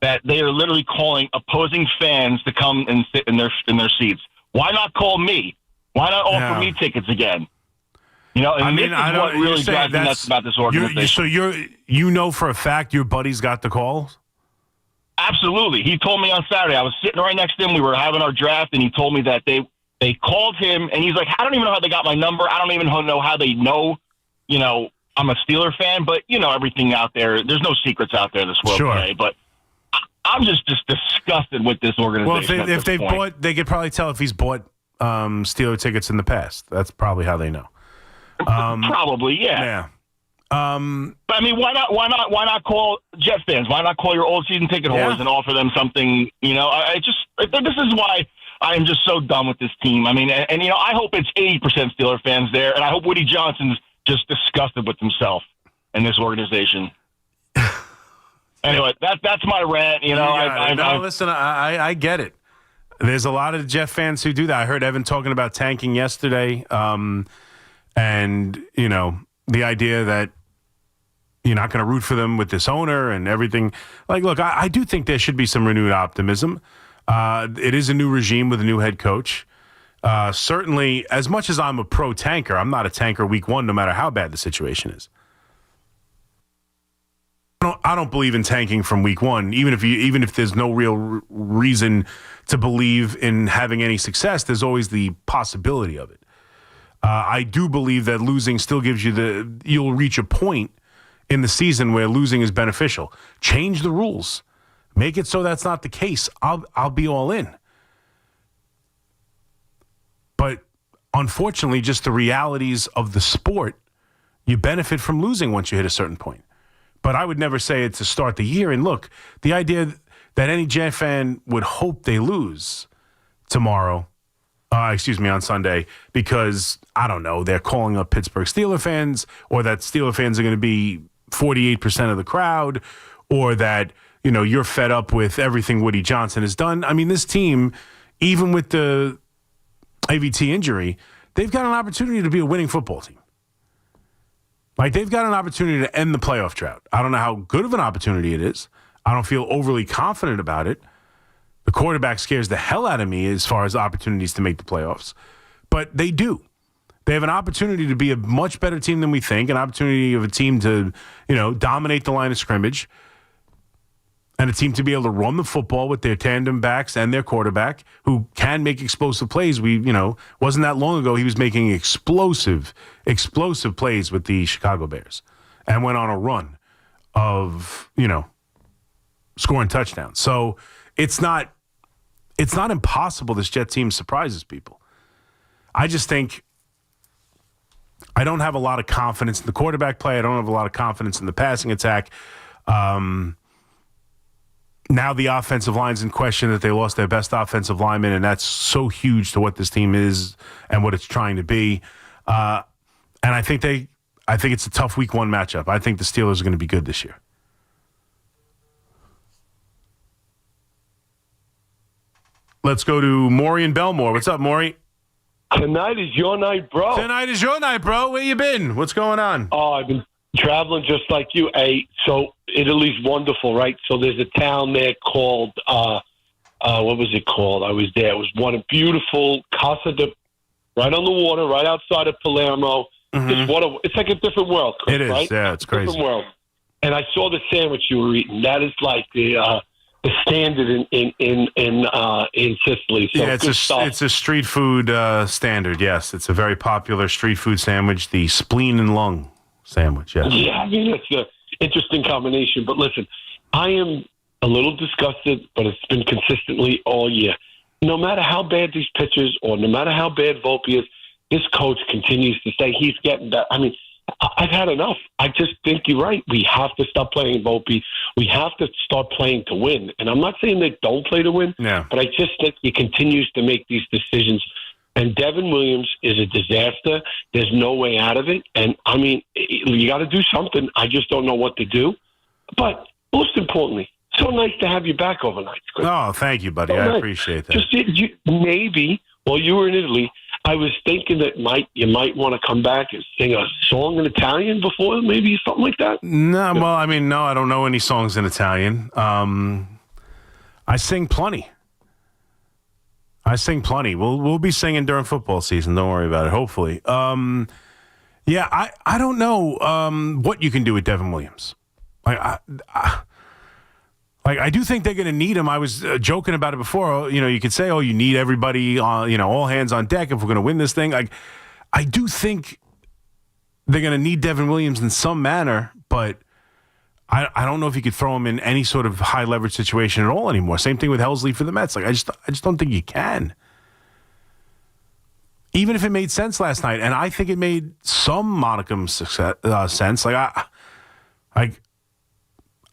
that they are literally calling opposing fans to come and sit in their seats. Why not call me? Why not offer me tickets again? This is what really drives me nuts about this organization. You know for a fact your buddy's got the calls? Absolutely. He told me on Saturday. I was sitting right next to him. We were having our draft, and he told me that they called him, and he's like, I don't even know how they got my number. I don't even know how they know, I'm a Steeler fan, but, everything out there. There's no secrets out there this world today. But I'm just disgusted with this organization. Well, if they've bought, they could probably tell if he's bought Steeler tickets in the past. That's probably how they know. Probably, yeah. Yeah. But why not call Jet fans? Why not call your old season ticket holders and offer them something? This is why I am just so done with this team. I hope it's 80% Steeler fans there, and I hope Woody Johnson's just disgusted with himself and this organization. Anyway, that's my rant. Listen, I get it. There's a lot of Jet fans who do that. I heard Evan talking about tanking yesterday, and the idea that you're not going to root for them with this owner and everything. Like, look, I do think there should be some renewed optimism. It is a new regime with a new head coach. Certainly, as much as I'm a pro tanker, I'm not a tanker week one, no matter how bad the situation is. I don't believe in tanking from week one, even if there's no real reason to believe in having any success. There's always the possibility of it. I do believe that losing still gives you you'll reach a point in the season where losing is beneficial. Change the rules. Make it so that's not the case. I'll be all in. But unfortunately, just the realities of the sport, you benefit from losing once you hit a certain point. But I would never say it to start the year. And look, the idea that any Jet fan would hope they lose tomorrow, on Sunday, because, I don't know, they're calling up Pittsburgh Steelers fans, or that Steelers fans are going to be 48% of the crowd, or that, you're fed up with everything Woody Johnson has done. This team, even with the AVT injury, they've got an opportunity to be a winning football team. Like, they've got an opportunity to end the playoff drought. I don't know how good of an opportunity it is. I don't feel overly confident about it. The quarterback scares the hell out of me as far as opportunities to make the playoffs. But they do. They have an opportunity to be a much better team than we think, an opportunity of a team to, dominate the line of scrimmage, and a team to be able to run the football with their tandem backs and their quarterback who can make explosive plays. Wasn't that long ago he was making explosive plays with the Chicago Bears and went on a run of, scoring touchdowns. So it's not impossible this Jet team surprises people. I just think I don't have a lot of confidence in the quarterback play. I don't have a lot of confidence in the passing attack. Now the offensive line's in question, that they lost their best offensive lineman, and that's so huge to what this team is and what it's trying to be. And I think it's a tough week one matchup. I think the Steelers are going to be good this year. Let's go to Maury in Belmore. What's up, Maury? Tonight is your night, bro. Tonight is your night, bro. Where you been? What's going on? Oh, I've been traveling just like you. So Italy's wonderful, right? So there's a town there called, what was it called? I was there. It was one of beautiful Casa de, right on the water, right outside of Palermo. It's like a different world, Chris, It is, right? yeah, it's crazy. Different world. And I saw the sandwich you were eating. That is like the standard in Sicily. So Yeah, good stuff. it's a street food standard. Yes, it's a very popular street food sandwich, the spleen and lung sandwich. Yes. Yeah, I mean, it's an interesting combination. But listen, I am a little disgusted, but it's been consistently all year. No matter how bad these pitchers or no matter how bad Volpe is, this coach continues to say he's getting better. I mean, I've had enough. I just think you're right. We have to stop playing Volpe. We have to start playing to win. And I'm not saying they don't play to win, but I just think he continues to make these decisions. And Devin Williams is a disaster. There's no way out of it. And, I mean, you got to do something. I just don't know what to do. But most importantly, so nice to have you back overnight, Chris. Oh, thank you, buddy. I appreciate that. Just maybe while you were in Italy, I was thinking that you might want to come back and sing a song in Italian before, maybe something like that. No, well, I mean, no, I don't know any songs in Italian. I sing plenty. We'll be singing during football season. Don't worry about it. Hopefully. Yeah, I don't know what you can do with Devin Williams. I do think they're going to need him. I was joking about it before. You know, you could say, you need everybody, all hands on deck if we're going to win this thing. I do think they're going to need Devin Williams in some manner, but I don't know if you could throw him in any sort of high leverage situation at all anymore. Same thing with Helsley for the Mets. I just don't think you can. Even if it made sense last night, and I think it made some modicum sense.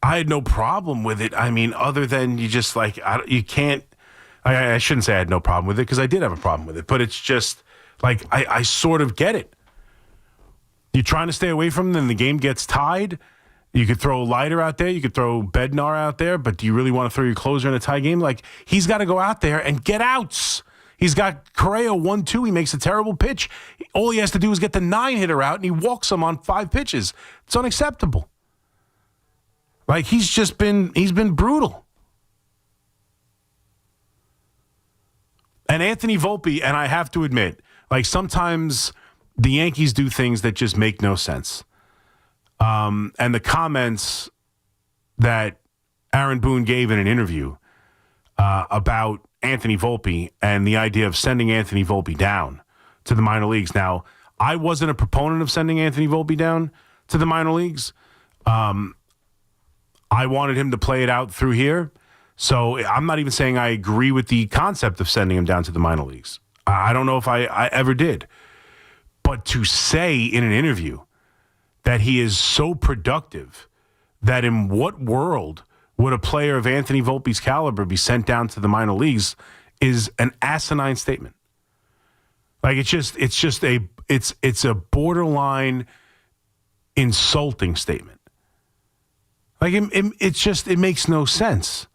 I had no problem with it. I mean, other than you just you can't. I shouldn't say I had no problem with it because I did have a problem with it. But it's just I sort of get it. You're trying to stay away from them, then the game gets tied. You could throw Leiter out there. You could throw Bednar out there. But do you really want to throw your closer in a tie game? He's got to go out there and get outs. He's got Correa 1-2. He makes a terrible pitch. All he has to do is get the 9-hitter out, and he walks him on 5 pitches. It's unacceptable. He's been brutal. And Anthony Volpe, and I have to admit, sometimes the Yankees do things that just make no sense. And the comments that Aaron Boone gave in an interview about Anthony Volpe and the idea of sending Anthony Volpe down to the minor leagues. Now, I wasn't a proponent of sending Anthony Volpe down to the minor leagues. I wanted him to play it out through here. So I'm not even saying I agree with the concept of sending him down to the minor leagues. I don't know if I ever did. But to say in an interview that he is so productive that in what world would a player of Anthony Volpe's caliber be sent down to the minor leagues is an asinine statement. It's a borderline insulting statement. It makes no sense.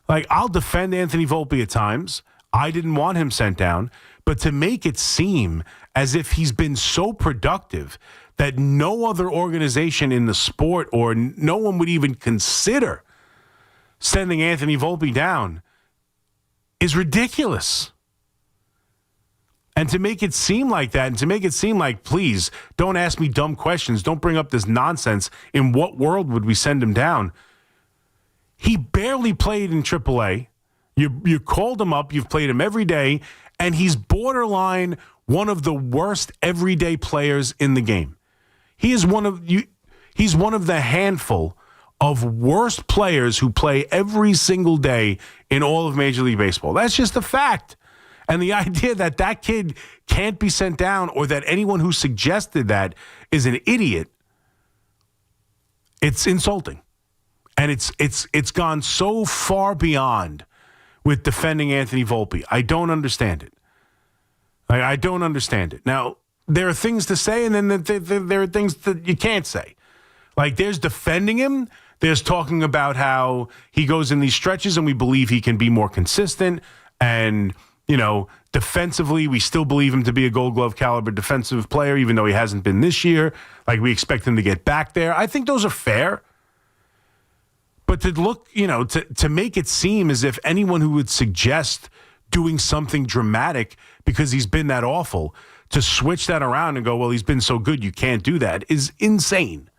I'll defend Anthony Volpe at times. I didn't want him sent down. But to make it seem as if he's been so productive that no other organization in the sport or no one would even consider sending Anthony Volpe down is ridiculous. And to make it seem like that, and to make it seem like, please, don't ask me dumb questions. Don't bring up this nonsense. In what world would we send him down? He barely played in AAA. You called him up. You've played him every day. And he's borderline one of the worst everyday players in the game. He's one of the handful of worst players who play every single day in all of Major League Baseball. That's just a fact. And the idea that kid can't be sent down or that anyone who suggested that is an idiot, it's insulting. And it's gone so far beyond with defending Anthony Volpe. I don't understand it. I don't understand it. Now, there are things to say, and then there are things that you can't say. There's defending him. There's talking about how he goes in these stretches and we believe he can be more consistent. And, defensively, we still believe him to be a Gold Glove caliber defensive player, even though he hasn't been this year. We expect him to get back there. I think those are fair. But to look, to make it seem as if anyone who would suggest doing something dramatic because he's been that awful, to switch that around and go, well, he's been so good, you can't do that, is insane.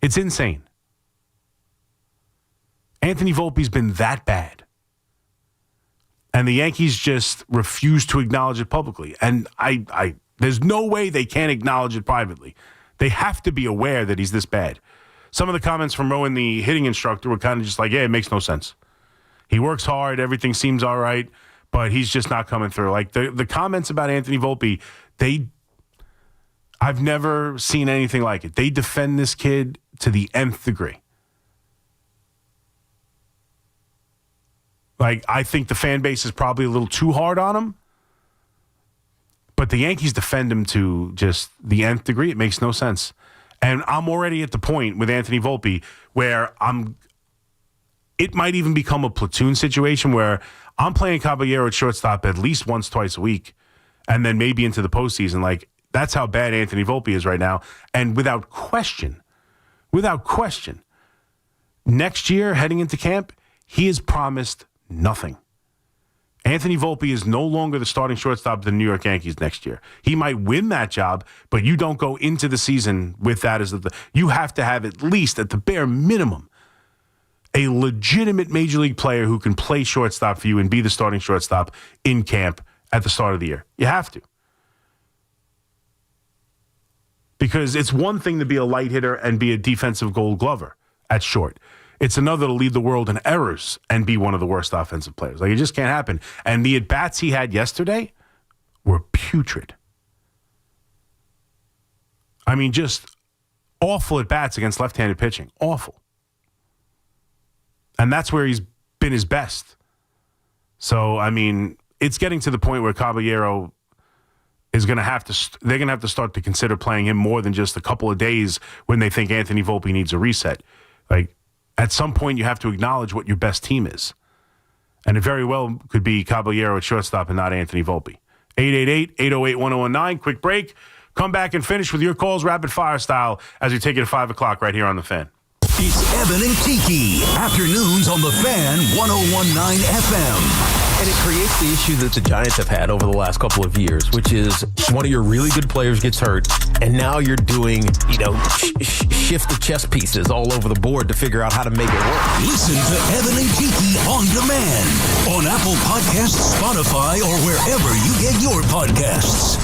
It's insane. Anthony Volpe's been that bad. And the Yankees just refuse to acknowledge it publicly. And there's no way they can't acknowledge it privately. They have to be aware that he's this bad. Some of the comments from Rowan, the hitting instructor, were kind of just like, yeah, it makes no sense. He works hard, everything seems all right, but he's just not coming through. Like the comments about Anthony Volpe, I've never seen anything like it. They defend this kid to the nth degree. Like, I think the fan base is probably a little too hard on him, but the Yankees defend him to just the nth degree. It makes no sense. And I'm already at the point with Anthony Volpe where it might even become a platoon situation where I'm playing Caballero at shortstop at least once, twice a week, and then maybe into the postseason. Like, that's how bad Anthony Volpe is right now. And without question, next year, heading into camp, he is promised nothing. Anthony Volpe is no longer the starting shortstop of the New York Yankees next year. He might win that job, but you don't go into the season with that as you have to have at least, at the bare minimum, a legitimate major league player who can play shortstop for you and be the starting shortstop in camp at the start of the year. You have to. Because it's one thing to be a light hitter and be a defensive gold glover at short. It's another to lead the world in errors and be one of the worst offensive players. Like, it just can't happen. And the at-bats he had yesterday were putrid. I mean, just awful at-bats against left-handed pitching. Awful. And that's where he's been his best. So, I mean, it's getting to the point where Caballero is going to have to, they're going to have to start to consider playing him more than just a couple of days when they think Anthony Volpe needs a reset. Like, at some point, you have to acknowledge what your best team is. And it very well could be Caballero at shortstop and not Anthony Volpe. 888-808-1019. Quick break. Come back and finish with your calls rapid fire style as we take it at 5 o'clock right here on The Fan. It's Evan and Kiki. Afternoons on The Fan, 101.9 FM. And it creates the issue that the Giants have had over the last couple of years, which is one of your really good players gets hurt, and now you're doing, shift the chess pieces all over the board to figure out how to make it work. Listen to Evan and Kiki on demand on Apple Podcasts, Spotify, or wherever you get your podcasts.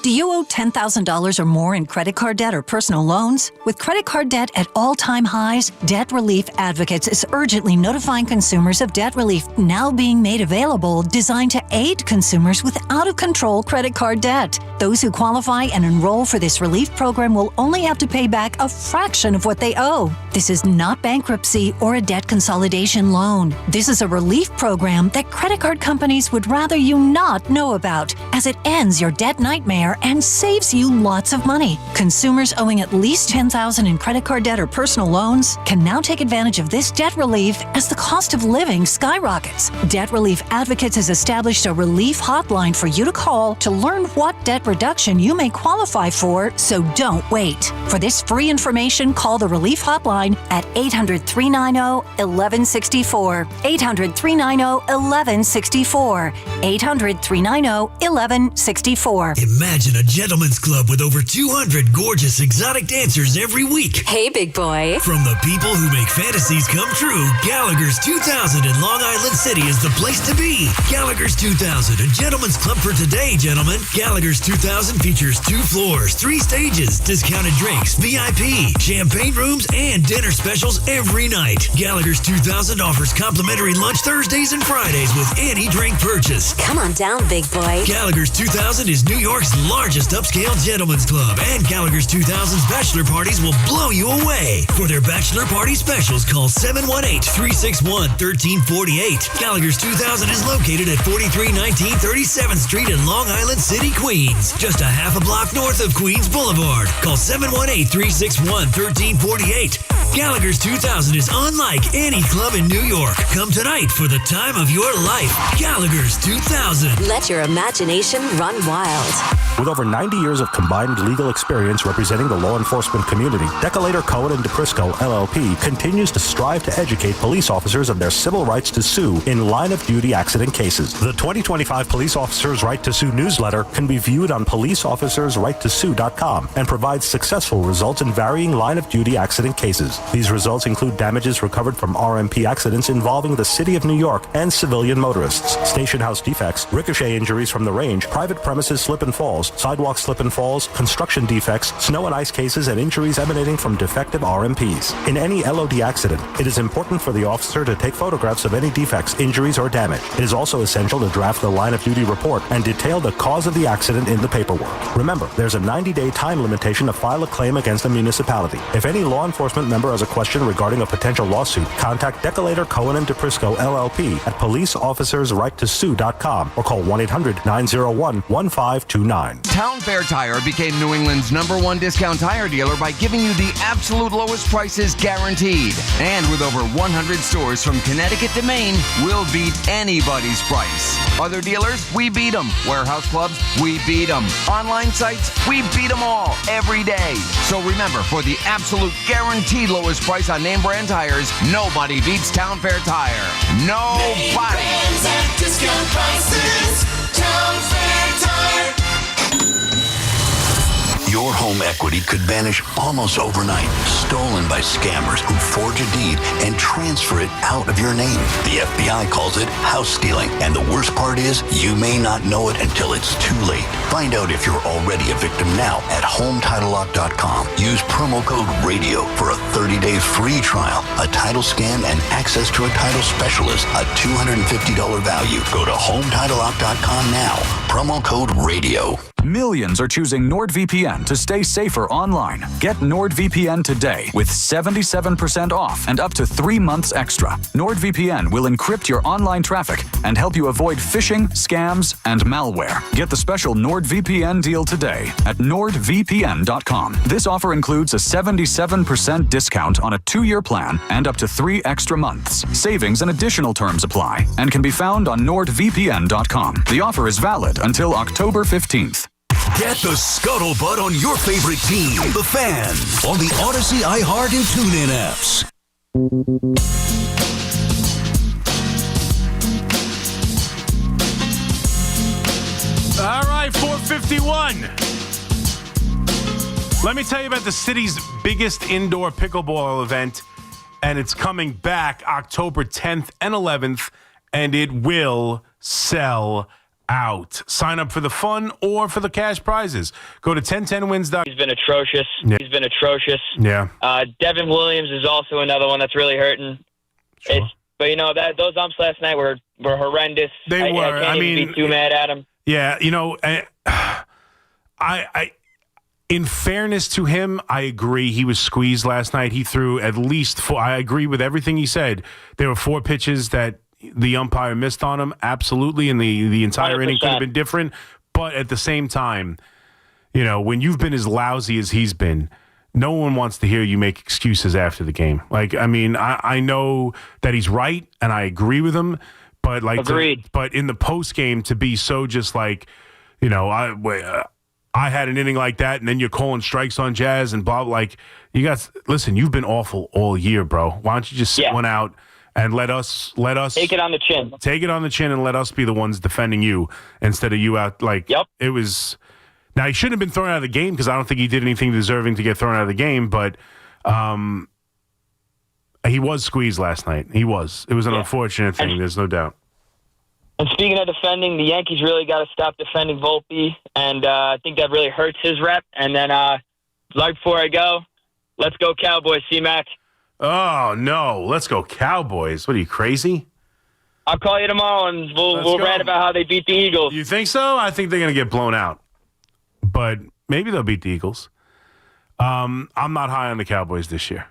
Do you owe $10,000 or more in credit card debt or personal loans? With credit card debt at all-time highs, Debt Relief Advocates is urgently notifying consumers of debt relief now being made available, designed to aid consumers with out-of-control credit card debt. Those who qualify and enroll for this relief program will only have to pay back a fraction of what they owe. This is not bankruptcy or a debt consolidation loan. This is a relief program that credit card companies would rather you not know about, as it ends your debt nightmare and saves you lots of money. Consumers owing at least $10,000 in credit card debt or personal loans can now take advantage of this debt relief as the cost of living skyrockets. Debt Relief Advocates has established a relief hotline for you to call to learn what debt reduction you may qualify for, so don't wait. For this free information, call the relief hotline at 800-390-1164. 800-390-1164. 800-390-1164. Imagine a gentleman's club with over 200 gorgeous exotic dancers every week. Hey, big boy. From the people who make fantasies come true, Gallagher's 2000 in Long Island City is the place to be. Gallagher's 2000, a gentleman's club for today, gentlemen. Gallagher's 2000 features 2 floors, 3 stages, discounted drinks, VIP, champagne rooms, and dinner specials every night. Gallagher's 2000 offers complimentary lunch Thursdays and Fridays with any drink purchase. Come on down, big boy. Gallagher's 2000 is New York's largest upscale gentleman's club, and Gallagher's 2000's bachelor parties will blow you away. For their bachelor party specials, call 718-361-1348. Gallagher's 2000 is located at 4319 37th Street in Long Island City, Queens, just a half a block north of Queens Boulevard. Call 718-361-1348. Gallagher's 2000 is unlike any club in New York. Come tonight for the time of your life. Gallagher's 2000. Let your imagination run wild. With over 90 years of combined legal experience representing the law enforcement community, Decolator Cohen and DePrisco LLP continues to strive to educate police officers of their civil rights to sue in line-of-duty accident cases. The 2025 Police Officers' Right to Sue newsletter can be viewed on policeofficersrighttosue.com and provides successful results in varying line-of-duty accident cases. These results include damages recovered from RMP accidents involving the City of New York and civilian motorists, station house defects, ricochet injuries from the range, private premises slip and falls, sidewalk slip and falls, construction defects, snow and ice cases, and injuries emanating from defective RMPs. In any LOD accident, it is important for the officer to take photographs of any defects, injuries, or damage. It is also essential to draft the line-of-duty report and detail the cause of the accident in the paperwork. Remember, there's a 90-day time limitation to file a claim against a municipality. If any law enforcement member has a question regarding a potential lawsuit, contact Decolator Cohen and DePrisco LLP at policeofficersrighttosue.com or call 1-800-901-1529. Town Fair Tire became New England's #1 discount tire dealer by giving you the absolute lowest prices guaranteed. And with over 100 stores from Connecticut to Maine, we'll beat anybody's price. Other dealers, we beat them. Warehouse clubs, we beat them. Online sites, we beat them all every day. So remember, for the absolute guaranteed lowest price on name brand tires, nobody beats Town Fair Tire. Nobody. Brands at discount prices. Town Fair Tire. Your home equity could vanish almost overnight, stolen by scammers who forge a deed and transfer it out of your name. The FBI calls it house stealing, and the worst part is you may not know it until it's too late. Find out if you're already a victim now at HomeTitleLock.com. Use promo code RADIO for a 30-day free trial, a title scan, and access to a title specialist, a $250 value. Go to HomeTitleLock.com now. Promo code RADIO. Millions are choosing NordVPN to stay safer online. Get NordVPN today with 77% off and up to 3 months extra. NordVPN will encrypt your online traffic and help you avoid phishing, scams, and malware. Get the special NordVPN deal today at NordVPN.com. This offer includes a 77% discount on a 2-year plan and up to 3 extra months. Savings and additional terms apply and can be found on NordVPN.com. The offer is valid until October 15th. Get the scuttlebutt on your favorite team, the Fan, on the Odyssey, iHeart, and TuneIn apps. All right, 4:51. Let me tell you about the city's biggest indoor pickleball event, and it's coming back October 10th and 11th, and it will sell out. Sign up for the fun or for the cash prizes. Go to 1010wins.com. He's been atrocious. Yeah. He's been atrocious. Yeah. Devin Williams is also another one that's really hurting. Sure. But you know that those umps last night were horrendous. They were. I can't even be too mad at him. Yeah, you know, I in fairness to him, I agree. He was squeezed last night. He threw at least 4. I agree with everything he said. There were 4 pitches that the umpire missed on him, absolutely, and the entire 100%. Inning could have been different. But at the same time, you know, when you've been as lousy as he's been, no one wants to hear you make excuses after the game. Like, I mean, I know that he's right, and I agree with him, but like, but in the post game to be so just like, you know, I had an inning like that, and then you're calling strikes on Jazz and blah. Like, you guys, listen, you've been awful all year, bro. Why don't you just sit one out? And let us take it on the chin. Take it on the chin and let us be the ones defending you instead of you out. Like, it was. Now, he shouldn't have been thrown out of the game because I don't think he did anything deserving to get thrown out of the game. But he was squeezed last night. He was. It was an unfortunate thing. There's no doubt. And speaking of defending, the Yankees really got to stop defending Volpe, and I think that really hurts his rep. And then, right before I go, let's go Cowboys, C-Mac. Oh, no. Let's go Cowboys. What are you, crazy? I'll call you tomorrow, and we'll rant about how they beat the Eagles. You think so? I think they're going to get blown out. But maybe they'll beat the Eagles. I'm not high on the Cowboys this year,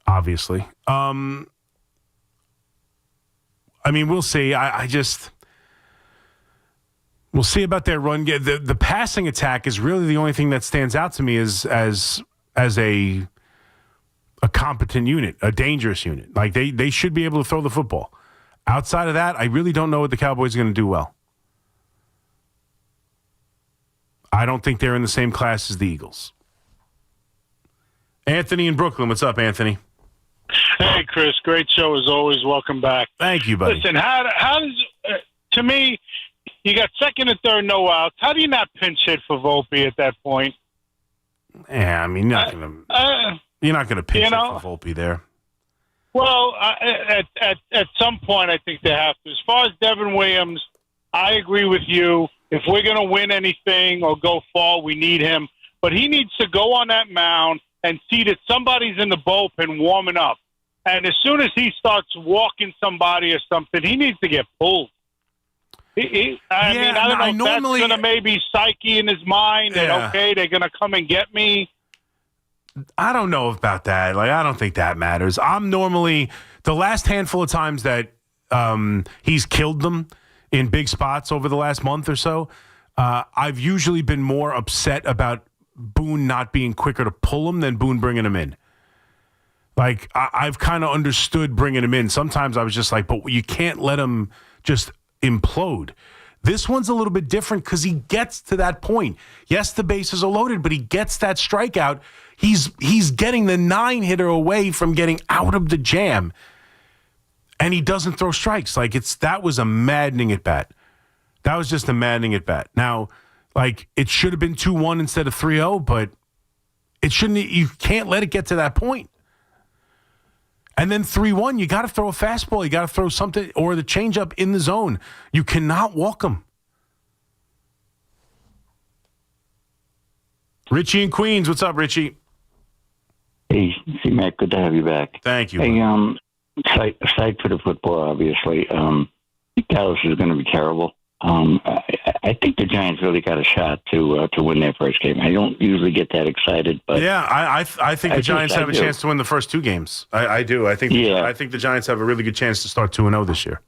obviously. I mean, we'll see. We'll see about their run. The passing attack is really the only thing that stands out to me as a competent unit, a dangerous unit. Like, they should be able to throw the football. Outside of that, I really don't know what the Cowboys are going to do well. I don't think they're in the same class as the Eagles. Anthony in Brooklyn. What's up, Anthony? Hey, Chris. Great show as always. Welcome back. Thank you, buddy. Listen, how does to me, you got second and third no outs. How do you not pinch hit for Volpe at that point? Yeah, I mean, you're not going to pinch hit for Volpe there. Well, at some point, I think they have to. As far as Devin Williams, I agree with you. If we're going to win anything or go far, we need him. But he needs to go on that mound and see that somebody's in the bullpen warming up. And as soon as he starts walking somebody or something, he needs to get pulled. I don't know if that's going to maybe psyche in his mind that, okay, they're going to come and get me. I don't know about that. Like, I don't think that matters. I'm normally, the last handful of times that he's killed them in big spots over the last month or so, I've usually been more upset about Boone not being quicker to pull him than Boone bringing him in. Like, I've kind of understood bringing him in. Sometimes I was just like, but you can't let him just implode. This one's a little bit different because he gets to that point. Yes, the bases are loaded, but he gets that strikeout. He's getting the 9-hitter away from getting out of the jam, and he doesn't throw strikes. Like, that was a maddening at bat. That was just a maddening at bat. Now, like, it should have been 2-1 instead of 3-0, but it shouldn't. You can't let it get to that point. And then 3-1, you got to throw a fastball. You got to throw something or the changeup in the zone. You cannot walk them. Richie in Queens, what's up, Richie? Hey, C-Mac, good to have you back. Thank you. Hey, aside for the football, obviously, Dallas is going to be terrible. I think the Giants really got a shot to win their first game. I don't usually get that excited, but yeah, I think the Giants have a chance to win the first two games. I do. I think the Giants have a really good chance to start 2-0 this year.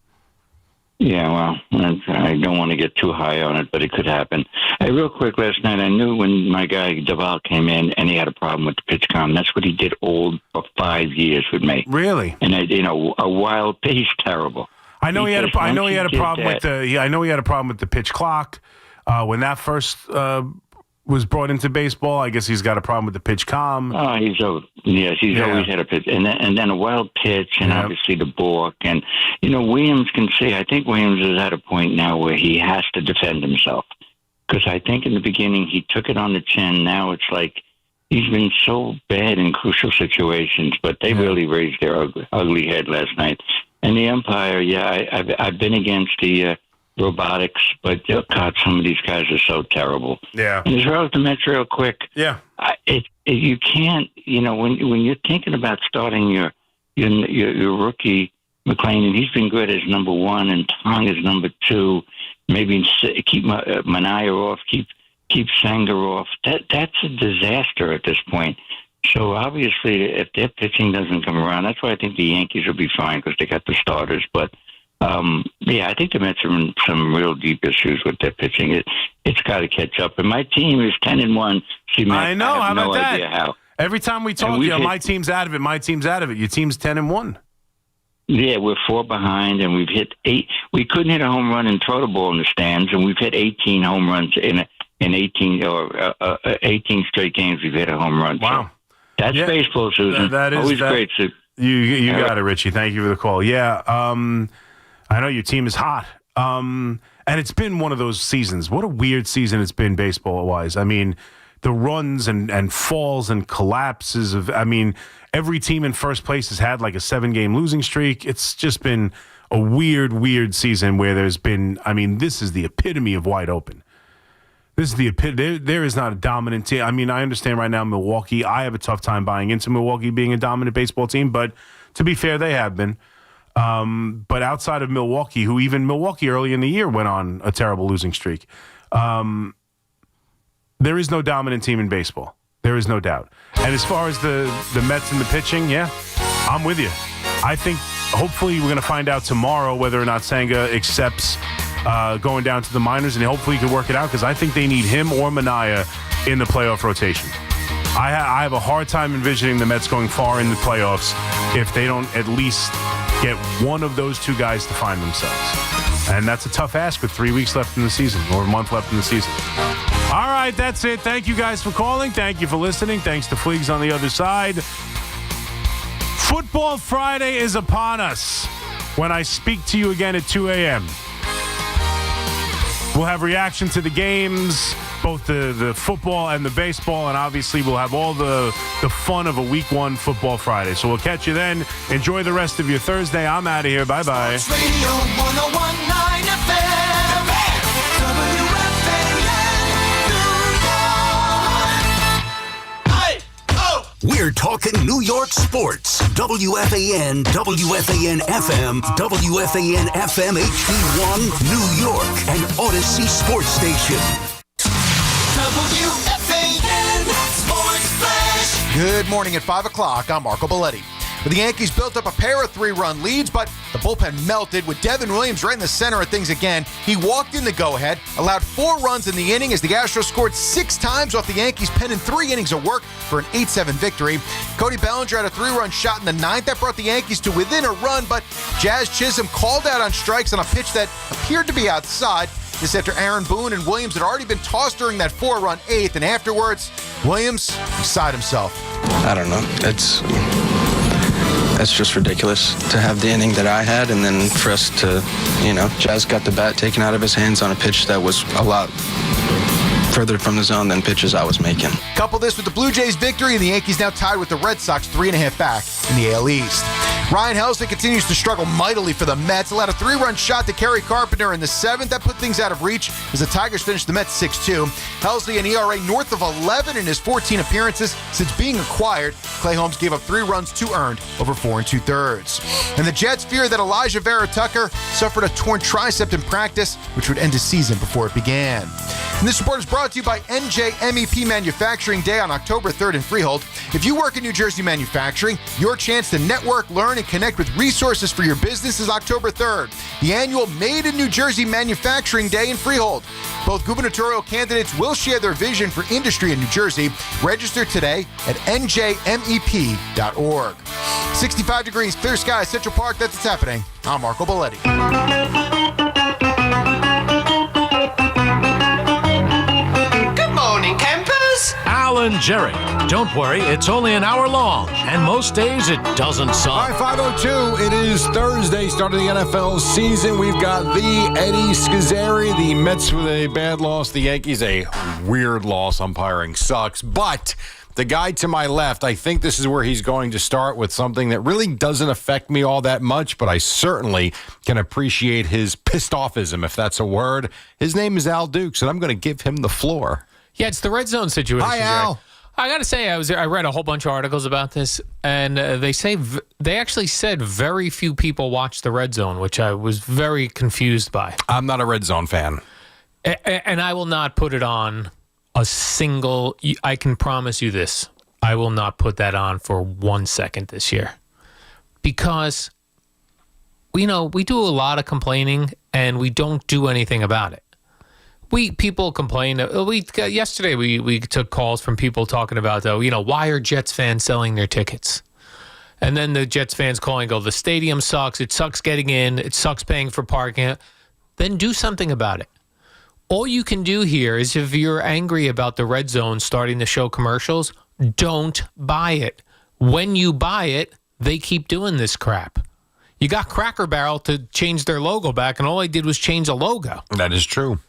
Yeah, well, I don't want to get too high on it, but it could happen. Hey, real quick, last night I knew when my guy Duvall came in and he had a problem with the pitch count. That's what he did for 5 years with me. Really? And a wild pace, terrible. I know he had a problem with the pitch clock when that first was brought into baseball. I guess he's got a problem with the pitch calm. Oh, he's always had a pitch, and then a wild pitch, and obviously the balk, and Williams can see. I think Williams is at a point now where he has to defend himself, because I think in the beginning he took it on the chin. Now it's like he's been so bad in crucial situations, but they really raised their ugly head last night. And the umpire, I've been against the robotics, but God, some of these guys are so terrible. Yeah. And as far as the Mets, real quick, you can't, when you're thinking about starting your rookie McLean, and he's been good as number one, and Tong is number two. Maybe keep Manaea off, keep Sanger off. That's a disaster at this point. So obviously, if their pitching doesn't come around, that's why I think the Yankees will be fine because they got the starters. But I think the Mets are in some real deep issues with their pitching. It's got to catch up. And my team is 10-1. I know. How about that? Idea how. Every time we talk, my team's out of it. My team's out of it. Your team's 10-1. Yeah, we're 4 behind, and we've hit 8. We couldn't hit a home run and throw the ball in the stands, and we've hit 18 home runs in 18 straight games. We've hit a home run. Wow. So that's baseball, Susan. That is always great. You got it, Richie. Thank you for the call. Yeah, I know your team is hot. And it's been one of those seasons. What a weird season it's been baseball-wise. I mean, the runs and falls and collapses every team in first place has had like a 7-game losing streak. It's just been a weird season where there's been, this is the epitome of wide open. This is the epitome. There is not a dominant team. I understand right now Milwaukee. I have a tough time buying into Milwaukee being a dominant baseball team, but to be fair, they have been. But outside of Milwaukee, who even Milwaukee early in the year went on a terrible losing streak, there is no dominant team in baseball. There is no doubt. And as far as the Mets and the pitching, I'm with you. I think hopefully we're going to find out tomorrow whether or not Senga accepts going down to the minors, and hopefully he can work it out because I think they need him or Manaea in the playoff rotation. I have a hard time envisioning the Mets going far in the playoffs if they don't at least get one of those two guys to find themselves. And that's a tough ask with 3 weeks left in the season, or a month left in the season. All right, that's it. Thank you guys for calling. Thank you for listening. Thanks to Fleegs on the other side. Football Friday is upon us when I speak to you again at 2 a.m. We'll have reaction to the games, both the football and the baseball, and obviously we'll have all the fun of a Week 1 Football Friday. So we'll catch you then. Enjoy the rest of your Thursday. I'm out of here. Bye-bye. Sports Radio 101.9 FM. WFAN New York. We're talking New York sports. WFAN, WFAN FM, WFAN FM HD1, New York, and Odyssey Sports Station. WFAN Sports Flash. Good morning at 5 o'clock. I'm Marco Belletti. The Yankees built up a pair of 3-run leads, but the bullpen melted with Devin Williams right in the center of things again. He walked in the go-ahead, allowed 4 runs in the inning as the Astros scored 6 times off the Yankees' pen in 3 innings of work for an 8-7 victory. Cody Bellinger had a 3-run shot in the 9th that brought the Yankees to within a run, but Jazz Chisholm called out on strikes on a pitch that appeared to be outside. This after Aaron Boone and Williams had already been tossed during that 4-run 8th, and afterwards, Williams beside himself. I don't know. That's just ridiculous to have the inning that I had, and then for us to, Jazz got the bat taken out of his hands on a pitch that was a lot further from the zone than pitches I was making. Couple this with the Blue Jays' victory, and the Yankees now tied with the Red Sox 3.5 back in the AL East. Ryan Helsley continues to struggle mightily for the Mets. Allowed a 3-run shot to Kerry Carpenter in the 7th. That put things out of reach as the Tigers finished the Mets 6-2. Helsley an ERA north of 11 in his 14 appearances since being acquired. Clay Holmes gave up 3 runs, 2 earned over 4 2/3. And the Jets fear that Elijah Vera Tucker suffered a torn tricep in practice, which would end his season before it began. And this report is brought to you by NJMEP Manufacturing Day on October 3rd in Freehold. If you work in New Jersey manufacturing, your chance to network, learn, and connect with resources for your business is October 3rd, the annual Made in New Jersey Manufacturing Day in Freehold. Both gubernatorial candidates will share their vision for industry in New Jersey. Register today at njmep.org. 65 degrees, clear skies, Central Park. That's what's happening. I'm Marco Belletti. Alan Jerry. Don't worry, it's only an hour long, and most days it doesn't suck. All right, 5:02. It is Thursday, start of the NFL season. We've got the Eddie Schizzeri, the Mets with a bad loss, the Yankees a weird loss. Umpiring sucks, but the guy to my left, I think this is where he's going to start with something that really doesn't affect me all that much, but I certainly can appreciate his pissed-offism, if that's a word. His name is Al Dukes, and I'm going to give him the floor. Yeah, it's the red zone situation. Hi, Al. I got to say, I read a whole bunch of articles about this, and they actually said very few people watch the red zone, which I was very confused by. I'm not a red zone fan. And I will not put it on a single, I can promise you this, I will not put that on for 1 second this year. Because, we do a lot of complaining, and we don't do anything about it. People complain. Yesterday we took calls from people talking about, why are Jets fans selling their tickets? And then the Jets fans calling, go, the stadium sucks. It sucks getting in. It sucks paying for parking. Then do something about it. All you can do here is, if you're angry about the red zone starting to show commercials, don't buy it. When you buy it, they keep doing this crap. You got Cracker Barrel to change their logo back, and all I did was change a logo. That is true.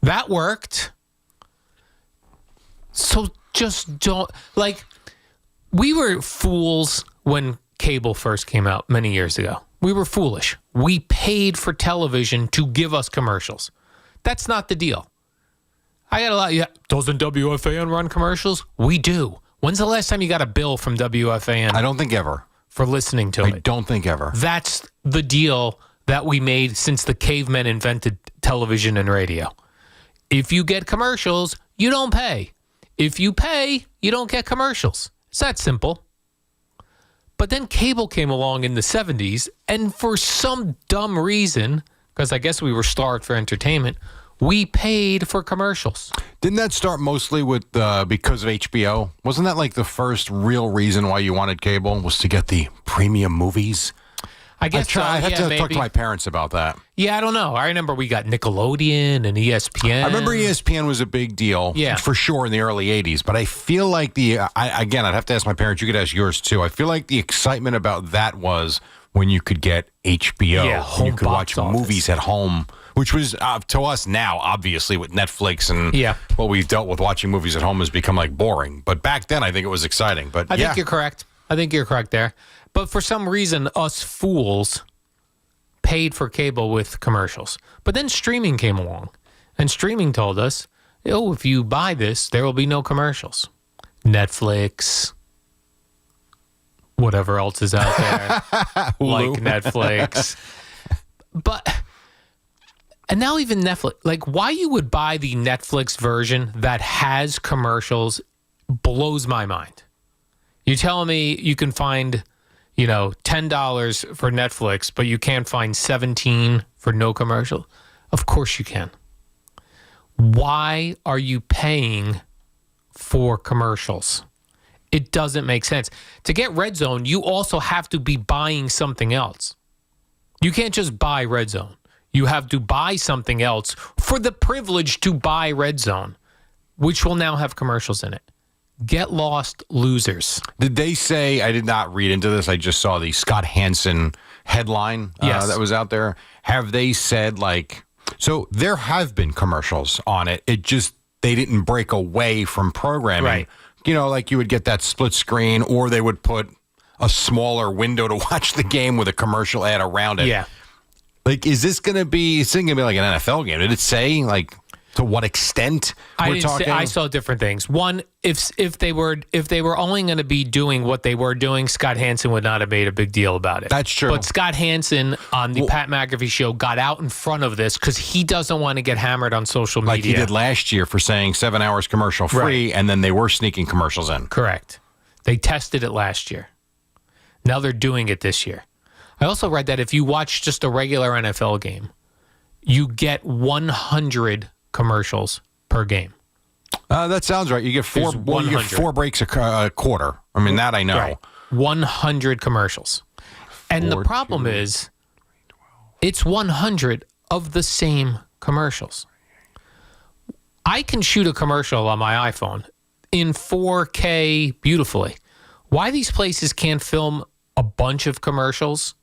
That worked. So just don't, we were fools when cable first came out many years ago. We were foolish. We paid for television to give us commercials. That's not the deal. I got a lot. Yeah, doesn't WFAN run commercials? We do. When's the last time you got a bill from WFAN? I don't think ever. For listening to it. I don't think ever. That's the deal that we made since the cavemen invented television and radio. If you get commercials, you don't pay. If you pay, you don't get commercials. It's that simple. But then cable came along in the 70s, and for some dumb reason, because I guess we were starved for entertainment, We paid for commercials. Didn't that start mostly with because of HBO? Wasn't that like the first real reason why you wanted cable was to get the premium movies? I guess I have to talk to my parents about that. Yeah, I don't know. I remember we got Nickelodeon and ESPN. I remember ESPN was a big deal, for sure, in the early 80s. But I feel like I'd have to ask my parents. You could ask yours, too. I feel like the excitement about that was when you could get HBO. Yeah, home you could box watch movies at home, which was, to us now, obviously, with Netflix and what we've dealt with, watching movies at home has become, like, boring. But back then, I think it was exciting. But I think you're correct. I think you're correct there. But for some reason, us fools paid for cable with commercials. But then streaming came along, and streaming told us, oh, if you buy this, there will be no commercials. Netflix, whatever else is out there, like Netflix. And now even Netflix, like why you would buy the Netflix version that has commercials blows my mind. You're telling me you can find, $10 for Netflix, but you can't find $17 for no commercial? Of course you can. Why are you paying for commercials? It doesn't make sense. To get Red Zone, you also have to be buying something else. You can't just buy Red Zone. You have to buy something else for the privilege to buy Red Zone, which will now have commercials in it. Get lost, losers. Did they say, I did not read into this, I just saw the Scott Hansen headline that was out there. Have they said, so there have been commercials on it. It just, they didn't break away from programming. Right. Like you would get that split screen, or they would put a smaller window to watch the game with a commercial ad around it. Yeah. Is this going to be, like an NFL game? Did it say, to what extent we're talking? I saw different things. One, if they were only going to be doing what they were doing, Scott Hansen would not have made a big deal about it. That's true. But Scott Hansen on the Pat McAfee show got out in front of this because he doesn't want to get hammered on social media. Like he did last year for saying 7 hours commercial free, and then they were sneaking commercials in. Correct. They tested it last year. Now they're doing it this year. I also read that if you watch just a regular NFL game, you get 100 commercials per game. That sounds right. You get four. You get 4 breaks a quarter. I mean, that I know. Right. 100 commercials, and the problem is, it's 100 of the same commercials. I can shoot a commercial on my iPhone in 4K beautifully. Why these places can't film a bunch of commercials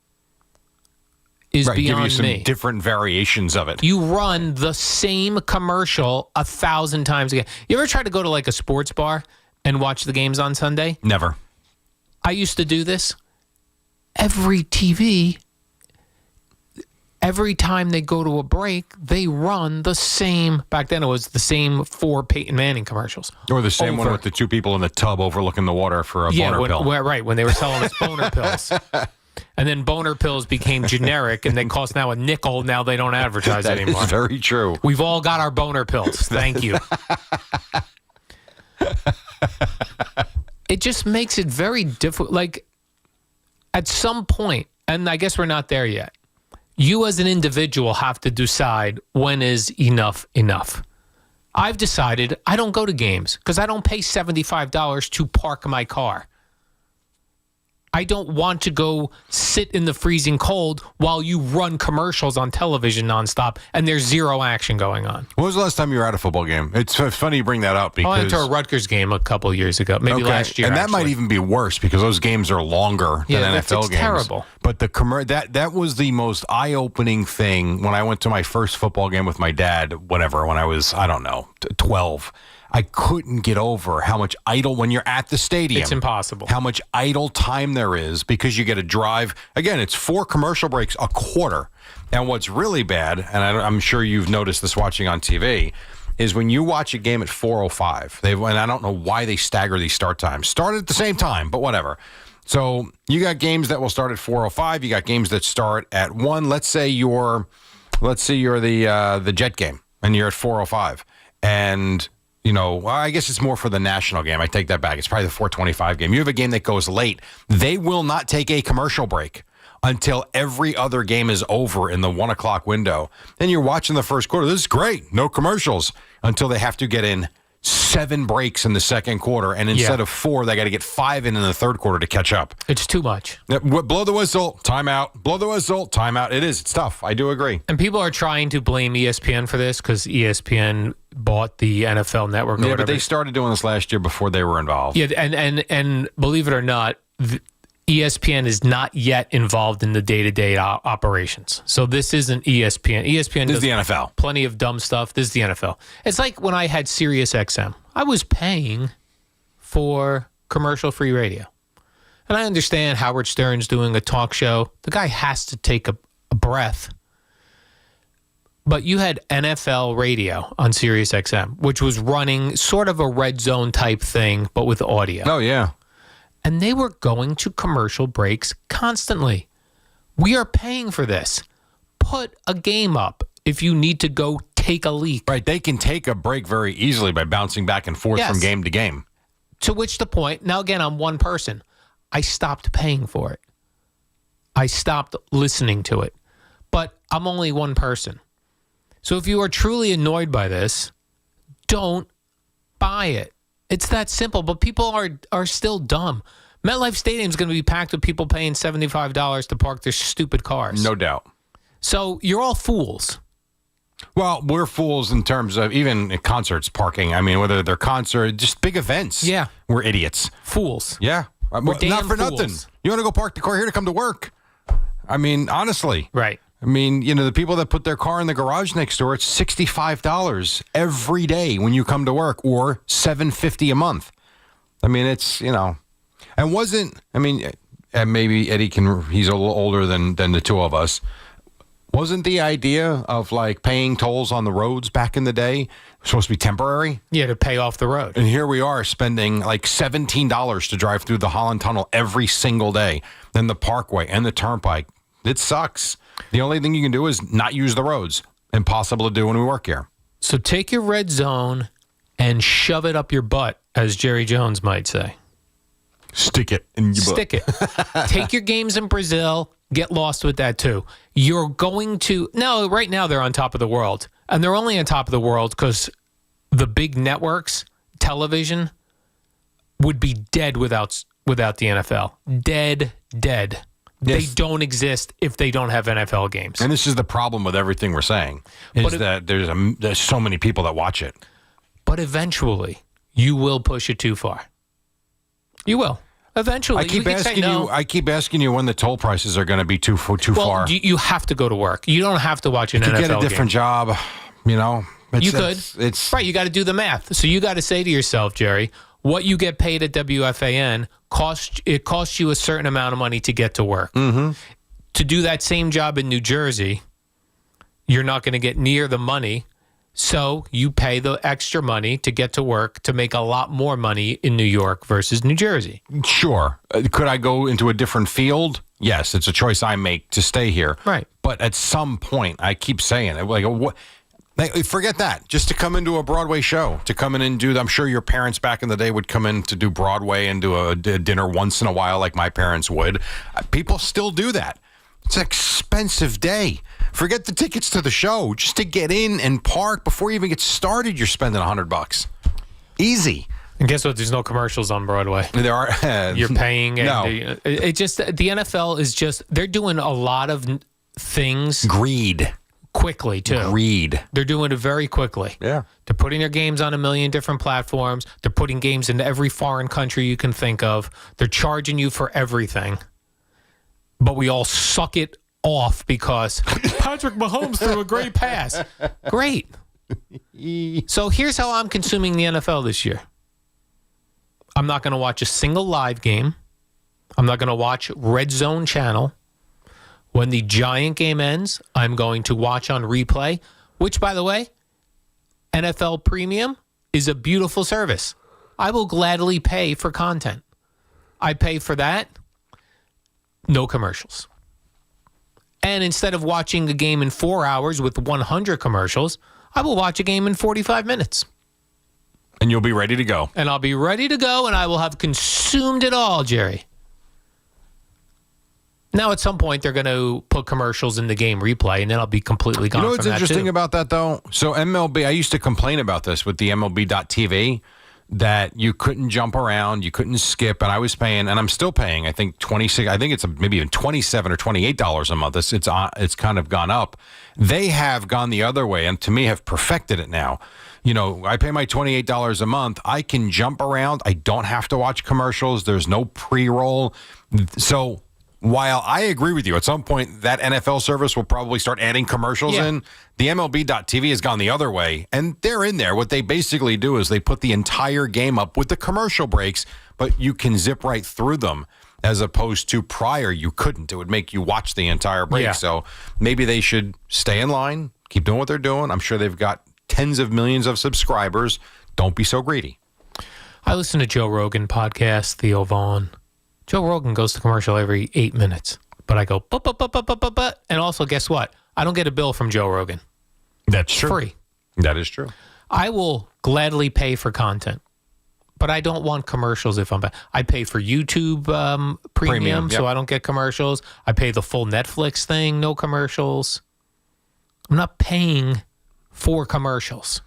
is beyond give you some me. Different variations of it. You run the same commercial 1,000 times again. You ever try to go to a sports bar and watch the games on Sunday? Never. I used to do this. Every TV, every time they go to a break, they run the same. Back then, it was the same 4 Peyton Manning commercials. Or the same one with the 2 people in the tub overlooking the water for a boner pill. Right, when they were selling us boner pills. And then boner pills became generic, and they cost now $0.05. Now they don't advertise anymore. That is very true. We've all got our boner pills. Thank you. It just makes it very difficult. At some point, and I guess we're not there yet, you as an individual have to decide when is enough. I've decided I don't go to games because I don't pay $75 to park my car. I don't want to go sit in the freezing cold while you run commercials on television nonstop and there's zero action going on. When was the last time you were at a football game? It's funny you bring that up because I went to a Rutgers game a couple years ago, maybe last year. And that might even be worse because those games are longer than NFL it's games. Terrible. But that was the most eye-opening thing when I went to my first football game with my dad, when I was, 12. I couldn't get over how much when you're at the stadium. It's impossible. How much idle time there is because you get a drive. Again, it's 4 commercial breaks a quarter. And what's really bad, and I'm sure you've noticed this watching on TV, is when you watch a game at 4:05. And I don't know why they stagger these start times. Start at the same time, but whatever. So you got games that will start at 4:05. You got games that start at 1. Let's say you're the Jet game, and you're at 4:05. And I guess it's more for the national game. I take that back. It's probably the 4:25 game. You have a game that goes late. They will not take a commercial break until every other game is over in the 1 o'clock window. Then you're watching the first quarter. This is great. No commercials until they have to get in 7 breaks in the second quarter. And instead of 4, they got to get 5 in the third quarter to catch up. It's too much. Blow the whistle, timeout. Blow the whistle, timeout. It is. It's tough. I do agree. And people are trying to blame ESPN for this because ESPN bought the NFL network. Yeah, but they started doing this last year before they were involved. Yeah, and believe it or not, ESPN is not yet involved in the day-to-day operations. So this isn't ESPN. ESPN This does is the NFL. Plenty of dumb stuff. This is the NFL. It's like when I had Sirius XM. I was paying for commercial-free radio. And I understand Howard Stern's doing a talk show. The guy has to take a breath. But you had NFL radio on Sirius XM, which was running sort of a red zone type thing, but with audio. Oh, yeah. And they were going to commercial breaks constantly. We are paying for this. Put a game up if you need to go take a leak. Right. They can take a break very easily by bouncing back and forth from game to game. To which the point, now again, I'm one person. I stopped paying for it. I stopped listening to it. But I'm only one person. So if you are truly annoyed by this, don't buy it. It's that simple, but people are still dumb. MetLife Stadium is going to be packed with people paying $75 to park their stupid cars. No doubt. So you're all fools. Well, we're fools in terms of even concerts parking. I mean, whether they're concert, just big events. Yeah. We're idiots. Fools. Yeah. We're damn not for fools. nothing. You want to go park the car here to come to work? I mean, honestly. Right. I mean, the people that put their car in the garage next door, it's $65 every day when you come to work, or $750 a month. I mean, it's, and maybe Eddie he's a little older than the two of us. Wasn't the idea of like paying tolls on the roads back in the day supposed to be temporary? Yeah, to pay off the road. And here we are spending like $17 to drive through the Holland Tunnel every single day. Then the Parkway and the Turnpike. It sucks. The only thing you can do is not use the roads. Impossible to do when we work here. So take your red zone and shove it up your butt, as Jerry Jones might say. Stick it in your butt. Stick it. Take your games in Brazil. Get lost with that, too. You're going to... No, right now they're on top of the world. And they're only on top of the world because the big networks, television, would be dead without the NFL. Dead. Yes. They don't exist if they don't have NFL games. And this is the problem with everything we're saying, that there's so many people that watch it. But eventually, you will push it too far. You will. Eventually. I keep asking you when the toll prices are going to be too far. You have to go to work. You don't have to watch an NFL game. You get a different job, You could. Right, you got to do the math. So you got to say to yourself, Jerry, what you get paid at WFAN costs you a certain amount of money to get to work. Mm-hmm. To do that same job in New Jersey, you're not going to get near the money. So you pay the extra money to get to work to make a lot more money in New York versus New Jersey. Sure. Could I go into a different field? Yes, it's a choice I make to stay here. Right. But at some point, I keep saying it, like, what? Forget that. Just to come into a Broadway show, to come in and do, I'm sure your parents back in the day would come in to do Broadway and do a dinner once in a while like my parents would. People still do that. It's an expensive day. Forget the tickets to the show. Just to get in and park before you even get started, you're spending $100. Easy. And guess what? There's no commercials on Broadway. There are. You're paying. And No. it just, the NFL is just, they're doing a lot of things. Greed. Quickly, too. Greed. They're doing it very quickly. Yeah. They're putting their games on a million different platforms. They're putting games into every foreign country you can think of. They're charging you for everything. But we all suck it off because Patrick Mahomes threw a great pass. Great. So here's how I'm consuming the NFL this year. I'm not going to watch a single live game. I'm not going to watch Red Zone Channel. When the Giant game ends, I'm going to watch on replay, which, by the way, NFL Premium is a beautiful service. I will gladly pay for content. I pay for that. No commercials. And instead of watching a game in 4 hours with 100 commercials, I will watch a game in 45 minutes. And you'll be ready to go. And I'll be ready to go, and I will have consumed it all, Jerry. Now, at some point, they're going to put commercials in the game replay, and then I'll be completely gone. You know what's from that, interesting too. about that, though? So MLB, I used to complain about this with the MLB.TV, that you couldn't jump around, you couldn't skip, and I was paying, and I'm still paying, I think $26, I think it's maybe even $27 or $28 a month. It's kind of gone up. They have gone the other way, and to me have perfected it now. You know, I pay my $28 a month. I can jump around. I don't have to watch commercials. There's no pre-roll. So while I agree with you, at some point that NFL service will probably start adding commercials in, the MLB.TV has gone the other way, and they're in there. What they basically do is they put the entire game up with the commercial breaks, but you can zip right through them, as opposed to prior you couldn't. It would make you watch the entire break. Yeah. So maybe they should stay in line, keep doing what they're doing. I'm sure they've got tens of millions of subscribers. Don't be so greedy. I listen to Joe Rogan podcast, Theo Vaughn. Joe Rogan goes to commercial every 8 minutes, but I go, but. And also, guess what? I don't get a bill from Joe Rogan. That's true. Free. That is true. I will gladly pay for content, but I don't want commercials if I'm bad. I pay for YouTube premium, so I don't get commercials. I pay the full Netflix thing, no commercials. I'm not paying for commercials.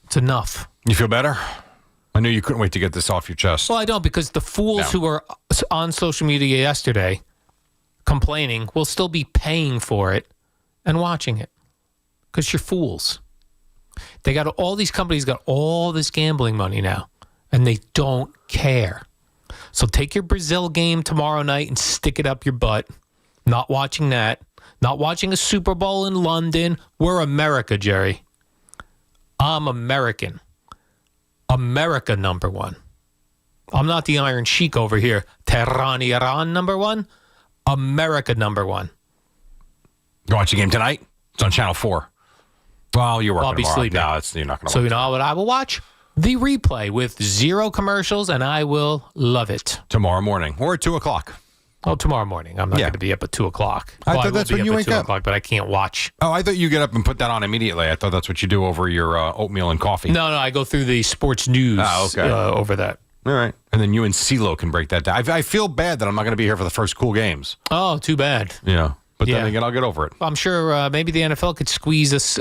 It's enough. You feel better? I knew you couldn't wait to get this off your chest. Well, I don't, because the fools who were on social media yesterday complaining will still be paying for it and watching it, because you're fools. They got all these companies got all this gambling money now, and they don't care. So take your Brazil game tomorrow night and stick it up your butt. Not watching that. Not watching a Super Bowl in London. We're America, Jerry. I'm American. America number one. I'm not the Iron Sheik over here. Tehran, Iran number one. America number one. You watch the game tonight? It's on Channel 4. Well, you're working I'll be tomorrow. sleeping. No, you're not going to So watch you know what I will watch? The replay with 0 commercials, and I will love it. Tomorrow morning or at 2 o'clock. Oh, tomorrow morning. I'm not going to be up at 2 o'clock. I thought will that's be when you up wake at 2 up. o'clock, but I can't watch. Oh, I thought you get up and put that on immediately. I thought that's what you do over your oatmeal and coffee. No, I go through the sports news over that. All right. And then you and CeeLo can break that down. I feel bad that I'm not going to be here for the first cool games. Oh, too bad. Yeah. But then again, I'll get over it. I'm sure maybe the NFL could squeeze us,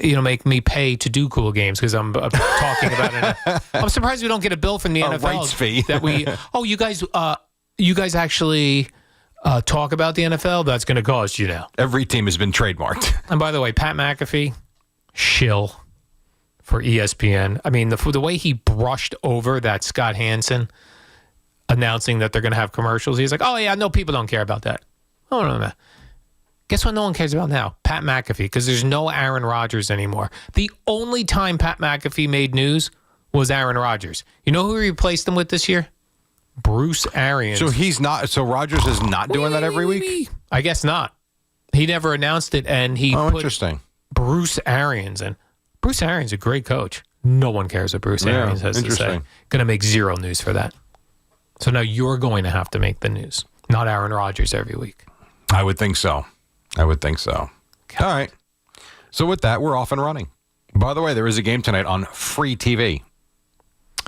make me pay to do cool games, because I'm talking about it. I'm surprised we don't get a bill from the NFL. Rights fee. That we. Oh, you guys actually talk about the NFL? That's going to cost you now. Every team has been trademarked. And by the way, Pat McAfee, shill for ESPN. I mean, the way he brushed over that Scott Hansen announcing that they're going to have commercials, he's like, oh, yeah, no, people don't care about that. Oh, no. Guess what no one cares about now? Pat McAfee, because there's no Aaron Rodgers anymore. The only time Pat McAfee made news was Aaron Rodgers. You know who he replaced him with this year? Bruce Arians. So he's not. So Rodgers is not doing that every week? I guess not. He never announced it, and he put interesting. Bruce Arians in. Bruce Arians is a great coach. No one cares what Bruce Arians has to say. Going to make 0 news for that. So now you're going to have to make the news, not Aaron Rodgers every week. I would think so. All right. So with that, we're off and running. By the way, there is a game tonight on free TV.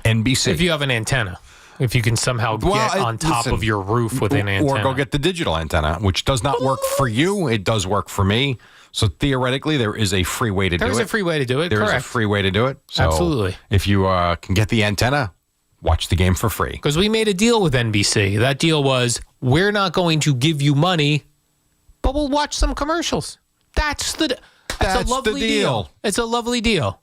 NBC. If you have an antenna. If you can somehow get on top of your roof with an antenna. Or go get the digital antenna, which does not work for you. It does work for me. So theoretically, there is a free way to do it. There's a free way to do it, There's correct. a free way to do it. So Absolutely. If you can get the antenna, watch the game for free. Because we made a deal with NBC. That deal was, we're not going to give you money, but we'll watch some commercials. That's a lovely deal. It's a lovely deal.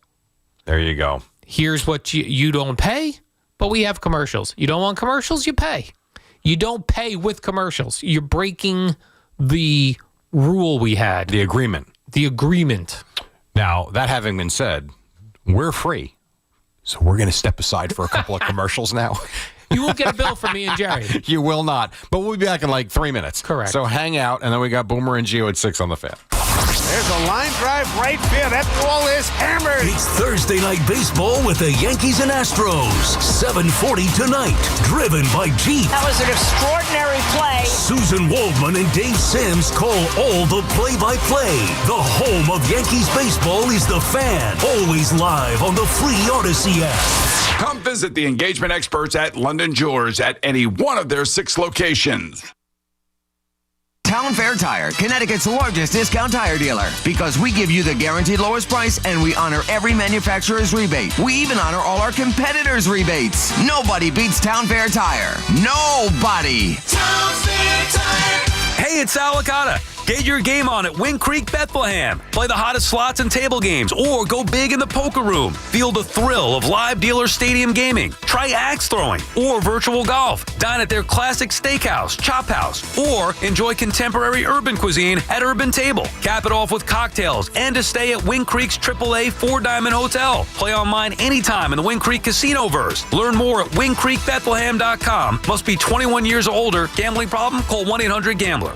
There you go. Here's what you don't pay, but we have commercials. You don't want commercials, you pay. You don't pay with commercials. You're breaking the rule we had. The agreement. Now, that having been said, we're free. So we're going to step aside for a couple of commercials now. You won't get a bill from me and Jerry. You will not. But we'll be back in like 3 minutes. Correct. So hang out, and then we got Boomer and Gio at 6 on the Fan. There's a line drive right field. That ball is hammered. It's Thursday Night Baseball with the Yankees and Astros. 7:40 tonight. Driven by Jeep. That was an extraordinary play. Susan Waldman and Dave Sims call all the play-by-play. The home of Yankees baseball is the Fan. Always live on the free Odyssey app. Come visit the engagement experts at London Jewelers at any one of their 6 locations. Town Fair Tire, Connecticut's largest discount tire dealer. Because we give you the guaranteed lowest price and we honor every manufacturer's rebate. We even honor all our competitors' rebates. Nobody beats Town Fair Tire. Nobody. Town Fair Tire. Hey, it's Al Licata. Get your game on at Wing Creek Bethlehem. Play the hottest slots and table games, or go big in the poker room. Feel the thrill of live dealer stadium gaming. Try axe throwing or virtual golf. Dine at their classic steakhouse, chop house, or enjoy contemporary urban cuisine at Urban Table. Cap it off with cocktails and a stay at Wing Creek's AAA 4-Diamond Hotel. Play online anytime in the Wing Creek Casinoverse. Learn more at wingcreekbethlehem.com. Must be 21 years or older. Gambling problem? Call 1-800-GAMBLER.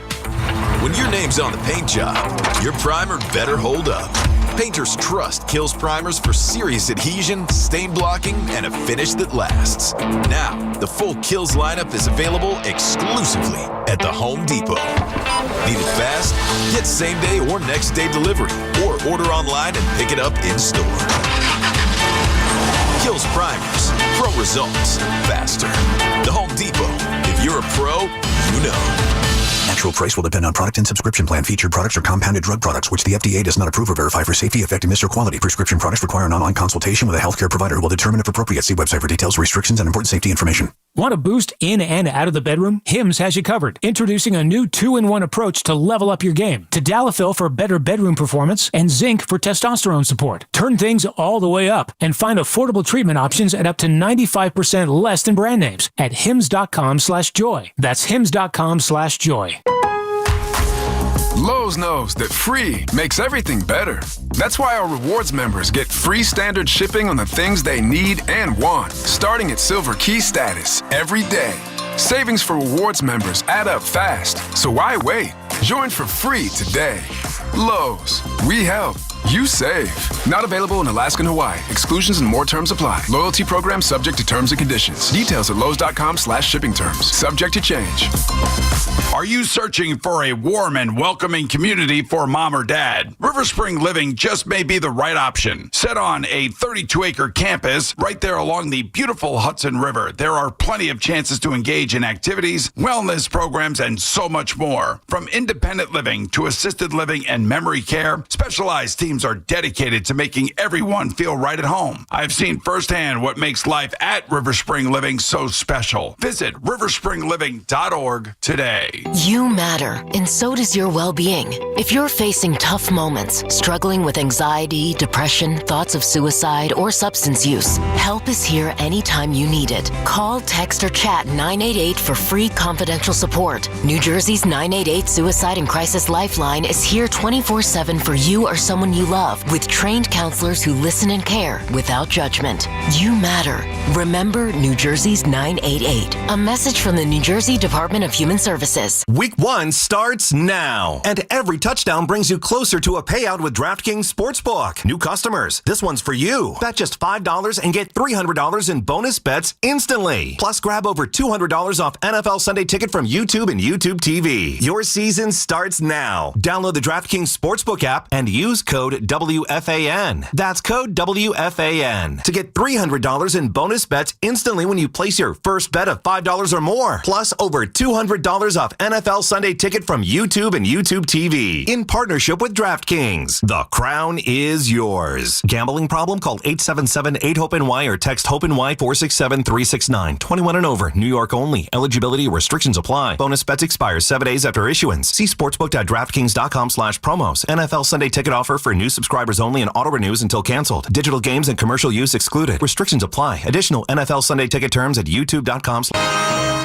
When your name's on the paint job, your primer better hold up. Painters Trust kills primers for serious adhesion, stain blocking, and a finish that lasts. Now, the full Kills lineup is available exclusively at the Home Depot. Need it fast? Get same-day or next-day delivery, or order online and pick it up in-store. Kills primers. Pro results faster. The Home Depot. If you're a pro, you know. Actual price will depend on product and subscription plan. Featured products are compounded drug products, which the FDA does not approve or verify for safety, effectiveness, or quality. Prescription products require an online consultation with a healthcare provider who will determine if appropriate. See website for details, restrictions, and important safety information. Want to boost in and out of the bedroom? Hims has you covered. Introducing a new 2-in-1 approach to level up your game. Tadalafil for better bedroom performance and zinc for testosterone support. Turn things all the way up and find affordable treatment options at up to 95% less than brand names at hims.com/joy. That's hims.com/joy. Lowe's knows that free makes everything better. That's why our rewards members get free standard shipping on the things they need and want, starting at Silver Key status every day. Savings for rewards members add up fast, so why wait? Join for free today. Lowe's, we help. You save. Not available in Alaska and Hawaii. Exclusions and more terms apply. Loyalty program subject to terms and conditions. Details at Lowe's.com/shipping terms. Subject to change. Are you searching for a warm and welcoming community for mom or dad? River Spring Living just may be the right option. Set on a 32-acre campus right there along the beautiful Hudson River, there are plenty of chances to engage in activities, wellness programs, and so much more. From independent living to assisted living and memory care, specialized teams are dedicated to making everyone feel right at home. I've seen firsthand what makes life at River Spring Living so special. Visit riverspringliving.org today. You matter, and so does your well-being. If you're facing tough moments, struggling with anxiety, depression, thoughts of suicide, or substance use, help is here anytime you need it. Call, text, or chat 988 for free confidential support. New Jersey's 988 Suicide and Crisis Lifeline is here 24/7 for you or someone you love, with trained counselors who listen and care without judgment. You matter. Remember New Jersey's 988. A message from the New Jersey Department of Human Services. Week 1 starts now, and every touchdown brings you closer to a payout with DraftKings Sportsbook. New customers, this one's for you. Bet just $5 and get $300 in bonus bets instantly. Plus, grab over $200 off NFL Sunday Ticket from YouTube and YouTube TV. Your season starts now. Download the DraftKings Sportsbook app and use code WFAN. That's code WFAN to get $300 in bonus bets instantly when you place your first bet of $5 or more. Plus, over $200 off NFL Sunday Ticket from YouTube and YouTube TV in partnership with DraftKings. The crown is yours. Gambling problem? Call 877-8-HOPE-NY or text HOPE-NY 467-369. 21 and over. New York only. Eligibility restrictions apply. Bonus bets expire 7 days after issuance. See sportsbook.draftkings.com/promos. NFL Sunday Ticket offer for new subscribers only and auto renews until canceled. Digital games and commercial use excluded. Restrictions apply. Additional NFL Sunday Ticket terms at youtube.com.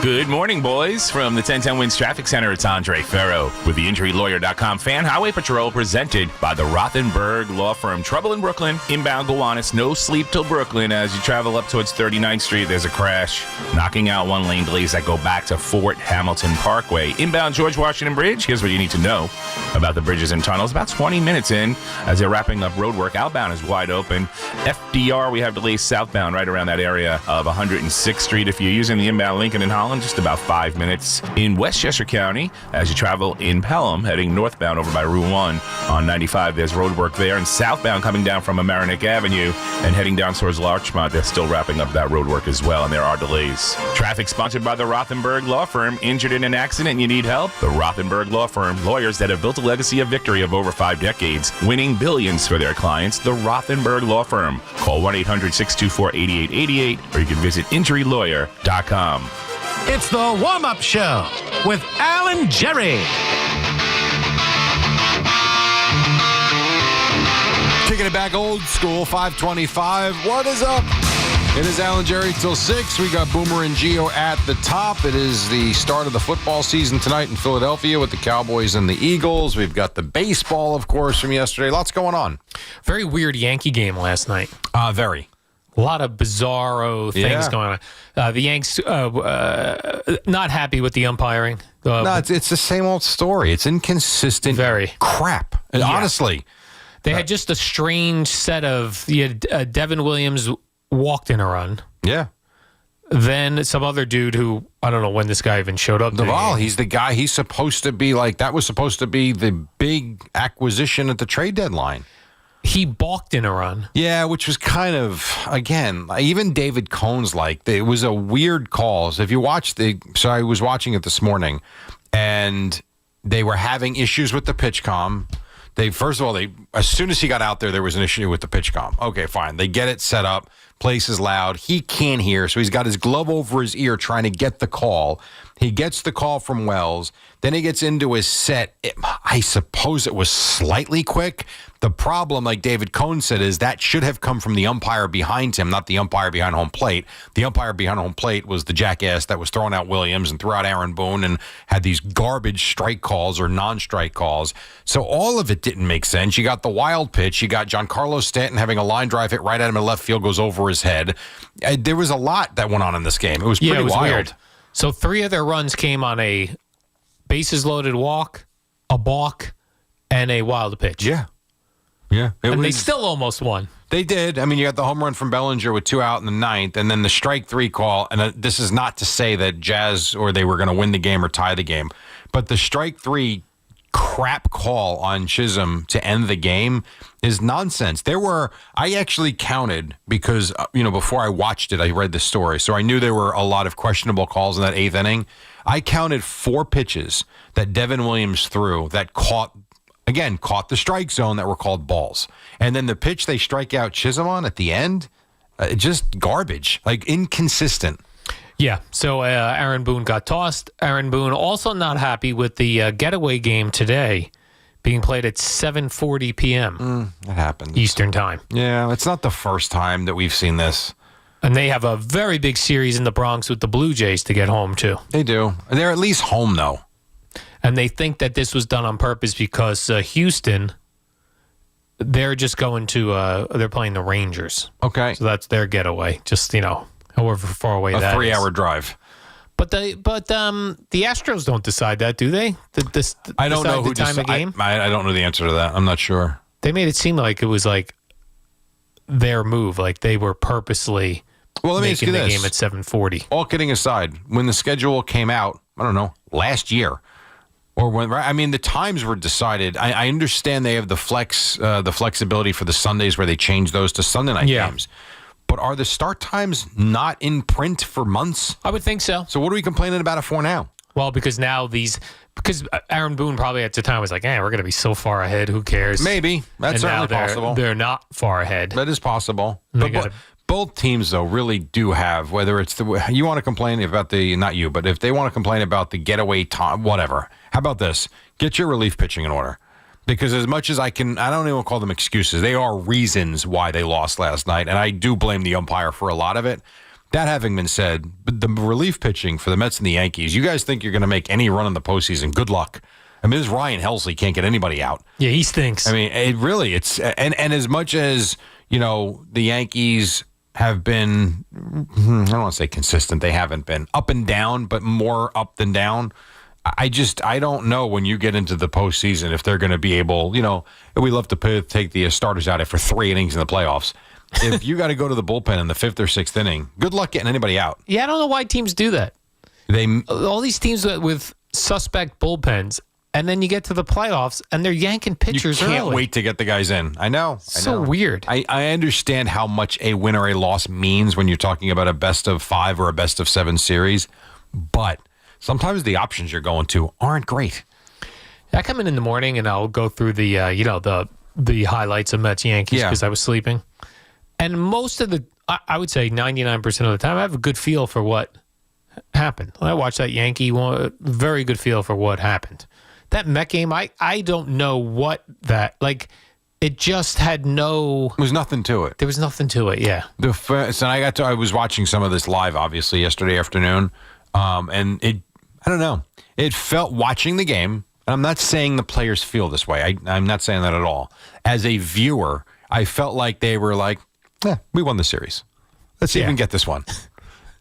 Good morning, boys. From the 1010 Wins Traffic Center, it's Andre Ferro with the InjuryLawyer.com Fan Highway Patrol presented by the Rothenberg Law Firm. Trouble in Brooklyn, inbound Gowanus, no sleep till Brooklyn. As you travel up towards 39th Street, there's a crash, knocking out one lane delays that go back to Fort Hamilton Parkway. Inbound George Washington Bridge, here's what you need to know about the bridges and tunnels. About 20 minutes in, as they're wrapping up road work, outbound is wide open. FDR, we have delays southbound right around that area of 106th Street. If you're using the inbound Lincoln and Holland, mile in just about 5 minutes. In Westchester County, as you travel in Pelham, heading northbound over by Route 1 on 95, there's road work there. And southbound coming down from Amerenik Avenue and heading down towards Larchmont, they're still wrapping up that road work as well, and there are delays. Traffic sponsored by the Rothenberg Law Firm. Injured in an accident and you need help? The Rothenberg Law Firm. Lawyers that have built a legacy of victory of over 5 decades, winning billions for their clients. The Rothenberg Law Firm. Call 1-800-624-8888 or you can visit injurylawyer.com. It's the warm-up show with Alan Jerry. Kicking it back old school, 525. What is up? It is Alan Jerry till 6. We got Boomer and Gio at the top. It is the start of the football season tonight in Philadelphia with the Cowboys and the Eagles. We've got the baseball, of course, from yesterday. Lots going on. Very weird Yankee game last night. Very. A lot of bizarro things going on. The Yanks not happy with the umpiring. No, it's the same old story. It's inconsistent crap. Yeah. Honestly. They had just a strange set of Devin Williams walked in a run. Yeah. Then some other dude who, I don't know when this guy even showed up. Duvall, he's the guy. He's supposed to be that was supposed to be the big acquisition at the trade deadline. He balked in a run. Yeah, which was kind of, again, even David Cohn's it was a weird call. So if you watch so I was watching it this morning, and they were having issues with the pitch comm. First of all, as soon as he got out there was an issue with the pitch comm. Okay, fine. They get it set up. Place is loud. He can't hear, so he's got his glove over his ear trying to get the call. He gets the call from Wells. Then he gets into his set. I suppose it was slightly quick. The problem, like David Cohn said, is that should have come from the umpire behind him, not the umpire behind home plate. The umpire behind home plate was the jackass that was throwing out Williams and threw out Aaron Boone and had these garbage strike calls or non-strike calls. So all of it didn't make sense. You got the wild pitch. You got Giancarlo Stanton having a line drive hit right at him in left field, goes over his head. There was a lot that went on in this game. It was pretty wild. Weird. So 3 of their runs came on a bases loaded walk, a balk, and a wild pitch. Yeah. Yeah. They still almost won. They did. I mean, you got the home run from Bellinger with 2 out in the 9th, and then the strike 3 call. And this is not to say that Jazz or they were going to win the game or tie the game, but the strike 3 crap call on Chisholm to end the game is nonsense. I actually counted because, before I watched it, I read the story. So I knew there were a lot of questionable calls in that 8th inning. I counted 4 pitches that Devin Williams threw that caught the strike zone that were called balls. And then the pitch they strike out Chisholm on at the end, just garbage, inconsistent. Yeah, so Aaron Boone got tossed. Aaron Boone also not happy with the getaway game today being played at 7:40 p.m. That happens. Eastern time. Yeah, it's not the first time that we've seen this. And they have a very big series in the Bronx with the Blue Jays to get home, too. They do. They're at least home, though. And they think that this was done on purpose because Houston, they're just going to, they're playing the Rangers. Okay. So that's their getaway, just, however far away that is. A 3-hour drive. But the Astros don't decide that, do they? I don't know who decides the time of game. I don't know the answer to that. I'm not sure. They made it seem like it was their move, like they were purposely making the game at 7:40. All kidding aside, when the schedule came out, I don't know, last year, or the times were decided. I understand they have the flexibility for the Sundays where they change those to Sunday night games. But are the start times not in print for months? I would think so. So what are we complaining about it for now? Well, because Aaron Boone probably at the time was like, we're going to be so far ahead. Who cares? Maybe. That's certainly possible. They're not far ahead. That is possible. But both teams, though, really do have, whether it's you want to complain about not you, but if they want to complain about the getaway time, whatever. How about this? Get your relief pitching in order. Because as much as I don't even call them excuses. They are reasons why they lost last night, and I do blame the umpire for a lot of it. That having been said, the relief pitching for the Mets and the Yankees, you guys think you're going to make any run in the postseason, good luck. I mean, this Ryan Helsley can't get anybody out. Yeah, he stinks. I mean, and as much as, the Yankees have been, I don't want to say consistent, they haven't been up and down, but more up than down. I don't know when you get into the postseason if they're going to be able, we love to take the starters out after 3 innings in the playoffs. If you got to go to the bullpen in the 5th or 6th inning, good luck getting anybody out. Yeah, I don't know why teams do that. All these teams with suspect bullpens, and then you get to the playoffs, and they're yanking pitchers You can't early. wait to get the guys in. I know. So weird. I understand how much a win or a loss means when you're talking about a best of 5 or a best of 7 series, but sometimes the options you're going to aren't great. I come in the morning and I'll go through the highlights of Mets Yankees because I was sleeping, and most of I would say 99% of the time I have a good feel for what happened. I watched that Yankee one, very good feel for what happened. That Met game, I don't know what that it just had no. There was nothing to it. There was nothing to it. Yeah. I was watching some of this live, obviously yesterday afternoon, and I don't know. It felt watching the game. And I'm not saying the players feel this way. I'm not saying that at all. As a viewer, I felt like they were like, we won the series. Let's even get this one.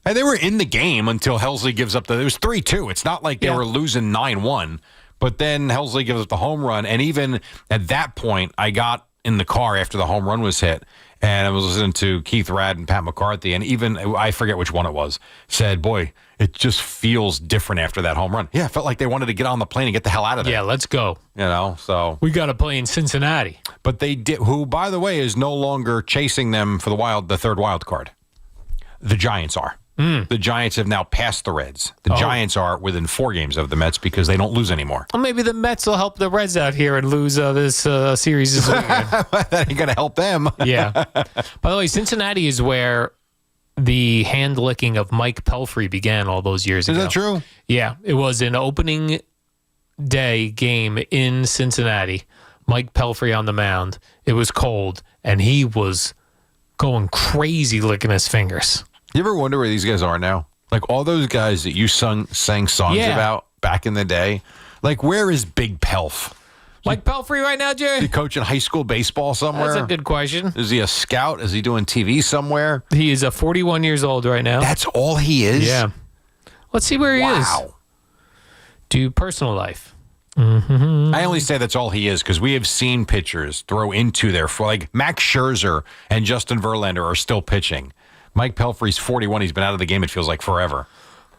And they were in the game until Helsley gives up it was 3-2. It's not like they were losing 9-1. But then Helsley gives up the home run. And even at that point, I got in the car after the home run was hit. And I was listening to Keith Rad and Pat McCarthy. And even, I forget which one it was, said, boy, it just feels different after that home run. Yeah, it felt like they wanted to get on the plane and get the hell out of there. Yeah, let's go. So. We got to play in Cincinnati. But they did, who, by the way, is no longer chasing them for the third wild card. The Giants are. The Giants have now passed the Reds. The Giants are within 4 games of the Mets because they don't lose anymore. Well, maybe the Mets will help the Reds out here and lose this series this weekend. That ain't going to help them. Yeah. By the way, Cincinnati is where the hand licking of Mike Pelfrey began all those years ago. Is that true? Yeah. It was an opening day game in Cincinnati. Mike Pelfrey on the mound. It was cold, and he was going crazy licking his fingers. You ever wonder where these guys are now? Like all those guys that you sang songs about back in the day. Like where is Big Pelf? Mike Pelfrey right now, Jerry? Is he coaching high school baseball somewhere? That's a good question. Is he a scout? Is he doing TV somewhere? He is 41 years old right now. That's all he is? Yeah. Let's see where he is. Wow. Do personal life. I only say that's all he is because we have seen pitchers throw into their, like Max Scherzer and Justin Verlander are still pitching. Mike Pelfrey's 41. He's been out of the game, it feels like, forever.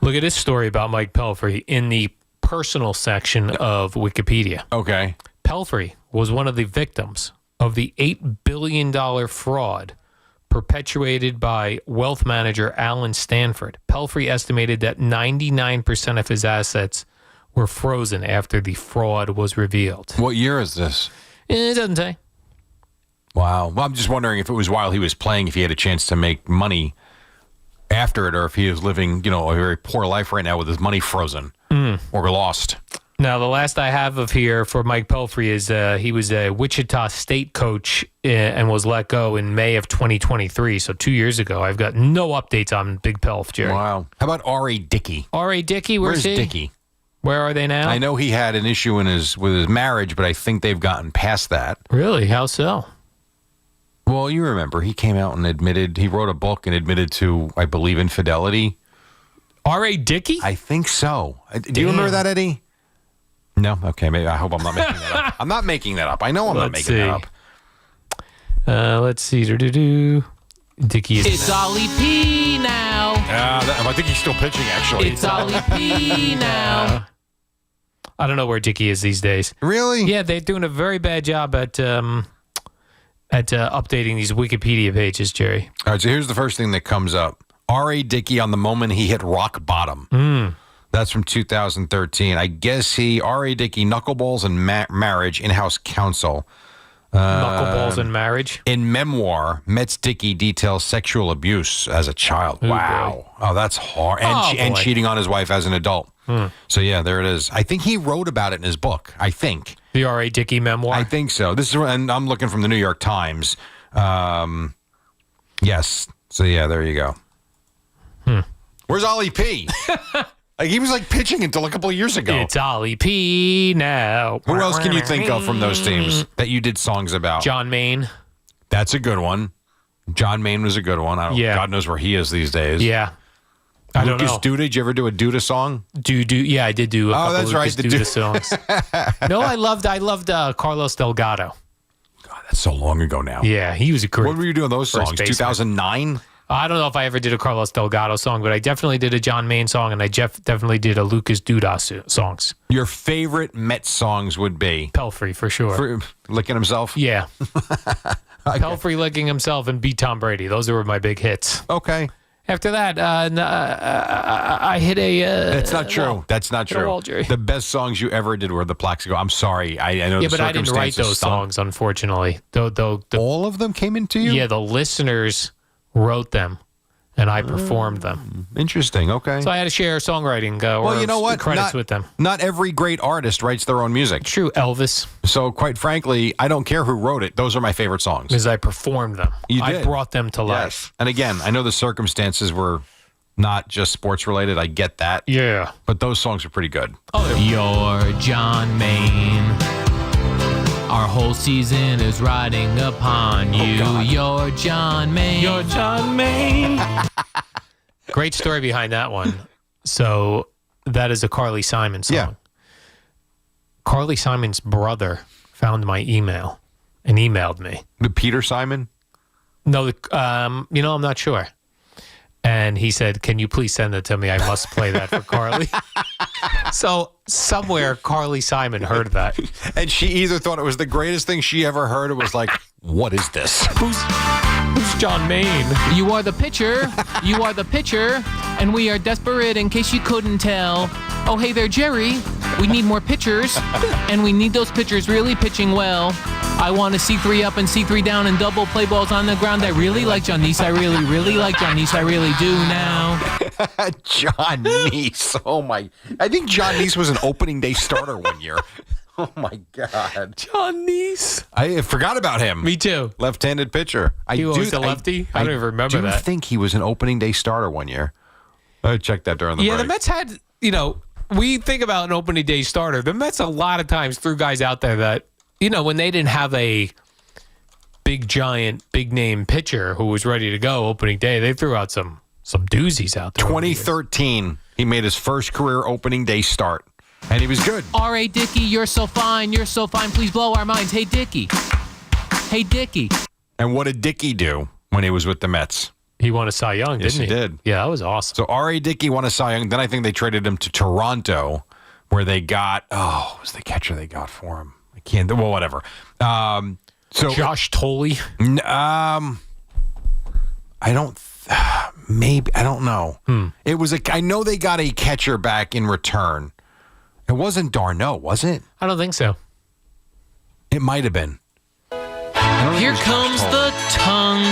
Look at this story about Mike Pelfrey in the personal section of Wikipedia. Okay. Pelfrey was one of the victims of the $8 billion fraud perpetuated by wealth manager Alan Stanford. Pelfrey estimated that 99% of his assets were frozen after the fraud was revealed. What year is this? It doesn't say. Wow. Well, I'm just wondering if it was while he was playing, if he had a chance to make money after it, or if he is living, a very poor life right now with his money frozen or lost. Now, the last I have of here for Mike Pelfrey is he was a Wichita State coach and was let go in May of 2023, so 2 years ago. I've got no updates on Big Pelf, Jerry. Wow. How about R.A. Dickey? R.A. Dickey, where's he? Dickey? Where are they now? I know he had an issue with his marriage, but I think they've gotten past that. Really? How so? Well, you remember, he came out and he wrote a book and admitted to, I believe, infidelity. R.A. Dickey? I think so. Do you remember that, Eddie? No? Okay, maybe. I hope I'm not making that up. I'm not making that up. I know I'm not making that up. Let's see. Dickey is... It's Ollie P now. I think he's still pitching, actually. It's Ollie P now. I don't know where Dickey is these days. Really? Yeah, they're doing a very bad job at updating these Wikipedia pages, Jerry. All right, so here's the first thing that comes up. R.A. Dickey on the moment he hit rock bottom. That's from 2013. I guess R.A. Dickey, knuckleballs and marriage, in-house counsel. Knuckleballs and marriage? In memoir, Mets Dickey details sexual abuse as a child. Ooh, wow. boy. Oh, that's hard. And cheating on his wife as an adult. So, yeah, there it is. I think he wrote about it in his book. I think. The R.A. Dickey memoir? I think so. And I'm looking from the New York Times. Yes. So, yeah, there you go. Where's Ollie P? He was pitching until a couple of years ago. It's Ollie P now. Who else can you think of from those teams that you did songs about? John Maine. That's a good one. John Maine was a good one. God knows where he is these days. Yeah. I don't know. Lucas Duda, did you ever do a Duda song? Yeah, I did do a couple that's of right, Lucas Duda songs. No, I loved Carlos Delgado. God, that's so long ago now. Yeah, he was a great. What were you doing those songs? 2009? I don't know if I ever did a Carlos Delgado song, but I definitely did a John Mayne song, and I definitely did a Lucas Dudas songs. Your favorite Mets songs would be? Pelfrey, for sure. For licking himself? Yeah. Pelfrey licking himself and Beat Tom Brady. Those were my big hits. Okay. After that, I hit a... That's not true. wall. That's not Hit a wall, true. Jerry. The best songs you ever did were the Plaxico. I'm sorry. I know Yeah, the but I didn't write those stunk. songs, unfortunately. All of them came into you? Yeah, the listeners wrote them, and I performed them. Interesting. Okay. So I had to share songwriting Well, you know what? credits with them. Not every great artist writes their own music. True, Elvis. So, quite frankly, I don't care who wrote it. Those are my favorite songs. Because I performed them. You I did. brought them to life. Yes. And again, I know the circumstances were not just sports related. I get that. Yeah. But those songs are pretty good. Oh, you're John Mayne. Our whole season is riding upon you. You're John Mayne. You're John Mayne. Great story behind that one. So that is a Carly Simon song. Yeah. Carly Simon's brother found my email and emailed me. The Peter Simon? No, I'm not sure. And he said, "Can you please send it to me? I must play that for Carly." So somewhere Carly Simon heard that. And she either thought it was the greatest thing she ever heard, or was like, what is this? Who's John Mayne? You are the pitcher. You are the pitcher. And we are desperate in case you couldn't tell. Oh, hey there, Jerry. We need more pitchers. And we need those pitchers really pitching well. I want to C3 up and C3 down and double play balls on the ground. I really like John Neese. I really, really like John Neese. I really do now. John Neese. Oh, my. I think John Neese was an opening day starter one year. Oh, my God. John Neese. I forgot about him. Me too. Left-handed pitcher. He was a lefty? I don't even remember that. I think he was an opening day starter one year. I checked that during the break. Yeah, the Mets had, we think about an opening day starter. The Mets a lot of times threw guys out there that, when they didn't have a big, giant, big-name pitcher who was ready to go opening day, they threw out some doozies out there. 2013, he made his first career opening day start, and he was good. R.A. Dickey, you're so fine, please blow our minds. Hey, Dickey. Hey, Dickey. And what did Dickey do when he was with the Mets? He won a Cy Young, didn't he? Yes, he did. Yeah, that was awesome. So R.A. Dickey won a Cy Young. Then I think they traded him to Toronto, where they got, what was the catcher they got for him? I can't, well, whatever. So Josh Tolley? I don't, maybe, I don't know. It was I know they got a catcher back in return. It wasn't Darno, was it? I don't think so. It might have been. Here comes the tongue.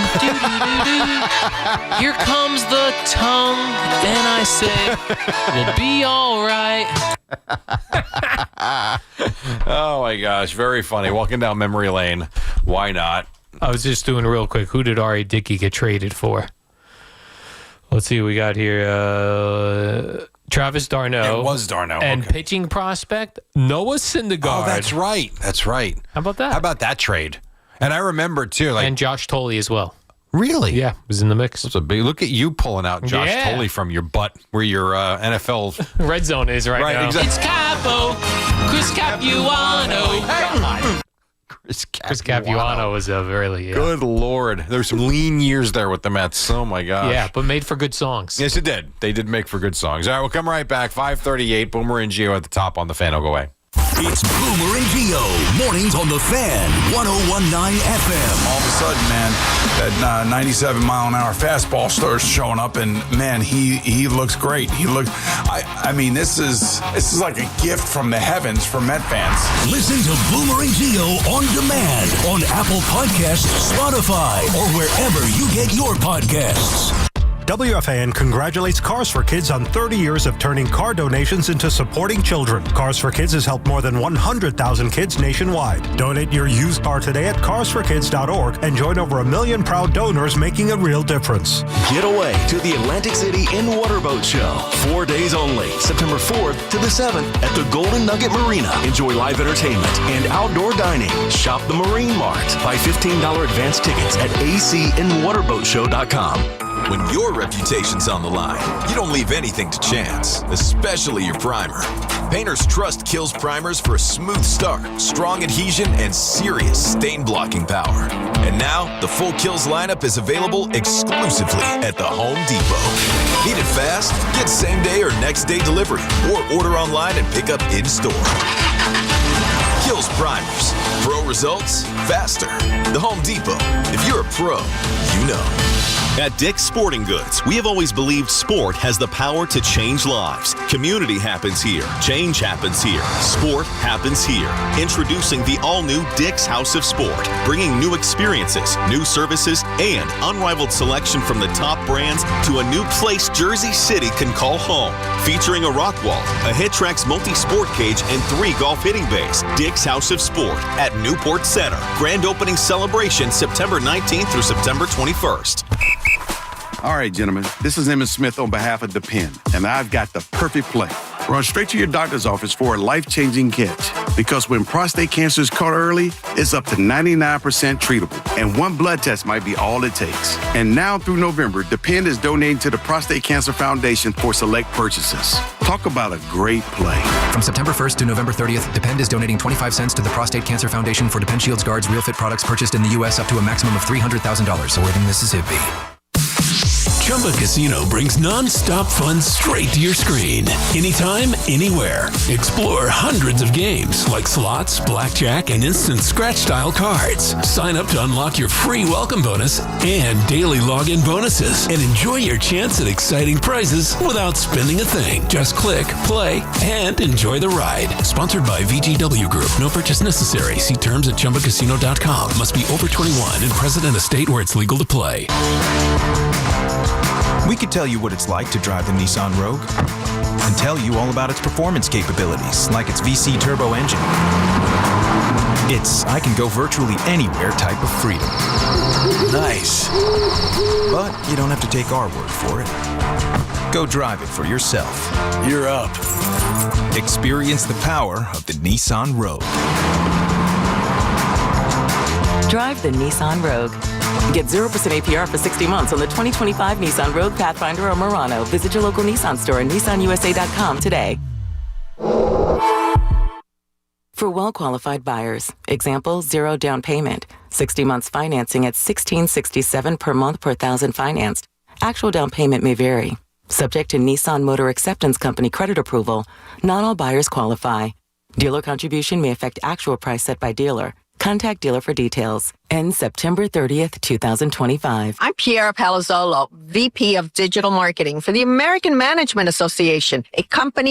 Here comes the tongue. And I say, we'll be all right. Oh, my gosh. Very funny. Walking down memory lane. Why not? I was just doing real quick. Who did R.A. Dickey get traded for? Let's see what we got here. Travis d'Arnaud. It was d'Arnaud. And okay. pitching prospect, Noah Syndergaard. Oh, that's right. That's right. How about that? How about that trade? And I remember, too. And Josh Tolley as well. Really? Yeah, was in the mix. That's a big look at you pulling out Josh Tolley from your butt, where your NFL red zone is right now. Exactly. It's Capo, Chris Capuano. Chris Capuano was a really good Lord. There were some lean years there with the Mets. Oh my gosh. Yeah, but made for good songs. Yes, it did. They did make for good songs. All right, we'll come right back. 5:38. Boomer and Gio at the top on the Fan. I'll go away. It's Boomer and Gio, mornings on the Fan, 101.9 FM. All of a sudden, man, that 97-mile-an-hour fastball starts showing up, and man, he looks great. He looks. I mean, this is like a gift from the heavens for Met fans. Listen to Boomer and Gio on demand on Apple Podcasts, Spotify, or wherever you get your podcasts. WFAN congratulates Cars for Kids on 30 years of turning car donations into supporting children. Cars for Kids has helped more than 100,000 kids nationwide. Donate your used car today at carsforkids.org and join over 1 million proud donors making a real difference. Get away to the Atlantic City in Waterboat Show. 4 days only, September 4th to the 7th at the Golden Nugget Marina. Enjoy live entertainment and outdoor dining. Shop the Marine Mart. Buy $15 advance tickets at acinwaterboatshow.com. When your reputation's on the line, you don't leave anything to chance, especially your primer. Painters Trust kills primers for a smooth start, strong adhesion, and serious stain-blocking power. And now, the full Kills lineup is available exclusively at the Home Depot. Need it fast? Get same-day or next-day delivery, or order online and pick up in-store. Kills primers. Pro results, faster. The Home Depot. If you're a pro, you know. At Dick's Sporting Goods, we have always believed sport has the power to change lives. Community happens here. Change happens here. Sport happens here. Introducing the all-new Dick's House of Sport, bringing new experiences, new services, and unrivaled selection from the top brands to a new place Jersey City can call home. Featuring a rock wall, a HitTrax multi-sport cage, and 3 golf hitting bays. Dick's House of Sport at Newport Center. Grand opening celebration September 19th through September 21st. All right, gentlemen, this is Emmett Smith on behalf of Depend, and I've got the perfect play. Run straight to your doctor's office for a life-changing catch. Because when prostate cancer is caught early, it's up to 99% treatable, and 1 blood test might be all it takes. And now through November, Depend is donating to the Prostate Cancer Foundation for select purchases. Talk about a great play. From September 1st to November 30th, Depend is donating 25 cents to the Prostate Cancer Foundation for Depend Shields Guards Real Fit products purchased in the U.S. up to a maximum of $300,000 or in Mississippi. Chumba Casino brings non-stop fun straight to your screen. Anytime, anywhere. Explore hundreds of games like slots, blackjack, and instant scratch-style cards. Sign up to unlock your free welcome bonus and daily login bonuses. And enjoy your chance at exciting prizes without spending a thing. Just click, play, and enjoy the ride. Sponsored by VGW Group. No purchase necessary. See terms at ChumbaCasino.com. Must be over 21 and present in a state where it's legal to play. We could tell you what it's like to drive the Nissan Rogue and tell you all about its performance capabilities, like its VC turbo engine. It's I can go virtually anywhere type of freedom. Nice. But you don't have to take our word for it. Go drive it for yourself. You're up. Experience the power of the Nissan Rogue. Drive the Nissan Rogue. Get 0% APR for 60 months on the 2025 Nissan Rogue, Pathfinder, or Murano. Visit your local Nissan store and nissanusa.com today. For well-qualified buyers, example, 0 down payment, 60 months financing at $1,667 per month per thousand financed. Actual down payment may vary. Subject to Nissan Motor Acceptance Company credit approval, not all buyers qualify. Dealer contribution may affect actual price set by dealer. Contact dealer for details. Ends September 30th, 2025. I'm Piera Palazzolo, VP of Digital Marketing for the American Management Association, a company